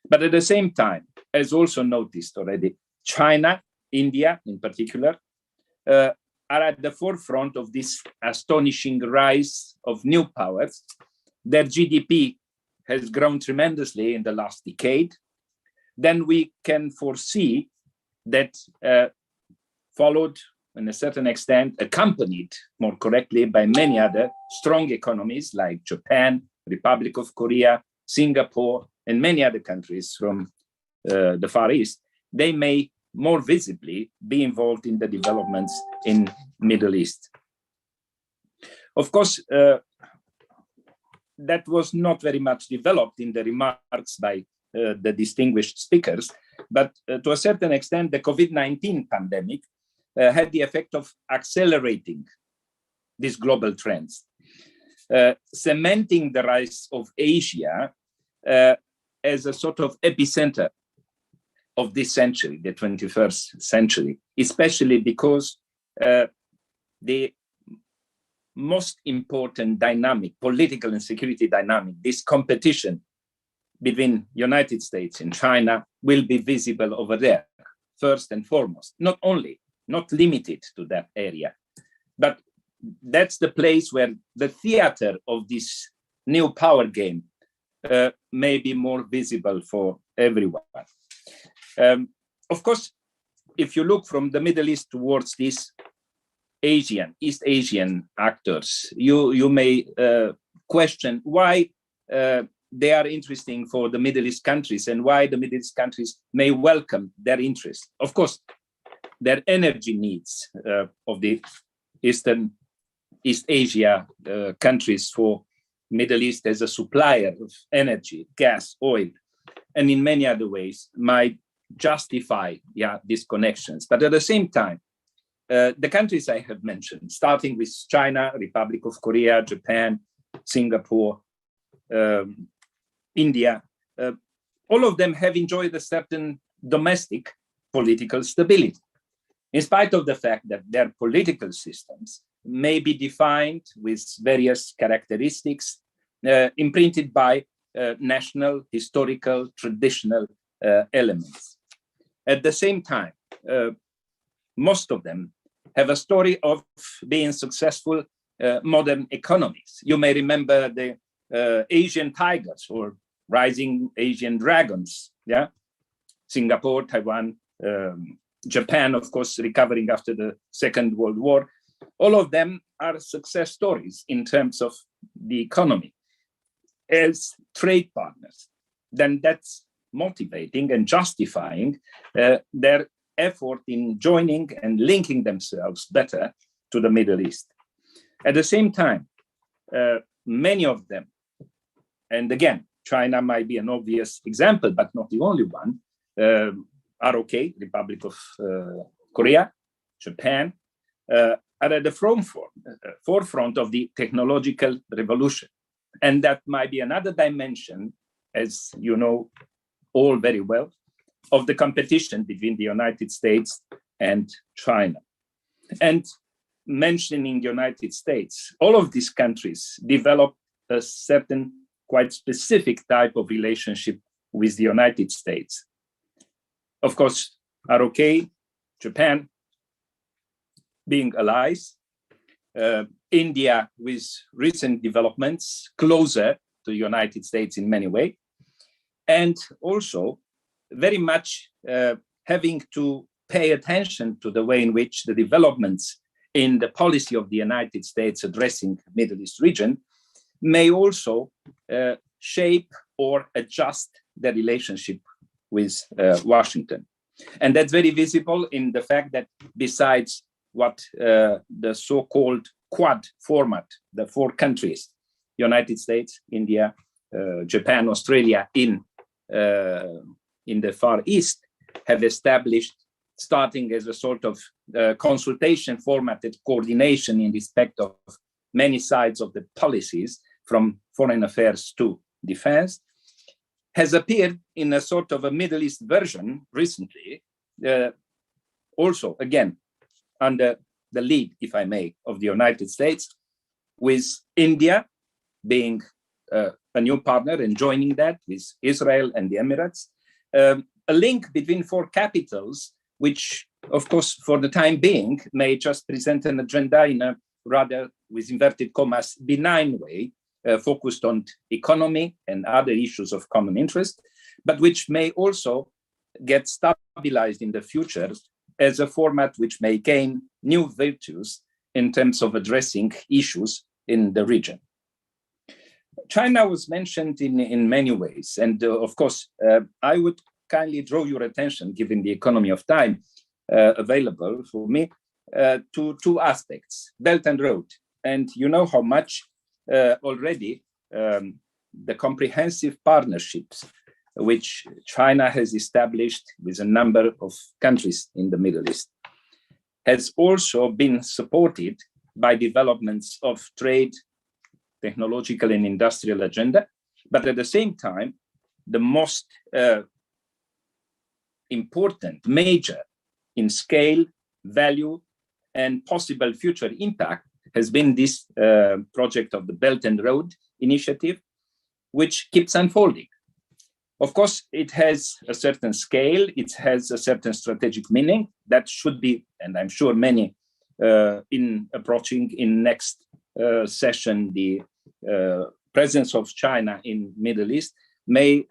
But at the same time, as also noticed already, China, India in particular, are at the forefront of this astonishing rise of new powers. Their GDP has grown tremendously in the last decade. Then we can foresee that followed, in a certain extent, accompanied more correctly by many other strong economies like Japan, Republic of Korea, Singapore, and many other countries from the Far East. They may more visibly be involved in the developments in Middle East. Of course, that was not very much developed in the remarks by the distinguished speakers, but to a certain extent, the COVID-19 pandemic had the effect of accelerating these global trends, cementing the rise of Asia as a sort of epicenter of this century, the 21st century, especially because the most important dynamic, political and security dynamic, this competition between United States and China will be visible over there, first and foremost. Not limited to that area, but that's the place where the theater of this new power game may be more visible for everyone. Of course, if you look from the Middle East towards these East Asian actors, you may question why they are interesting for the Middle East countries and why the Middle East countries may welcome their interest. Of course, their energy needs of the East Asia countries for Middle East as a supplier of energy, gas, oil, and in many other ways might justify these connections. But at the same time, the countries I have mentioned, starting with China, Republic of Korea, Japan, Singapore, India, all of them have enjoyed a certain domestic political stability, in spite of the fact that their political systems may be defined with various characteristics imprinted by national, historical, traditional elements. At the same time, most of them have a story of being successful modern economies. You may remember the Asian tigers or rising Asian dragons, Singapore, Taiwan, Japan, of course, recovering after the Second World War. All of them are success stories in terms of the economy as trade partners. Then that's motivating and justifying their effort in joining and linking themselves better to the Middle East. At the same time, many of them, and again, China might be an obvious example, but not the only one, ROK, Republic of Korea, Japan, are at the forefront of the technological revolution. And that might be another dimension, as you know all very well, of the competition between the United States and China. And mentioning United States, all of these countries developed a certain quite specific type of relationship with the United States. Of course, ROK, Japan, being allies, India with recent developments closer to the United States in many ways, and also very much having to pay attention to the way in which the developments in the policy of the United States addressing the Middle East region may also shape or adjust the relationship with Washington. And that's very visible in the fact that besides what the so-called Quad format, the four countries, United States, India, Japan, Australia in the Far East, have established, starting as a sort of consultation formatted coordination in respect of many sides of the policies, from foreign affairs to defense, has appeared in a sort of a Middle East version recently, also, again, under the lead, if I may, of the United States, with India being a new partner and joining that with Israel and the Emirates, a link between four capitals, which, of course, for the time being, may just present an agenda in a rather, with inverted commas, benign way, focused on economy and other issues of common interest, but which may also get stabilized in the future as a format which may gain new virtues in terms of addressing issues in the region. China was mentioned in many ways. And of course, I would kindly draw your attention, given the economy of time available for me, to two aspects, Belt and Road. And you know how much already the comprehensive partnerships which China has established with a number of countries in the Middle East has also been supported by developments of trade, technological and industrial agenda. But at the same time, the most important, major in scale value, and possible future impact has been this project of the Belt and Road Initiative, which keeps unfolding. Of course, it has a certain scale, it has a certain strategic meaning that should be, and I'm sure many in approaching in next session, the presence of China in Middle East may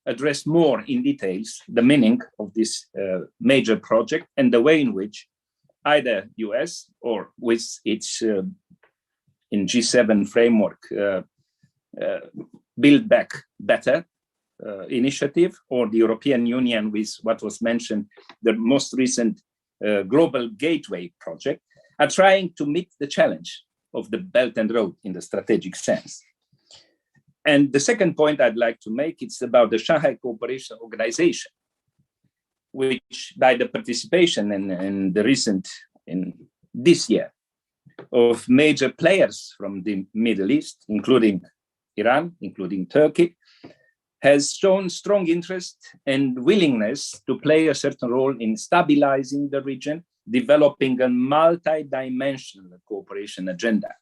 address more in details the meaning of this major project and the way in which either US or with its in G7 framework Build Back Better initiative, or the European Union with what was mentioned, the most recent Global Gateway project, are trying to meet the challenge of the Belt and Road in the strategic sense. And the second point I'd like to make, it's about the Shanghai Cooperation Organization, which by the participation in this year of major players from the Middle East, including Iran, including Turkey, has shown strong interest and willingness to play a certain role in stabilizing the region, developing a multi-dimensional cooperation agenda.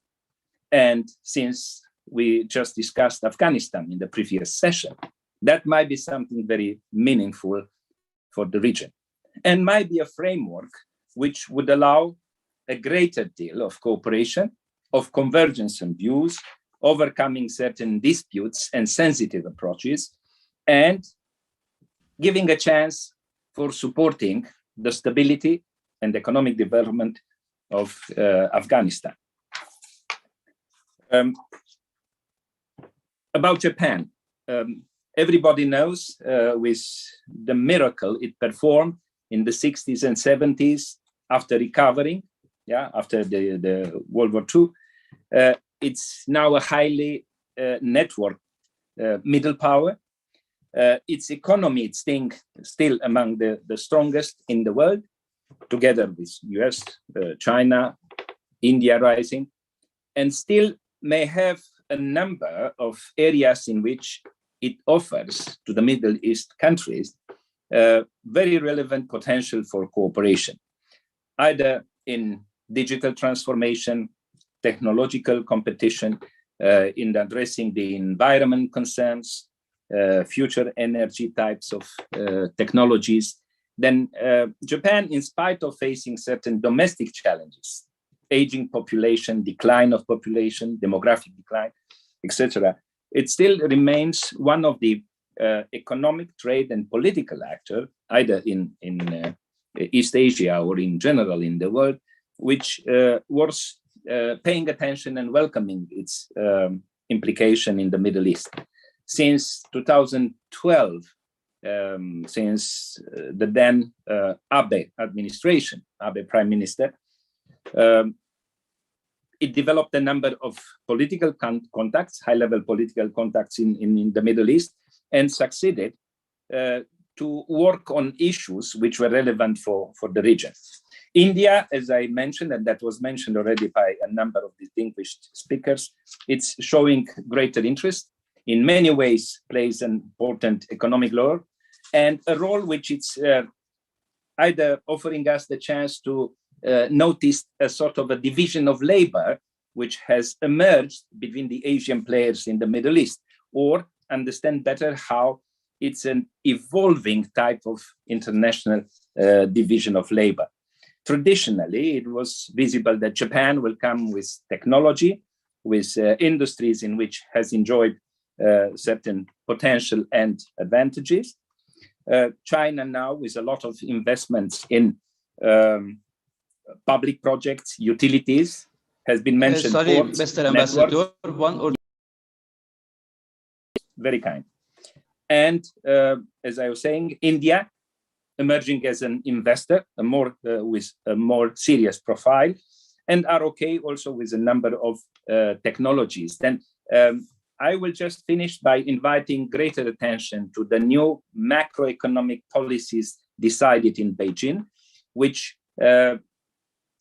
And since we just discussed Afghanistan in the previous session, that might be something very meaningful for the region, and might be a framework which would allow a greater deal of cooperation, of convergence in views, overcoming certain disputes and sensitive approaches, and giving a chance for supporting the stability and economic development of Afghanistan. About Japan, everybody knows with the miracle it performed in the 60s and 70s after recovering, after the World War II. It's now a highly networked middle power. Its economy is still among the strongest in the world, together with US, China, India rising, and still may have a number of areas in which it offers to the Middle East countries very relevant potential for cooperation, either in digital transformation, technological competition, in addressing the environment concerns, future energy types of technologies. Then Japan, in spite of facing certain domestic challenges, aging population, decline of population, demographic decline, etc., it still remains one of the economic, trade, and political actor, either in East Asia or in general in the world, which was paying attention and welcoming its implication in the Middle East. Since 2012, since the then Abe administration, Abe Prime Minister, it developed a number of political contacts, high-level political contacts in the Middle East, and succeeded to work on issues which were relevant for the region. India, as I mentioned, and that was mentioned already by a number of distinguished speakers, it's showing greater interest, in many ways plays an important economic role, and a role which it's either offering us the chance to notice a sort of a division of labor which has emerged between the Asian players in the Middle East, or understand better how it's an evolving type of international division of labor. Traditionally, it was visible that Japan will come with technology, with industries in which has enjoyed certain potential and advantages. China now, with a lot of investments in public projects, utilities, has been mentioned. Sorry, Mr. Ambassador, very kind. And as I was saying, India emerging as an investor, with a more serious profile, and ROK also with a number of technologies. Then I will just finish by inviting greater attention to the new macroeconomic policies decided in Beijing, which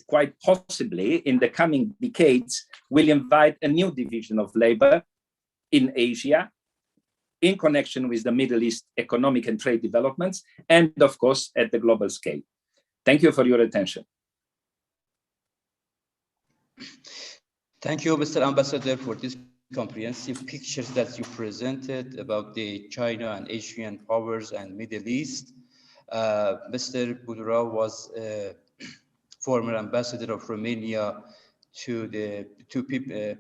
quite possibly in the coming decades will invite a new division of labor in Asia, in connection with the Middle East economic and trade developments, and of course at the global scale. Thank you for your attention. Thank you, Mr. Ambassador, for this comprehensive pictures that you presented about the China and Asian powers and Middle East. Mr. Boudrow was former ambassador of Romania to the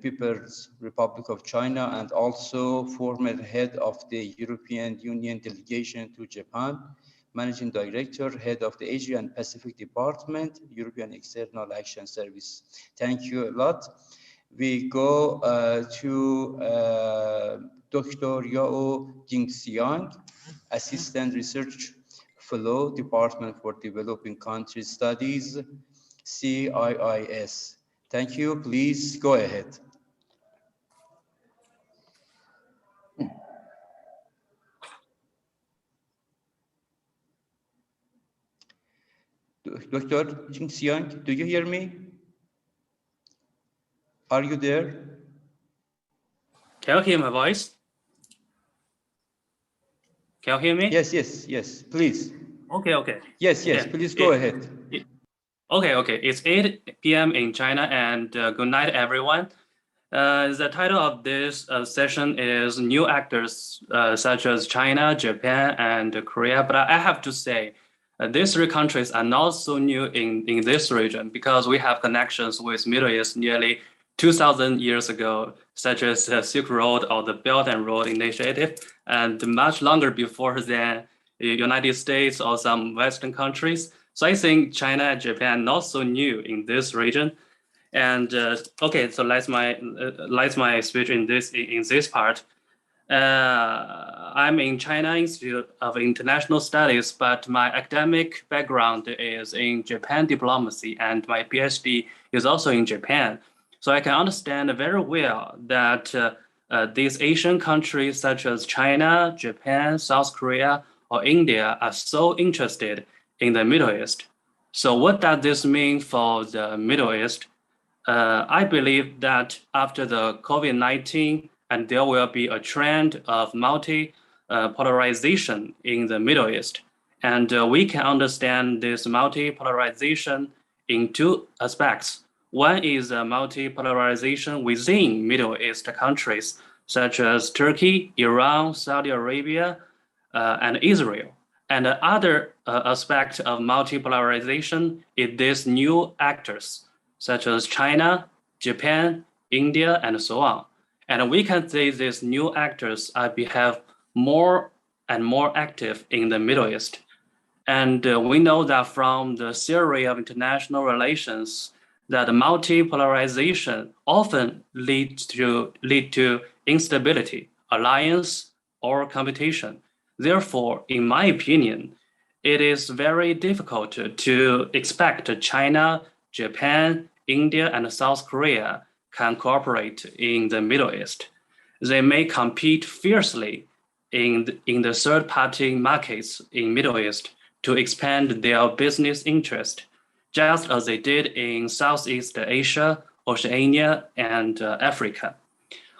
People's Republic of China, and also former head of the European Union delegation to Japan, managing director, head of the Asia and Pacific Department, European External Action Service. Thank you a lot. We go to Dr. Yao Jingxiang, Assistant Research Fellow, Department for Developing Country Studies, CIIS. Thank you. Please go ahead. Dr. Jingxiang, do you hear me? Are you there? Can you hear my voice? Can you hear me? Yes, yes, yes, please. Okay, okay. Yes, yes, yeah. please go ahead. Okay. It's 8 p.m. in China, and good night, everyone. The title of this session is New Actors such as China, Japan, and Korea. But I have to say, these three countries are not so new in this region, because we have connections with Middle East nearly 2,000 years ago, such as the Silk Road or the Belt and Road Initiative, and much longer before than the United States or some Western countries. So I think China and Japan not so new in this region. And okay, so that's my speech in this part. I'm in China Institute of International Studies, but my academic background is in Japan diplomacy, and my PhD is also in Japan. So I can understand very well that these Asian countries such as China, Japan, South Korea, or India are so interested in the Middle East. So what does this mean for the Middle East? I believe that after the COVID-19, and there will be a trend of multi-polarization in the Middle East. And we can understand this multi-polarization in two aspects. One is multi-polarization within Middle East countries, such as Turkey, Iran, Saudi Arabia, and Israel. And the other aspect of multi-polarization is these new actors, such as China, Japan, India, and so on. And we can say these new actors behave more and more active in the Middle East. And we know that from the theory of international relations, that multi-polarization often leads to instability, alliance, or competition. Therefore, in my opinion, it is very difficult to expect China, Japan, India, and South Korea can cooperate in the Middle East. They may compete fiercely in the third-party markets in Middle East to expand their business interest, just as they did in Southeast Asia, Oceania, and Africa.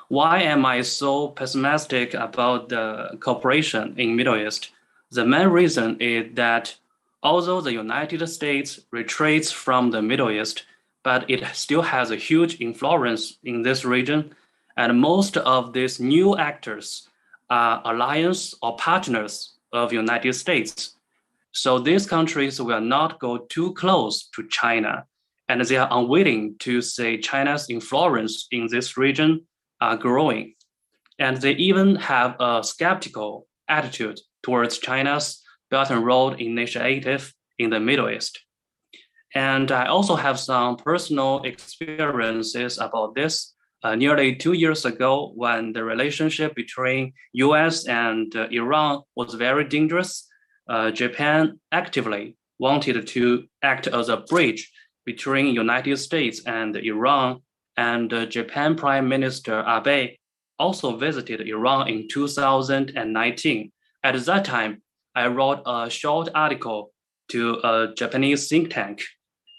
Why am I so pessimistic about the cooperation in Middle East? The main reason is that although the United States retreats from the Middle East, but it still has a huge influence in this region, and most of these new actors are alliance or partners of United States. So these countries will not go too close to China, and they are unwilling to say China's influence in this region are growing. And they even have a skeptical attitude towards China's Belt and Road Initiative in the Middle East. And I also have some personal experiences about this. Nearly 2 years ago, when the relationship between US and Iran was very dangerous, Japan actively wanted to act as a bridge between United States and Iran, and Japan Prime Minister Abe also visited Iran in 2019. At that time, I wrote a short article to a Japanese think tank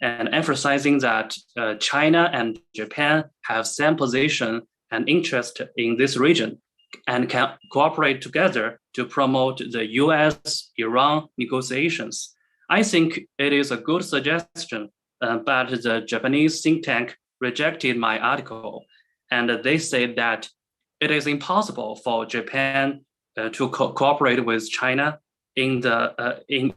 and emphasizing that China and Japan have same position and interest in this region and can cooperate together to promote the US-Iran negotiations. I think it is a good suggestion, but the Japanese think tank rejected my article, and they said that it is impossible for Japan to cooperate with China in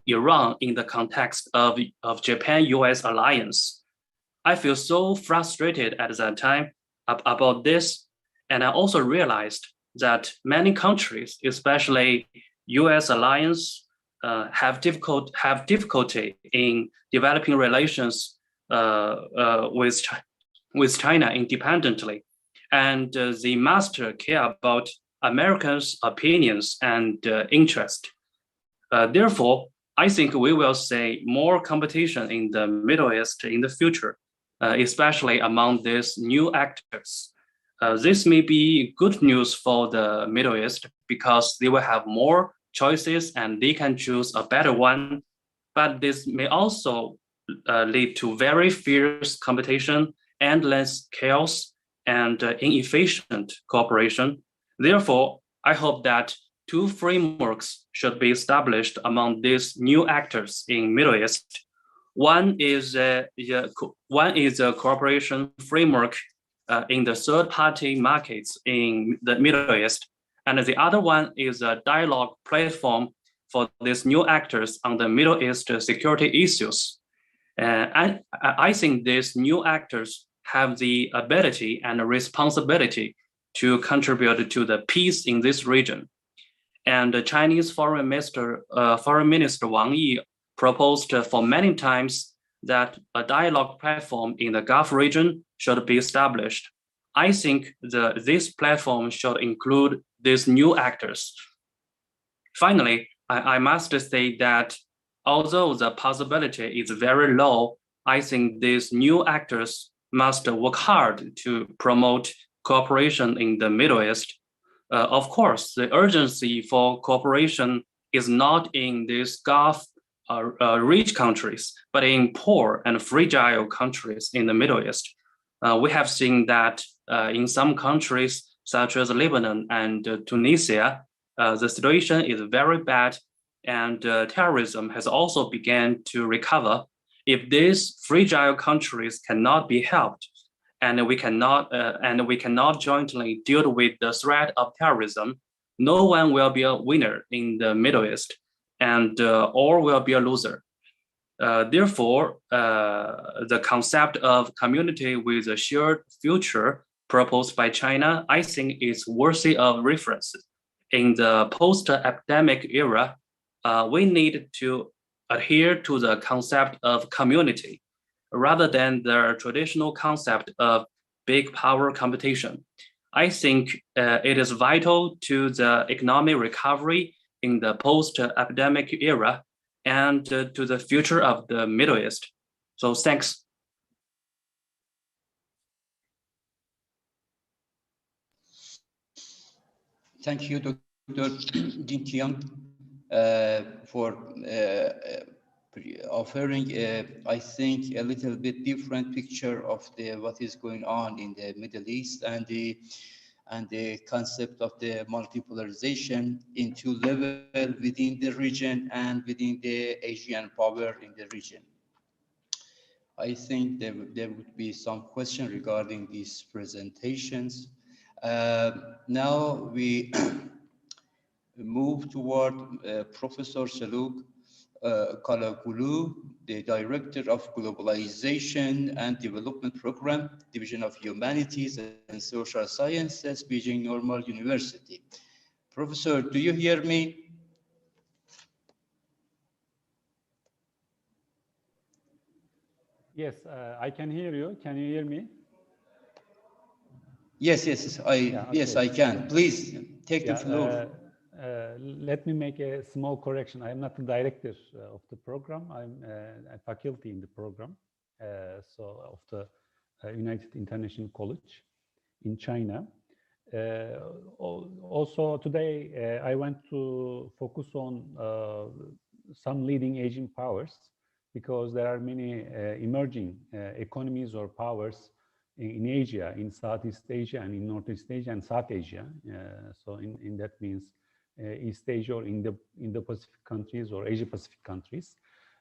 Iran in the context of Japan-US alliance. I feel so frustrated at that time about this, and I also realized that many countries, especially US alliance, have difficulty in developing relations with China independently, and they must care about Americans' opinions and interest. Therefore, I think we will see more competition in the Middle East in the future, especially among these new actors. This may be good news for the Middle East because they will have more choices and they can choose a better one. But this may also lead to very fierce competition, endless chaos, and inefficient cooperation. Therefore, I hope that two frameworks should be established among these new actors in Middle East. One is a cooperation framework in the third-party markets in the Middle East, and the other one is a dialogue platform for these new actors on the Middle East security issues. And I think these new actors have the ability and responsibility to contribute to the peace in this region. And the Chinese Foreign Minister Wang Yi proposed for many times that a dialogue platform in the Gulf region should be established. I think this platform should include these new actors. Finally, I must say that although the possibility is very low, I think these new actors must work hard to promote cooperation in the Middle East. Of course, the urgency for cooperation is not in these Gulf rich countries, but in poor and fragile countries in the Middle East. We have seen that in some countries, such as Lebanon and Tunisia, the situation is very bad, and terrorism has also begun to recover. If these fragile countries cannot be helped, and we cannot jointly deal with the threat of terrorism, no one will be a winner in the Middle East, and all will be a loser. Therefore, the concept of community with a shared future proposed by China, I think is worthy of reference. In the post-epidemic era, we need to adhere to the concept of community rather than the traditional concept of big power competition. I think it is vital to the economic recovery in the post-epidemic era and to the future of the Middle East. So thanks. Thank you, Dr. Jinqiang, for offering, I think, a little bit different picture of what is going on in the Middle East and the concept of the multipolarization in two levels within the region and within the Asian power in the region. I think there would be some question regarding these presentations. Now we move toward Professor Saluk Kalagulu, the Director of Globalization and Development Program, Division of Humanities and Social Sciences, Beijing Normal University. Professor, do you hear me? Yes, I can hear you. Can you hear me? Yes, yes, I can. Please take the floor. Let me make a small correction. I am not the director of the program. I'm a faculty in the program, of the United International College in China. Also today, I want to focus on some leading Asian powers because there are many emerging economies or powers in Asia, in Southeast Asia and in Northeast Asia and South Asia. So in that means East Asia or Indo-Pacific countries or Asia-Pacific countries.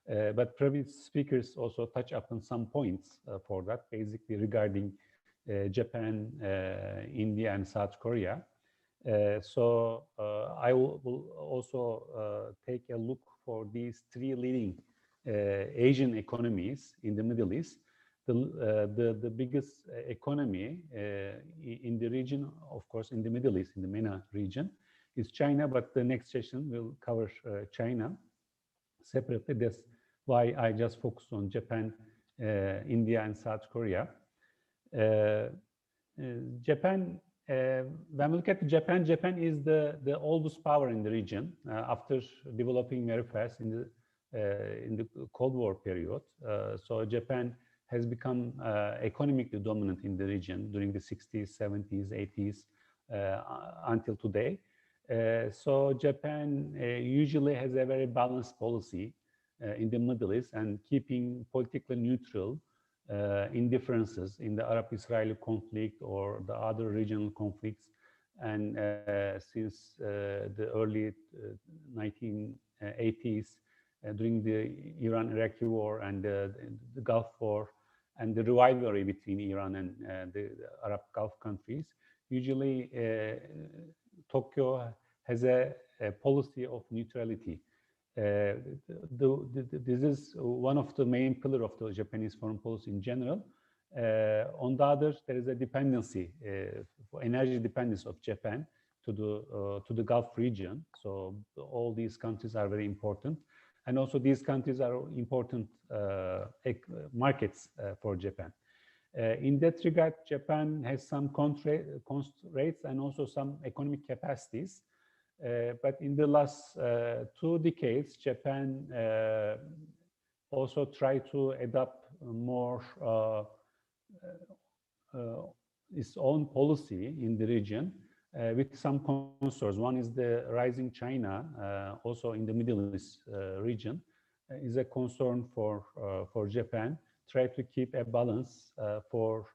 But previous speakers also touch upon some points for that, basically regarding Japan, India, and South Korea. So I will also take a look for these three leading Asian economies in the Middle East. The biggest economy in the region, of course, in the Middle East, in the MENA region, is China, but the next session will cover China separately. That's why I just focused on Japan, India, and South Korea. Japan, when we look at Japan, Japan is the oldest power in the region after developing very fast in the Cold War period. So Japan has become economically dominant in the region during the 60s, 70s, 80s until today. So Japan usually has a very balanced policy in the Middle East and keeping politically neutral in differences in the Arab-Israeli conflict or the other regional conflicts. And since the early 1980s, during the Iran-Iraqi war and the Gulf War and the rivalry between Iran and the Arab Gulf countries, usually Tokyo has a policy of neutrality. This is one of the main pillars of the Japanese foreign policy in general. On the other, there is a dependency, energy dependence of Japan to the Gulf region. So all these countries are very important. And also these countries are important markets for Japan. In that regard, Japan has some constraints and also some economic capacities. But in the last 2 decades, Japan also tried to adopt more its own policy in the region with some concerns. One is the rising China, also in the Middle East region, is a concern for Japan. Try to keep a balance for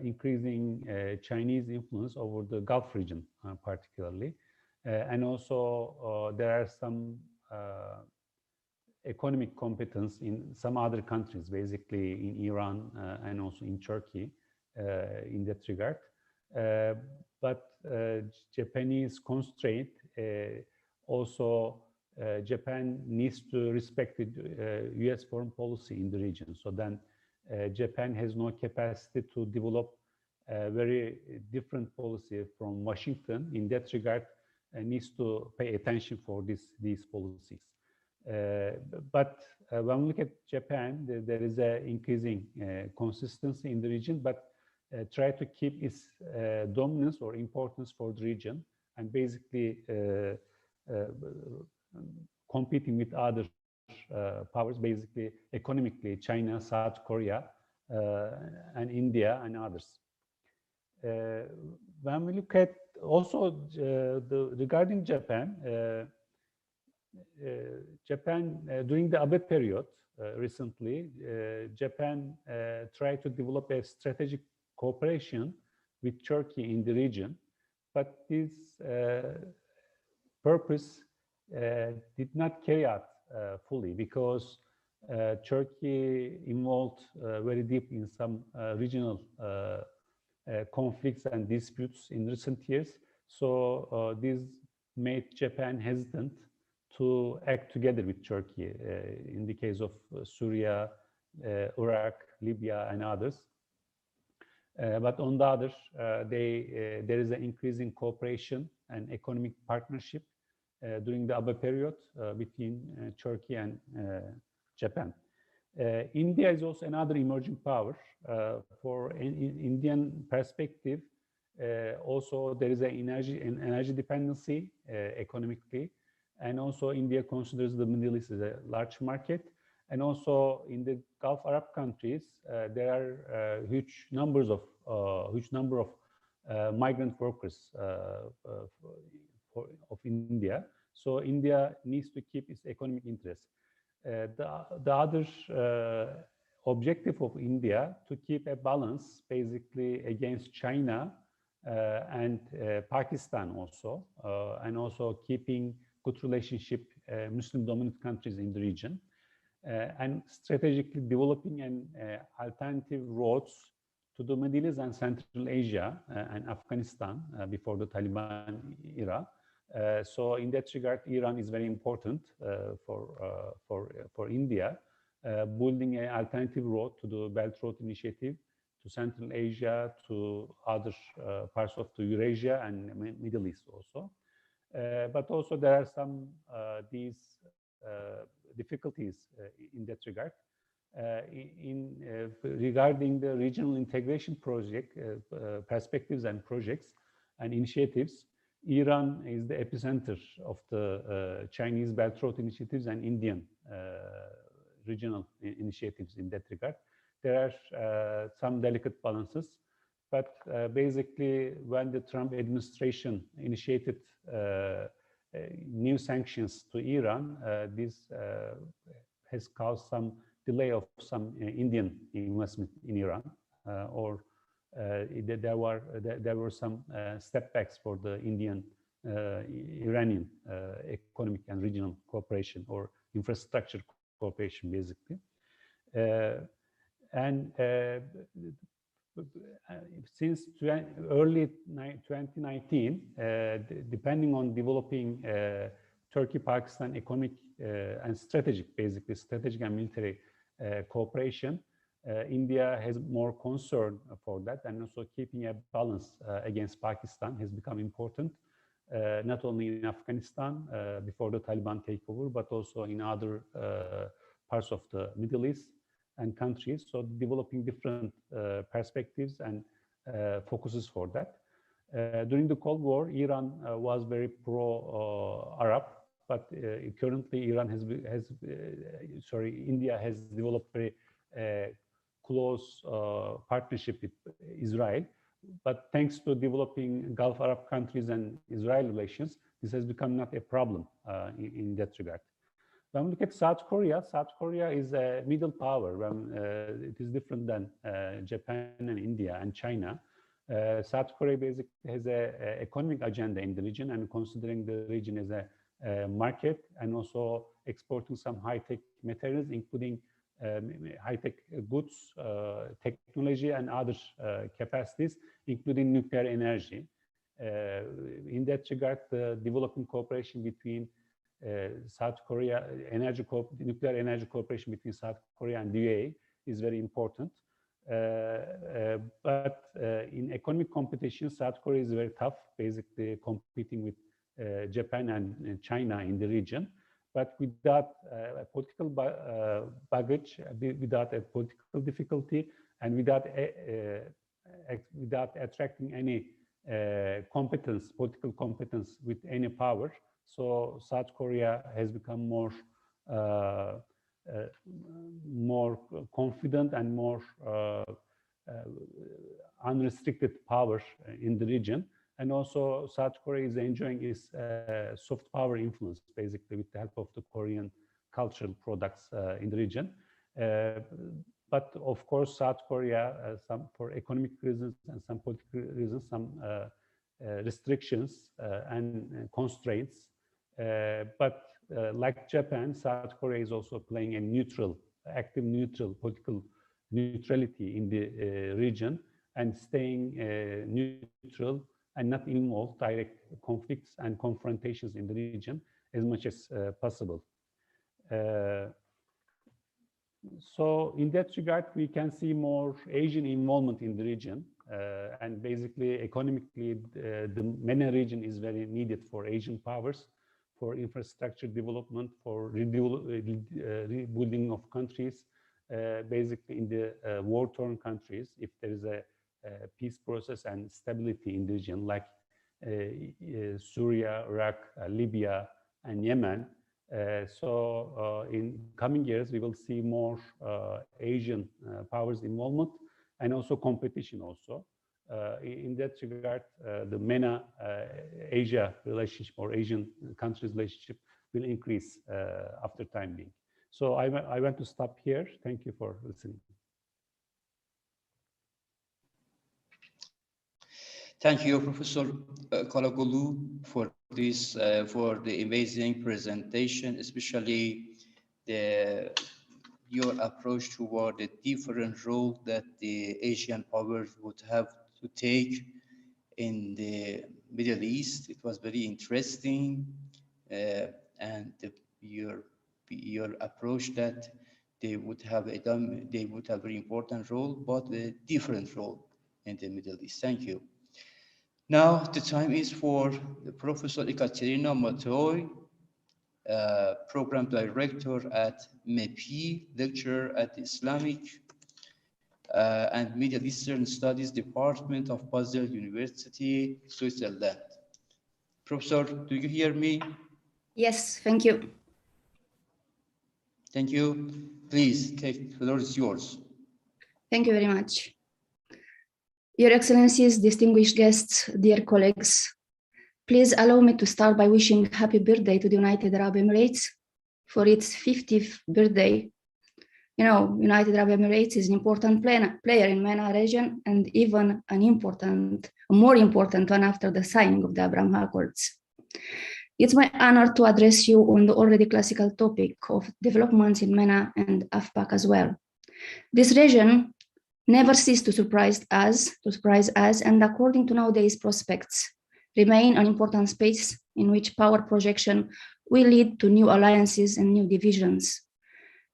increasing Chinese influence over the Gulf region, particularly. And also there are some economic competence in some other countries, basically in Iran and also in Turkey in that regard. But Japanese constraint also Japan needs to respect the US foreign policy in the region. So then Japan has no capacity to develop a very different policy from Washington. In that regard, needs to pay attention for these policies. But when we look at Japan, there is an increasing consistency in the region, but try to keep its dominance or importance for the region and basically competing with other powers, basically economically, China, South Korea, and India and others. When we look at also regarding Japan, during the Abe period recently, Japan tried to develop a strategic cooperation with Turkey in the region, but this purpose did not carry out fully because Turkey involved very deep in some regional conflicts and disputes in recent years. So this made Japan hesitant to act together with Turkey in the case of Syria, Iraq, Libya, and others. But on the other, there is an increasing cooperation and economic partnership during the Abe period between Turkey and Japan. India is also another emerging power. For Indian perspective, also there is an energy dependency economically, and also India considers the Middle East as a large market. And also in the Gulf Arab countries, there are huge number of migrant workers of India. So India needs to keep its economic interests. The other objective of India to keep a balance basically against China and Pakistan also, and also keeping good relationship Muslim dominant countries in the region. and strategically developing an alternative routes to the Middle East and Central Asia and Afghanistan before the Taliban era. So in that regard, Iran is very important for India, building an alternative road to the Belt Road Initiative, to Central Asia, to other parts of the Eurasia and Middle East also. But also there are some these difficulties in that regard. Regarding the regional integration project, perspectives and projects and initiatives, Iran is the epicenter of the Chinese Belt Road initiatives and Indian regional initiatives in that regard. There are some delicate balances, but basically when the Trump administration initiated new sanctions to Iran, this has caused some delay of some Indian investment in Iran, or there were some setbacks for the Indian Iranian economic and regional cooperation or infrastructure cooperation, basically. And since early 2019, depending on developing Turkey-Pakistan economic and strategic and military cooperation, India has more concern for that, and also keeping a balance against Pakistan has become important, not only in Afghanistan before the Taliban takeover, but also in other parts of the Middle East and countries. So developing different perspectives and focuses for that. During the Cold War, Iran was very pro-Arab, but currently India has developed very close partnership with Israel. But thanks to developing Gulf Arab countries and Israel relations, this has become not a problem in that regard. When we look at South Korea is a middle power. It is different than Japan and India and China. South Korea basically has an economic agenda in the region, and considering the region as a market, and also exporting some high-tech materials, including high-tech goods, technology, and other capacities, including nuclear energy. In that regard, the developing cooperation between South Korea, nuclear energy cooperation between South Korea and the UAE is very important. But in economic competition, South Korea is very tough, basically competing with Japan and China in the region. But without a political baggage, without a political difficulty, and without attracting any political competence with any power, so South Korea has become more confident and more unrestricted power in the region. And also South Korea is enjoying its soft power influence, basically with the help of the Korean cultural products in the region. But of course, South Korea, for economic reasons and some political reasons, some restrictions and constraints. But like Japan, South Korea is also playing a active political neutrality in the region, and staying neutral and not involve direct conflicts and confrontations in the region as much as possible. So in that regard, we can see more Asian involvement in the region. And basically, economically, the MENA region is very needed for Asian powers, for infrastructure development, for rebuilding of countries, basically in the war-torn countries. If there is a peace process and stability in the region, like Syria, Iraq, Libya, and Yemen. So in coming years, we will see more Asian powers involvement, and also competition also. In that regard, the MENA-Asia relationship, or Asian countries relationship, will increase after time being. So I want to stop here. Thank you for listening. Thank you, Professor Kalagolu, for this, for the amazing presentation, especially the your approach toward the different role that the Asian powers would have to take in the Middle East. It was very interesting, and your approach that they would have a very important role, but a different role in the Middle East. Thank you. Now the time is for the Professor Ekaterina MEPEI, Program Director at MEPEI, lecturer at the Islamic and Middle Eastern Studies Department of Basel University, Switzerland. Professor, do you hear me? Yes, thank you. Thank you. Please, the floor is yours. Thank you very much. Your Excellencies, distinguished guests, dear colleagues, please allow me to start by wishing happy birthday to the United Arab Emirates for its 50th birthday. You know, United Arab Emirates is an important player in MENA region, and even a more important one after the signing of the Abraham Accords. It's my honor to address you on the already classical topic of developments in MENA and AFPAC as well. This region never ceased to surprise us, and according to nowadays prospects, remain an important space in which power projection will lead to new alliances and new divisions.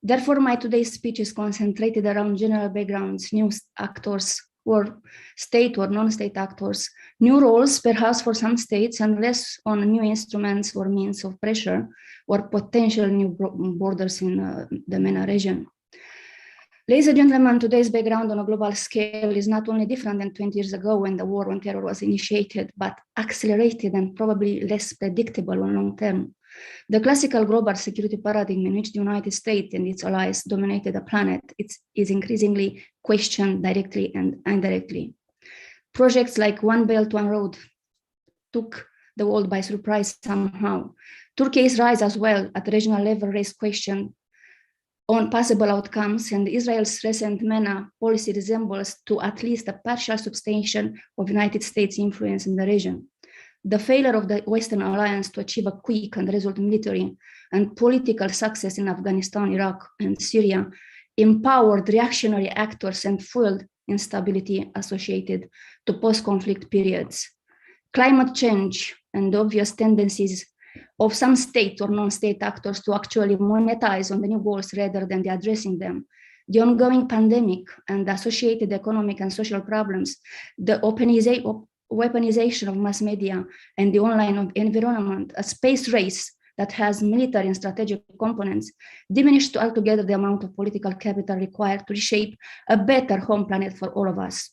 Therefore, my today's speech is concentrated around general backgrounds, new actors, or state or non-state actors, new roles perhaps for some states, and less on new instruments or means of pressure or potential new borders in the MENA region. Ladies and gentlemen, today's background on a global scale is not only different than 20 years ago when the war on terror was initiated, but accelerated and probably less predictable on long term. The classical global security paradigm in which the United States and its allies dominated the planet is increasingly questioned directly and indirectly. Projects like One Belt, One Road took the world by surprise somehow. Turkey's rise as well at regional level raised questions on possible outcomes, and Israel's recent MENA policy resembles to at least a partial substantiation of United States influence in the region. The failure of the Western alliance to achieve a quick and resolute military and political success in Afghanistan, Iraq, and Syria empowered reactionary actors and fueled instability associated to post-conflict periods. Climate change and the obvious tendencies of some state or non-state actors to actually monetize on the new goals rather than addressing them, the ongoing pandemic and the associated economic and social problems, the weaponization of mass media and the online environment, a space race that has military and strategic components, diminished altogether the amount of political capital required to reshape a better home planet for all of us.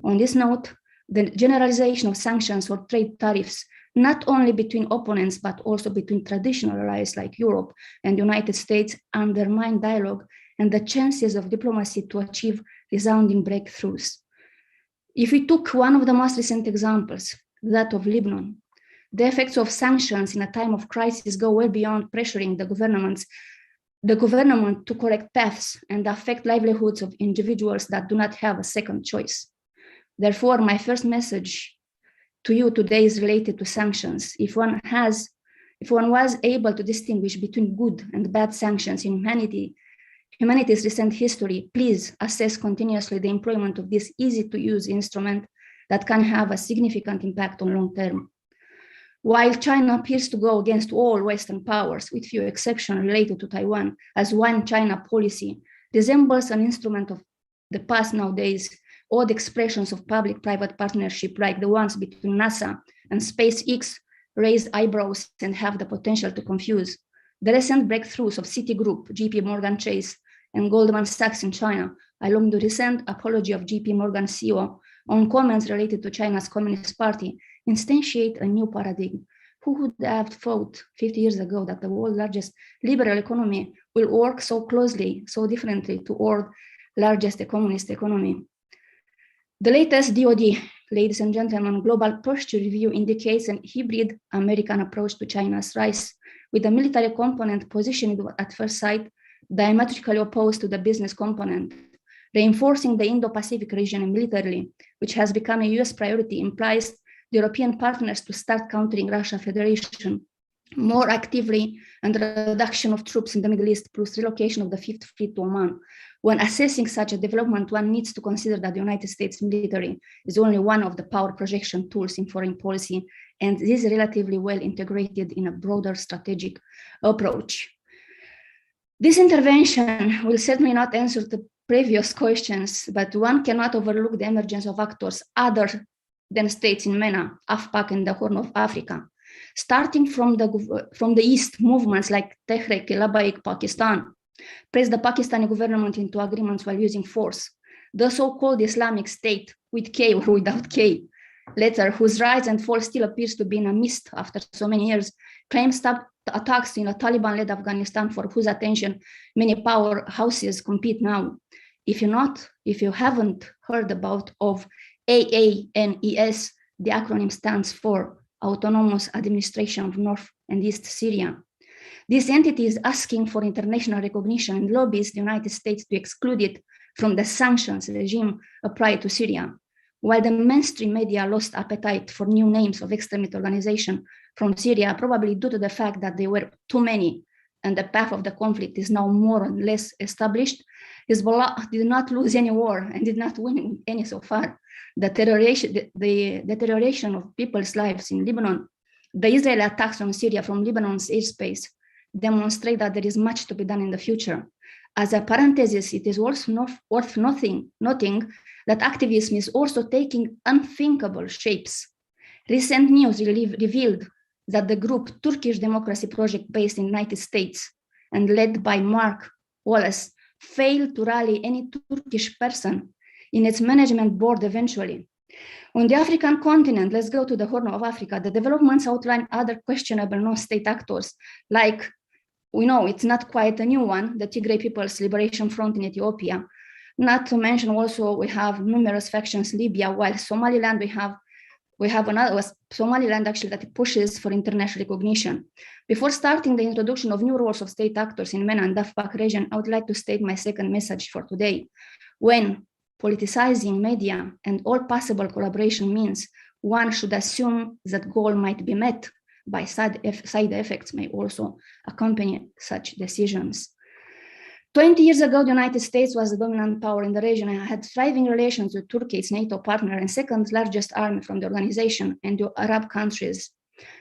On this note, the generalization of sanctions or trade tariffs, not only between opponents, but also between traditional allies like Europe and the United States, undermine dialogue and the chances of diplomacy to achieve resounding breakthroughs. If we took one of the most recent examples, that of Lebanon, the effects of sanctions in a time of crisis go well beyond pressuring the government to correct paths and affect livelihoods of individuals that do not have a second choice. Therefore, my first message to you today is related to sanctions. If one was able to distinguish between good and bad sanctions in humanity's recent history, please assess continuously the employment of this easy-to-use instrument that can have a significant impact on long term. While China appears to go against all Western powers, with few exceptions related to Taiwan, as one China policy resembles an instrument of the past nowadays, odd expressions of public-private partnership like the ones between NASA and SpaceX raise eyebrows and have the potential to confuse. The recent breakthroughs of Citigroup, JP Morgan Chase, and Goldman Sachs in China, along the recent apology of JP Morgan CEO on comments related to China's Communist Party, instantiate a new paradigm. Who would have thought 50 years ago that the world's largest liberal economy will work so closely, so differently to world's largest communist economy? The latest DoD, ladies and gentlemen, Global Posture Review indicates an hybrid American approach to China's rise, with the military component positioned at first sight diametrically opposed to the business component. Reinforcing the Indo-Pacific region militarily, which has become a US priority, implies the European partners to start countering Russia Federation, more actively, and the reduction of troops in the Middle East, plus relocation of the Fifth Fleet to Oman. When assessing such a development, one needs to consider that the United States military is only one of the power projection tools in foreign policy, and this is relatively well integrated in a broader strategic approach. This intervention will certainly not answer the previous questions, but one cannot overlook the emergence of actors other than states in MENA, AFPAC, and the Horn of Africa. Starting from the east, movements like Tehrik-e-Labbaik Pakistan pressed the Pakistani government into agreements while using force. The so-called Islamic State, with K or without K, later, whose rise and fall still appears to be in a mist after so many years, claims attacks in a Taliban-led Afghanistan, for whose attention many powerhouses compete now. If you haven't heard of AANES, the acronym stands for Autonomous Administration of North and East Syria. This entity is asking for international recognition and lobbies the United States to exclude it from the sanctions regime applied to Syria. While the mainstream media lost appetite for new names of extremist organizations from Syria, probably due to the fact that there were too many and the path of the conflict is now more or less established, Hezbollah did not lose any war and did not win any so far. The deterioration of people's lives in Lebanon, the Israeli attacks on Syria from Lebanon's airspace demonstrate that there is much to be done in the future. As a parenthesis, it is also worth noting that activism is also taking unthinkable shapes. Recent news revealed that the group Turkish Democracy Project, based in the United States and led by Mark Wallace, failed to rally any Turkish person in its management board eventually. On the African continent, let's go to the Horn of Africa. The developments outline other questionable non-state actors, like, we know it's not quite a new one, the Tigray People's Liberation Front in Ethiopia. Not to mention also, we have numerous factions in Libya, while Somaliland, we have another Somaliland actually that pushes for international recognition. Before starting the introduction of new roles of state actors in MENA and AFPAC region, I would like to state my second message for today. When politicizing media and all possible collaboration means, one should assume that goal might be met, by side effects may also accompany such decisions. 20 years ago, the United States was the dominant power in the region and had thriving relations with Turkey, its NATO partner and second largest army from the organization, and the Arab countries.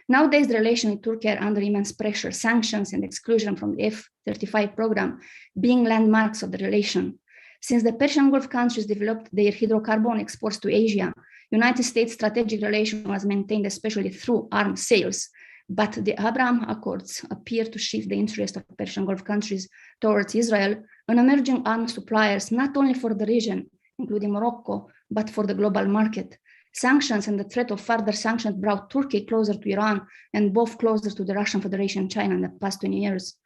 Nowadays, the relations with Turkey are under immense pressure, sanctions and exclusion from the F-35 program being landmarks of the relation. Since the Persian Gulf countries developed their hydrocarbon exports to Asia, United States strategic relation was maintained especially through arms sales. But the Abraham Accords appear to shift the interest of Persian Gulf countries towards Israel, an emerging arms suppliers not only for the region, including Morocco, but for the global market. Sanctions and the threat of further sanctions brought Turkey closer to Iran and both closer to the Russian Federation and China in the past 20 years.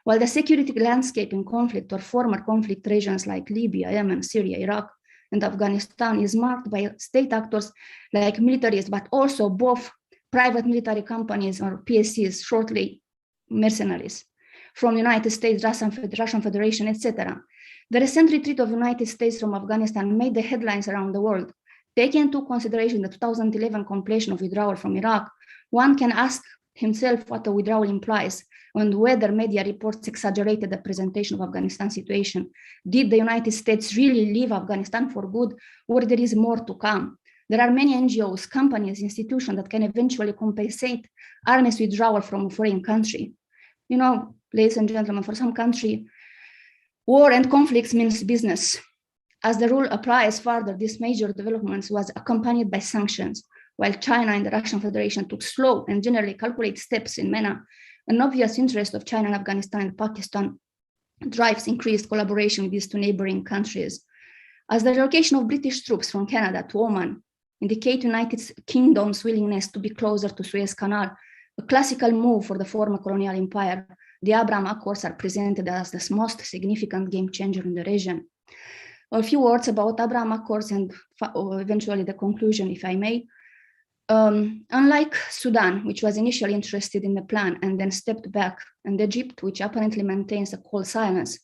While the security landscape in conflict or former conflict regions like Libya, Yemen, Syria, Iraq, and Afghanistan is marked by state actors like militaries, but also both private military companies or PSCs, shortly mercenaries, from the United States, Russian Federation, etc. The recent retreat of the United States from Afghanistan made the headlines around the world. Taking into consideration the 2011 completion of withdrawal from Iraq, one can ask himself what a withdrawal implies and whether media reports exaggerated the presentation of Afghanistan situation. Did the United States really leave Afghanistan for good, or there is more to come? There are many NGOs, companies, institutions that can eventually compensate armies withdrawal from a foreign country. You know, ladies and gentlemen, for some country, war and conflicts means business. As the rule applies further, this major developments was accompanied by sanctions. While China and the Russian Federation took slow and generally calculated steps in MENA, an obvious interest of China and Afghanistan and Pakistan drives increased collaboration with these two neighboring countries. As the relocation of British troops from Canada to Oman indicate United Kingdom's willingness to be closer to Suez Canal, a classical move for the former colonial empire, the Abraham Accords are presented as the most significant game changer in the region. A few words about Abraham Accords and eventually the conclusion, if I may. Unlike Sudan, which was initially interested in the plan and then stepped back, and Egypt, which apparently maintains a cold silence,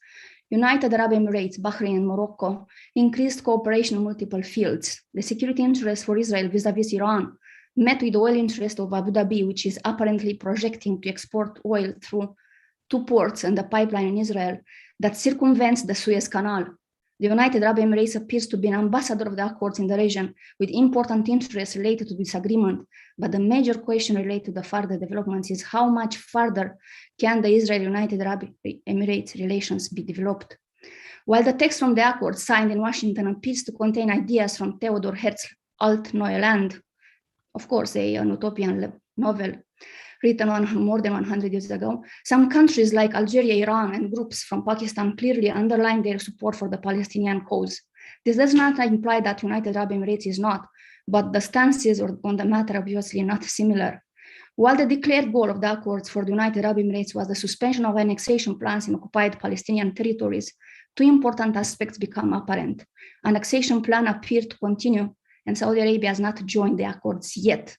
United Arab Emirates, Bahrain, and Morocco increased cooperation in multiple fields. The security interest for Israel vis-à-vis Iran met with the oil interest of Abu Dhabi, which is apparently projecting to export oil through 2 ports and a pipeline in Israel that circumvents the Suez Canal. The United Arab Emirates appears to be an ambassador of the accords in the region with important interests related to this agreement. But the major question related to the further developments is how much further can the Israel-United Arab Emirates relations be developed? While the text from the accord signed in Washington appears to contain ideas from Theodor Herzl Alt-Neuland, of course, an utopian novel written more than 100 years ago, some countries like Algeria, Iran, and groups from Pakistan clearly underline their support for the Palestinian cause. This does not imply that United Arab Emirates is not, but the stances on the matter are obviously not similar. While the declared goal of the accords for the United Arab Emirates was the suspension of annexation plans in occupied Palestinian territories, 2 important aspects become apparent. Annexation plan appeared to continue, and Saudi Arabia has not joined the accords yet.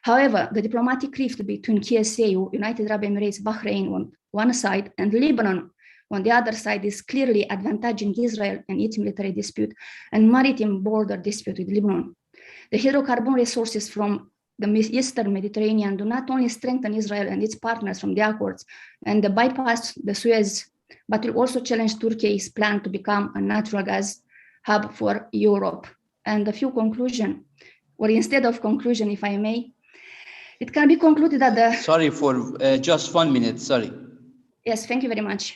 However, the diplomatic rift between KSA, United Arab Emirates, Bahrain on one side, and Lebanon on the other side is clearly advantaging Israel in its military dispute and maritime border dispute with Lebanon. The hydrocarbon resources from the Eastern Mediterranean do not only strengthen Israel and its partners from the accords and bypass the Suez, but will also challenge Turkey's plan to become a natural gas hub for Europe. And a few conclusion, or instead of conclusion, if I may, it can be concluded that the... Sorry for just 1 minute, sorry. Yes, thank you very much.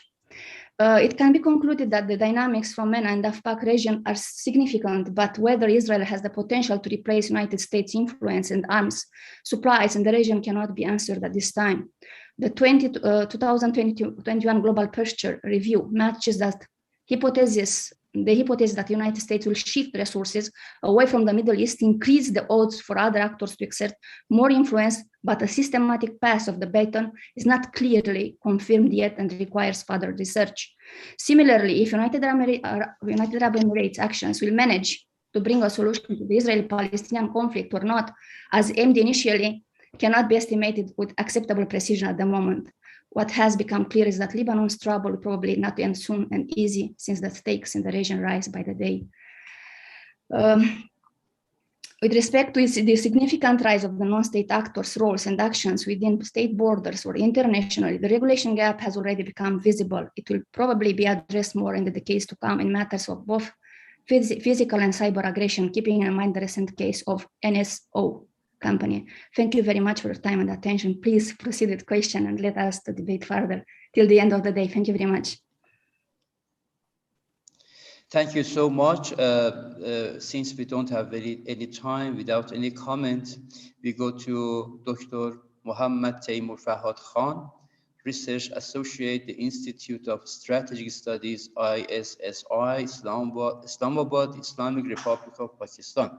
It can be concluded that the dynamics from MENA and the AfPak region are significant, but whether Israel has the potential to replace United States influence and arms supplies in the region cannot be answered at this time. The 2021 Global Picture Review matches that the hypothesis that the United States will shift resources away from the Middle East, increase the odds for other actors to exert more influence, but a systematic pass of the baton is not clearly confirmed yet and requires further research. Similarly, if United Arab Emirates actions will manage to bring a solution to the Israeli-Palestinian conflict or not, as aimed initially, cannot be estimated with acceptable precision at the moment. What has become clear is that Lebanon's trouble will probably not end soon and easy, since the stakes in the region rise by the day. With respect to the significant rise of the non-state actors' roles and actions within state borders or internationally, the regulation gap has already become visible. It will probably be addressed more in the decades to come in matters of both physical and cyber aggression, keeping in mind the recent case of NSO company. Thank you very much for your time and attention. Please proceed with question and let us to debate further till the end of the day. Thank you very much. Thank you so much. Since we don't have any time, without any comment, we go to Dr. Mohammad Taimur Fahad Khan, Research Associate, the Institute of Strategic Studies, ISSI, Islamabad, Islamic Republic of Pakistan.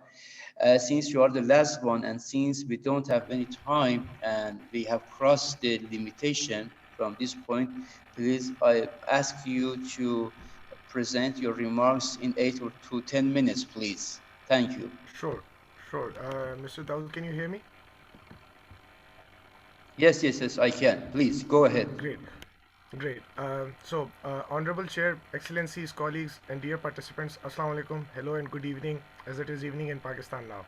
Since you are the last one, and since we don't have any time and we have crossed the limitation from this point, please, I ask you to present your remarks in 8 to 10 minutes, please. Thank you. Sure. Mr. Dawood, can you hear me? Yes, I can. Please, go ahead. Great. Honorable Chair, Excellencies, colleagues, and dear participants, Assalamu alaikum, hello and good evening, as it is evening in Pakistan now.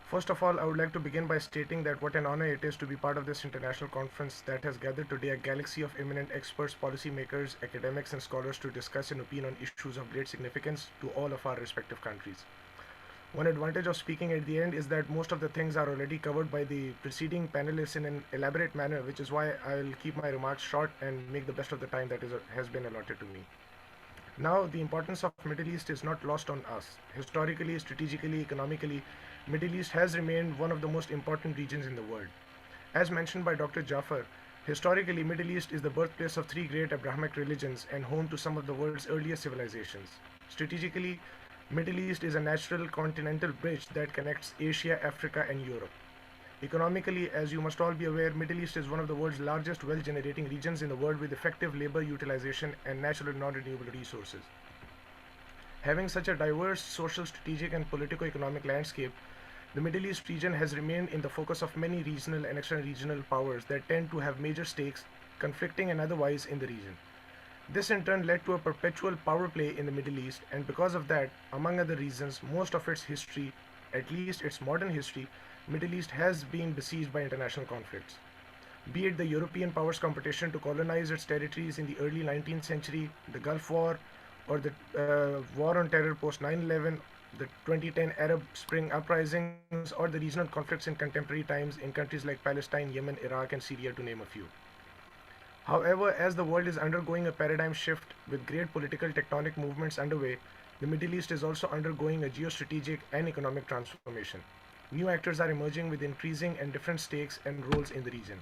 First of all, I would like to begin by stating that what an honor it is to be part of this international conference that has gathered today a galaxy of eminent experts, policymakers, academics, and scholars to discuss and opine on issues of great significance to all of our respective countries. One advantage of speaking at the end is that most of the things are already covered by the preceding panelists in an elaborate manner, which is why I will keep my remarks short and make the best of the time that has been allotted to me. Now, the importance of Middle East is not lost on us. Historically, strategically, economically, Middle East has remained one of the most important regions in the world. As mentioned by Dr. Jafar, historically, Middle East is the birthplace of 3 great Abrahamic religions and home to some of the world's earliest civilizations. Strategically, Middle East is a natural continental bridge that connects Asia, Africa, and Europe. Economically, as you must all be aware, Middle East is one of the world's largest wealth-generating regions in the world with effective labor utilization and natural non-renewable resources. Having such a diverse social, strategic, and politico-economic landscape, the Middle East region has remained in the focus of many regional and extra-regional powers that tend to have major stakes, conflicting and otherwise, in the region. This in turn led to a perpetual power play in the Middle East, and because of that, among other reasons, most of its history, at least its modern history, Middle East has been besieged by international conflicts. Be it the European powers' competition to colonize its territories in the early 19th century, the Gulf War, or the war on terror post 9/11, the 2010 Arab Spring uprisings, or the regional conflicts in contemporary times in countries like Palestine, Yemen, Iraq, and Syria, to name a few. However, as the world is undergoing a paradigm shift with great political tectonic movements underway, the Middle East is also undergoing a geostrategic and economic transformation. New actors are emerging with increasing and different stakes and roles in the region.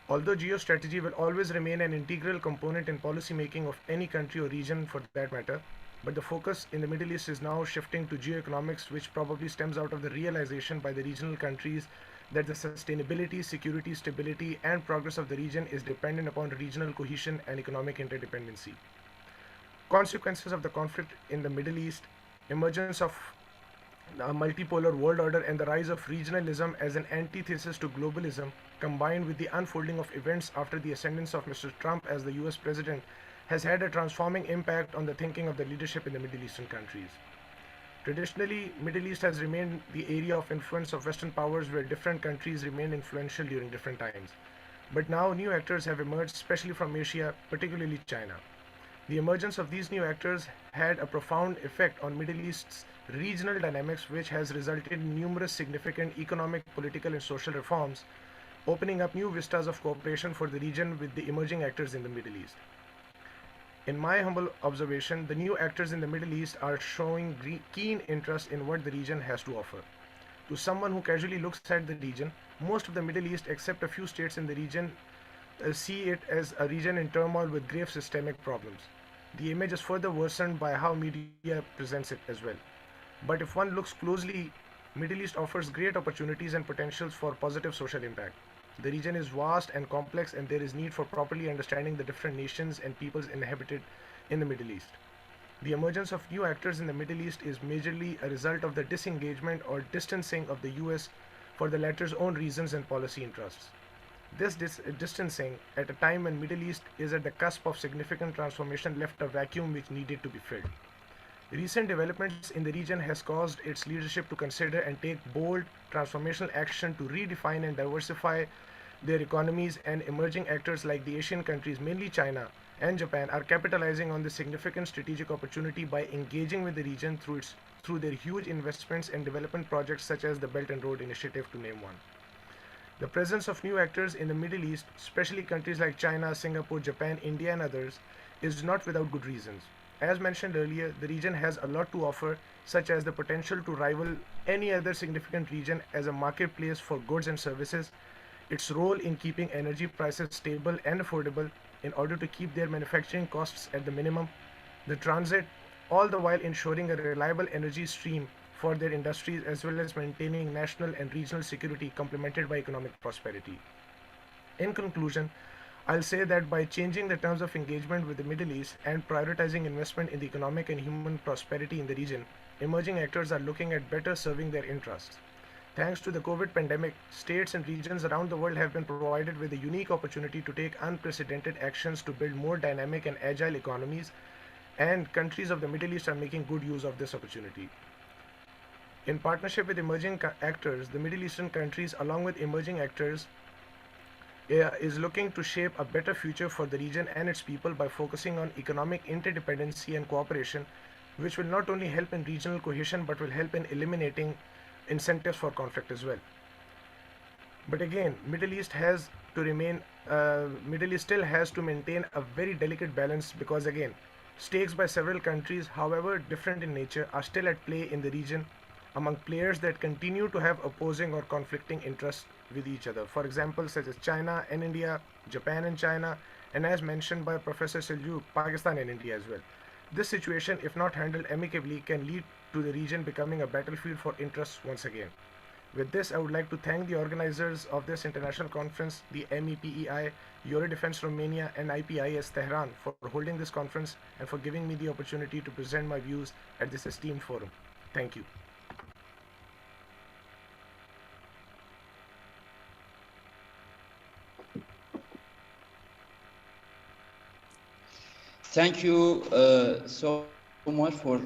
Although geostrategy will always remain an integral component in policy making of any country or region for that matter, but the focus in the Middle East is now shifting to geoeconomics, which probably stems out of the realization by the regional countries that the sustainability, security, stability, and progress of the region is dependent upon regional cohesion and economic interdependency. Consequences of the conflict in the Middle East, emergence of a multipolar world order, and the rise of regionalism as an antithesis to globalism, combined with the unfolding of events after the ascendance of Mr. Trump as the US president, has had a transforming impact on the thinking of the leadership in the Middle Eastern countries. Traditionally, Middle East has remained the area of influence of Western powers where different countries remained influential during different times. But now new actors have emerged, especially from Asia, particularly China. The emergence of these new actors had a profound effect on Middle East's regional dynamics, which has resulted in numerous significant economic, political, and social reforms, opening up new vistas of cooperation for the region with the emerging actors in the Middle East. In my humble observation, the new actors in the Middle East are showing keen interest in what the region has to offer. To someone who casually looks at the region, most of the Middle East, except a few states in the region, see it as a region in turmoil with grave systemic problems. The image is further worsened by how media presents it as well. But if one looks closely, Middle East offers great opportunities and potentials for positive social impact. The region is vast and complex, and there is need for properly understanding the different nations and peoples inhabited in the Middle East. The emergence of new actors in the Middle East is majorly a result of the disengagement or distancing of the US for the latter's own reasons and policy interests. This distancing, at a time when Middle East is at the cusp of significant transformation, left a vacuum which needed to be filled. Recent developments in the region has caused its leadership to consider and take bold transformational action to redefine and diversify their economies, and emerging actors like the Asian countries, mainly China and Japan, are capitalizing on this significant strategic opportunity by engaging with the region through their huge investments and development projects such as the Belt and Road Initiative, to name one. The presence of new actors in the Middle East, especially countries like China, Singapore, Japan, India, and others, is not without good reasons. As mentioned earlier, the region has a lot to offer, such as the potential to rival any other significant region as a marketplace for goods and services, its role in keeping energy prices stable and affordable in order to keep their manufacturing costs at the minimum, the transit, all the while ensuring a reliable energy stream for their industries, as well as maintaining national and regional security complemented by economic prosperity. In conclusion, I'll say that by changing the terms of engagement with the Middle East and prioritizing investment in the economic and human prosperity in the region, emerging actors are looking at better serving their interests. Thanks to the COVID pandemic, states and regions around the world have been provided with a unique opportunity to take unprecedented actions to build more dynamic and agile economies, and countries of the Middle East are making good use of this opportunity. In partnership with emerging actors, the Middle Eastern countries, along with emerging actors, is looking to shape a better future for the region and its people by focusing on economic interdependency and cooperation, which will not only help in regional cohesion but will help in eliminating incentives for conflict as well. But again, Middle East still has to maintain a very delicate balance, because again, stakes by several countries, however different in nature, are still at play in the region among players that continue to have opposing or conflicting interests with each other. For example, such as China and India, Japan and China, and as mentioned by Professor Seljuk, Pakistan and India as well. This situation, if not handled amicably, can lead to the region becoming a battlefield for interests once again. With this, I would like to thank the organizers of this international conference, the MEPEI, Eurodefense Romania, and IPIS Tehran, for holding this conference and for giving me the opportunity to present my views at this esteemed forum. Thank you. Thank you so much for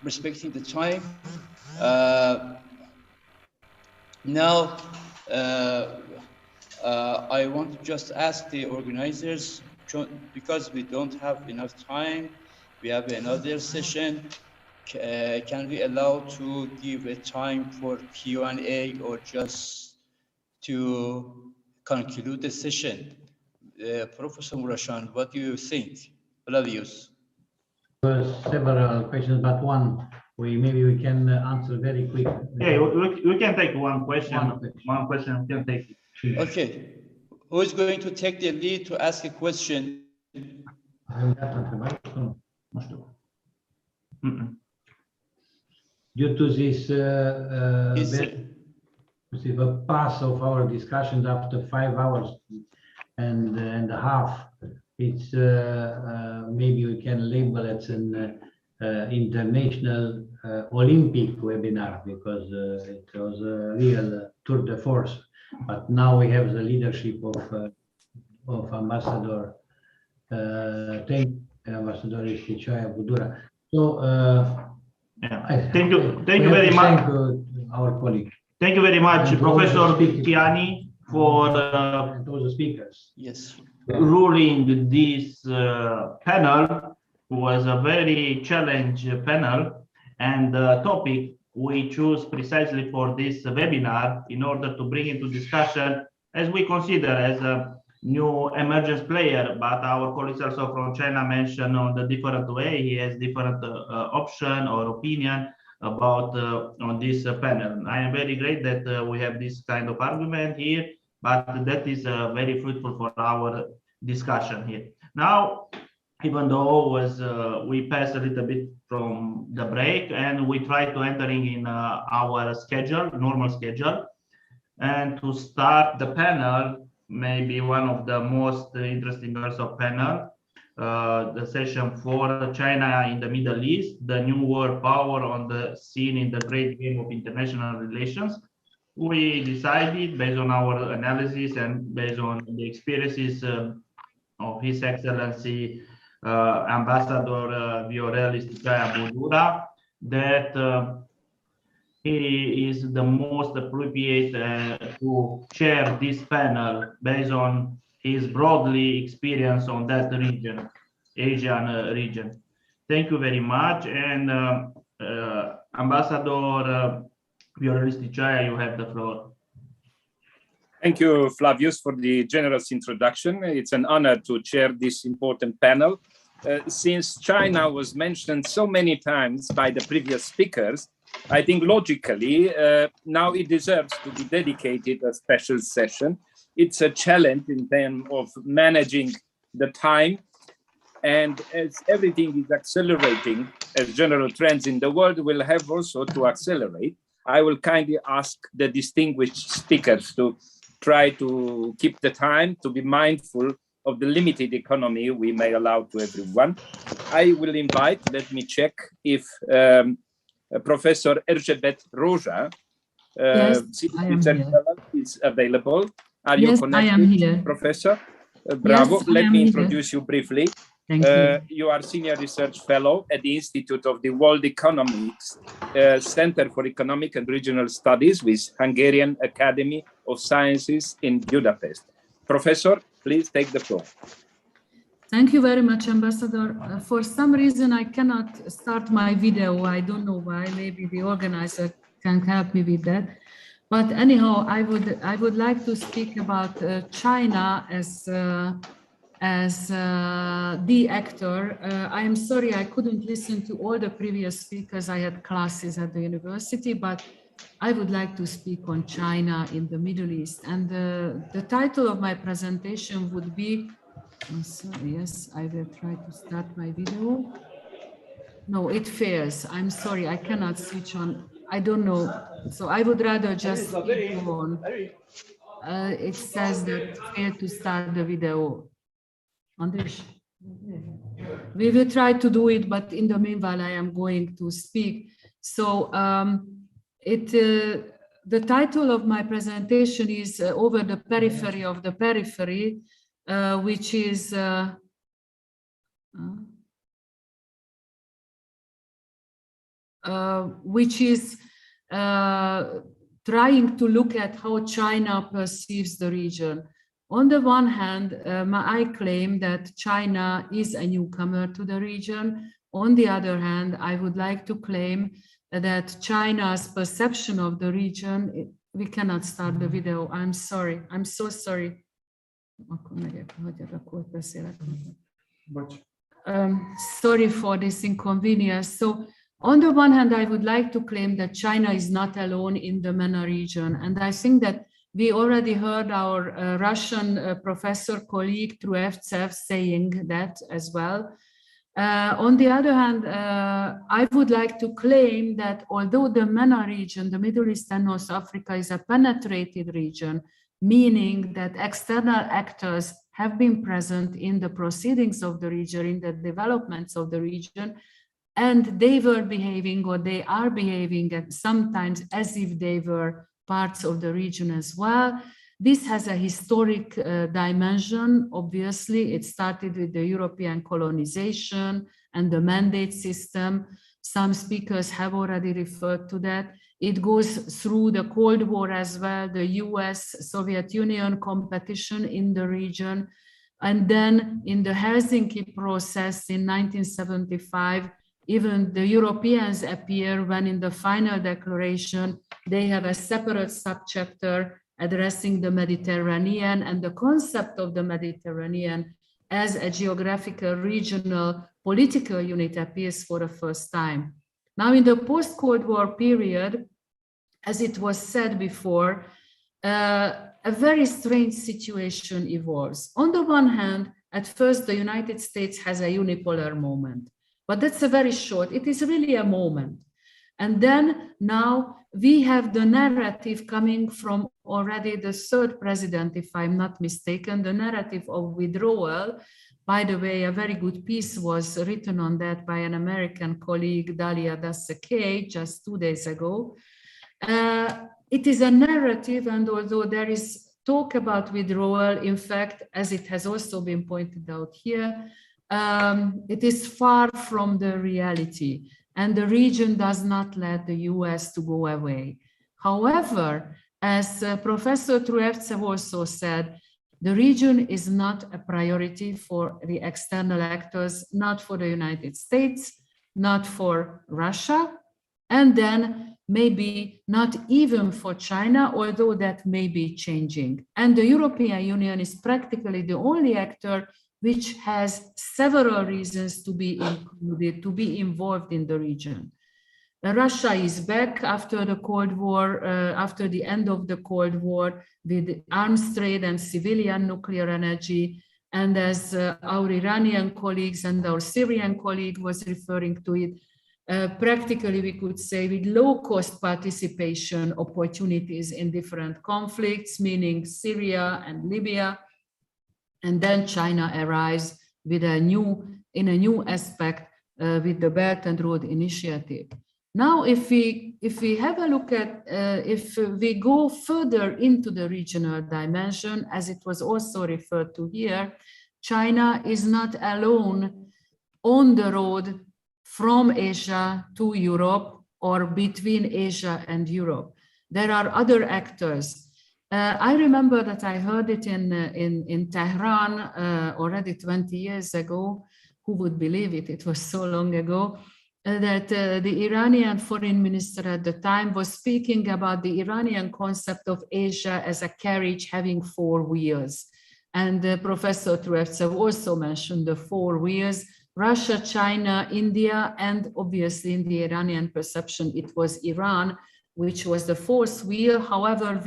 respecting the time. Now, I want to just ask the organizers, because we don't have enough time, we have another session. Can we allow to give a time for Q&A or just to conclude the session? Professor Murashan, what do you think? Flavius. Several questions, but one maybe we can answer very quick. Yeah, we can take one question. One question we can take. Okay. Who is going to take the lead to ask a question? Due to this pass of our discussions after 5 hours and a half, it's maybe we can label it an international Olympic webinar, because it was a real tour de force. But now we have the leadership of Ambassador Ambassador Ishtichaya Budura. So thank you very much. Thank our colleague. Thank you very much, And Professor Tiani, for those speakers. Yes. Ruling this panel. Was a very challenging panel, and the topic we choose precisely for this webinar in order to bring into discussion, as we consider as a new emergence player, but our colleagues also from China mentioned on the different way, he has different option or opinion about on this panel. I am very great that we have this kind of argument here, but that is very fruitful for our discussion here. Now, even though we passed a little bit from the break and we try to entering in our schedule, normal schedule, and to start the panel, maybe one of the most interesting also panel, the session for China in the Middle East, the new world power on the scene in the great game of international relations. We decided, based on our analysis and based on the experiences of His Excellency Ambassador Viorel Ishtichaya Budura, that he is the most appropriate to chair this panel based on his broadly experience on that region, Asian region. Thank you very much. And Ambassador Viorel Ishtichaya, you have the floor. Thank you, Flavius, for the generous introduction. It's an honor to chair this important panel. Since China was mentioned so many times by the previous speakers, I think logically, now it deserves to be dedicated a special session. It's a challenge in terms of managing the time. And as everything is accelerating, as general trends in the world will have also to accelerate, I will kindly ask the distinguished speakers to try to keep the time, to be mindful of the limited economy we may allow to everyone. I will invite, let me check if Professor Erzsébet Rózsa, is available. Are you connected, I am here. Professor? Bravo. Yes, Let me introduce you briefly. Thank you. You are Senior Research Fellow at the Institute of the World Economics Center for Economic and Regional Studies with Hungarian Academy of Sciences in Budapest. Professor, please take the floor. Thank you very much, Ambassador. For some reason, I cannot start my video. I don't know why. Maybe the organizer can help me with that. But anyhow, I would like to speak about China as the actor. I am sorry I couldn't listen to all the previous speakers. I had classes at the university, but I would like to speak on China in the Middle East. And the title of my presentation would be, yes, I will try to start my video. No, it fails. I'm sorry, I cannot switch on. I don't know. So I would rather just go on. It says that failed to start the video. Andres, we will try to do it, but in the meanwhile, I am going to speak. So the title of my presentation is Over the Periphery of the Periphery, which is trying to look at how China perceives the region. On the one hand, I claim that China is a newcomer to the region. On the other hand, I would like to claim that China's perception of the region, we cannot start the video, I'm sorry, I'm so sorry. Sorry for this inconvenience. So on the one hand, I would like to claim that China is not alone in the MENA region. And I think that we already heard our Russian professor colleague Truevtsev saying that as well. On the other hand, I would like to claim that although the MENA region, the Middle East and North Africa, is a penetrated region, meaning that external actors have been present in the proceedings of the region, in the developments of the region, and they were behaving, or they are behaving, sometimes as if they were parts of the region as well. This has a historic dimension. Obviously, it started with the European colonization and the mandate system. Some speakers have already referred to that. It goes through the Cold War as well, the US-Soviet Union competition in the region. And then in the Helsinki process in 1975, even the Europeans appear when in the final declaration, they have a separate subchapter addressing the Mediterranean and the concept of the Mediterranean as a geographical, regional, political unit appears for the first time. Now in the post-Cold War period, as it was said before, a very strange situation evolves. On the one hand, at first the United States has a unipolar moment, but that's a very short, it is really a moment. And then now we have the narrative coming from already the third president, if I'm not mistaken, the narrative of withdrawal. By the way, a very good piece was written on that by an American colleague, Dalia Dassekay, just 2 days ago. It is a narrative, and although there is talk about withdrawal, in fact, as it has also been pointed out here, it is far from the reality. And the region does not let the US to go away. However, as Professor Truevtsev also said, the region is not a priority for the external actors, not for the United States, not for Russia, and then maybe not even for China, although that may be changing. And the European Union is practically the only actor which has several reasons to be included, to be involved in the region. Russia is back after the Cold War, after the end of the Cold War, with arms trade and civilian nuclear energy. And as our Iranian colleagues and our Syrian colleague was referring to it, practically we could say with low-cost participation opportunities in different conflicts, meaning Syria and Libya. And then China arrives with in a new aspect with the Belt and Road Initiative. Now, if we have a look at, if we go further into the regional dimension, as it was also referred to here, China is not alone on the road from Asia to Europe or between Asia and Europe. There are other actors. I remember that I heard it in Tehran already 20 years ago. Who would believe it? It was so long ago that the Iranian foreign minister at the time was speaking about the Iranian concept of Asia as a carriage having 4 wheels. And Professor Truevtsev also mentioned the 4 wheels: Russia, China, India, and obviously in the Iranian perception, it was Iran, which was the 4th wheel. However,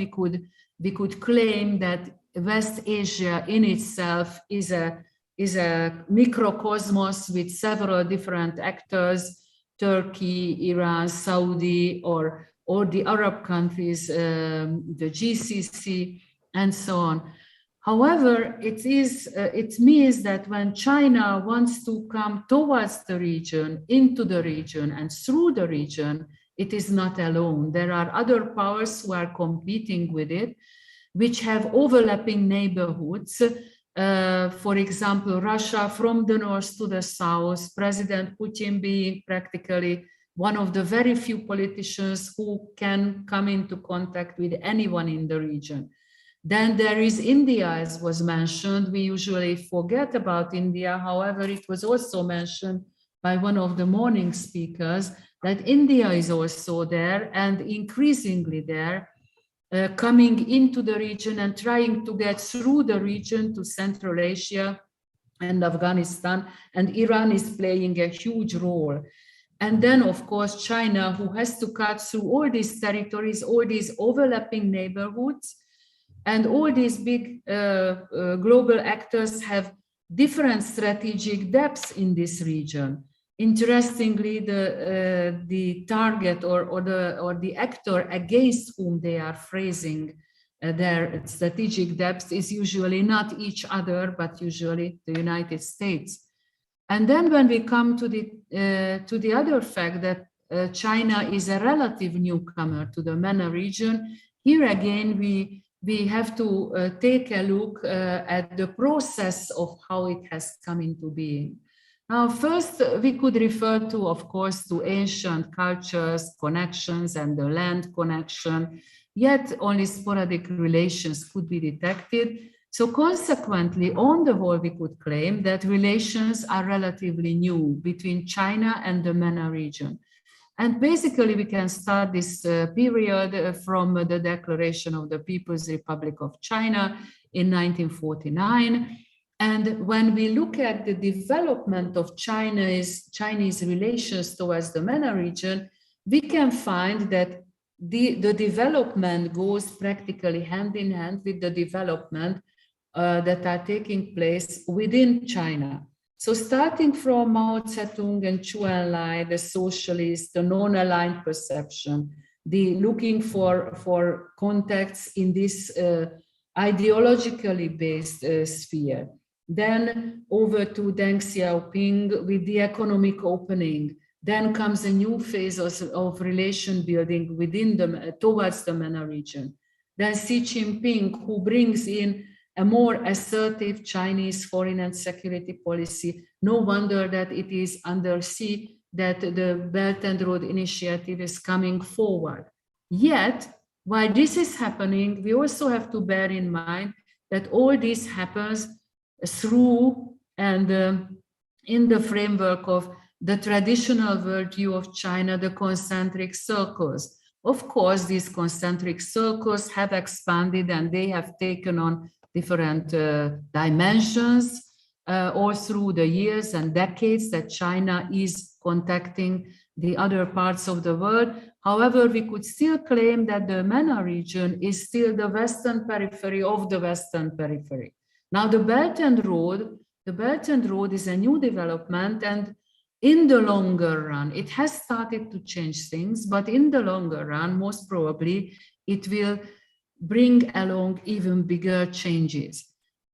we could claim that West Asia in itself is a microcosmos with several different actors: Turkey, Iran, Saudi, or the Arab countries, the GCC, and so on. However, it means that when China wants to come towards the region, into the region, and through the region, it is not alone. There are other powers who are competing with it, which have overlapping neighborhoods. For example, Russia from the north to the south, President Putin being practically one of the very few politicians who can come into contact with anyone in the region. Then there is India, as was mentioned. We usually forget about India. However, it was also mentioned by one of the morning speakers that India is also there and increasingly there, coming into the region and trying to get through the region to Central Asia and Afghanistan, and Iran is playing a huge role. And then, of course, China, who has to cut through all these territories, all these overlapping neighborhoods, and all these big global actors have different strategic depths in this region. Interestingly, the target or the actor against whom they are phrasing their strategic depth is usually not each other, but usually the United States. And then when we come to the other fact that China is a relative newcomer to the MENA region, here again we have to take a look at the process of how it has come into being. Now, first, we could refer to, of course, to ancient cultures, connections, and the land connection, yet only sporadic relations could be detected. So consequently, on the whole, we could claim that relations are relatively new between China and the MENA region. And basically, we can start this period from the declaration of the People's Republic of China in 1949. And when we look at the development of Chinese relations towards the MENA region, we can find that the development goes practically hand in hand with the development that are taking place within China. So starting from Mao Zedong and Zhou Enlai, the socialists, the non-aligned perception, the looking for contacts in this ideologically based sphere. Then over to Deng Xiaoping with the economic opening. Then comes a new phase of relation building within towards the MENA region. Then Xi Jinping, who brings in a more assertive Chinese foreign and security policy. No wonder that it is under Xi that the Belt and Road Initiative is coming forward. Yet, while this is happening, we also have to bear in mind that all this happens through and in the framework of the traditional worldview of China, the concentric circles. Of course, these concentric circles have expanded and they have taken on different dimensions all through the years and decades that China is contacting the other parts of the world. However, we could still claim that the MENA region is still the western periphery of the western periphery. Now, the Belt and Road is a new development, and in the longer run, it has started to change things, but in the longer run, most probably, it will bring along even bigger changes.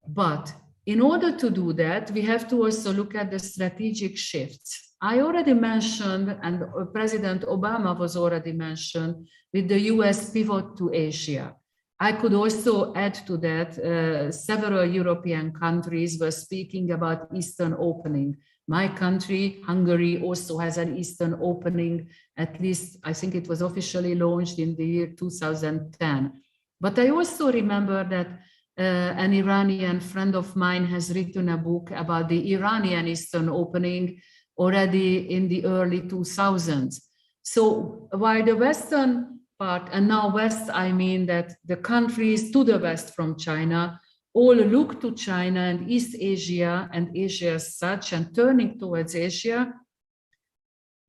But in order to do that, we have to also look at the strategic shifts. I already mentioned, and President Obama was already mentioned, with the US pivot to Asia. I could also add to that, several European countries were speaking about Eastern opening. My country, Hungary, also has an Eastern opening, at least I think it was officially launched in the year 2010. But I also remember that an Iranian friend of mine has written a book about the Iranian Eastern opening already in the early 2000s. So while the Western part, and now West, I mean that the countries to the West from China all look to China and East Asia and Asia as such and turning towards Asia.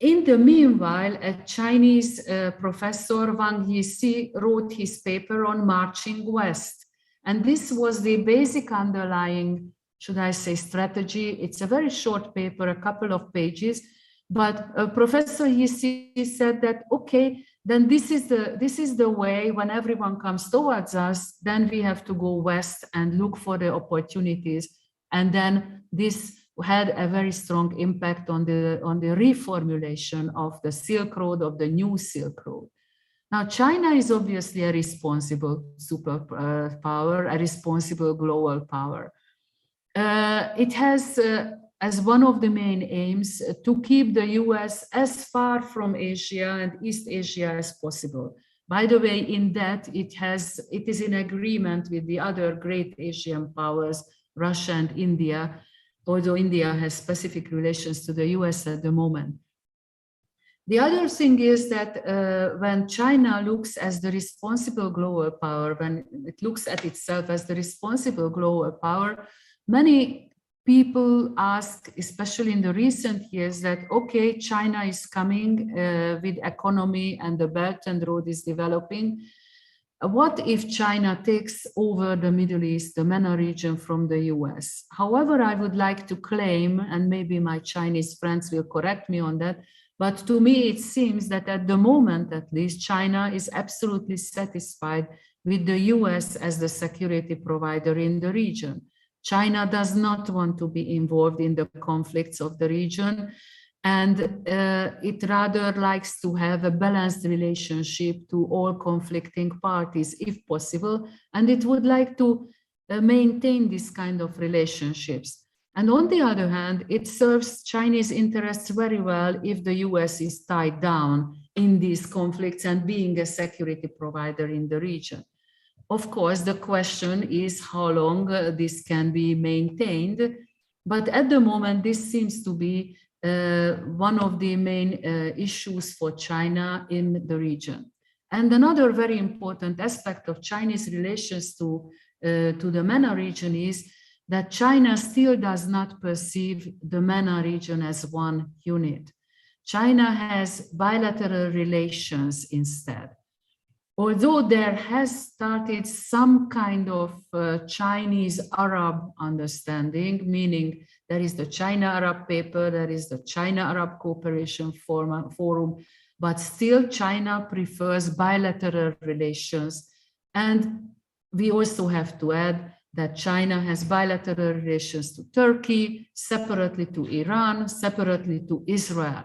In the meanwhile, a Chinese professor, Wang Yixi, wrote his paper on marching west. And this was the basic underlying, should I say, strategy. It's a very short paper, a couple of pages, but Professor Yixi said that, okay, then this is the way when everyone comes towards us, then we have to go west and look for the opportunities. And then this had a very strong impact on the reformulation of the Silk Road, of the new Silk Road. Now, China is obviously a responsible superpower, a responsible global power. It has as one of the main aims to keep the US as far from Asia and East Asia as possible. By the way, in that it is in agreement with the other great Asian powers, Russia and India, although India has specific relations to the US at the moment. The other thing is that when China looks as the responsible global power, when it looks at itself as the responsible global power, many people ask, especially in the recent years, that, okay, China is coming with economy and the Belt and Road is developing. What if China takes over the Middle East, the MENA region from the US? However, I would like to claim, and maybe my Chinese friends will correct me on that, but to me, it seems that at the moment, at least, China is absolutely satisfied with the US as the security provider in the region. China does not want to be involved in the conflicts of the region, and it rather likes to have a balanced relationship to all conflicting parties, if possible, and it would like to maintain this kind of relationships. And on the other hand, it serves Chinese interests very well if the US is tied down in these conflicts and being a security provider in the region. Of course, the question is how long this can be maintained, but at the moment, this seems to be one of the main issues for China in the region. And another very important aspect of Chinese relations to the MENA region is that China still does not perceive the MENA region as one unit. China has bilateral relations instead. Although there has started some kind of Chinese-Arab understanding, meaning there is the China-Arab paper, there is the China-Arab Cooperation Forum, but still China prefers bilateral relations. And we also have to add that China has bilateral relations to Turkey, separately to Iran, separately to Israel.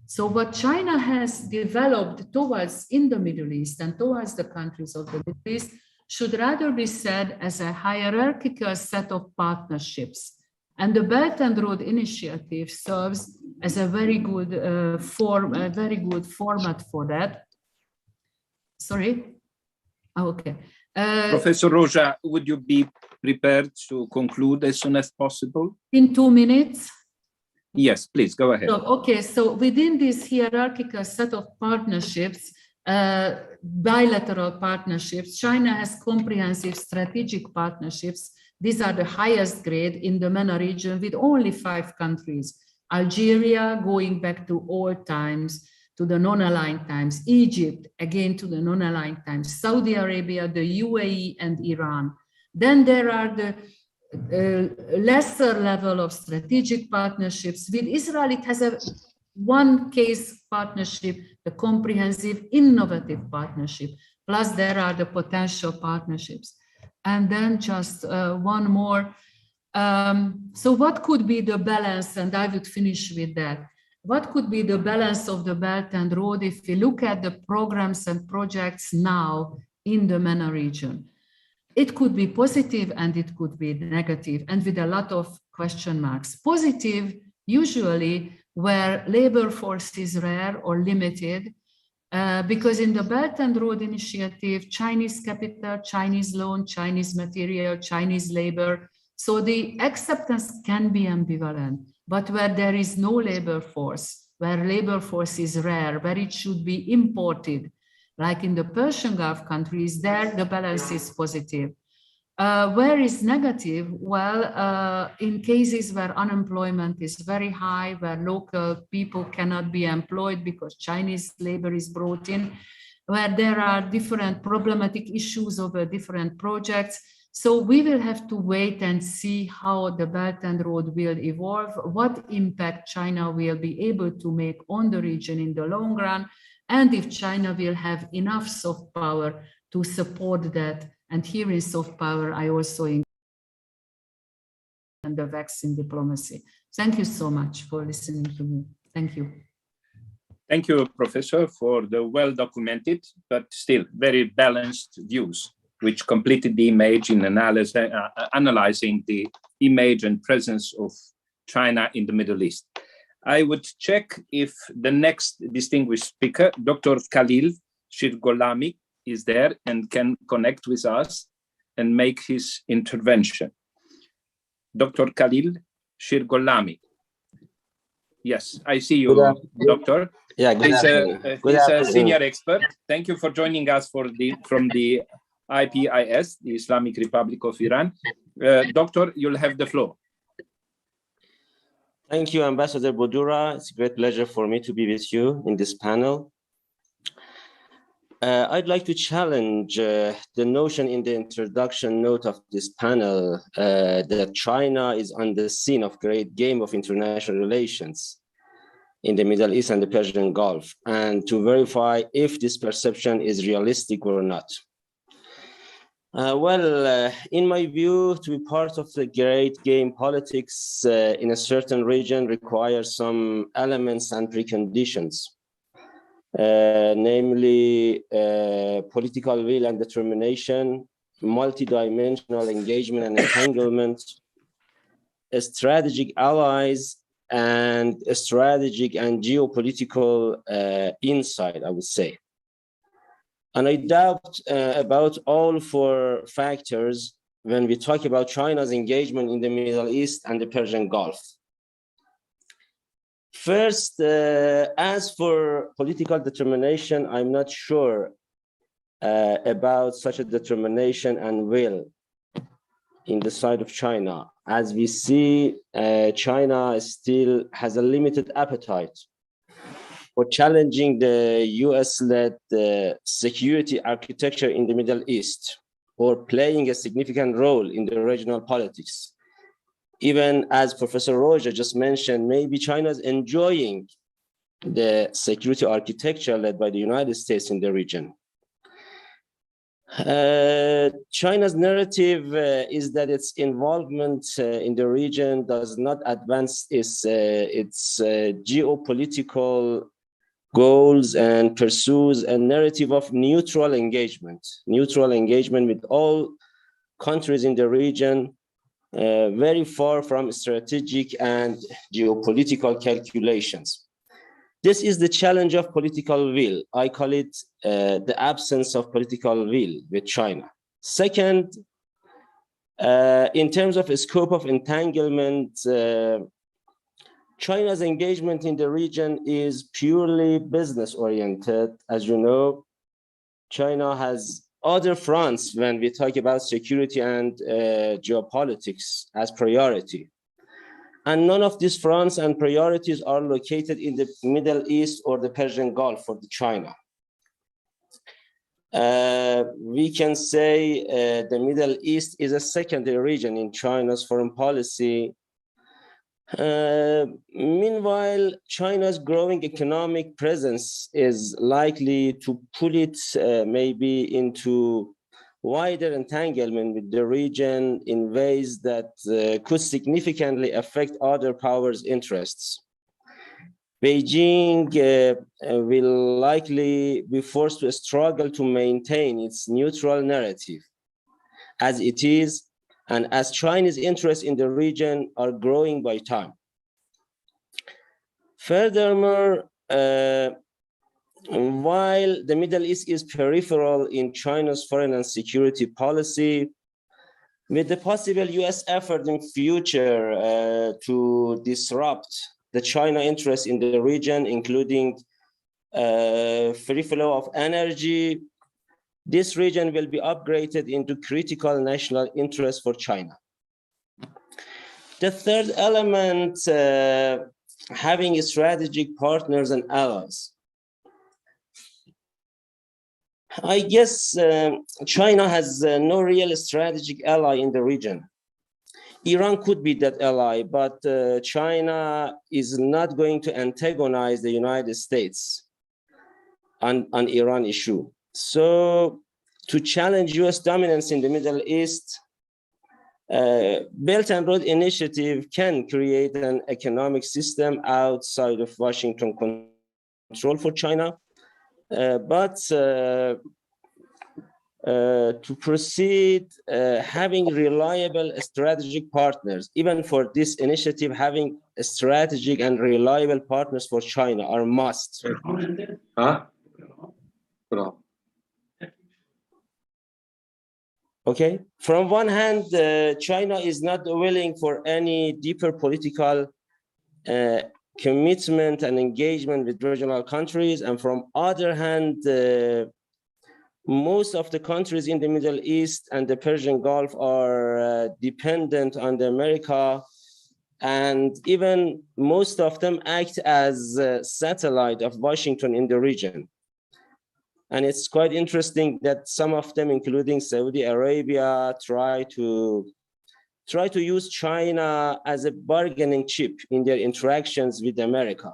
So what China has developed towards in the Middle East and towards the countries of the Middle East should rather be said as a hierarchical set of partnerships. And the Belt and Road Initiative serves as a very good format for that. Sorry? Oh, okay. Professor Roja, would you be prepared to conclude as soon as possible? In 2 minutes? Yes, please, go ahead. So within this hierarchical set of partnerships, bilateral partnerships, China has comprehensive strategic partnerships. These are the highest grade in the MENA region with only 5 countries. Algeria, going back to old times, to the non-aligned times, Egypt, again to the non-aligned times, Saudi Arabia, the UAE, and Iran. Then there are the lesser level of strategic partnerships. With Israel, it has a one-case partnership, the comprehensive innovative partnership, plus there are the potential partnerships. And then just one more. So what could be the balance, and I would finish with that. What could be the balance of the Belt and Road if we look at the programs and projects now in the MENA region? It could be positive and it could be negative, and with a lot of question marks. Positive, usually where labor force is rare or limited, because in the Belt and Road Initiative, Chinese capital, Chinese loan, Chinese material, Chinese labor. So the acceptance can be ambivalent, but where there is no labor force, where labor force is rare, where it should be imported, like in the Persian Gulf countries, there the balance is positive. Where is negative? Well, in cases where unemployment is very high, where local people cannot be employed because Chinese labor is brought in, where there are different problematic issues over different projects. So we will have to wait and see how the Belt and Road will evolve, what impact China will be able to make on the region in the long run, and if China will have enough soft power to support that. And here in soft power, I also include the vaccine diplomacy. Thank you so much for listening to me. Thank you. Thank you, Professor, for the well-documented, but still very balanced views, which completed the image in analyzing the image and presence of China in the Middle East. I would check if the next distinguished speaker, Dr. Khalil Shirgolami, is there and can connect with us and make his intervention. Dr. Khalil Shirgolami. Yes, I see you, Doctor. Yeah, he's a senior expert. Thank you for joining us from the IPIS, the Islamic Republic of Iran. Doctor, you'll have the floor. Thank you, Ambassador Bodura. It's a great pleasure for me to be with you in this panel. I'd like to challenge the notion in the introduction note of this panel that China is on the scene of great game of international relations in the Middle East and the Persian Gulf, and to verify if this perception is realistic or not. In my view, to be part of the great game politics in a certain region requires some elements and preconditions. Namely political will and determination, multidimensional engagement and entanglement, strategic allies, and a strategic and geopolitical insight, I would say. And I doubt about all four factors when we talk about China's engagement in the Middle East and the Persian Gulf. First, as for political determination, I'm not sure about such a determination and will in the side of China. As we see, China still has a limited appetite for challenging the US-led security architecture in the Middle East or playing a significant role in the regional politics. Even as Professor Roja just mentioned, maybe China is enjoying the security architecture led by the United States in the region. China's narrative is that its involvement in the region does not advance its geopolitical goals and pursues a narrative of neutral engagement with all countries in the region, very far from strategic and geopolitical calculations. This is the challenge of political will. I call it the absence of political will with China. Second, in terms of scope of entanglement, China's engagement in the region is purely business-oriented. As you know, China has other fronts when we talk about security and geopolitics as priority. And none of these fronts and priorities are located in the Middle East or the Persian Gulf for China. We can say the Middle East is a secondary region in China's foreign policy. Meanwhile, China's growing economic presence is likely to pull it maybe into wider entanglement with the region in ways that could significantly affect other powers' interests. Beijing will likely be forced to struggle to maintain its neutral narrative as it is, and as Chinese interests in the region are growing by time. Furthermore, while the Middle East is peripheral in China's foreign and security policy, with the possible US effort in future to disrupt the China interests in the region, including free flow of energy, this region will be upgraded into critical national interest for China. The third element, having strategic partners and allies. I guess China has no real strategic ally in the region. Iran could be that ally, but China is not going to antagonize the United States on Iran issue. So to challenge US dominance in the Middle East, Belt and Road Initiative can create an economic system outside of Washington control for China. But to proceed having reliable strategic partners. Even for this initiative, having strategic and reliable partners for China are must. Huh? Okay. From one hand, China is not willing for any deeper political commitment and engagement with regional countries, and from other hand, most of the countries in the Middle East and the Persian Gulf are dependent on the America, and even most of them act as a satellite of Washington in the region. And it's quite interesting that some of them, including Saudi Arabia, try to use China as a bargaining chip in their interactions with America.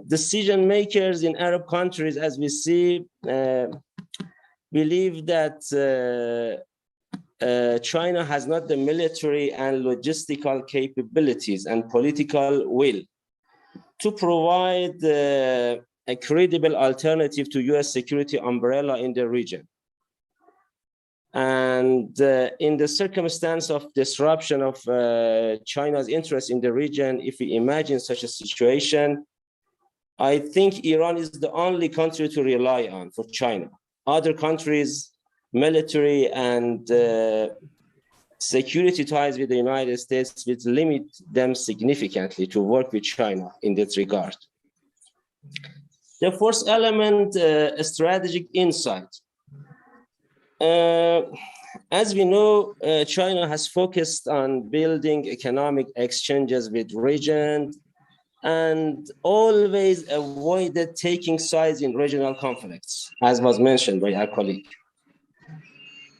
Decision makers in Arab countries, as we see, believe that China has not the military and logistical capabilities and political will to provide a credible alternative to US security umbrella in the region. And in the circumstance of disruption of China's interest in the region, if we imagine such a situation, I think Iran is the only country to rely on for China. Other countries, military and security ties with the United States will limit them significantly to work with China in that regard. The fourth element, strategic insight. As we know, China has focused on building economic exchanges with region and always avoided taking sides in regional conflicts, as was mentioned by our colleague.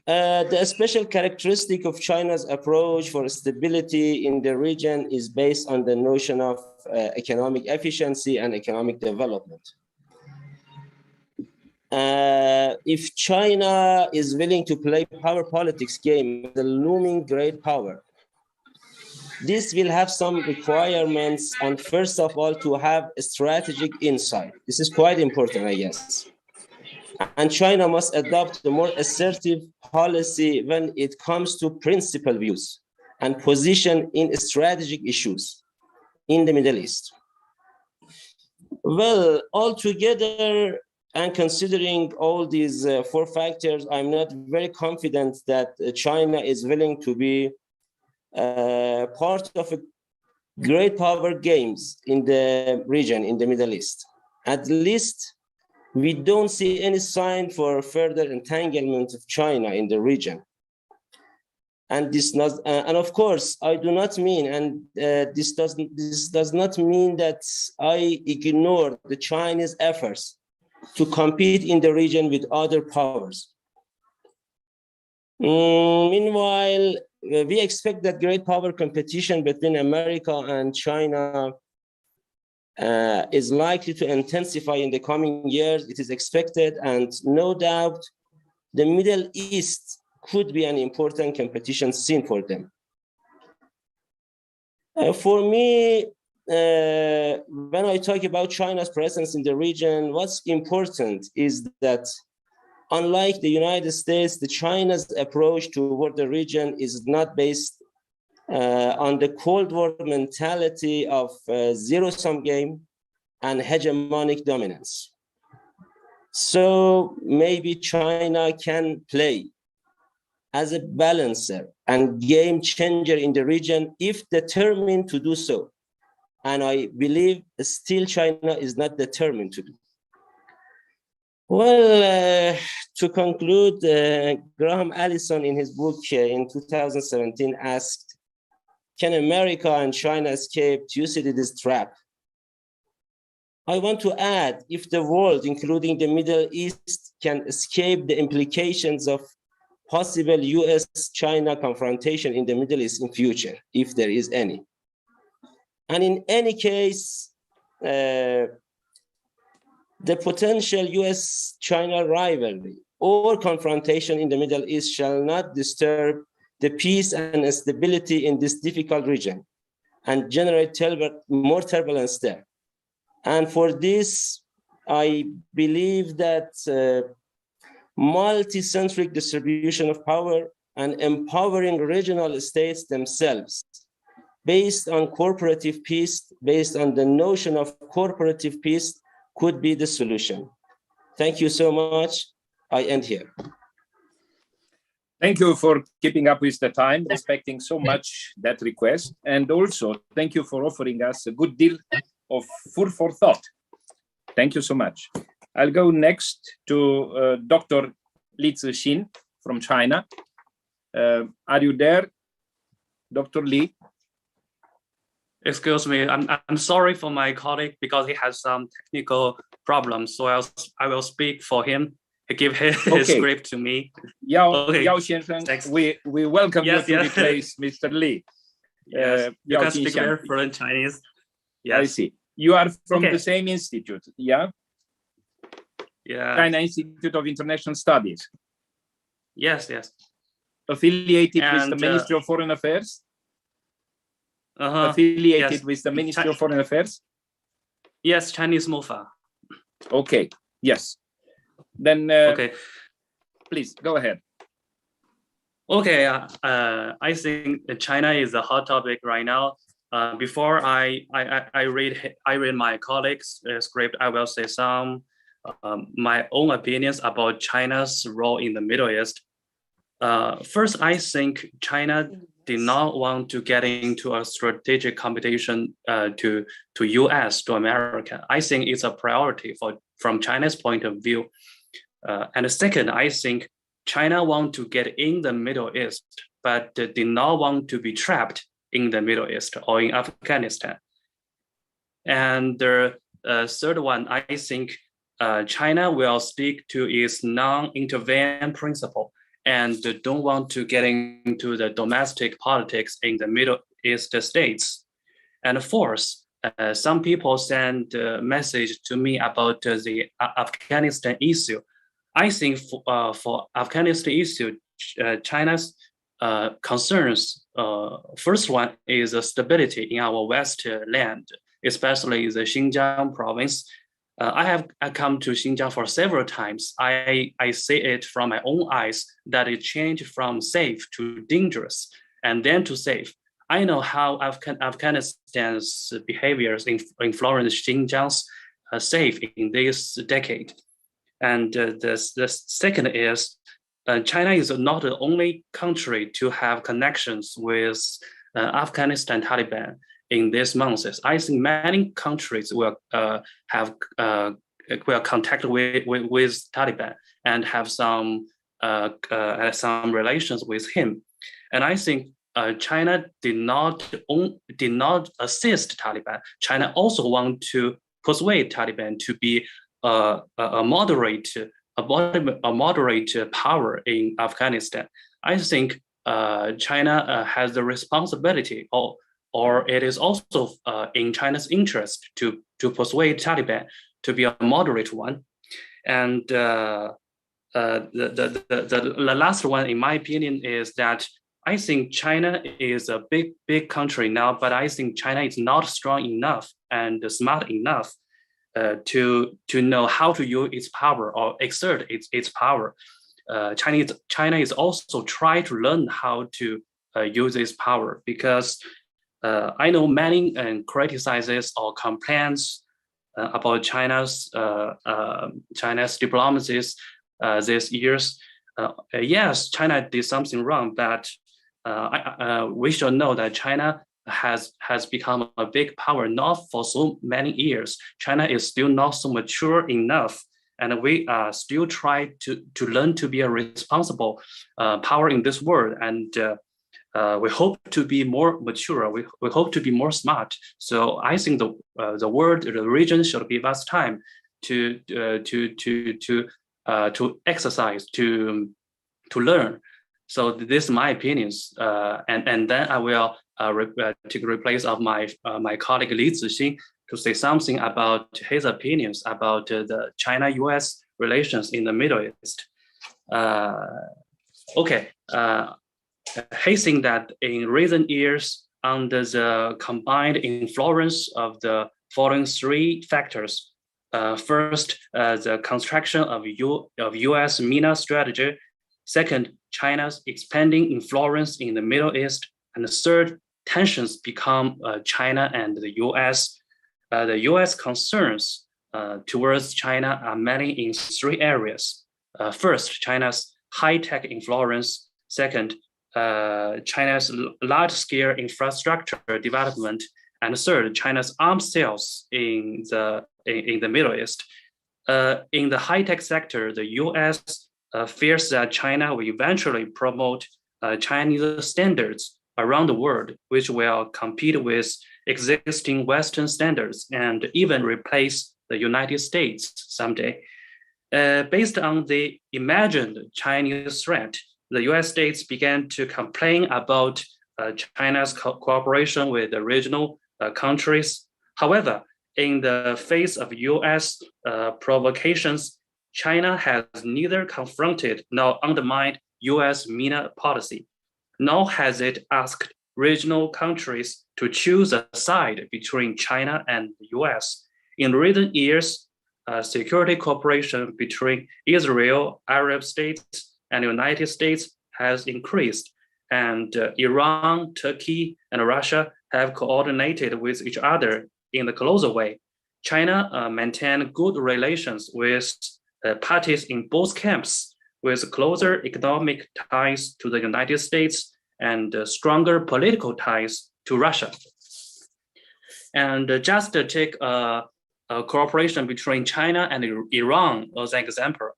The special characteristic of China's approach for stability in the region is based on the notion of economic efficiency and economic development. If China is willing to play power politics game, the looming great power, this will have some requirements, and first of all, to have a strategic insight. This is quite important, I guess. And China must adopt a more assertive policy when it comes to principal views and position in strategic issues in the Middle East. Well, altogether, and considering all these four factors, I'm not very confident that China is willing to be part of a great power games in the region, in the Middle East. At least, we don't see any sign for further entanglement of China in the region. And this not, and of course, I do not mean, and this does not mean that I ignore the Chinese efforts to compete in the region with other powers. Meanwhile, we expect that great power competition between America and China is likely to intensify in the coming years. It is expected, and no doubt, the Middle East could be an important competition scene for them. For me, when I talk about China's presence in the region, what's important is that, unlike the United States, China's approach toward the region is not based on the Cold War mentality of zero-sum game and hegemonic dominance. So maybe China can play as a balancer and game changer in the region if determined to do so. And I believe still China is not determined to do. Well, to conclude, Graham Allison in his book in 2017 asked, can America and China escape Thucydides' trap? I want to add, if the world, including the Middle East, can escape the implications of possible US-China confrontation in the Middle East in future, if there is any. And in any case, the potential US-China rivalry or confrontation in the Middle East shall not disturb the peace and stability in this difficult region and generate more turbulence there. And for this, I believe that multi-centric distribution of power and empowering regional states themselves based on cooperative peace, based on the notion of cooperative peace, could be the solution. Thank you so much. I end here. Thank you for keeping up with the time, respecting so much that request. And also, thank you for offering us a good deal of food for thought. Thank you so much. I'll go next to Dr. Li Zixin from China. Are you there, Dr. Li? Excuse me, I'm sorry for my colleague because he has some technical problems. So I will speak for him. He give his script to me. Yao Xiansheng, we welcome you to replace Mr. Li. Yes, you can speak very fluent Chinese. Yes. I see. You are from the same institute, yeah? Yeah. China Institute of International Studies. Yes, yes. Affiliated with the Ministry of Foreign Affairs? Affiliated with the Ministry of Foreign Affairs? Yes, Chinese MOFA. Okay, yes. Then, please, go ahead. Okay, I think China is a hot topic right now. Before I read my colleagues' script, I will say some my own opinions about China's role in the Middle East. First, I think China did not want to get into a strategic competition to US, to America. I think it's a priority from China's point of view. And second, I think China want to get in the Middle East, but did not want to be trapped in the Middle East or in Afghanistan. And the third one, I think China will stick to its non-intervention principle and don't want to get into the domestic politics in the Middle East states. And fourth, some people send a message to me about the Afghanistan issue. I think for Afghanistan issue, China's concerns, first one is the stability in our West land, especially the Xinjiang province. I come to Xinjiang for several times. I see it from my own eyes that it changed from safe to dangerous and then to safe. I know how Afghanistan's behaviors influenced Xinjiang's safe in this decade. And the second is China is not the only country to have connections with Afghanistan Taliban in these months. I think many countries will have contact with Taliban and have some relations with him. And I think China did not assist Taliban. China also want to persuade Taliban to be a moderate power in Afghanistan. I think China has the responsibility, or it is also in China's interest to persuade Taliban to be a moderate one. And the last one, in my opinion, is that I think China is a big country now, but I think China is not strong enough and smart enough to know how to use its power or exert its power. China is also trying to learn how to use its power, because I know many criticizes or complaints about China's diplomacies these years. Yes, China did something wrong, but we should know that China has become a big power not for so many years. China is still not so mature enough, and we still try to learn to be a responsible power in this world. And we hope to be more mature. We hope to be more smart. So I think the world, the region should give us time to exercise, to learn. So this is my opinions, and then I will take the place of my colleague Li Zixin to say something about his opinions about the China-US relations in the Middle East. He thinks that in recent years, under the combined influence of the following three factors, First, the construction of U.S. MENA strategy. Second, China's expanding influence in the Middle East. And third, tensions become China and the U.S. The U.S. concerns towards China are mainly in three areas. First, China's high-tech influence. Second, China's large-scale infrastructure development. And third, China's arms sales in the Middle East. In the high-tech sector, the U.S. Fears that China will eventually promote Chinese standards around the world, which will compete with existing Western standards and even replace the United States someday. Based on the imagined Chinese threat, the US states began to complain about China's cooperation with the regional countries. However, in the face of US provocations, China has neither confronted nor undermined US MENA policy, nor has it asked regional countries to choose a side between China and the US. In recent years, security cooperation between Israel, Arab states, and the United States has increased, and Iran, Turkey, and Russia have coordinated with each other in a closer way. China maintained good relations with parties in both camps, with closer economic ties to the United States and stronger political ties to Russia. And just to take a cooperation between China and Iran as an example.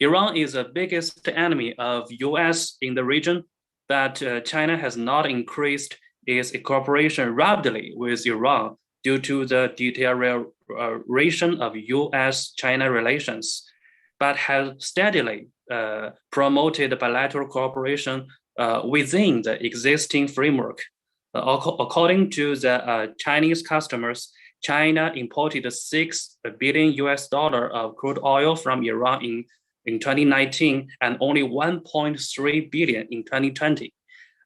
Iran is the biggest enemy of US in the region, but China has not increased its cooperation rapidly with Iran due to the deterioration of US-China relations, but has steadily promoted bilateral cooperation within the existing framework. According to the Chinese customers, China imported $6 billion of crude oil from Iran in 2019 and only 1.3 billion in 2020.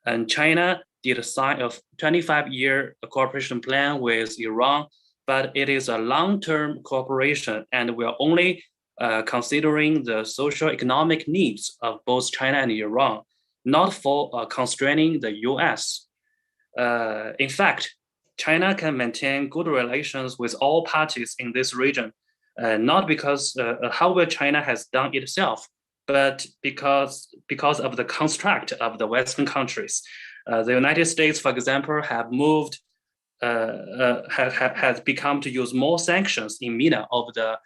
And China did sign a 25-year cooperation plan with Iran, but it is a long-term cooperation and we're only considering the social economic needs of both China and Iran, not for constraining the US. In fact, China can maintain good relations with all parties in this region, not because how well China has done itself, but because of the construct of the Western countries. The United States, for example, have moved, has become to use more sanctions in MENA over the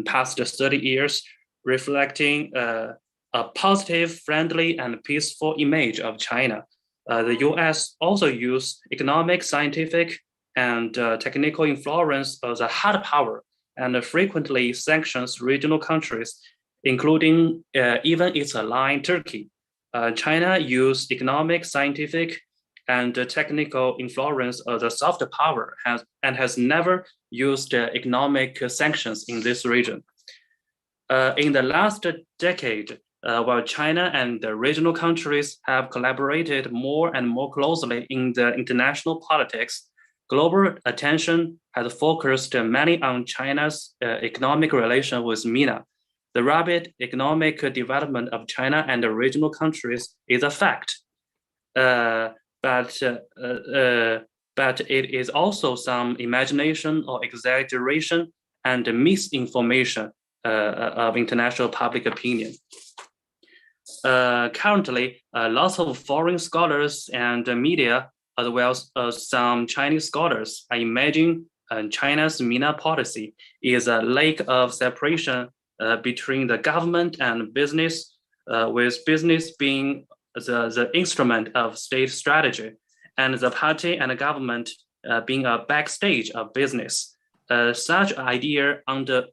past 30 years, reflecting a positive, friendly, and peaceful image of China. The US also use economic, scientific, and technical influence as a hard power and frequently sanctions regional countries, including even its ally Turkey. China used economic, scientific, and technical influence as a soft power and has never used economic sanctions in this region. In the last decade, while China and the regional countries have collaborated more and more closely in the international politics, global attention has focused mainly on China's economic relation with MENA. The rapid economic development of China and the regional countries is a fact, but it is also some imagination or exaggeration and misinformation of international public opinion. Currently, lots of foreign scholars and media, as well as some Chinese scholars, are imagining China's MENA policy is a lack of separation between the government and business, with business being the instrument of state strategy, and the party and the government being a backstage of business. Such idea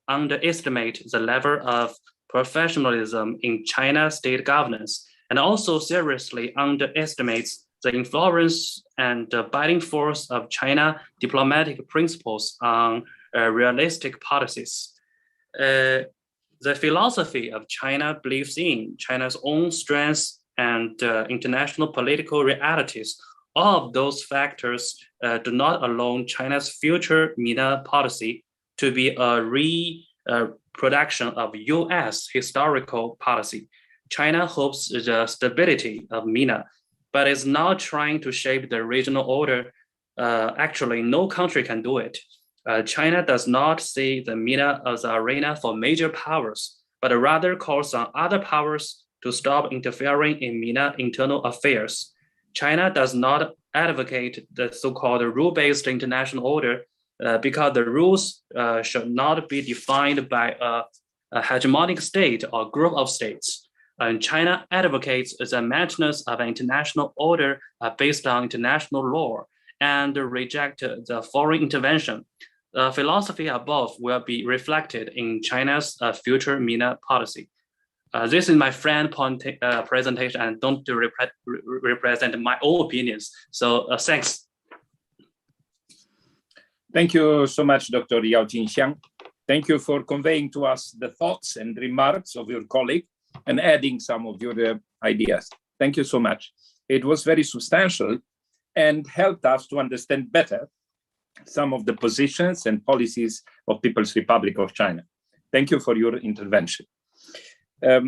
underestimate the level of professionalism in China's state governance, and also seriously underestimates the influence and the binding force of China diplomatic principles on realistic policies. The philosophy of China believes in China's own strengths and international political realities. All of those factors do not alone China's future MENA policy, to be a reproduction of US historical policy. China hopes the stability of MENA, but is now trying to shape the regional order. Actually, no country can do it. China does not see the MENA as an arena for major powers, but rather calls on other powers to stop interfering in MENA internal affairs. China does not advocate the so-called rule-based international order because the rules should not be defined by a hegemonic state or group of states. And China advocates the maintenance of an international order based on international law and reject the foreign intervention. The philosophy above will be reflected in China's future MENA policy. This is my friend presentation, and don't represent my own opinions. So thanks. Thank you so much, Dr. Yao Jinxiang. Thank you for conveying to us the thoughts and remarks of your colleague and adding some of your ideas. Thank you so much. It was very substantial and helped us to understand better some of the positions and policies of People's Republic of China. Thank you for your intervention.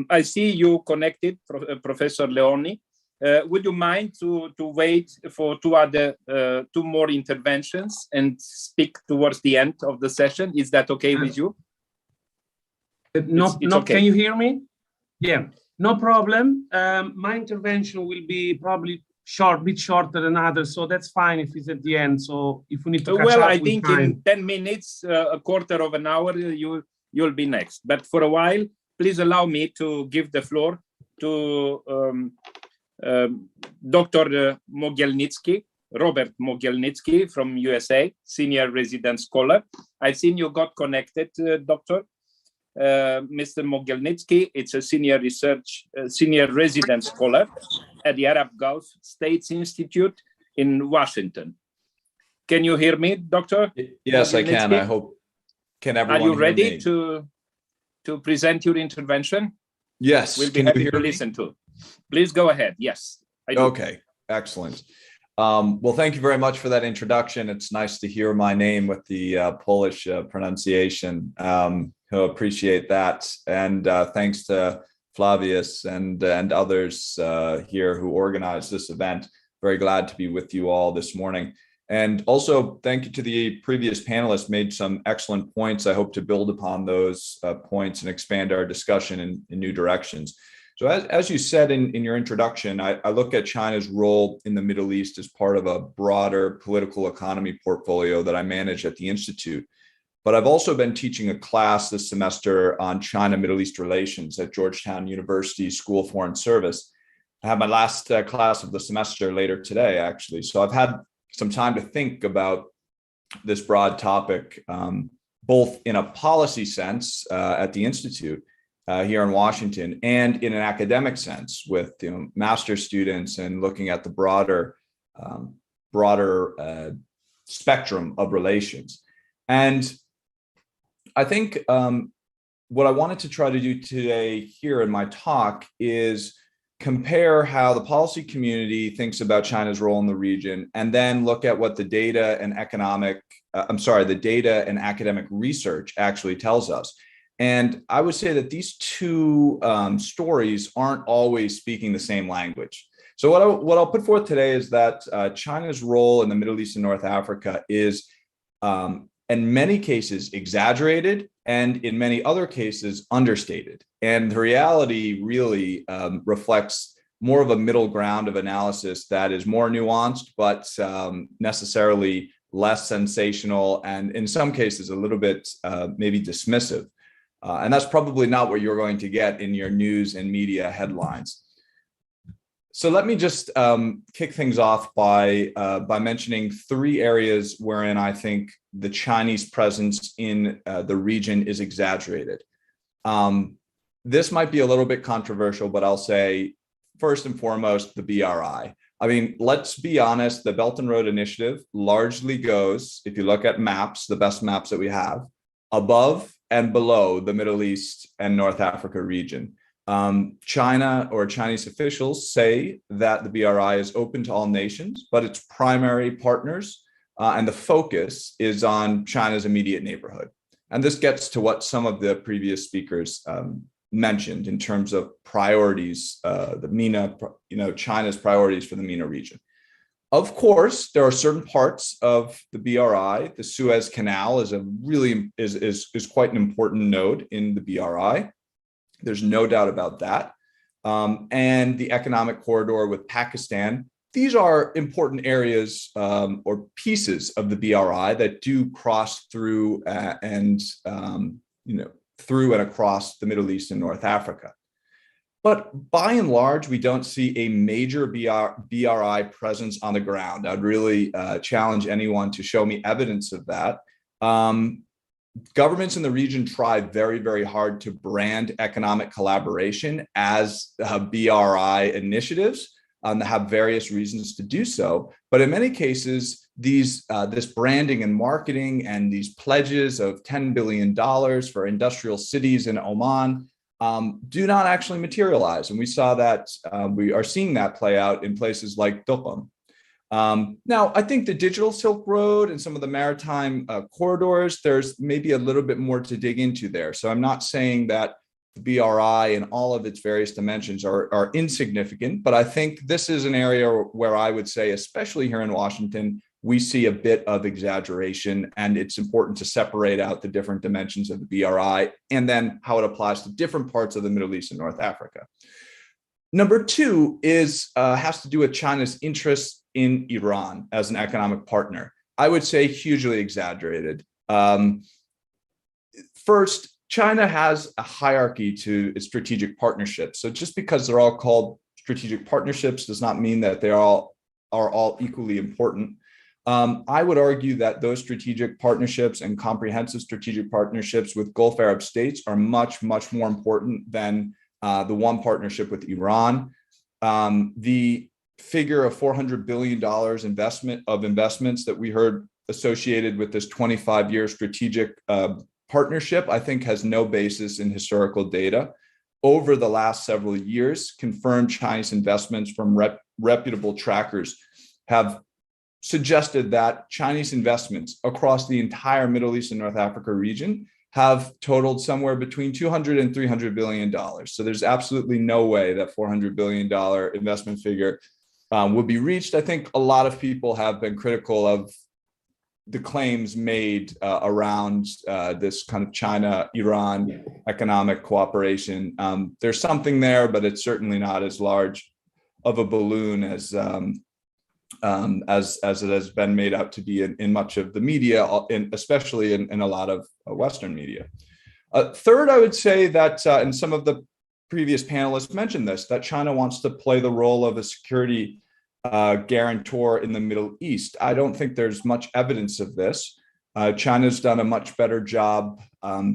I see you connected, Professor Leoni. Would you mind to wait for two more interventions and speak towards the end of the session? Is that okay with you? No, okay. Can you hear me? Yeah, no problem. My intervention will be probably bit shorter than others, so that's fine if it's at the end. So if we need to catch up, I think in 10 minutes, a quarter of an hour, you'll be next. But for a while, please allow me to give the floor to Dr. Mogielnitsky, Robert Mogielnitsky from USA, senior resident scholar. I've seen you got connected, Doctor. Mr. Mogielnitsky, it's a senior resident scholar at the Arab Gulf States Institute in Washington. Can you hear me, Doctor? Yes, I can. I hope. Can everyone hear me? Are you ready hear me? to present your intervention? Yes. We'll be happy to listen to. Please go ahead. Yes, I do. Okay, excellent. Well, thank you very much for that introduction. It's nice to hear my name with the Polish pronunciation. Appreciate that. And thanks to Flavius and others here who organized this event. Very glad to be with you all this morning. And also thank you to the previous panelists, made some excellent points. I hope to build upon those points and expand our discussion in new directions. So as you said in your introduction, I look at China's role in the Middle East as part of a broader political economy portfolio that I manage at the Institute. But I've also been teaching a class this semester on China-Middle East relations at Georgetown University School of Foreign Service. I have my last class of the semester later today, actually. So I've had some time to think about this broad topic, both in a policy sense at the Institute here in Washington, and in an academic sense with master's students and looking at the broader spectrum of relations. And I think what I wanted to try to do today here in my talk is compare how the policy community thinks about China's role in the region, and then look at what the data and academic research actually tells us. And I would say that these two stories aren't always speaking the same language. So what I'll put forth today is that China's role in the Middle East and North Africa is in many cases exaggerated, and in many other cases understated. And the reality really reflects more of a middle ground of analysis that is more nuanced, but necessarily less sensational, and in some cases a little bit maybe dismissive. And that's probably not what you're going to get in your news and media headlines. So let me just kick things off by mentioning three areas wherein I think the Chinese presence in the region is exaggerated. This might be a little bit controversial, but I'll say first and foremost, the BRI. I mean, let's be honest, the Belt and Road Initiative largely goes, if you look at maps, the best maps that we have, above and below the Middle East and North Africa region. China or Chinese officials say that the BRI is open to all nations, but its primary partners and the focus is on China's immediate neighborhood. And this gets to what some of the previous speakers mentioned in terms of priorities, the MENA, China's priorities for the MENA region. Of course, there are certain parts of the BRI. The Suez Canal is is quite an important node in the BRI. There's no doubt about that. And the economic corridor with Pakistan. These are important areas or pieces of the BRI that do cross through through and across the Middle East and North Africa. But by and large, we don't see a major BRI presence on the ground. I'd really challenge anyone to show me evidence of that. Governments in the region try very, very hard to brand economic collaboration as BRI initiatives. They have various reasons to do so. But in many cases, this branding and marketing and these pledges of $10 billion for industrial cities in Oman do not actually materialize. And we saw that, we are seeing that play out in places like Duqm. Now, I think the digital Silk Road and some of the maritime corridors, there's maybe a little bit more to dig into there. So I'm not saying that the BRI and all of its various dimensions are insignificant, but I think this is an area where I would say, especially here in Washington, we see a bit of exaggeration, and it's important to separate out the different dimensions of the BRI and then how it applies to different parts of the Middle East and North Africa. Number two has to do with China's interest in Iran as an economic partner. I would say hugely exaggerated. First, China has a hierarchy to its strategic partnerships. So just because they're all called strategic partnerships does not mean that they are all equally important. I would argue that those strategic partnerships and comprehensive strategic partnerships with Gulf Arab states are much, much more important than the one partnership with Iran. The figure of $400 billion investments that we heard associated with this 25-year strategic partnership, I think, has no basis in historical data. Over the last several years, confirmed Chinese investments from reputable trackers have suggested that Chinese investments across the entire Middle East and North Africa region have totaled somewhere between $200 and $300 billion. So there's absolutely no way that $400 billion investment figure would be reached. I think a lot of people have been critical of the claims made around this kind of China-Iran economic cooperation. There's something there, but it's certainly not as large of a balloon as it has been made out to be in much of the media, especially in a lot of Western media. Third, I would say that, and some of the previous panelists mentioned this, that China wants to play the role of a security guarantor in the Middle East. I don't think there's much evidence of this. China's done a much better job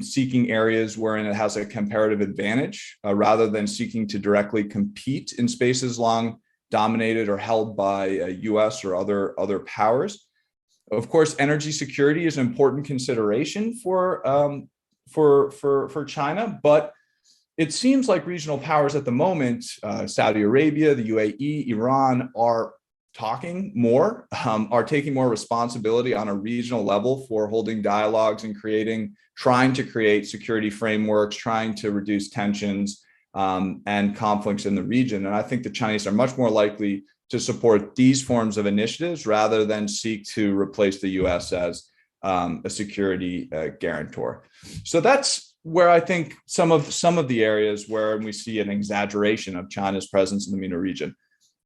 seeking areas wherein it has a comparative advantage rather than seeking to directly compete in spaces long dominated or held by US or other powers. Of course, energy security is an important consideration for China, but it seems like regional powers at the moment, Saudi Arabia, the UAE, Iran, are talking more, are taking more responsibility on a regional level for holding dialogues and trying to create security frameworks, trying to reduce tensions and conflicts in the region. And I think the Chinese are much more likely to support these forms of initiatives rather than seek to replace the US as a security guarantor. So that's where I think some of the areas where we see an exaggeration of China's presence in the MENA region.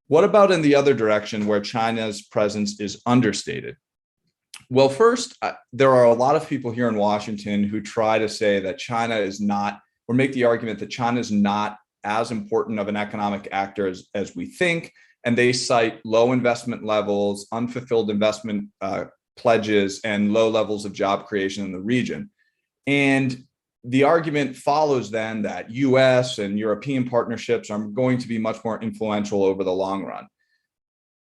What about in the other direction where China's presence is understated? Well, first, there are a lot of people here in Washington who try to say that China is not, or make the argument that China is not as important of an economic actor as we think. And they cite low investment levels, unfulfilled investment pledges, and low levels of job creation in the region. And the argument follows then that US and European partnerships are going to be much more influential over the long run.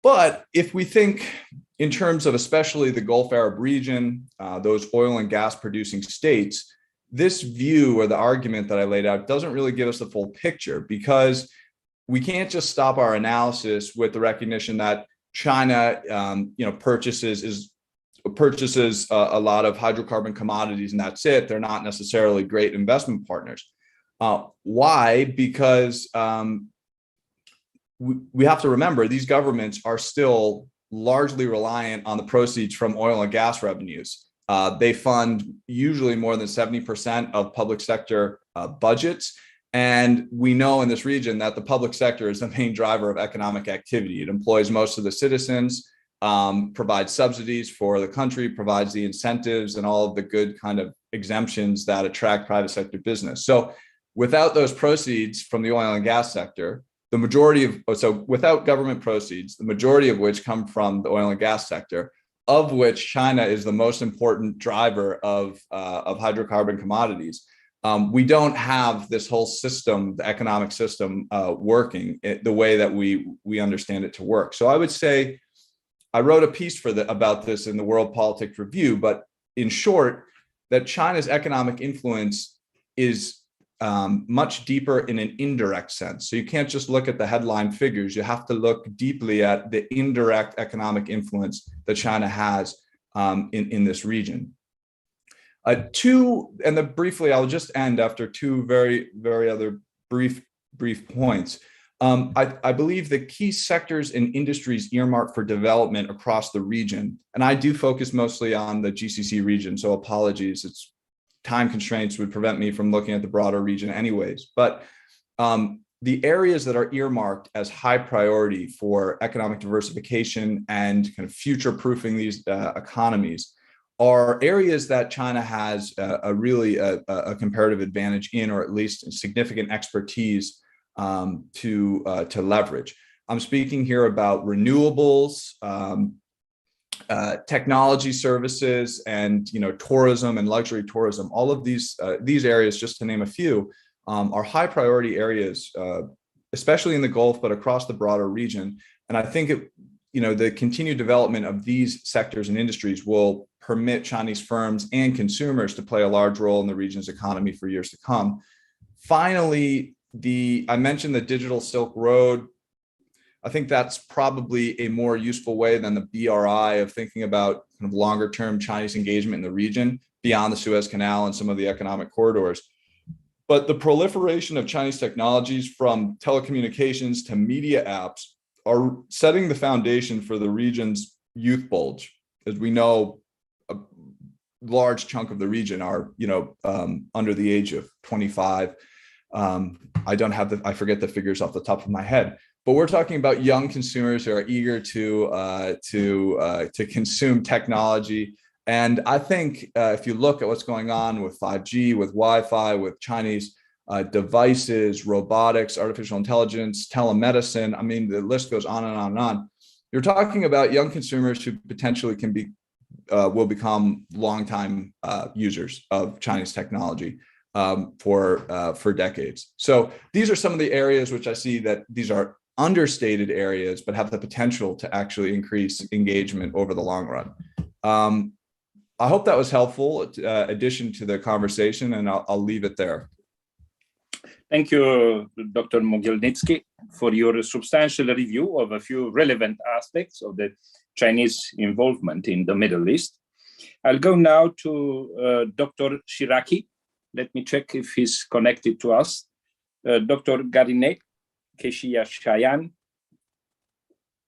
But if we think in terms of especially the Gulf Arab region, those oil and gas producing states, this view or the argument that I laid out doesn't really give us the full picture, because we can't just stop our analysis with the recognition that China purchases is purchases a lot of hydrocarbon commodities and that's it. They're not necessarily great investment partners. Why? Because we have to remember these governments are still largely reliant on the proceeds from oil and gas revenues. They fund usually more than 70% of public sector budgets. And we know in this region that the public sector is the main driver of economic activity. It employs most of the citizens, provides subsidies for the country, provides the incentives and all of the good kind of exemptions that attract private sector business. So without those proceeds from the oil and gas sector, the majority of, so without government proceeds, the majority of which come from the oil and gas sector, of which China is the most important driver of hydrocarbon commodities. We don't have this whole system, the economic system, working the way that we understand it to work. So I would say, I wrote a piece about this in the World Politics Review, but in short, that China's economic influence is much deeper in an indirect sense. So you can't just look at the headline figures. You have to look deeply at the indirect economic influence that China has in this region. Briefly, I'll just end after two very other brief points. I believe the key sectors and industries earmarked for development across the region, and I do focus mostly on the GCC region, so apologies, it's time constraints would prevent me from looking at the broader region anyways. But the areas that are earmarked as high priority for economic diversification and kind of future-proofing these economies are areas that China has a comparative advantage in, or at least significant expertise to leverage. I'm speaking here about renewables, technology services, and tourism and luxury tourism. All of these areas, just to name a few, are high priority areas, especially in the Gulf, but across the broader region. And I think the continued development of these sectors and industries will permit Chinese firms and consumers to play a large role in the region's economy for years to come. Finally, I mentioned the digital Silk Road. I think that's probably a more useful way than the BRI of thinking about kind of longer term Chinese engagement in the region beyond the Suez Canal and some of the economic corridors. But the proliferation of Chinese technologies, from telecommunications to media apps, are setting the foundation for the region's youth bulge. As we know, a large chunk of the region are under the age of 25. I forget the figures off the top of my head. But we're talking about young consumers who are eager to consume technology. And I think if you look at what's going on with 5G, with Wi-Fi, with Chinese devices, robotics, artificial intelligence, telemedicine, I mean, the list goes on and on and on. You're talking about young consumers who potentially will become longtime users of Chinese technology for decades. So these are some of the areas which I see that these are understated areas, but have the potential to actually increase engagement over the long run. I hope that was helpful addition to the conversation, and I'll leave it there. Thank you, Dr. Mogilnitsky, for your substantial review of a few relevant aspects of the Chinese involvement in the Middle East. I'll go now to Dr. Shiraki. Let me check if he's connected to us. Dr. Garinet Keshiya Shayan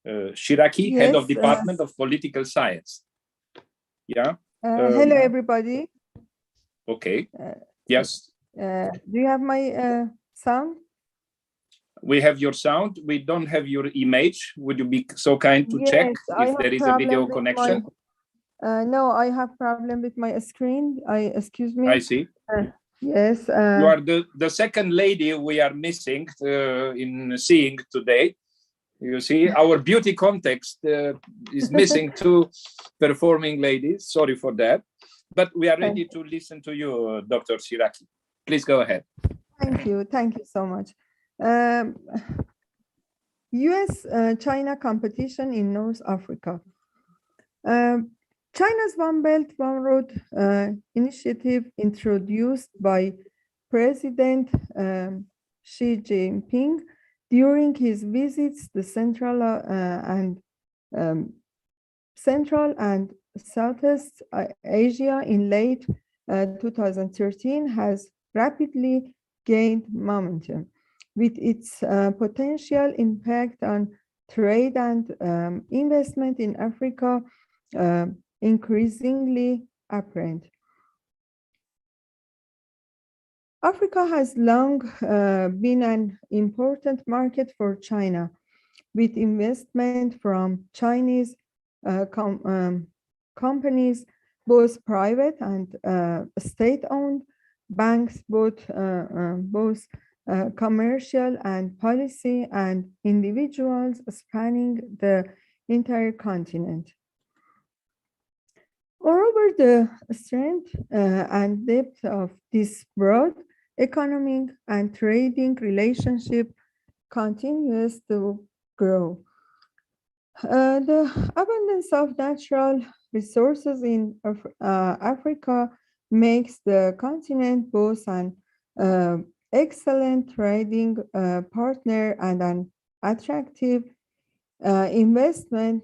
Shiraki, yes, Head of Department of Political Science. Yeah. Hello, everybody. Okay. Yes. Do you have my sound? We have your sound. We don't have your image. Would you be so kind to check if there is a video connection? No, I have problem with my screen. Excuse me. I see. Yes. You are the second lady we are missing in seeing today. You see, our beauty context is missing two performing ladies. Sorry for that. But we are ready to listen to you, Dr. Shiraki. Please go ahead. Thank you. Thank you so much. US-China competition in North Africa. China's One Belt, One Road initiative, introduced by President Xi Jinping during his visits to Central and Southeast Asia in late 2013 has rapidly gained momentum, with its potential impact on trade and investment in Africa increasingly apparent. Africa has long been an important market for China, with investment from Chinese companies, both private and state-owned, banks, both commercial and policy, and individuals spanning the entire continent. Moreover, the strength and depth of this broad economic and trading relationship continues to grow. The abundance of natural resources in Africa makes the continent both an excellent trading partner and an attractive investment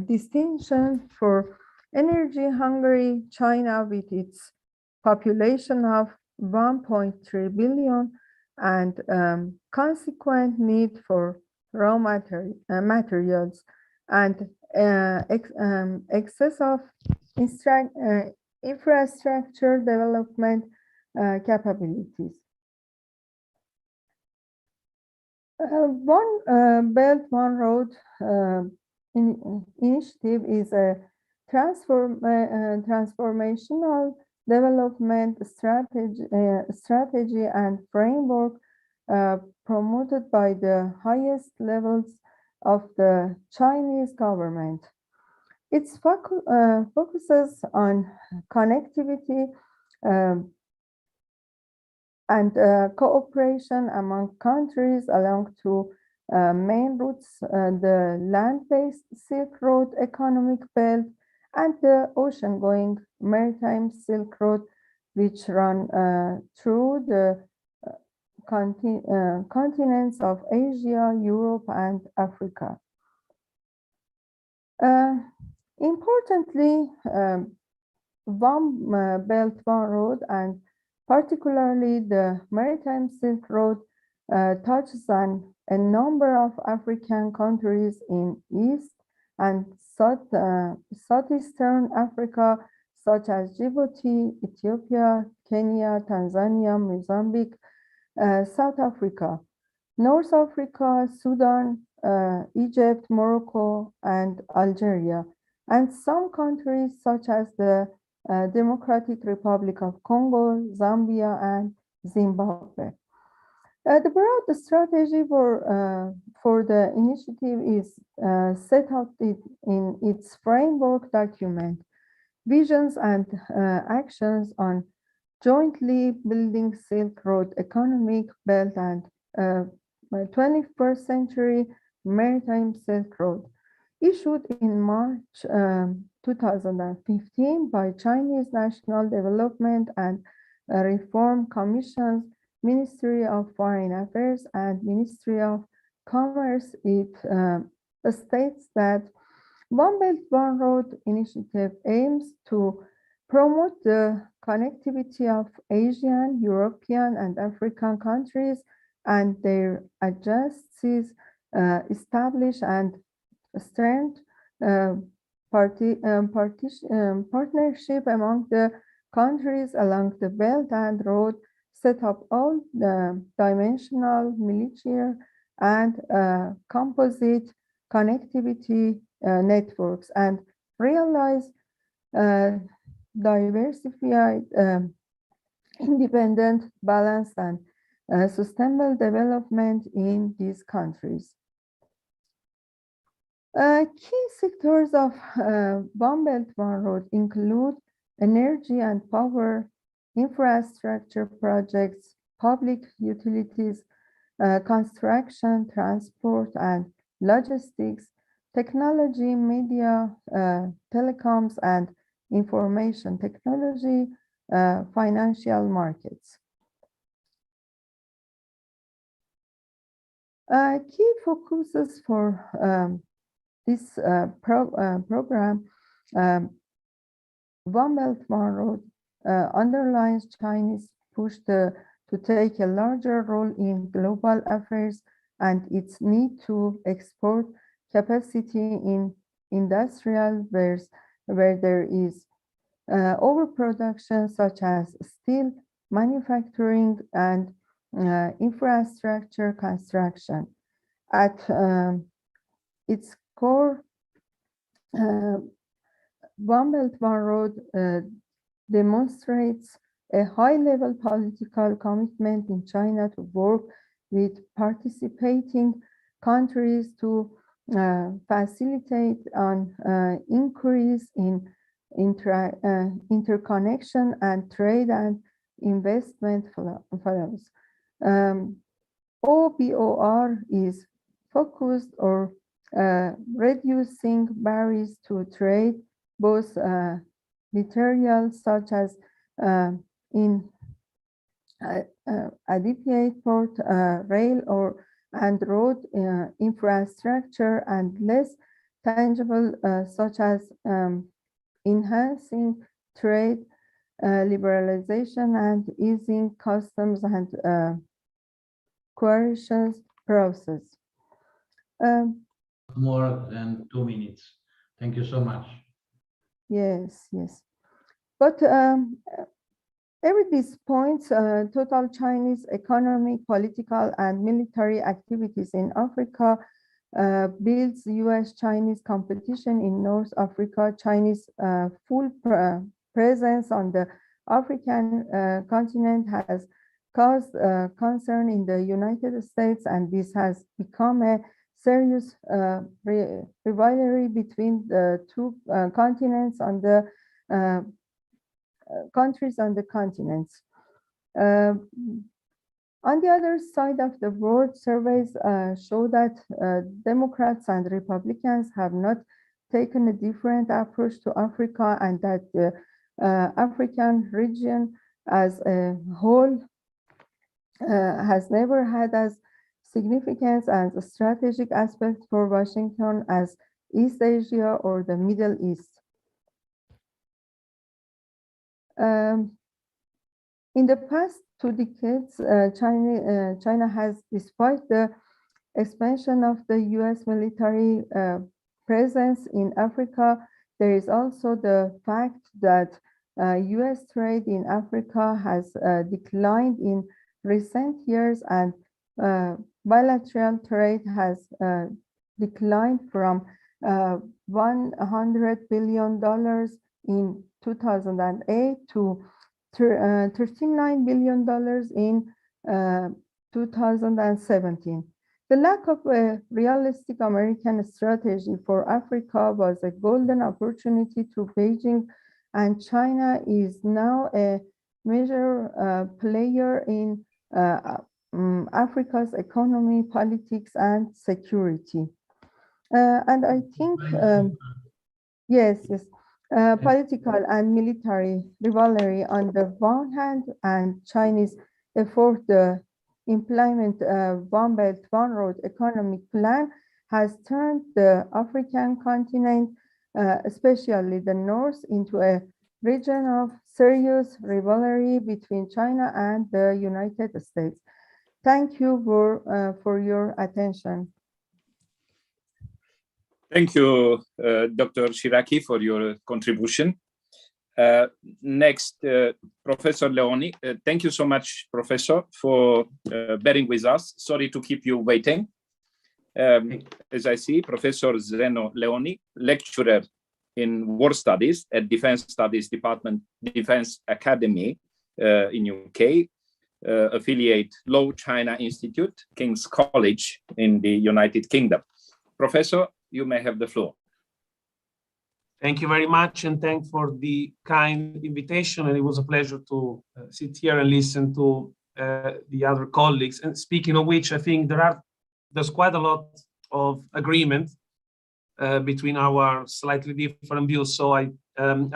distinction for energy-hungry China, with its population of 1.3 billion and consequent need for raw materials and excess of infrastructure development capabilities. One Belt, One Road initiative is a transformational development strategy and framework promoted by the highest levels of the Chinese government. It focuses on connectivity and cooperation among countries along two main routes, the land-based Silk Road economic belt and the ocean-going maritime Silk Road, which run through the continents of Asia, Europe, and Africa. Importantly, One Belt, One Road, and particularly the maritime Silk Road, touches on a number of African countries in East and Southeastern Africa, such as Djibouti, Ethiopia, Kenya, Tanzania, Mozambique, South Africa, North Africa, Sudan, Egypt, Morocco, and Algeria, and some countries such as the Democratic Republic of Congo, Zambia, and Zimbabwe. The broad strategy for the initiative is set out in its framework document, Visions and Actions on Jointly Building Silk Road Economic Belt and 21st Century Maritime Silk Road, issued in March 2015 by Chinese National Development and Reform Commission's Ministry of Foreign Affairs and Ministry of Commerce. It states that One Belt, One Road initiative aims to promote the connectivity of Asian, European, and African countries and their adjacencies, establish and strengthen partnership among the countries along the belt and road, set up all the dimensional, military, and composite connectivity networks, and realize diversified, independent, balanced, and sustainable development in these countries. Key sectors of One Belt, One Road include energy and power, infrastructure projects, public utilities, construction, transport and logistics, technology, media, telecoms and information technology, financial markets. Key focuses for this program One Belt, One Road underlines Chinese push to take a larger role in global affairs and its need to export capacity in industrial where there is overproduction, such as steel manufacturing and infrastructure construction. At its core, One Belt, One Road demonstrates a high-level political commitment in China to work with participating countries to facilitate an increase in interconnection and trade and investment flows. OBOR is focused on reducing barriers to trade, both materials such as in adequate port, rail and road infrastructure, and less tangible such as enhancing trade liberalization and easing customs and coercions process. More than 2 minutes. Thank you so much. Yes. But every these points, total Chinese economic, political, and military activities in Africa builds U.S.-Chinese competition in North Africa. Chinese full presence on the African continent has caused concern in the United States, and this has become a serious rivalry between the two continents on the countries on the continents. On the other side of the world, surveys show that Democrats and Republicans have not taken a different approach to Africa, and that the African region as a whole has never had as significance and a strategic aspect for Washington as East Asia or the Middle East. In the past 2 decades, China has, despite the expansion of the U.S. military presence in Africa, there is also the fact that U.S. trade in Africa has declined in recent years, and bilateral trade has declined from $100 billion in 2008 to $39 billion in 2017. The lack of a realistic American strategy for Africa was a golden opportunity to Beijing, and China is now a major player in Africa's economy, politics, and security. And I think, yes, political and military rivalry on the one hand, and Chinese effort to implement One Belt, One Road economic plan has turned the African continent, especially the North, into a region of serious rivalry between China and the United States. Thank you for your attention. Thank you, Dr. Shiraki, for your contribution. Next, Professor Leoni. Thank you so much, Professor, for bearing with us. Sorry to keep you waiting. As I see, Professor Zeno Leoni, lecturer in War Studies at Defense Studies Department, Defense Academy in UK, affiliate Low China Institute, King's College in the United Kingdom. Professor, you may have the floor. Thank you very much, and thanks for the kind invitation. And it was a pleasure to sit here and listen to the other colleagues. And speaking of which, I think there's quite a lot of agreement between our slightly different views. So I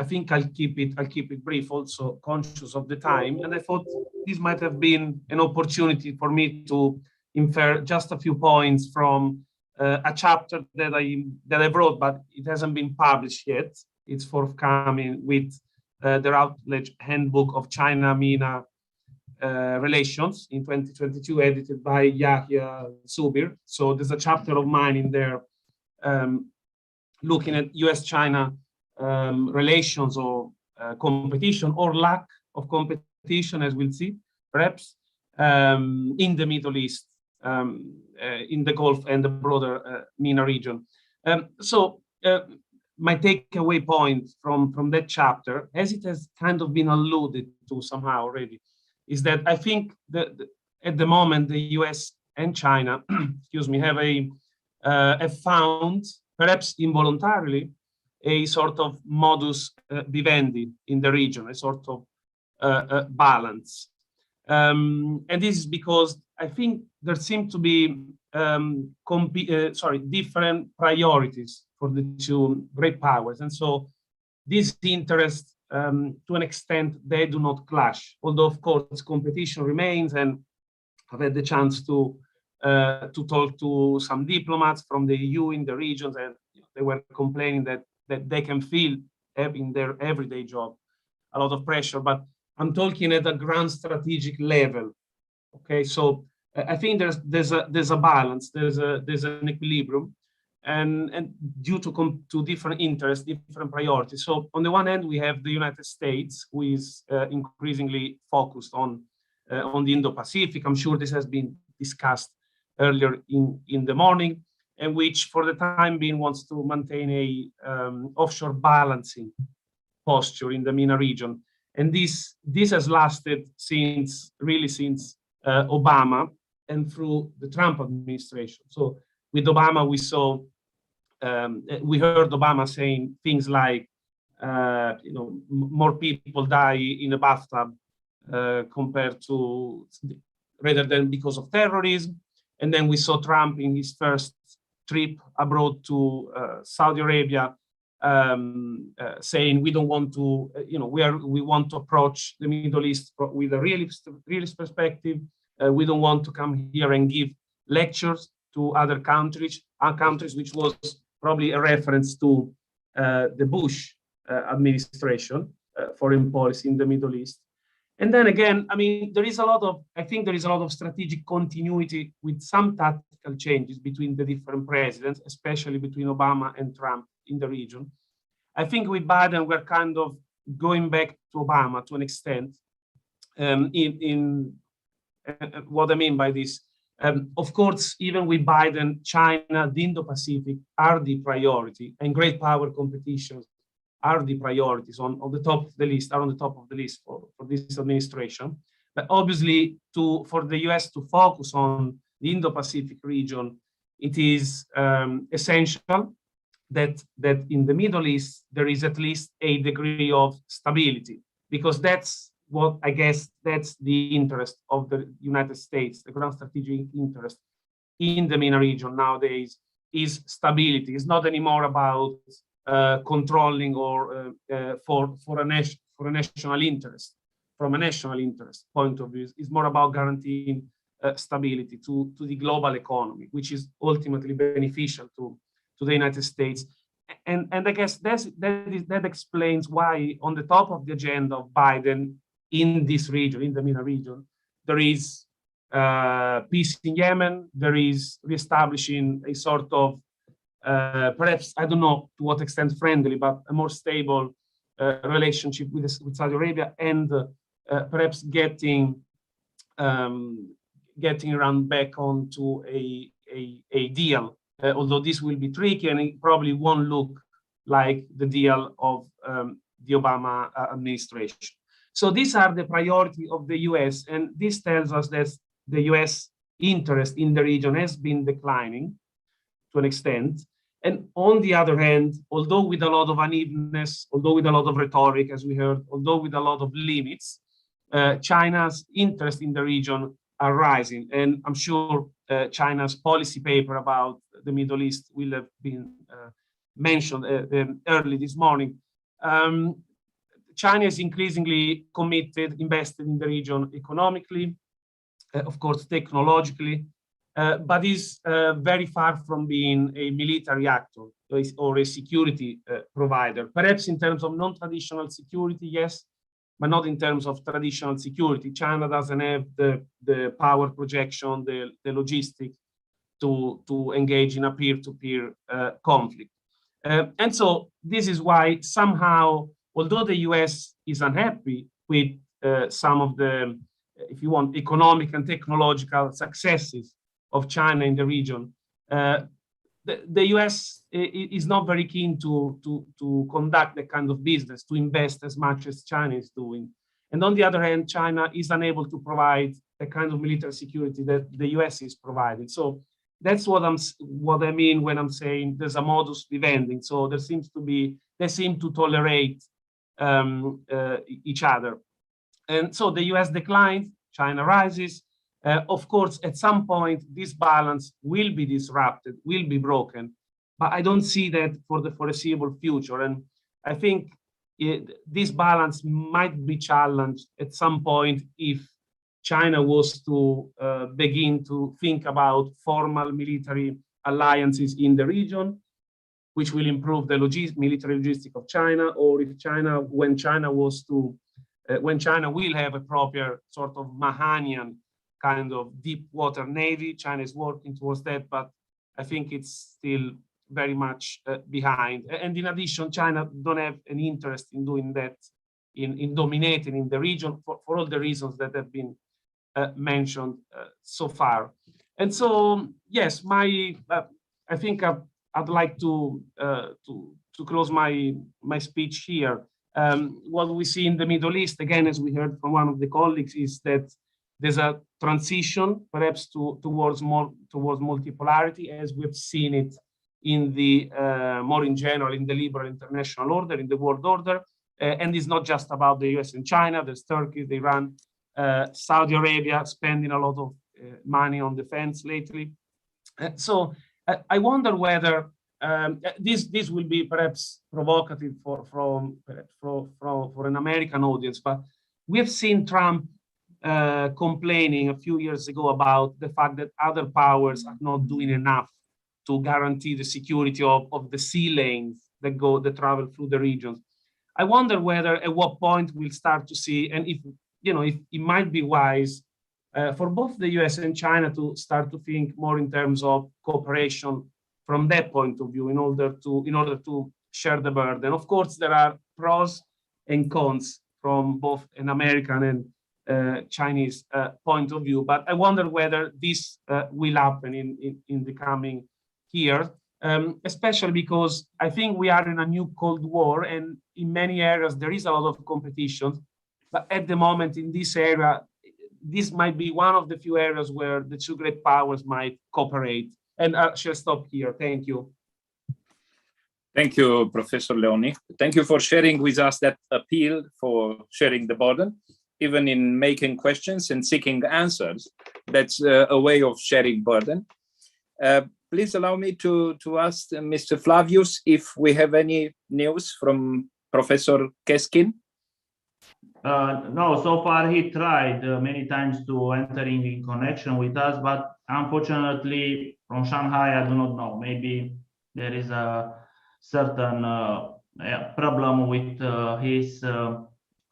think I'll keep it brief, also conscious of the time. And I thought this might have been an opportunity for me to infer just a few points from a chapter that I wrote, but it hasn't been published yet. it's forthcoming with the Routledge Handbook of China-MENA Relations in 2022, edited by Yahya Zubir. So there's a chapter of mine in there looking at US-China relations or competition or lack of competition, as we'll see, perhaps, in the Middle East, in the Gulf and the broader MENA region. My takeaway point from that chapter, as it has kind of been alluded to somehow already, is that I think that at the moment the US and China, excuse me, have found, perhaps involuntarily, a sort of modus vivendi in the region, a sort of balance. And this is because I think there seem to be different priorities for the two great powers. And so these interests, to an extent, they do not clash, although of course competition remains. And I've had the chance to talk to some diplomats from the EU in the regions, and they were complaining that they can feel in their everyday job a lot of pressure. But I'm talking at a grand strategic level. Okay, so I think there's a balance, there's an equilibrium, and due to different interests, different priorities. So on the one hand, we have the United States, who is increasingly focused on the Indo-Pacific. I'm sure this has been discussed earlier in the morning, and which for the time being wants to maintain a offshore balancing posture in the MENA region. And this has lasted since Obama and through the Trump administration. So with Obama, we heard Obama saying things like, more people die in a bathtub rather than because of terrorism. And then we saw Trump in his first trip abroad to Saudi Arabia, saying we don't want to, we want to approach the Middle East with a realist perspective. We don't want to come here and give lectures to other countries, which was probably a reference to the Bush administration foreign policy in the Middle East. And then again, I mean, I think there is a lot of strategic continuity with some tactical changes between the different presidents, especially between Obama and Trump in the region. I think with Biden, we're kind of going back to Obama to an extent. What I mean by this, of course, even with Biden, China, the Indo-Pacific are the priority, and great power competitions are the priorities on the top of the list, for this administration. But obviously, for the US to focus on the Indo-Pacific region, it is essential that in the Middle East, there is at least a degree of stability, because that's what I guess that's the interest of the United States, the grand strategic interest in the MENA region nowadays is stability. It's not anymore about controlling or for a national interest. From a national interest point of view, it's more about guaranteeing stability to the global economy, which is ultimately beneficial to the United States. And I guess that explains why on the top of the agenda of Biden in this region, in the MENA region, there is peace in Yemen, there is reestablishing a sort of, perhaps, I don't know to what extent friendly, but a more stable relationship with Saudi Arabia, and perhaps getting Iran back onto a deal, although this will be tricky and it probably won't look like the deal of the Obama administration. So these are the priority of the US, and this tells us that the US interest in the region has been declining to an extent. And on the other hand, although with a lot of unevenness, although with a lot of rhetoric, as we heard, although with a lot of limits, China's interest in the region are rising. And I'm sure China's policy paper about the Middle East will have been mentioned early this morning. China is increasingly committed, invested in the region economically, of course, technologically, but is very far from being a military actor or a security provider. Perhaps in terms of non-traditional security, yes, but not in terms of traditional security. China doesn't have the power projection, the logistics to engage in a peer-to-peer conflict. And so this is why somehow, although the US is unhappy with some of the, if you want, economic and technological successes of China in the region, the US is not very keen to conduct the kind of business, to invest as much as China is doing. And on the other hand, China is unable to provide the kind of military security that the US is providing. So that's what I mean when I'm saying there's a modus vivendi. So they seem to tolerate each other. And so the US declines, China rises. Of course, at some point, this balance will be disrupted, will be broken, but I don't see that for the foreseeable future. And I think this balance might be challenged at some point if China was to begin to think about formal military alliances in the region, which will improve the military logistics of China, or if China, when China will have a proper sort of Mahanian kind of deep water navy. China is working towards that, but I think it's still very much behind. And in addition, China don't have an interest in doing that, in dominating in the region for all the reasons that have been mentioned so far. And so, yes, I think I'd like to close my speech here. What we see in the Middle East, again, as we heard from one of the colleagues, is that there's a transition, perhaps towards multipolarity, as we've seen it in the more in general in the liberal international order, in the world order, and it's not just about the US and China. There's Turkey, Iran, Saudi Arabia spending a lot of money on defense lately. So I wonder whether this will be perhaps provocative for an American audience, but we have seen Trump complaining a few years ago about the fact that other powers are not doing enough to guarantee the security of the sea lanes that travel through the regions. I wonder whether at what point we'll start to see, and if it might be wise for both the US and China to start to think more in terms of cooperation from that point of view, in order to share the burden. Of course, there are pros and cons from both an American and Chinese point of view, but I wonder whether this will happen in the coming years, especially because I think we are in a new Cold War, and in many areas there is a lot of competition, but at the moment in this area, this might be one of the few areas where the two great powers might cooperate. And I shall stop here. Thank you. Thank you, Professor Leoni. Thank you for sharing with us that appeal for sharing the burden, even in making questions and seeking answers. That's a way of sharing burden. Please allow me to ask Mr. Flavius if we have any news from Professor Keskin. No, so far he tried many times to enter in connection with us, but unfortunately from Shanghai, I do not know. Maybe there is a certain problem with his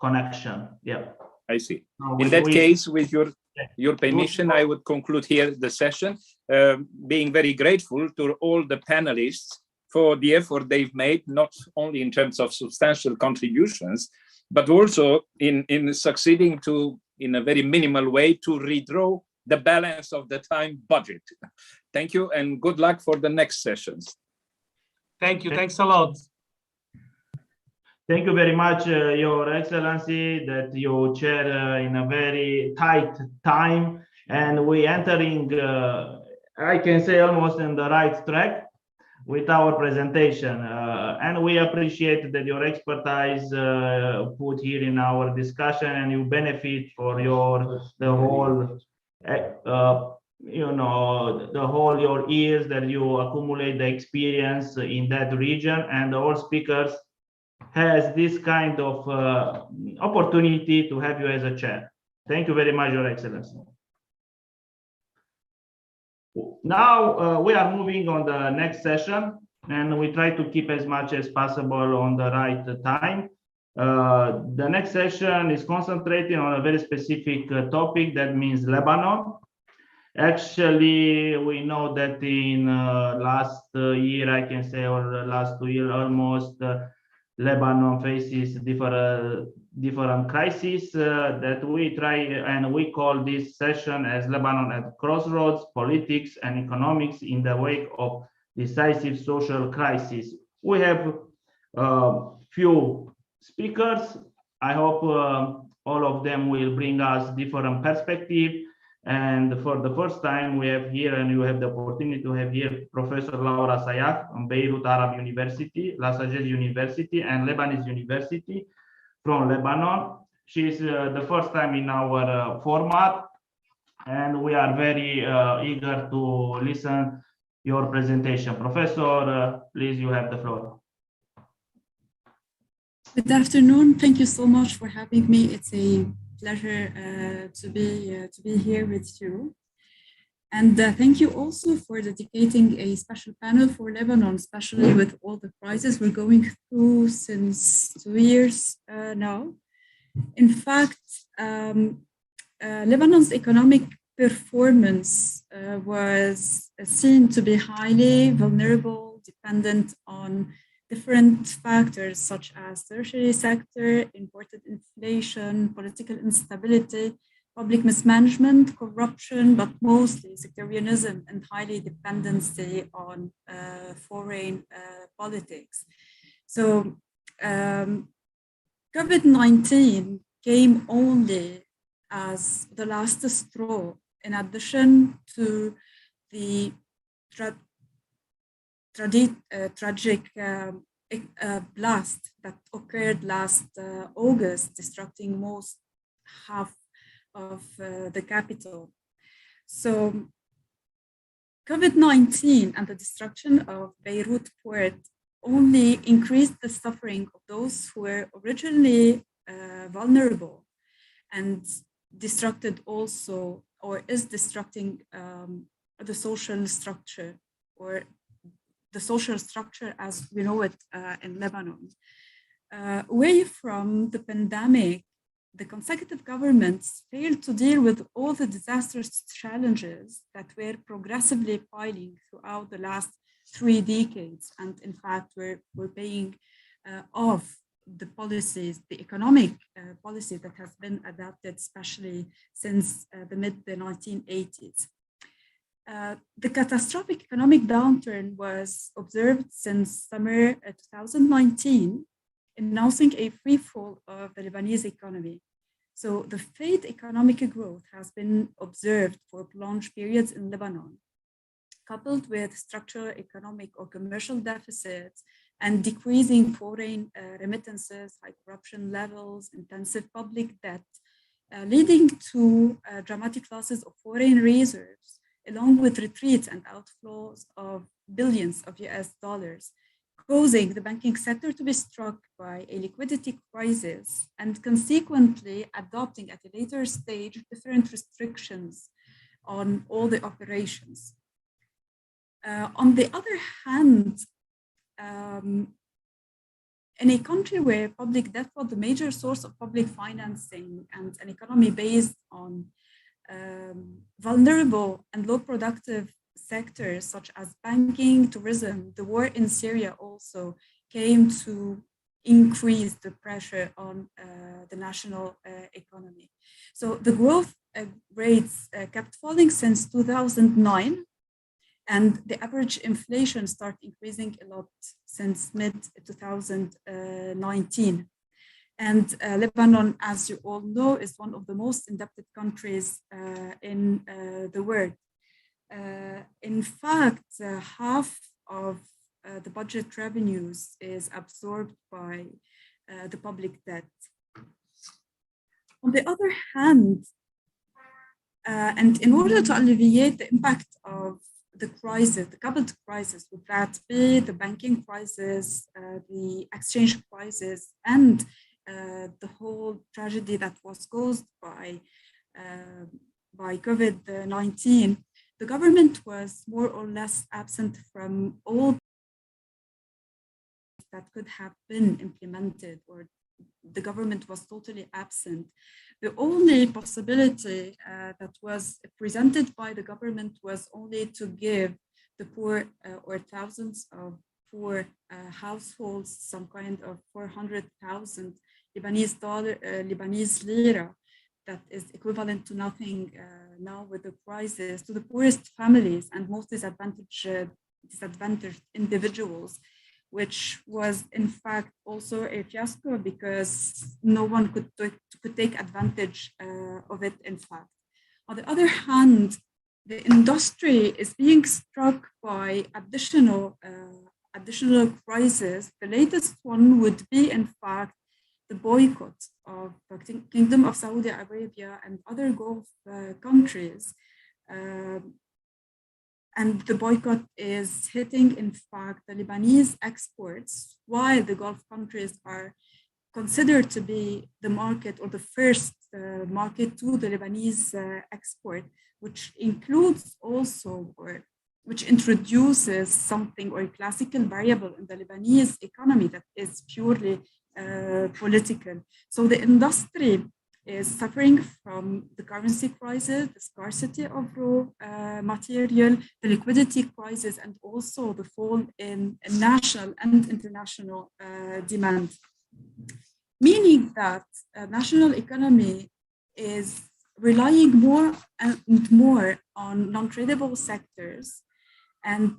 connection. Yeah, I see. In that case, with your permission, I would conclude here the session, being very grateful to all the panelists for the effort they've made, not only in terms of substantial contributions, but also in succeeding to, in a very minimal way, to redraw the balance of the time budget. Thank you, and good luck for the next sessions. Thank you. Thanks a lot. Thank you very much, Your Excellency, that you chair in a very tight time, and we entering, I can say, almost in the right track with our presentation, and we appreciate that your expertise put here in our discussion, and you benefit for the whole your years that you accumulate the experience in that region, and all speakers has this kind of opportunity to have you as a chair. Thank you very much, Your Excellency. Now we are moving on the next session. and we try to keep as much as possible on the right time. The next session is concentrating on a very specific topic, that means Lebanon. Actually, we know that in last year, I can say, or last 2 years almost, Lebanon faces different crises that we try, and we call this session as Lebanon at Crossroads, Politics and Economics in the Wake of Decisive Social Crisis. We have few speakers. I hope all of them will bring us different perspectives. And for the first time, we have here, and you have the opportunity to have here, Professor Laura Sayak from Beirut Arab University, La Sagesse University, and Lebanese University from Lebanon. She is the first time in our format, and we are very eager to listen your presentation. Professor, please, you have the floor. Good afternoon. Thank you so much for having me. It's a pleasure to be here with you. And thank you also for dedicating a special panel for Lebanon, especially with all the crises we're going through since 2 years now. In fact, Lebanon's economic performance was seen to be highly vulnerable, dependent on different factors such as tertiary sector, imported inflation, political instability, public mismanagement, corruption, but mostly sectarianism and highly dependency on foreign politics. So COVID-19 came only as the last straw, in addition to the tragic blast that occurred last August, destructing most half of the capital. So COVID-19 and the destruction of Beirut port only increased the suffering of those who were originally vulnerable, and destructed also, or is destructing the social structure, or the social structure as we know it in Lebanon. Away from the pandemic, the consecutive governments failed to deal with all the disastrous challenges that were progressively piling throughout the last 3 decades. And in fact, we're paying off the policies, the economic policy that has been adapted, especially since the mid-1980s. The catastrophic economic downturn was observed since summer 2019, announcing a free fall of the Lebanese economy. So the fade economic growth has been observed for prolonged periods in Lebanon, coupled with structural economic or commercial deficits and decreasing foreign remittances, high corruption levels, intensive public debt, leading to dramatic losses of foreign reserves, along with retreats and outflows of billions of US dollars, causing the banking sector to be struck by a liquidity crisis and consequently adopting at a later stage different restrictions on all the operations. On the other hand, in a country where public debt was the major source of public financing and an economy based on vulnerable and low productive sectors such as banking, tourism, the war in Syria also came to increase the pressure on the national economy. So the growth rates kept falling since 2009, and the average inflation started increasing a lot since mid-2019. And Lebanon, as you all know, is one of the most indebted countries in the world. In fact, half of the budget revenues is absorbed by the public debt. On the other hand, and in order to alleviate the impact of the crisis, the coupled crisis, would that be the banking crisis, the exchange crisis, and the whole tragedy that was caused by COVID-19, the government was more or less absent from all that could have been implemented, or the government was totally absent. The only possibility that was presented by the government was only to give the poor or thousands of poor households some kind of 400,000 Lebanese lira, that is equivalent to nothing now with the crisis, to the poorest families and most disadvantaged individuals, which was in fact also a fiasco because no one could take advantage of it, in fact. On the other hand, the industry is being struck by additional crises. The latest one would be, in fact, the boycott of the Kingdom of Saudi Arabia and other Gulf countries. And the boycott is hitting, in fact, the Lebanese exports, while the Gulf countries are considered to be the market or the first market to the Lebanese export, which includes also, or which introduces something or a classical variable in the Lebanese economy that is purely political. So the industry is suffering from the currency crisis, the scarcity of raw material, the liquidity crisis, and also the fall in national and international demand. Meaning that national economy is relying more and more on non-tradable sectors, and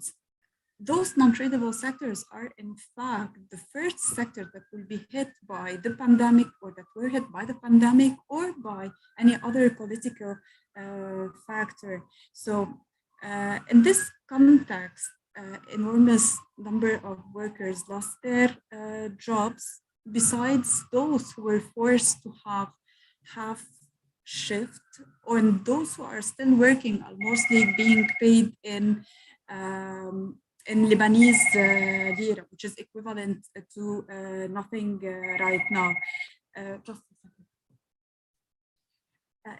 those non-tradable sectors are in fact the first sector that will be hit by the pandemic, or that were hit by the pandemic, or by any other political factor. So in this context, enormous number of workers lost their jobs, besides those who were forced to have half shift, or those who are still working are mostly being paid in Lebanese lira, which is equivalent to nothing right now. Just a second.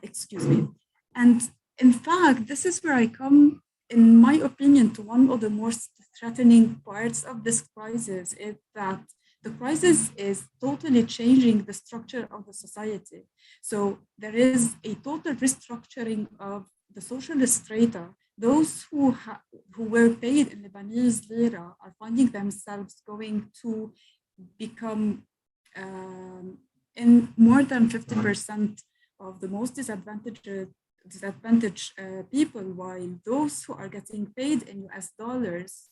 Excuse me. And in fact, this is where I come, in my opinion, to one of the most threatening parts of this crisis, is that the crisis is totally changing the structure of the society. So there is a total restructuring of the social strata. Those who were paid in Lebanese lira are finding themselves going to become in more than 50% of the most disadvantaged people, while those who are getting paid in US dollars,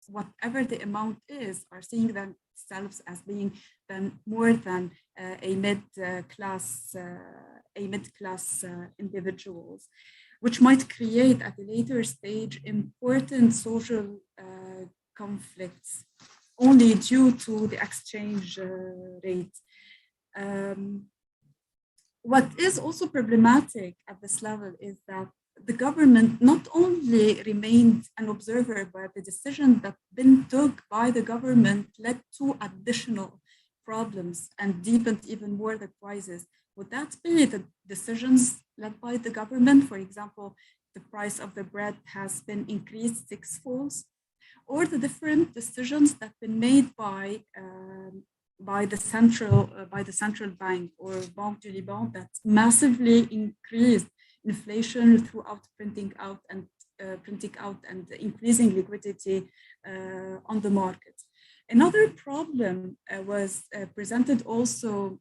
whatever the amount is, are seeing themselves as being then more than a mid-class individuals, which might create at a later stage important social conflicts only due to the exchange rate. What is also problematic at this level is that the government not only remained an observer, but the decision that been took by the government led to additional problems and deepened even more the crisis. Would that be the decisions led by the government? For example, the price of the bread has been increased sixfold, or the different decisions that have been made by the central bank or Banque du Liban that massively increased inflation throughout printing out and increasing liquidity on the market. Another problem was presented also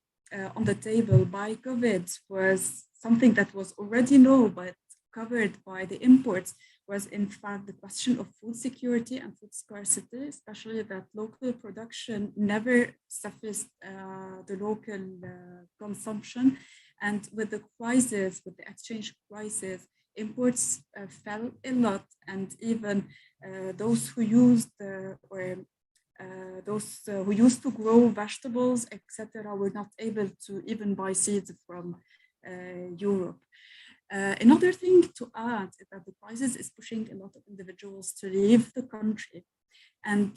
on the table by COVID, was something that was already known but covered by the imports, was in fact the question of food security and food scarcity, especially that local production never sufficed the local consumption. And with the crisis, with the exchange crisis, imports fell a lot, and even those who used who used to grow vegetables, etc., were not able to even buy seeds from Europe. Another thing to add is that the crisis is pushing a lot of individuals to leave the country. And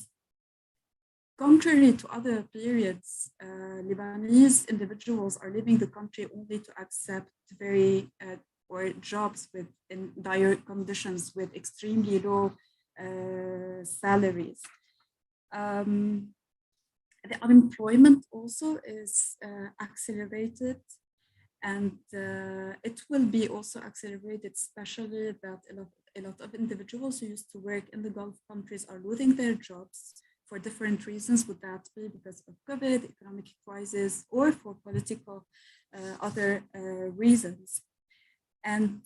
contrary to other periods, Lebanese individuals are leaving the country only to accept or jobs in dire conditions with extremely low salaries. The unemployment also is accelerated, and it will be also accelerated, especially that a lot of individuals who used to work in the Gulf countries are losing their jobs for different reasons. Would that be because of COVID, economic crisis, or for political other reasons? And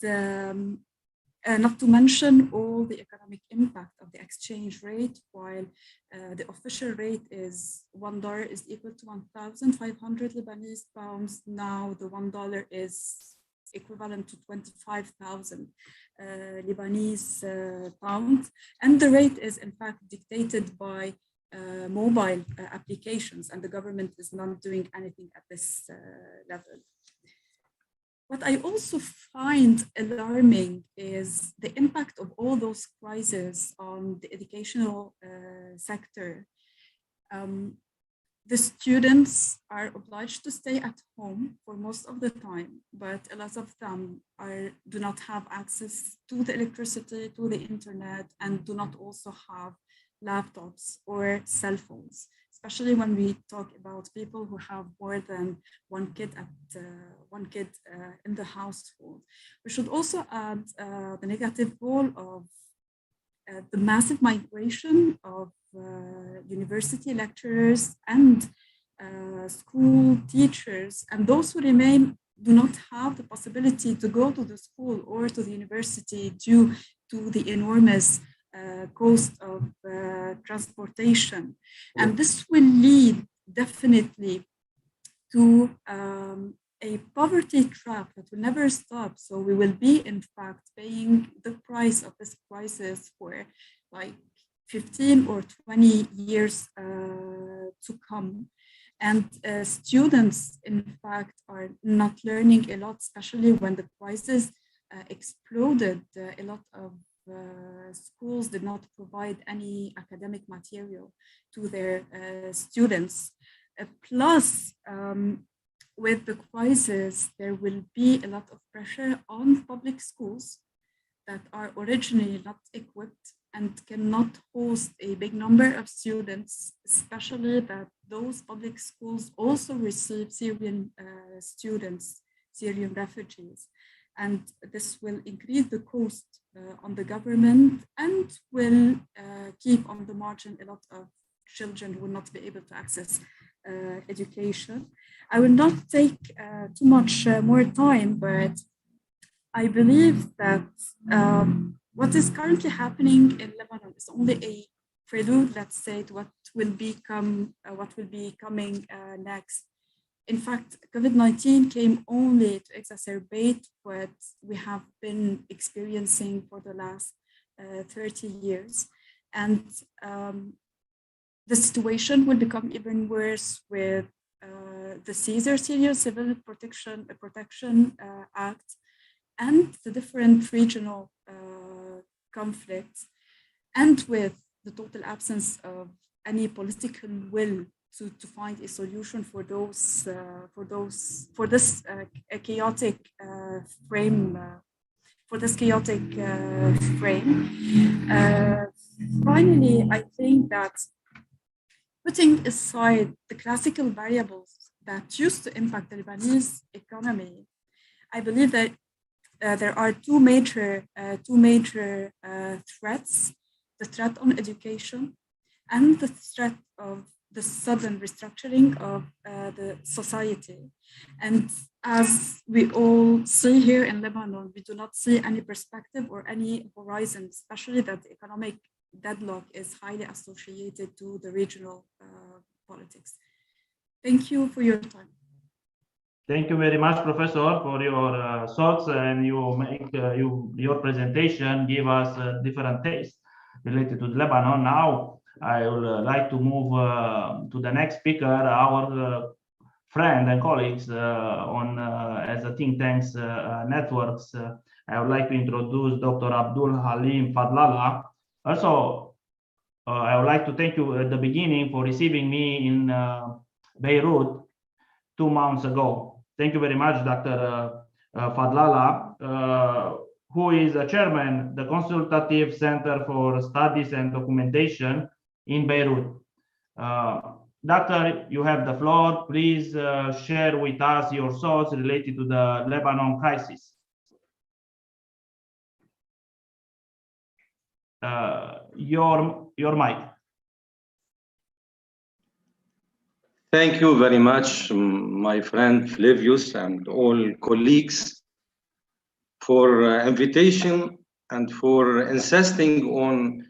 not to mention all the economic impact of the exchange rate. While the official rate is $1 is equal to 1,500 Lebanese pounds, now the $1 is equivalent to 25,000 Lebanese pounds. And the rate is in fact dictated by mobile applications, and the government is not doing anything at this level. What I also find alarming is the impact of all those crises on the educational sector. The students are obliged to stay at home for most of the time, but a lot of them do not have access to the electricity, to the internet, and do not also have laptops or cell phones, especially when we talk about people who have more than one kid in the household. We should also add the negative role of the massive migration of university lecturers and school teachers, and those who remain do not have the possibility to go to the school or to the university due to the enormous cost of transportation. And this will lead definitely to a poverty trap that will never stop. So we will be in fact paying the price of this crisis for like 15 or 20 years to come. And students, in fact, are not learning a lot, especially when the crisis exploded. A lot of schools did not provide any academic material to their students. Plus, with the crisis, there will be a lot of pressure on public schools that are originally not equipped and cannot host a big number of students, especially that those public schools also receive Syrian students, Syrian refugees. And this will increase the cost on the government and will keep on the margin a lot of children who will not be able to access education. I will not take too much more time, but I believe that what is currently happening in Lebanon is only a prelude, let's say, to what will be coming next. In fact, COVID-19 came only to exacerbate what we have been experiencing for the last 30 years. And the situation will become even worse with the Syrian Civil Protection Act and the different regional conflicts, and with the total absence of any political will to find a solution for this chaotic frame. Finally, I think that putting aside the classical variables that used to impact the Lebanese economy, I believe that there are two major threats: the threat on education and the threat of the sudden restructuring of the society. And as we all see here in Lebanon, we do not see any perspective or any horizon, especially that the economic deadlock is highly associated to the regional politics. Thank you for your time. Thank you very much, Professor, for your thoughts, and your presentation give us different tastes related to Lebanon. Now, I would like to move to the next speaker, our friend and colleagues on as a think tanks networks. I would like to introduce Dr. Abdul Halim Fadlallah. Also, I would like to thank you at the beginning for receiving me in Beirut 2 months ago. Thank you very much, Dr. Fadlallah, who is a chairman, the Consultative Center for Studies and Documentation in Beirut. Doctor, you have the floor. Please share with us your thoughts related to the Lebanon crisis. Your mic. Thank you very much, my friend Flavius and all colleagues, for invitation and for insisting on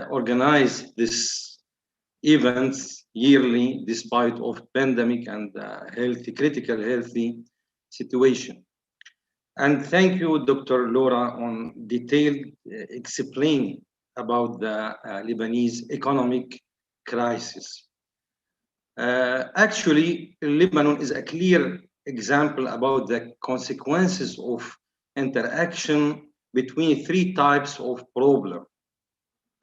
organize this events yearly despite of pandemic and critical healthy situation. And thank you, Dr. Laura, on detailed explaining about the Lebanese economic crisis. Actually, Lebanon is a clear example about the consequences of interaction between three types of problem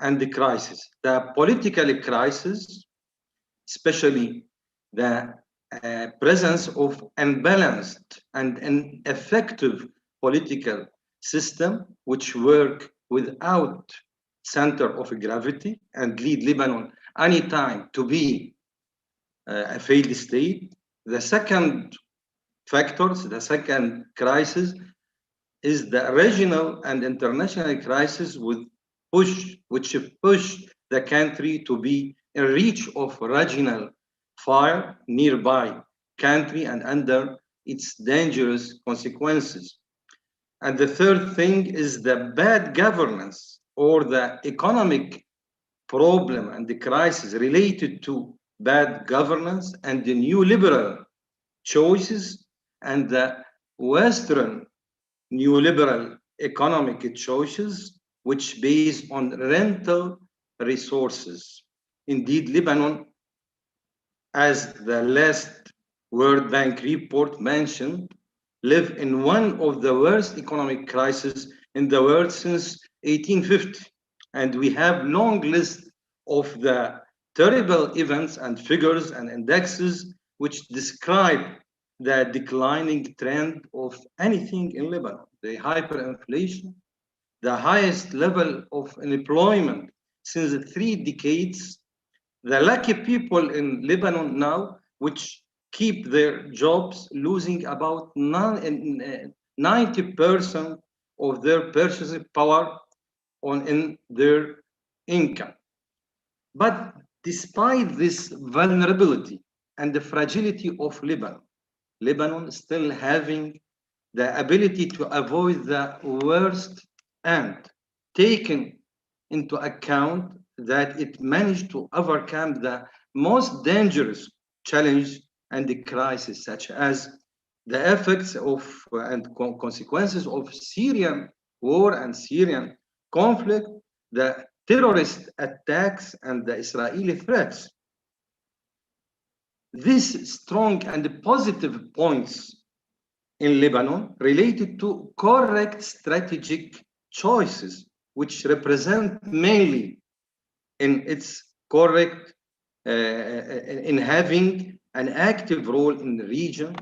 and the crisis. The political crisis, especially the presence of unbalanced and ineffective political system which work without center of gravity and lead Lebanon anytime to be a failed state. The second factors, the second crisis is the regional and international crisis which push the country to be in reach of regional fire nearby country and under its dangerous consequences. And the third thing is the bad governance or the economic problem and the crisis related to bad governance and the new liberal choices and the Western neoliberal economic choices which based on rental resources. Indeed, Lebanon, as the last World Bank report mentioned, live in one of the worst economic crises in the world since 1850. And we have long list of the terrible events and figures and indexes which describe the declining trend of anything in Lebanon. The hyperinflation, the highest level of unemployment since 3 decades, the lucky people in Lebanon now, which keep their jobs, losing about 90% of their purchasing power in their income. But despite this vulnerability and the fragility of Lebanon still having the ability to avoid the worst and taken into account that it managed to overcome the most dangerous challenge and the crisis, such as the effects of and consequences of Syrian war and Syrian conflict, the terrorist attacks and the Israeli threats. These strong and positive points in Lebanon related to correct strategic choices, which represent mainly in its correct, in having an active role in the region,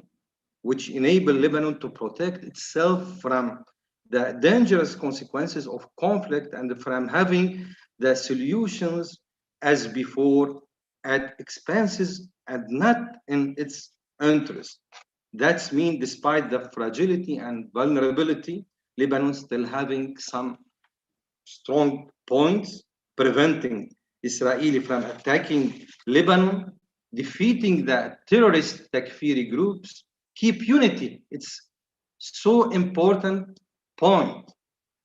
which enable Lebanon to protect itself from the dangerous consequences of conflict and from having the solutions as before at expenses and not in its interest. That's mean despite the fragility and vulnerability, Lebanon still having some strong points preventing Israel from attacking Lebanon, defeating the terrorist Takfiri groups, keep unity. It's so important point.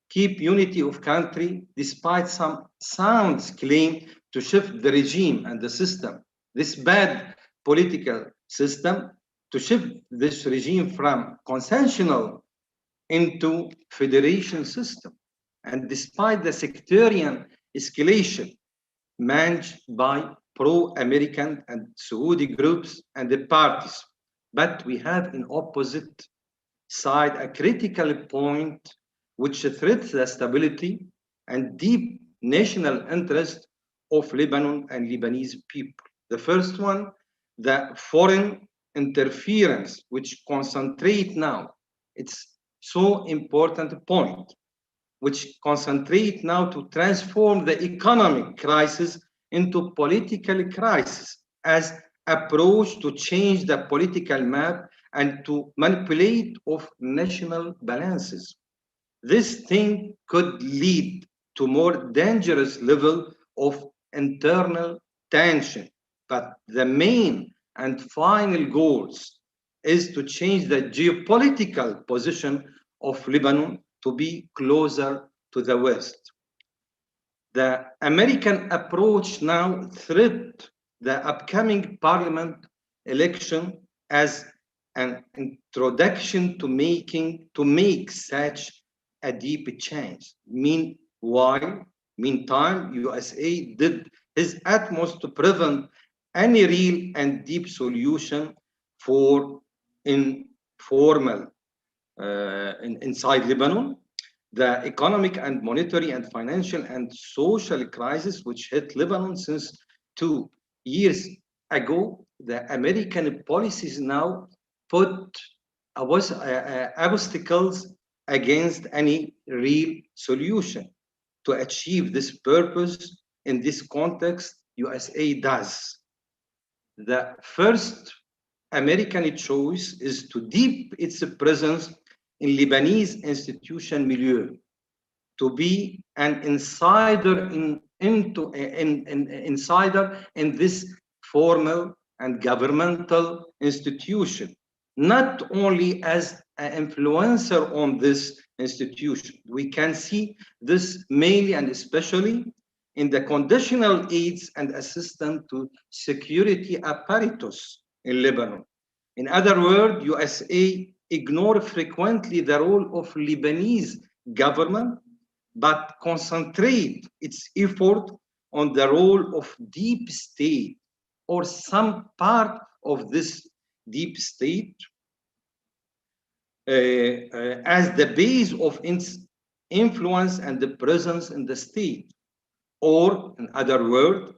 Keep unity of country despite some sounds claim to shift the regime and the system, this bad political system, to shift this regime from consensual into federation system. And despite the sectarian escalation managed by pro-American and Saudi groups and the parties, but we have in opposite side a critical point which threatens the stability and deep national interest of Lebanon and Lebanese people. The first one, the foreign interference, which concentrate now, it's so important point, which concentrate now to transform the economic crisis into political crisis as approach to change the political map and to manipulate of national balances. This thing could lead to more dangerous level of internal tension. But the main and final goals is to change the geopolitical position of Lebanon to be closer to the West. The American approach now threat the upcoming parliament election as an introduction to make such a deep change. Meanwhile, meantime, USA did his utmost to prevent any real and deep solution for informal inside Lebanon. The economic and monetary and financial and social crisis which hit Lebanon since 2 years ago, the American policies now put obstacles against any real solution. To achieve this purpose in this context, USA does. The first American choice is to deepen its presence in Lebanese institution milieu, to be an insider insider in this formal and governmental institution, not only as an influencer on this institution. We can see this mainly and especially in the conditional aids and assistance to security apparatus in Lebanon. In other words, USA ignore frequently the role of Lebanese government, but concentrate its effort on the role of deep state or some part of this deep state as the base of its influence and the presence in the state. Or, in other words,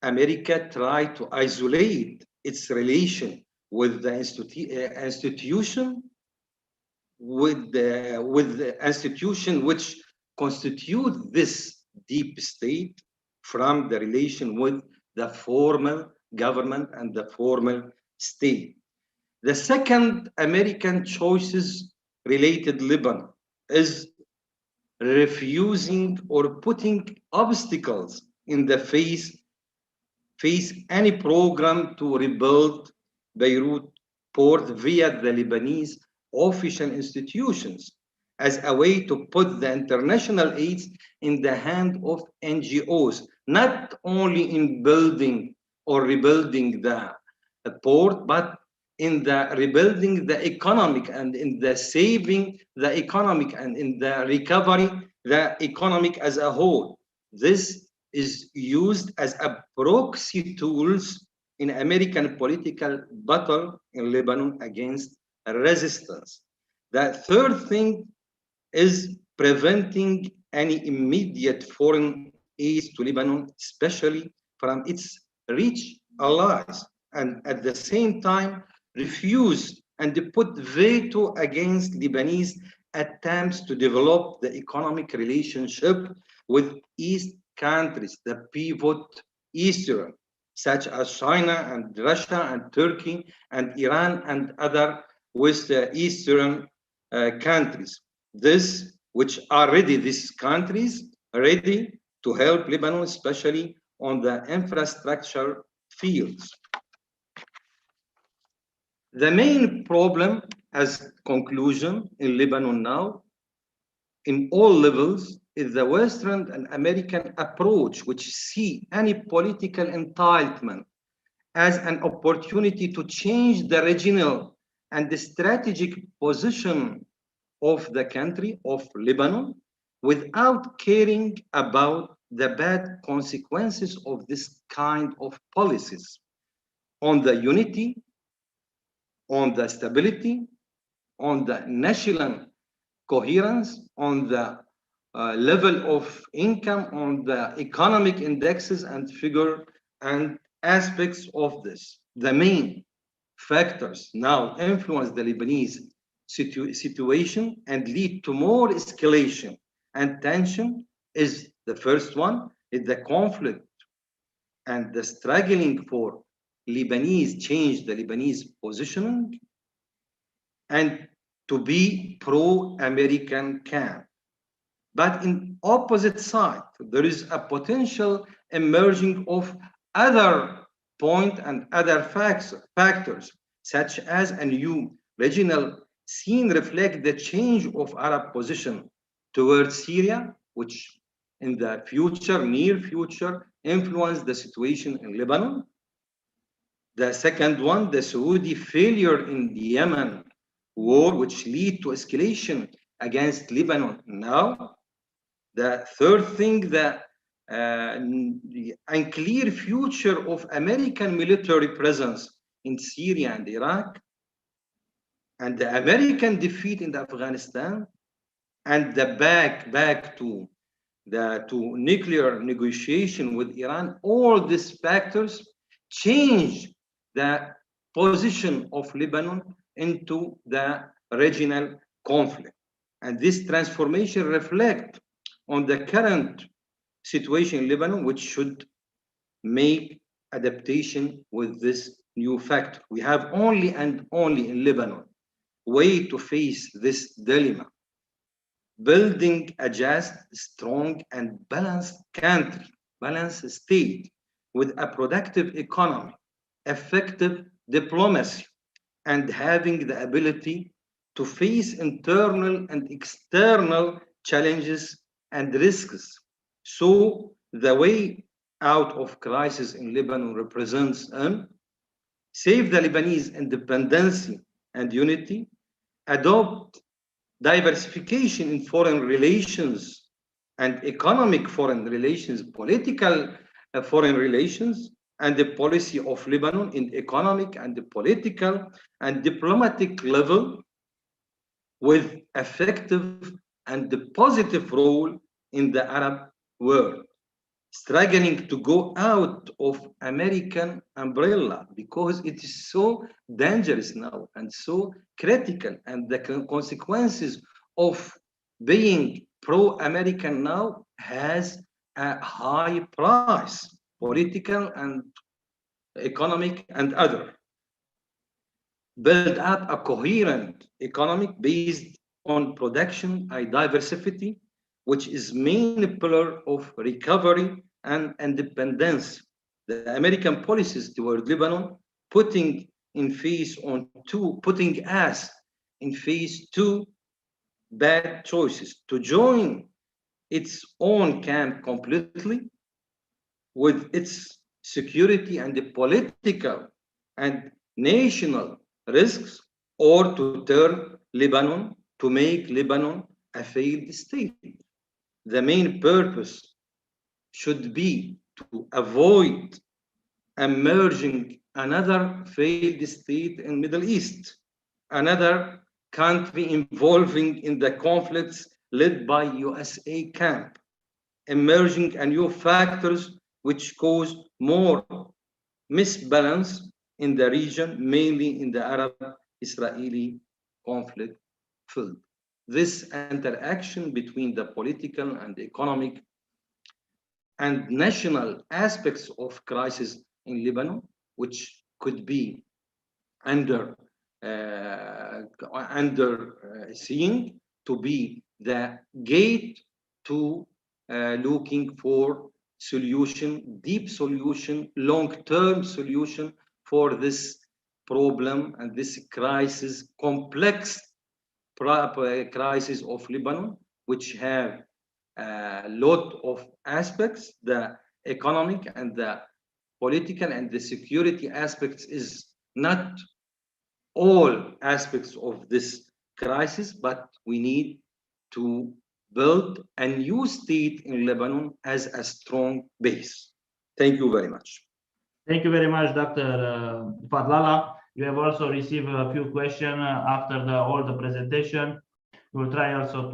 America tried to isolate its relation with the institution, with the institution which constitute this deep state from the relation with the formal government and the formal state. The second American choices related Lebanon is refusing or putting obstacles in the face any program to rebuild Beirut port via the Lebanese official institutions as a way to put the international aids in the hand of NGOs, not only in building or rebuilding the port, but in the rebuilding the economic and in the saving the economic and in the recovery the economic as a whole. This is used as a proxy tools in American political battle in Lebanon against resistance. The third thing is preventing any immediate foreign aid to Lebanon, especially from its rich allies, and at the same time refuse and put veto against Lebanese attempts to develop the economic relationship with East countries, the pivot Eastern, such as China and Russia and Turkey and Iran and other West Eastern countries. This, which are ready, these countries ready to help Lebanon, especially on the infrastructure fields. The main problem as conclusion in Lebanon now, in all levels, is the Western and American approach, which see any political entitlement as an opportunity to change the regional and the strategic position of the country of Lebanon without caring about the bad consequences of this kind of policies on the unity, on the stability, on the national coherence, on the level of income, on the economic indexes and figure and aspects of this. The main factors now influence the Lebanese situation and lead to more escalation and tension is the first one, is the conflict and the struggling for Lebanese, change the Lebanese positioning and to be pro-American camp. But in opposite side, there is a potential emerging of other point and other factors, such as a new regional scene reflect the change of Arab position towards Syria, which in the future, near future, influence the situation in Lebanon. The second one, the Saudi failure in the Yemen war, which lead to escalation against Lebanon now. The third thing, the unclear future of American military presence in Syria and Iraq, and the American defeat in Afghanistan, and the back to nuclear negotiation with Iran. All these factors change the position of Lebanon into the regional conflict. And this transformation reflects on the current situation in Lebanon, which should make adaptation with this new factor. We have only and only in Lebanon way to face this dilemma. Building a just, strong, and balanced country, balanced state with a productive economy, effective diplomacy, and having the ability to face internal and external challenges and risks. So the way out of crisis in Lebanon represents save the Lebanese independence and unity, adopt diversification in foreign relations and economic foreign relations, political foreign relations, and the policy of Lebanon in economic and the political and diplomatic level with effective and the positive role in the Arab world, struggling to go out of American umbrella because it is so dangerous now and so critical, and the consequences of being pro-American now has a high price, political and economic and other. Build up a coherent economic based on production and diversity, which is main pillar of recovery and independence. The American policies toward Lebanon putting us in phase two bad choices to join its own camp completely with its security and the political and national risks, or to turn Lebanon, to make Lebanon a failed state. The main purpose should be to avoid emerging another failed state in Middle East, another country involving in the conflicts led by USA camp, emerging a new factors which cause more misbalance in the region, mainly in the Arab-Israeli conflict field. This interaction between the political and the economic and national aspects of crisis in Lebanon, which could be seen to be the gate to looking for solution, deep solution, long-term solution for this problem and this crisis, complex crisis of Lebanon, which have a lot of aspects. The economic and the political and the security aspects is not all aspects of this crisis, but we need to build a new state in Lebanon as a strong base. Thank you very much. Thank you very much, Dr. Fadlallah. You have also received a few questions after all the presentation. We will try also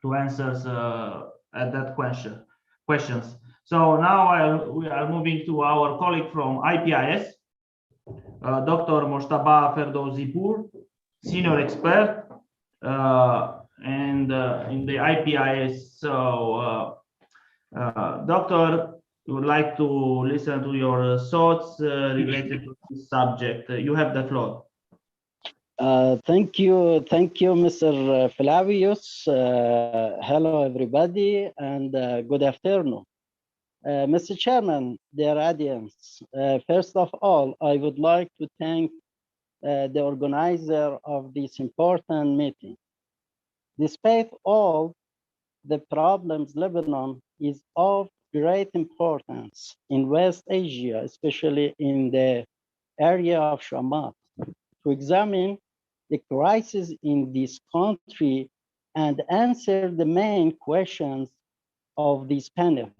to answer at that questions. So now we are moving to our colleague from IPIS, Dr. Moshtaba Ferdowsipour, senior expert and in the IPIS. So, Doctor, we would like to listen to your thoughts related to this subject. You have the floor. Thank you, Mr. Flavius. Hello, everybody, and good afternoon. Mr. Chairman, dear audience, first of all, I would like to thank the organizer of this important meeting. Despite all the problems, Lebanon is of great importance in West Asia, especially in the area of Shamat, to examine the crisis in this country and answer the main questions of this panel.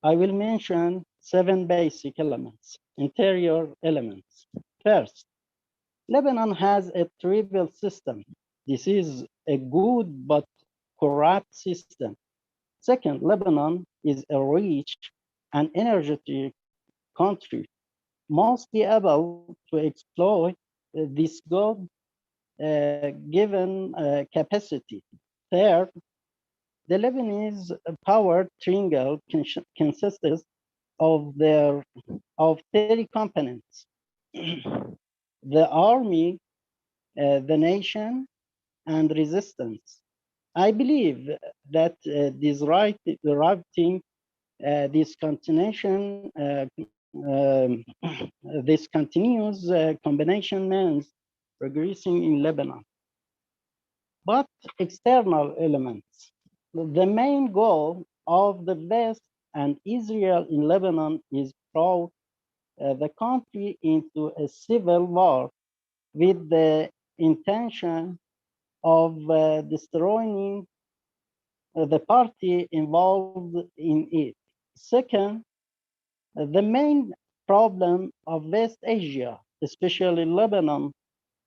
I will mention 7 basic elements, interior elements. First, Lebanon has a tribal system. This is a good but corrupt system. Second, Lebanon is a rich and energetic country, mostly able to exploit this God given capacity. Third, the Lebanese power triangle consists of 30 components: the army, the nation, and resistance. I believe that this continuous combination means progressing in Lebanon. But external elements. The main goal of the West and Israel in Lebanon is brought the country into a civil war with the intention of destroying the party involved in it. Second, the main problem of West Asia, especially Lebanon,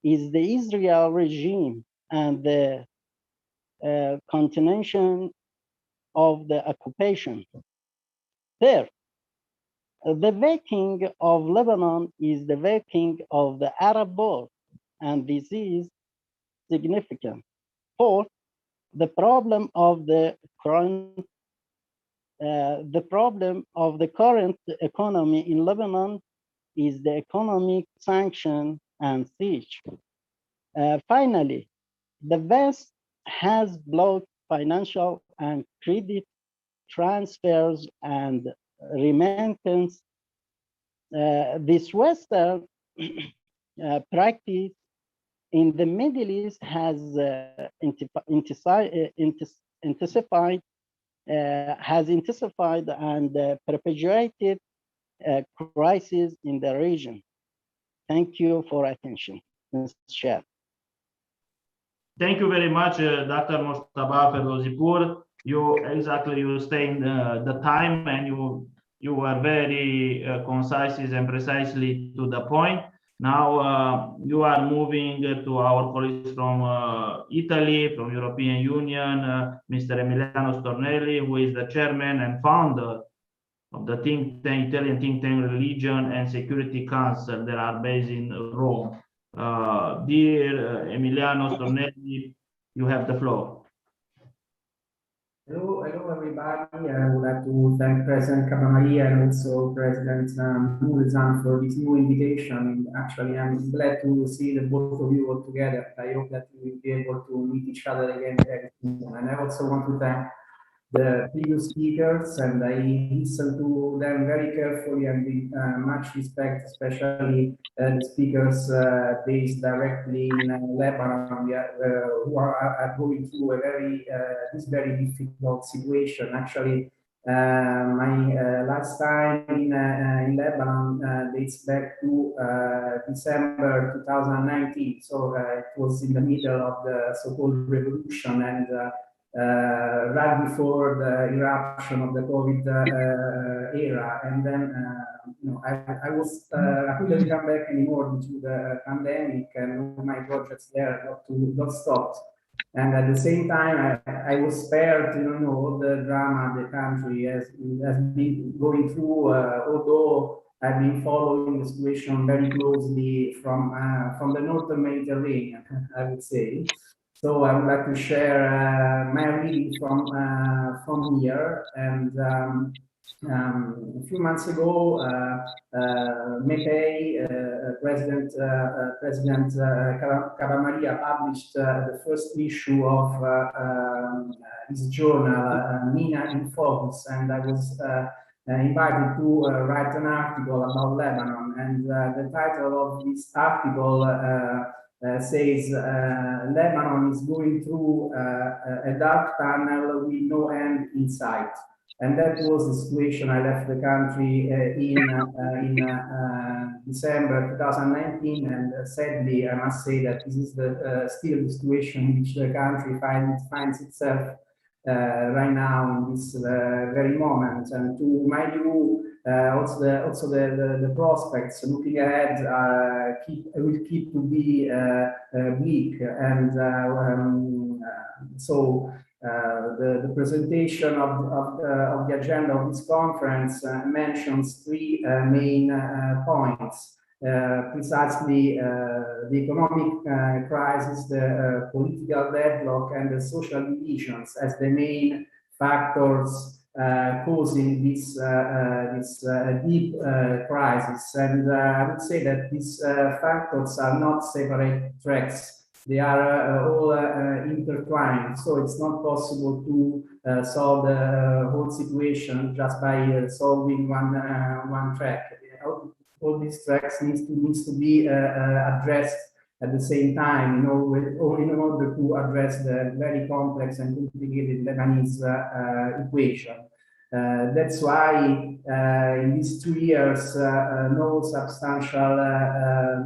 is the Israel regime and the continuation of the occupation. Third, the waking of Lebanon is the waking of the Arab world, and this is significant. Fourth, the problem of the current economy in Lebanon is the economic sanction and siege. Finally, the West has blocked financial and credit transfers and remittance. This Western practice in the Middle East has intensified and perpetuated crisis in the region. Thank you for attention, Mr. Chair. Thank you very much, Dr. Moshtaba Ferozipur. You stay in the time, and you are very concise and precisely to the point. Now you are moving to our colleagues from Italy, from European Union, Mr. Emiliano Stornelli, who is the chairman and founder of the Italian think tank Religion and Security Council that are based in Rome. Dear Emiliano Stornelli, you have the floor. Hello, everybody. I would like to thank President Cabamaria and also President Mulzan for this new invitation. And actually, I'm glad to see the both of you all together. I hope that we will be able to meet each other again very soon. And I also want to thank the previous speakers, and I listened to them very carefully and with much respect, especially the speakers based directly in Lebanon, who are going through this very difficult situation. Actually, my last time in Lebanon dates back to December 2019. So it was in the middle of the so-called revolution, and right before the eruption of the COVID era. And then I couldn't come back anymore due to the pandemic, and all my projects there got stopped. And at the same time, I was spared, all the drama the country has been going through, although I've been following the situation very closely from the northern Mediterranean, I would say. So I would like to share my reading from here, and A few months ago, MEPEI, President Cabamaria published the first issue of his journal, MENA in Focus, and I was invited to write an article about Lebanon. And the title of this article says, Lebanon is going through a dark tunnel with no end in sight. And that was the situation I left the country in December 2019, and sadly, I must say that this is still the situation in which the country finds itself right now in this very moment. And to my view, also the prospects looking ahead will keep to be bleak, and so. The presentation of the agenda of this conference mentions three main points. Precisely the economic crisis, the political deadlock, and the social divisions as the main factors causing this deep crisis. And I would say that these factors are not separate tracks. They are all intertwined, so it's not possible to solve the whole situation just by solving one track. All these tracks needs to be addressed at the same time, in order to address the very complex and complicated Lebanese equation. That's why in these 2 years, no substantial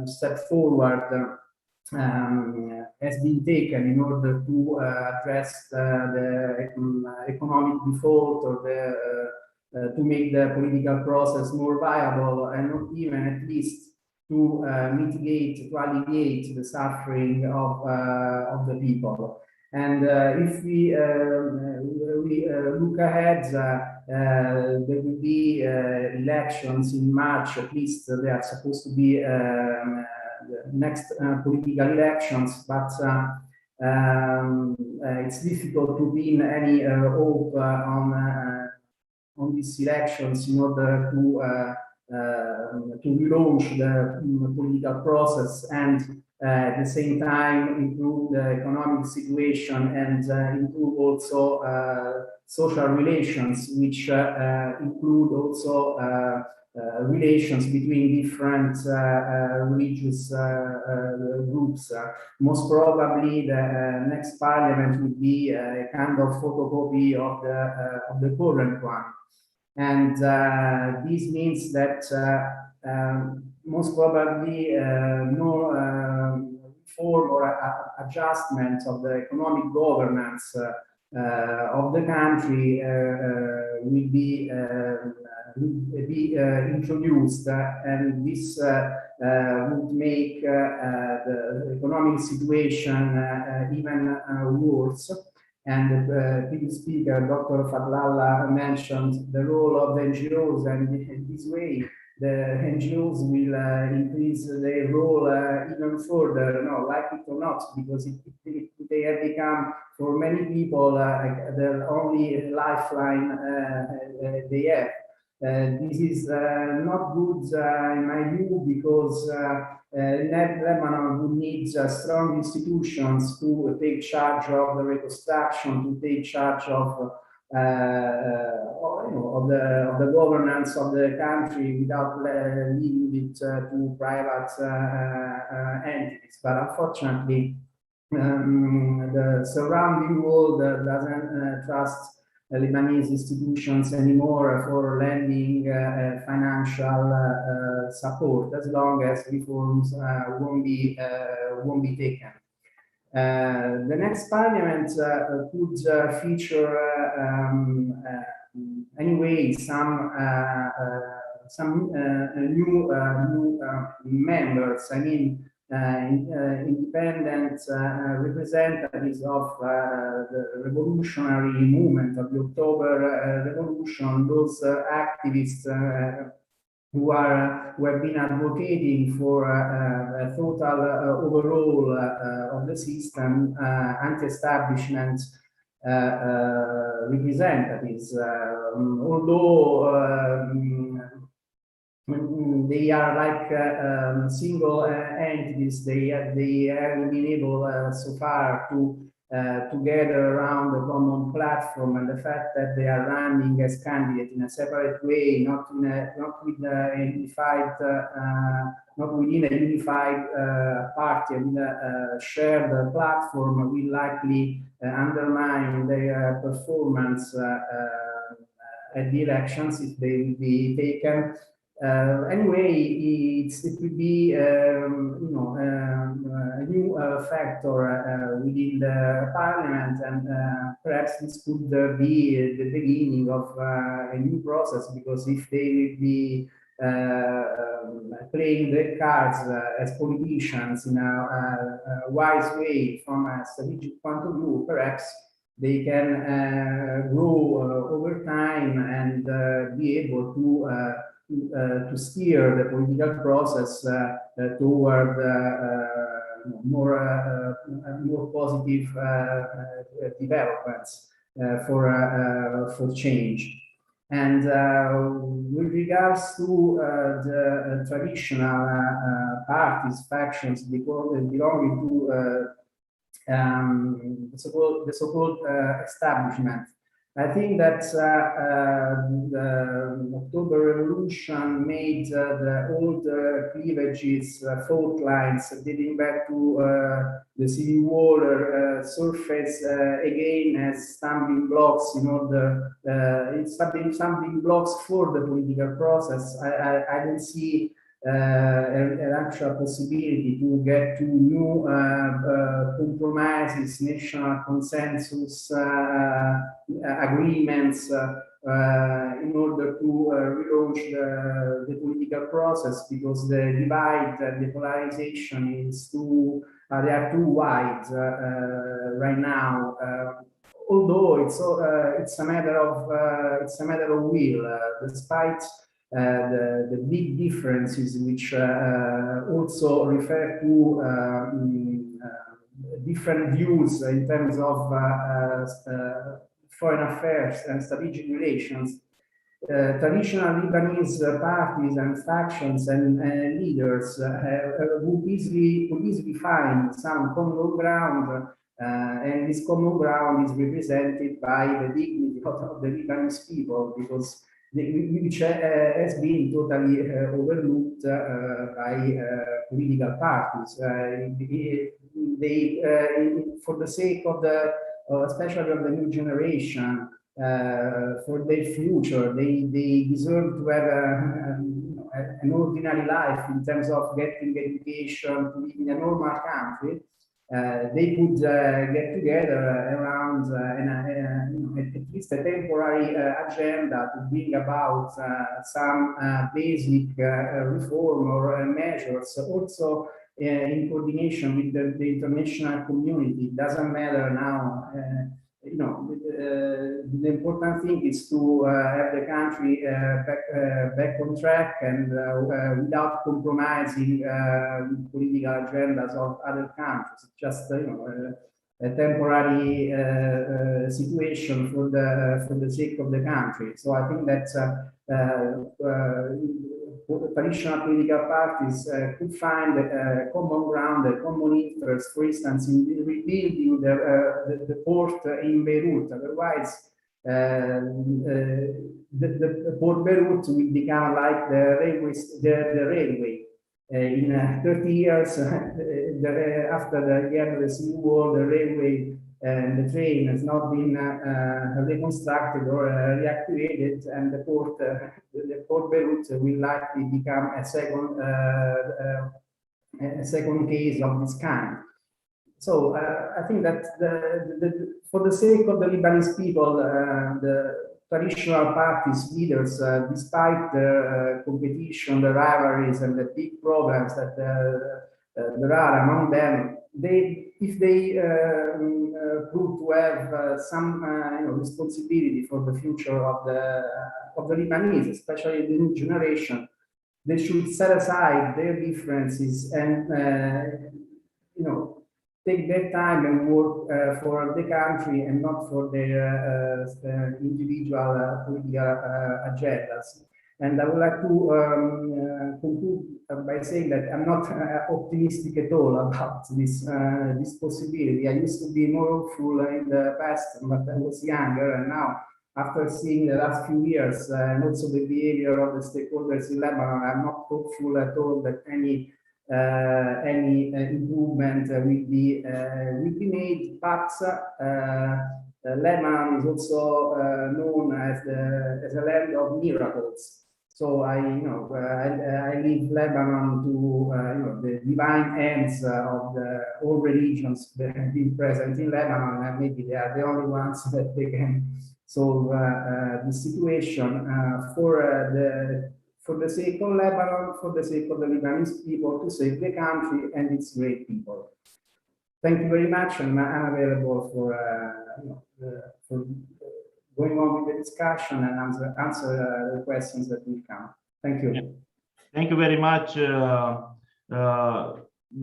step forward has been taken in order to address the economic default, or to make the political process more viable, and not even at least to mitigate, to alleviate the suffering of the people. And if we look ahead, there will be elections in March, at least they are supposed to be the next political elections, but it's difficult to win any hope on these elections in order to relaunch the political process and at the same time improve the economic situation and improve also social relations, which include also relations between different religious groups. Most probably, the next parliament will be a kind of photocopy of the current one, and this means that most probably no reform or adjustment of the economic governance of the country will be introduced, and this would make the economic situation even worse. And the previous speaker, Dr. Fadlallah, mentioned the role of the NGOs, and in this way, the NGOs will increase their role even further, like it or not, because they have become, for many people, the only lifeline they have. This is not good in my view, because Lebanon would need strong institutions to take charge of the reconstruction, to take charge of the governance of the country without leaving it to private entities. But unfortunately, the surrounding world doesn't trust Lebanese institutions anymore for lending financial support, as long as reforms won't be taken. The next parliament could feature anyway some new members. I mean, independent representatives of the revolutionary movement of the October Revolution, those activists who have been advocating for a total overhaul of the system, anti-establishment, representatives, although they are like single entities. They haven't been able so far to gather around a common platform, and the fact that they are running as candidates in a separate way, not within a unified party, with a shared platform, will likely undermine their performance at the elections if they will be taken. Anyway, it will be a new factor within the parliament, and perhaps this could be the beginning of a new process, because if they will be playing their cards as politicians in a wise way from a strategic point of view, perhaps they can grow over time and be able to steer the political process toward more positive developments for change. And with regards to the traditional parties, factions belonging to the so-called establishment, I think that the October Revolution made the old cleavages, fault lines dating back to the Civil War surface again as stumbling blocks in order, stumbling blocks for the political process. I don't see an actual possibility to get to new compromises, national consensus, agreements in order to relaunch the political process, because the divide, the polarization is they are too wide right now. Although it's a matter of will, despite the big differences, which also refer to different views in terms of foreign affairs and strategic relations. Traditional Lebanese parties and factions and leaders would easily find some common ground, and this common ground is represented by the dignity of the Lebanese people, because which has been totally overlooked by political parties. For the sake of especially of the new generation, for their future, they deserve to have an ordinary life in terms of getting education, to live in a normal country. They could get together around at least a temporary agenda to bring about some basic reform or measures, also in coordination with the international community. It doesn't matter now. The important thing is to have the country back on track, and without compromising political agendas of other countries. Just a temporary situation for the sake of the country. So I think that traditional political parties could find common ground, a common interest, for instance, in rebuilding the port in Beirut. Otherwise, the port Beirut will become like the railway. In 30 years after the end of the Civil War, the railway and the train has not been reconstructed or reactivated, and the port Beirut will likely become a second case of this kind. So I think that for the sake of the Lebanese people, the traditional parties leaders, despite the competition, the rivalries, and the big problems that there are among them, if they prove to have some responsibility for the future of the Lebanese, especially the new generation, they should set aside their differences and take their time and work for the country and not for their individual political agendas. And I would like to conclude by saying that I'm not optimistic at all about this possibility. I used to be more hopeful in the past, but I was younger, and now, after seeing the last few years and also the behavior of the stakeholders in Lebanon, I'm not hopeful at all that any improvement will be made. But Lebanon is also known as a land of miracles. So I leave Lebanon to the divine hands of all religions that have been present in Lebanon, and maybe they are the only ones that they can solve the situation for the sake of Lebanon, for the sake of the Lebanese people, to save the country and its great people. Thank you very much, and I'm available for going on with the discussion and answer the questions that will come. Thank you. Thank you very much,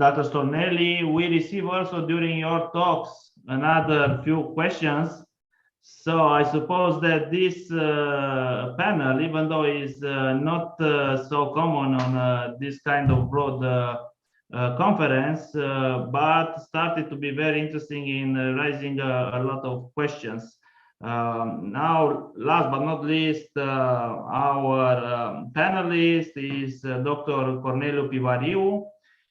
Dr. Stornelli. We receive also during your talks another few questions. So I suppose that this panel, even though it's not so common on this kind of broad conference, but started to be very interesting in raising a lot of questions. Now, last but not least, our panelist is Dr. Corneliu Pivariu.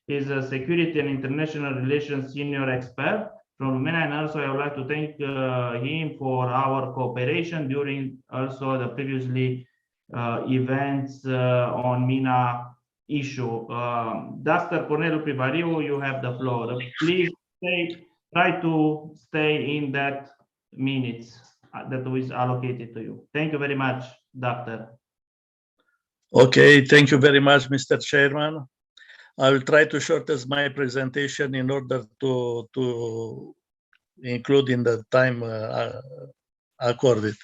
He's a security and international relations senior expert from Romania, and also I would like to thank him for our cooperation during also the previously events on MENA issue. Dr. Corneliu Pivariu, you have the floor. Please try to stay in that minutes that is allocated to you. Thank you very much, Doctor. Okay, thank you very much, Mr. Chairman. I will try to shorten my presentation in order to include in the time accorded.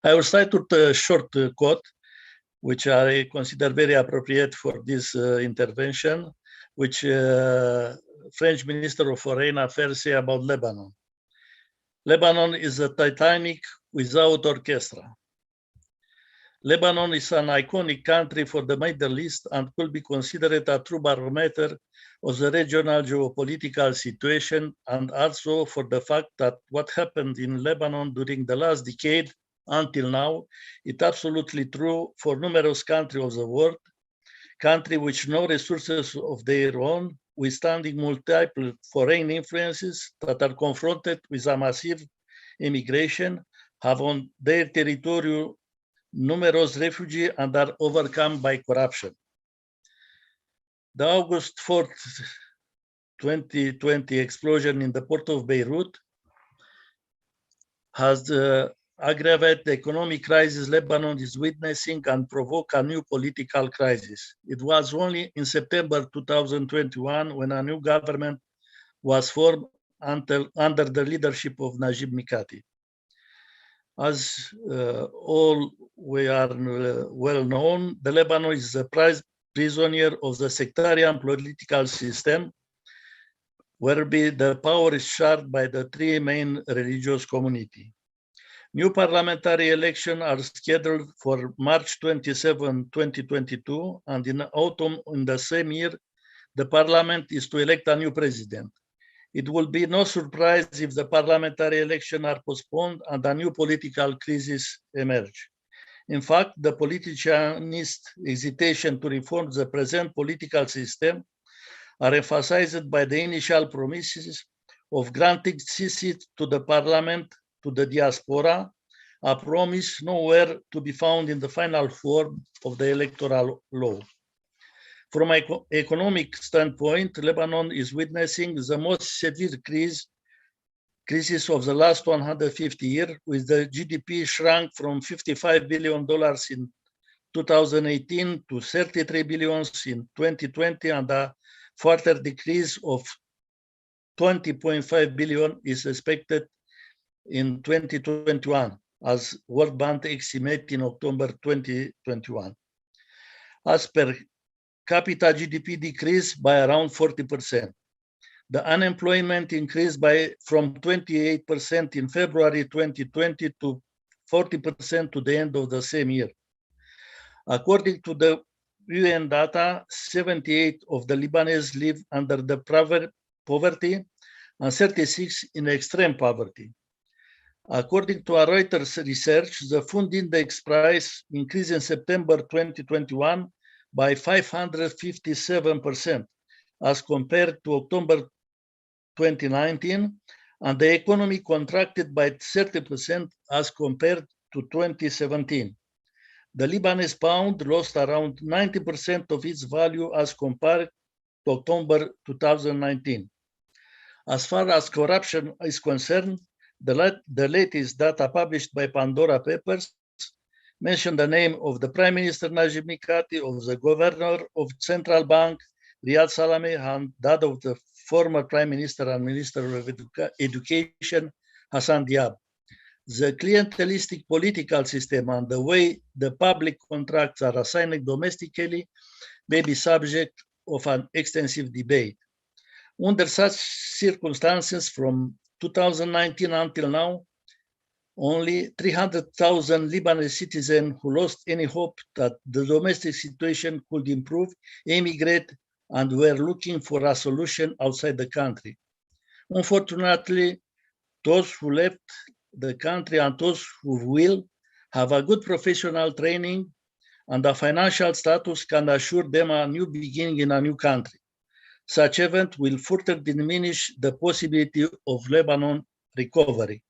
I will start with a short quote, which I consider very appropriate for this intervention, which French Minister of Foreign Affairs say about Lebanon. Lebanon is a Titanic without orchestra. Lebanon is an iconic country for the Middle East and could be considered a true barometer of the regional geopolitical situation, and also for the fact that what happened in Lebanon during the last decade until now is absolutely true for numerous countries of the world, countries with no resources of their own, withstanding multiple foreign influences that are confronted with a massive immigration, have on their territory numerous refugees and are overcome by corruption. The August 4th, 2020 explosion in the port of Beirut has aggravated the economic crisis Lebanon is witnessing and provoked a new political crisis. It was only in September 2021 when a new government was formed under the leadership of Najib Mikati. As all we are well known, the Lebanon is the prisoner of the sectarian political system, whereby the power is shared by the three main religious communities. New parliamentary elections are scheduled for March 27, 2022, and in autumn in the same year, the parliament is to elect a new president. It will be no surprise if the parliamentary elections are postponed and a new political crisis emerge. In fact, the politicianist hesitation to reform the present political system are emphasized by the initial promises of granting seats to the parliament to the diaspora, a promise nowhere to be found in the final form of the electoral law. From an economic standpoint, Lebanon is witnessing the most severe crisis of the last 150 years, with the GDP shrunk from $55 billion in 2018 to $33 billion in 2020, and a further decrease of $20.5 billion is expected in 2021, as World Bank estimated in October 2021. As per capita GDP decreased by around 40%. The unemployment increased from 28% in February 2020 to 40% to the end of the same year. According to the UN data, 78% of the Lebanese live under the poverty and 36% in extreme poverty. According to a Reuters research, the food index price increased in September 2021 by 557% as compared to October 2019, and the economy contracted by 30% as compared to 2017. The Lebanese pound lost around 90% of its value as compared to October 2019. As far as corruption is concerned, the latest data published by Pandora Papers mentioned the name of the Prime Minister Najib Mikati, of the Governor of Central Bank, Riyad Salameh, and that of the former Prime Minister and Minister of Education, Hassan Diab. The clientelistic political system and the way the public contracts are assigned domestically may be subject of an extensive debate. Under such circumstances, from 2019 until now, only 300,000 Lebanese citizens who lost any hope that the domestic situation could improve emigrate and were looking for a solution outside the country. Unfortunately, those who left the country and those who will have a good professional training and a financial status can assure them a new beginning in a new country. Such event will further diminish the possibility of Lebanon recovery.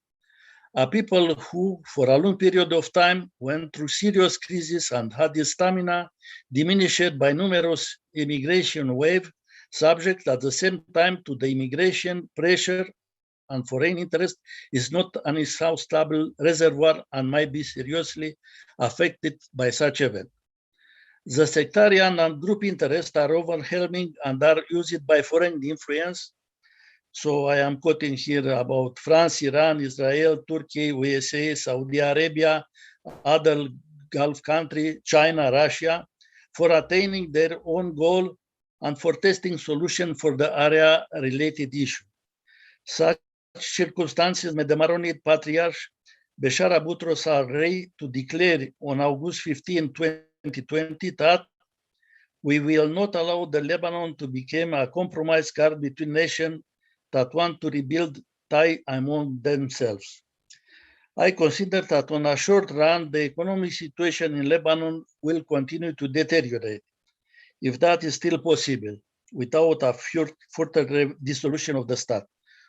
A people who, for a long period of time, went through serious crises and had the stamina diminished by numerous immigration waves, subject at the same time to the immigration pressure and foreign interest, is not an inexhaustible reservoir and might be seriously affected by such event. The sectarian and group interests are overwhelming and are used by foreign influence. So I am quoting here about France, Iran, Israel, Turkey, USA, Saudi Arabia, other Gulf countries, China, Russia, for attaining their own goal and for testing solution for the area-related issue. Such circumstances made the Maronite Patriarch Bashar Boutros Al-Rey to declare on August 15, 2020 that we will not allow the Lebanon to become a compromise card between nations that want to rebuild ties among themselves. I consider that on a short run, the economic situation in Lebanon will continue to deteriorate, if that is still possible, without a further dissolution of the state.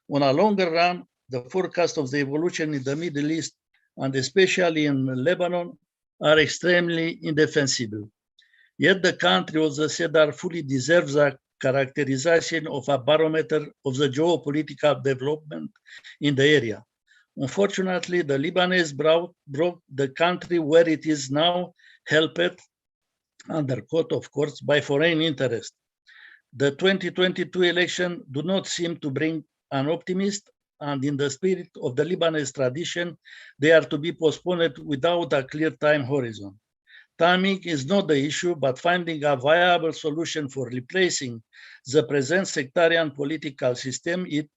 On a longer run, the forecast of the evolution in the Middle East, and especially in Lebanon, are extremely indefensible. Yet the country, as I said, fully deserves a characterization of a barometer of the geopolitical development in the area. Unfortunately, the Lebanese brought the country where it is now, helped, undercut, of course, by foreign interest. The 2022 election do not seem to bring an optimist, and in the spirit of the Lebanese tradition, they are to be postponed without a clear time horizon. Timing is not the issue, but finding a viable solution for replacing the present sectarian political system, it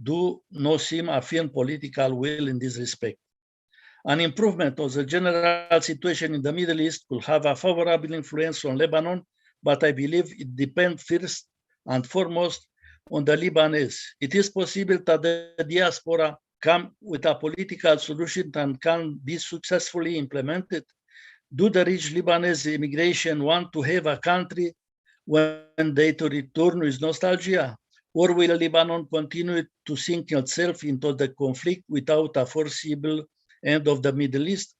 do not seem a firm political will in this respect. An improvement of the general situation in the Middle East will have a favorable influence on Lebanon, but I believe it depends first and foremost on the Lebanese. It is possible that the diaspora come with a political solution and can be successfully implemented. Do the rich Lebanese immigration want to have a country when they to return with nostalgia? Or will Lebanon continue to sink itself into the conflict without a foreseeable end of the Middle East?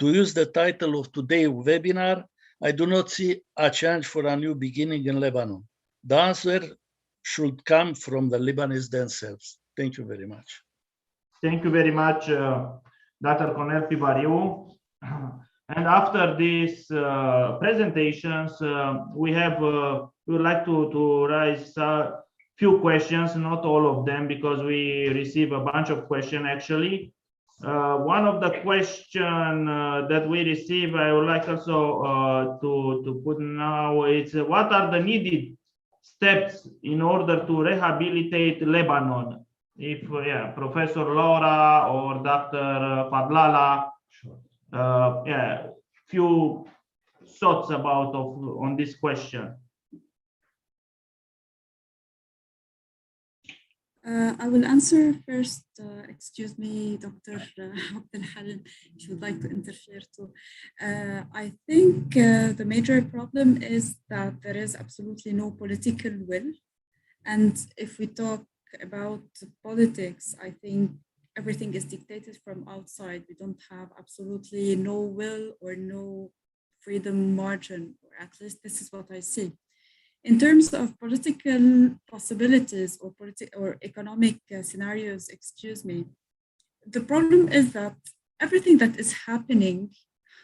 To use the title of today's webinar, I do not see a chance for a new beginning in Lebanon. The answer should come from the Lebanese themselves. Thank you very much. Thank you very much, Dr. Cornel Pibariu. And after these presentations, we would like to raise a few questions, not all of them, because we receive a bunch of questions actually. One of the questions that we receive, I would like also to put now, is what are the needed steps in order to rehabilitate Lebanon. If Professor Laura or Dr. Fadlala, few thoughts about on this question. I will answer first. Excuse me, Dr. Abdel Halim, if you would like to interfere too. I think the major problem is that there is absolutely no political will. And if we talk about politics, I think everything is dictated from outside. We don't have absolutely no will or no freedom margin, or at least this is what I see. In terms of political possibilities or economic scenarios, excuse me, the problem is that everything that is happening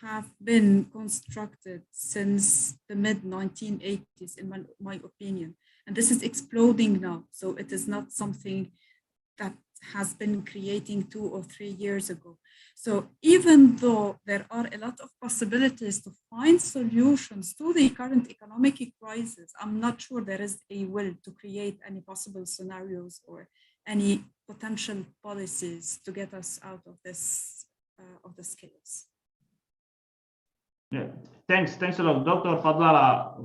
have been constructed since the mid-1980s, in my opinion. And this is exploding now. So it is not something that has been creating 2 or 3 years ago. So even though there are a lot of possibilities to find solutions to the current economic crisis, I'm not sure there is a will to create any possible scenarios or any potential policies to get us out of this chaos. Yeah, thanks a lot, Dr. Fadlala.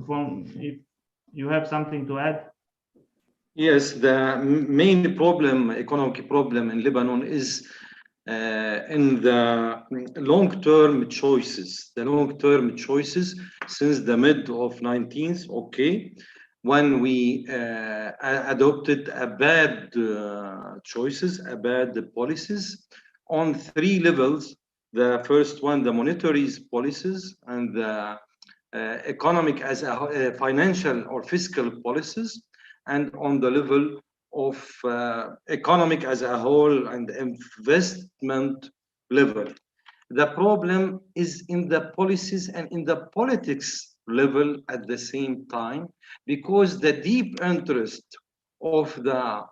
If you have something to add. Yes, the main economic problem in Lebanon is in the long-term choices. The long-term choices since the mid of 19th, when we adopted a bad choices, a bad policies on 3 levels. The first one, the monetary policies, and the economic as a financial or fiscal policies, and on the level of economic as a whole and investment level. The problem is in the policies and in the politics level at the same time, because the deep interest of the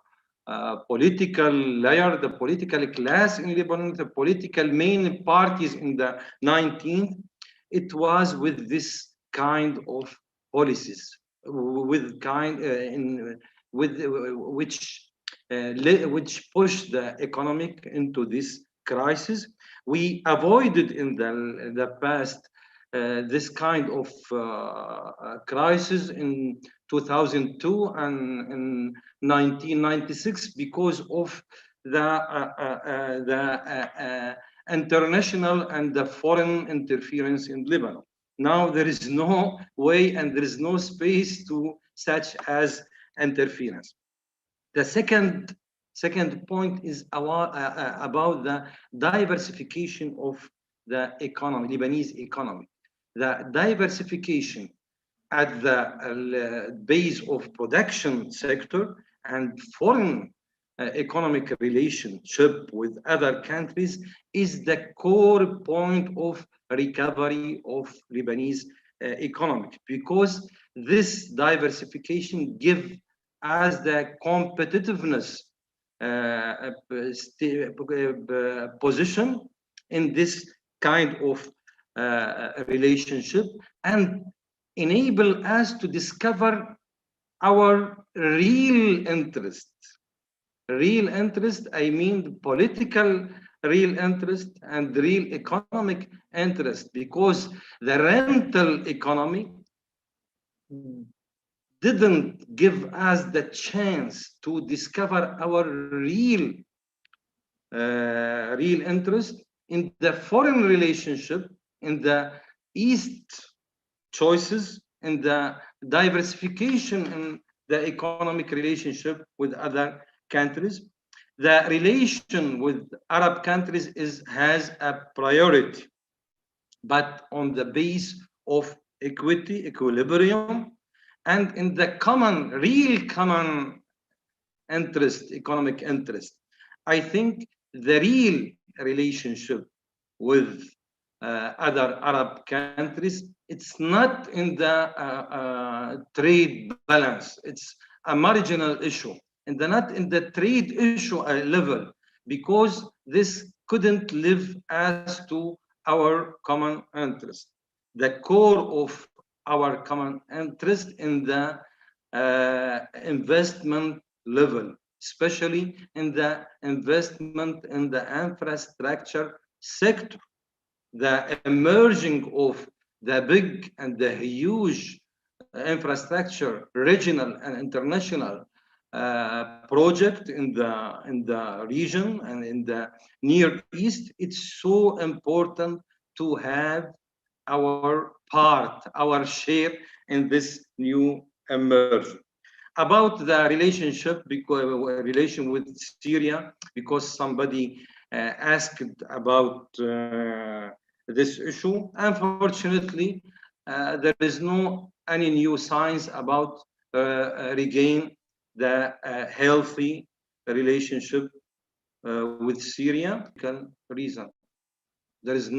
political layer, the political class in Lebanon, the political main parties in the 19th, it was with this kind of policies, which pushed the economic into this crisis. We avoided in the past this kind of crisis in 2002 and in 1996 because of the international and the foreign interference in Lebanon. Now there is no way and there is no space to such as interference. The second point is about the diversification of the economy, Lebanese economy. The diversification at the base of production sector and foreign economic relationship with other countries is the core point of recovery of Lebanese economy, because this diversification gives us the competitiveness position in this kind of relationship and enable us to discover our real interest. Real interest, I mean political real interest and real economic interest, because the rental economy didn't give us the chance to discover our real interest in the foreign relationship, in the East choices, in the diversification in the economic relationship with other countries. The relation with Arab countries has a priority, but on the base of equity, equilibrium, and in the real common interest, economic interest. I think the real relationship with other Arab countries, it's not in the trade balance. It's a marginal issue, and not in the trade issue level, because this couldn't live as to our common interest. The core of our common interest in the investment level, especially in the investment in the infrastructure sector. The emerging of the big and the huge infrastructure, regional and international project in the region and in the Near East, it's so important to have our part, our share in this new emergence. About the relationship, because relation with Syria, because somebody asked about this issue. Unfortunately, there is no any new signs about regain the healthy relationship with Syria. Reason there is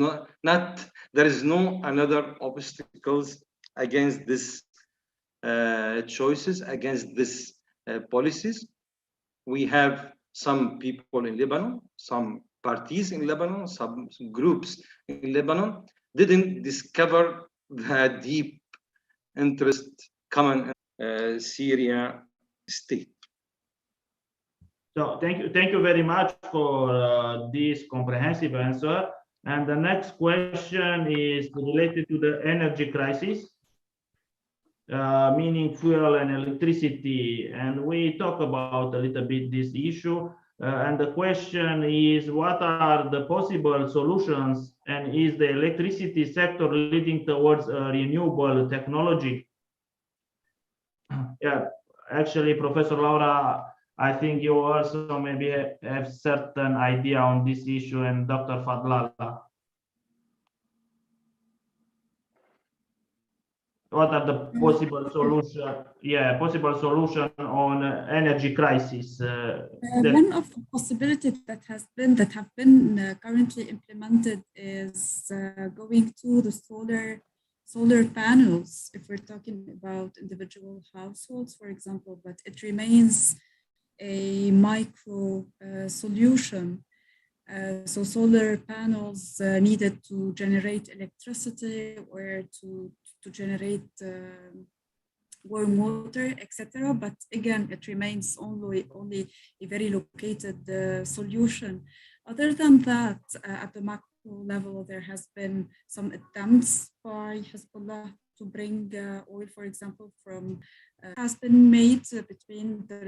no another obstacles against this choices, against this policies. We have some people in Lebanon, some parties in Lebanon, some groups in Lebanon didn't discover the deep interest common in Syria state. So thank you very much for this comprehensive answer. And the next question is related to the energy crisis, meaning fuel and electricity. And we talk about a little bit this issue. And the question is, what are the possible solutions? And is the electricity sector leading towards a renewable technology? Yeah, actually, Professor Laura, I think you also maybe have certain idea on this issue, and Dr. Fadlala. What are the possible solution? Yeah, possible solution on energy crisis. One of the possibilities that have been currently implemented is going to the solar panels. If we're talking about individual households, for example, but it remains a micro solution. So solar panels needed to generate electricity or to generate warm water, etc. But again, it remains only a very located solution. Other than that, at the macro level, there has been some attempts by Hezbollah to bring oil, for example, from has been made between the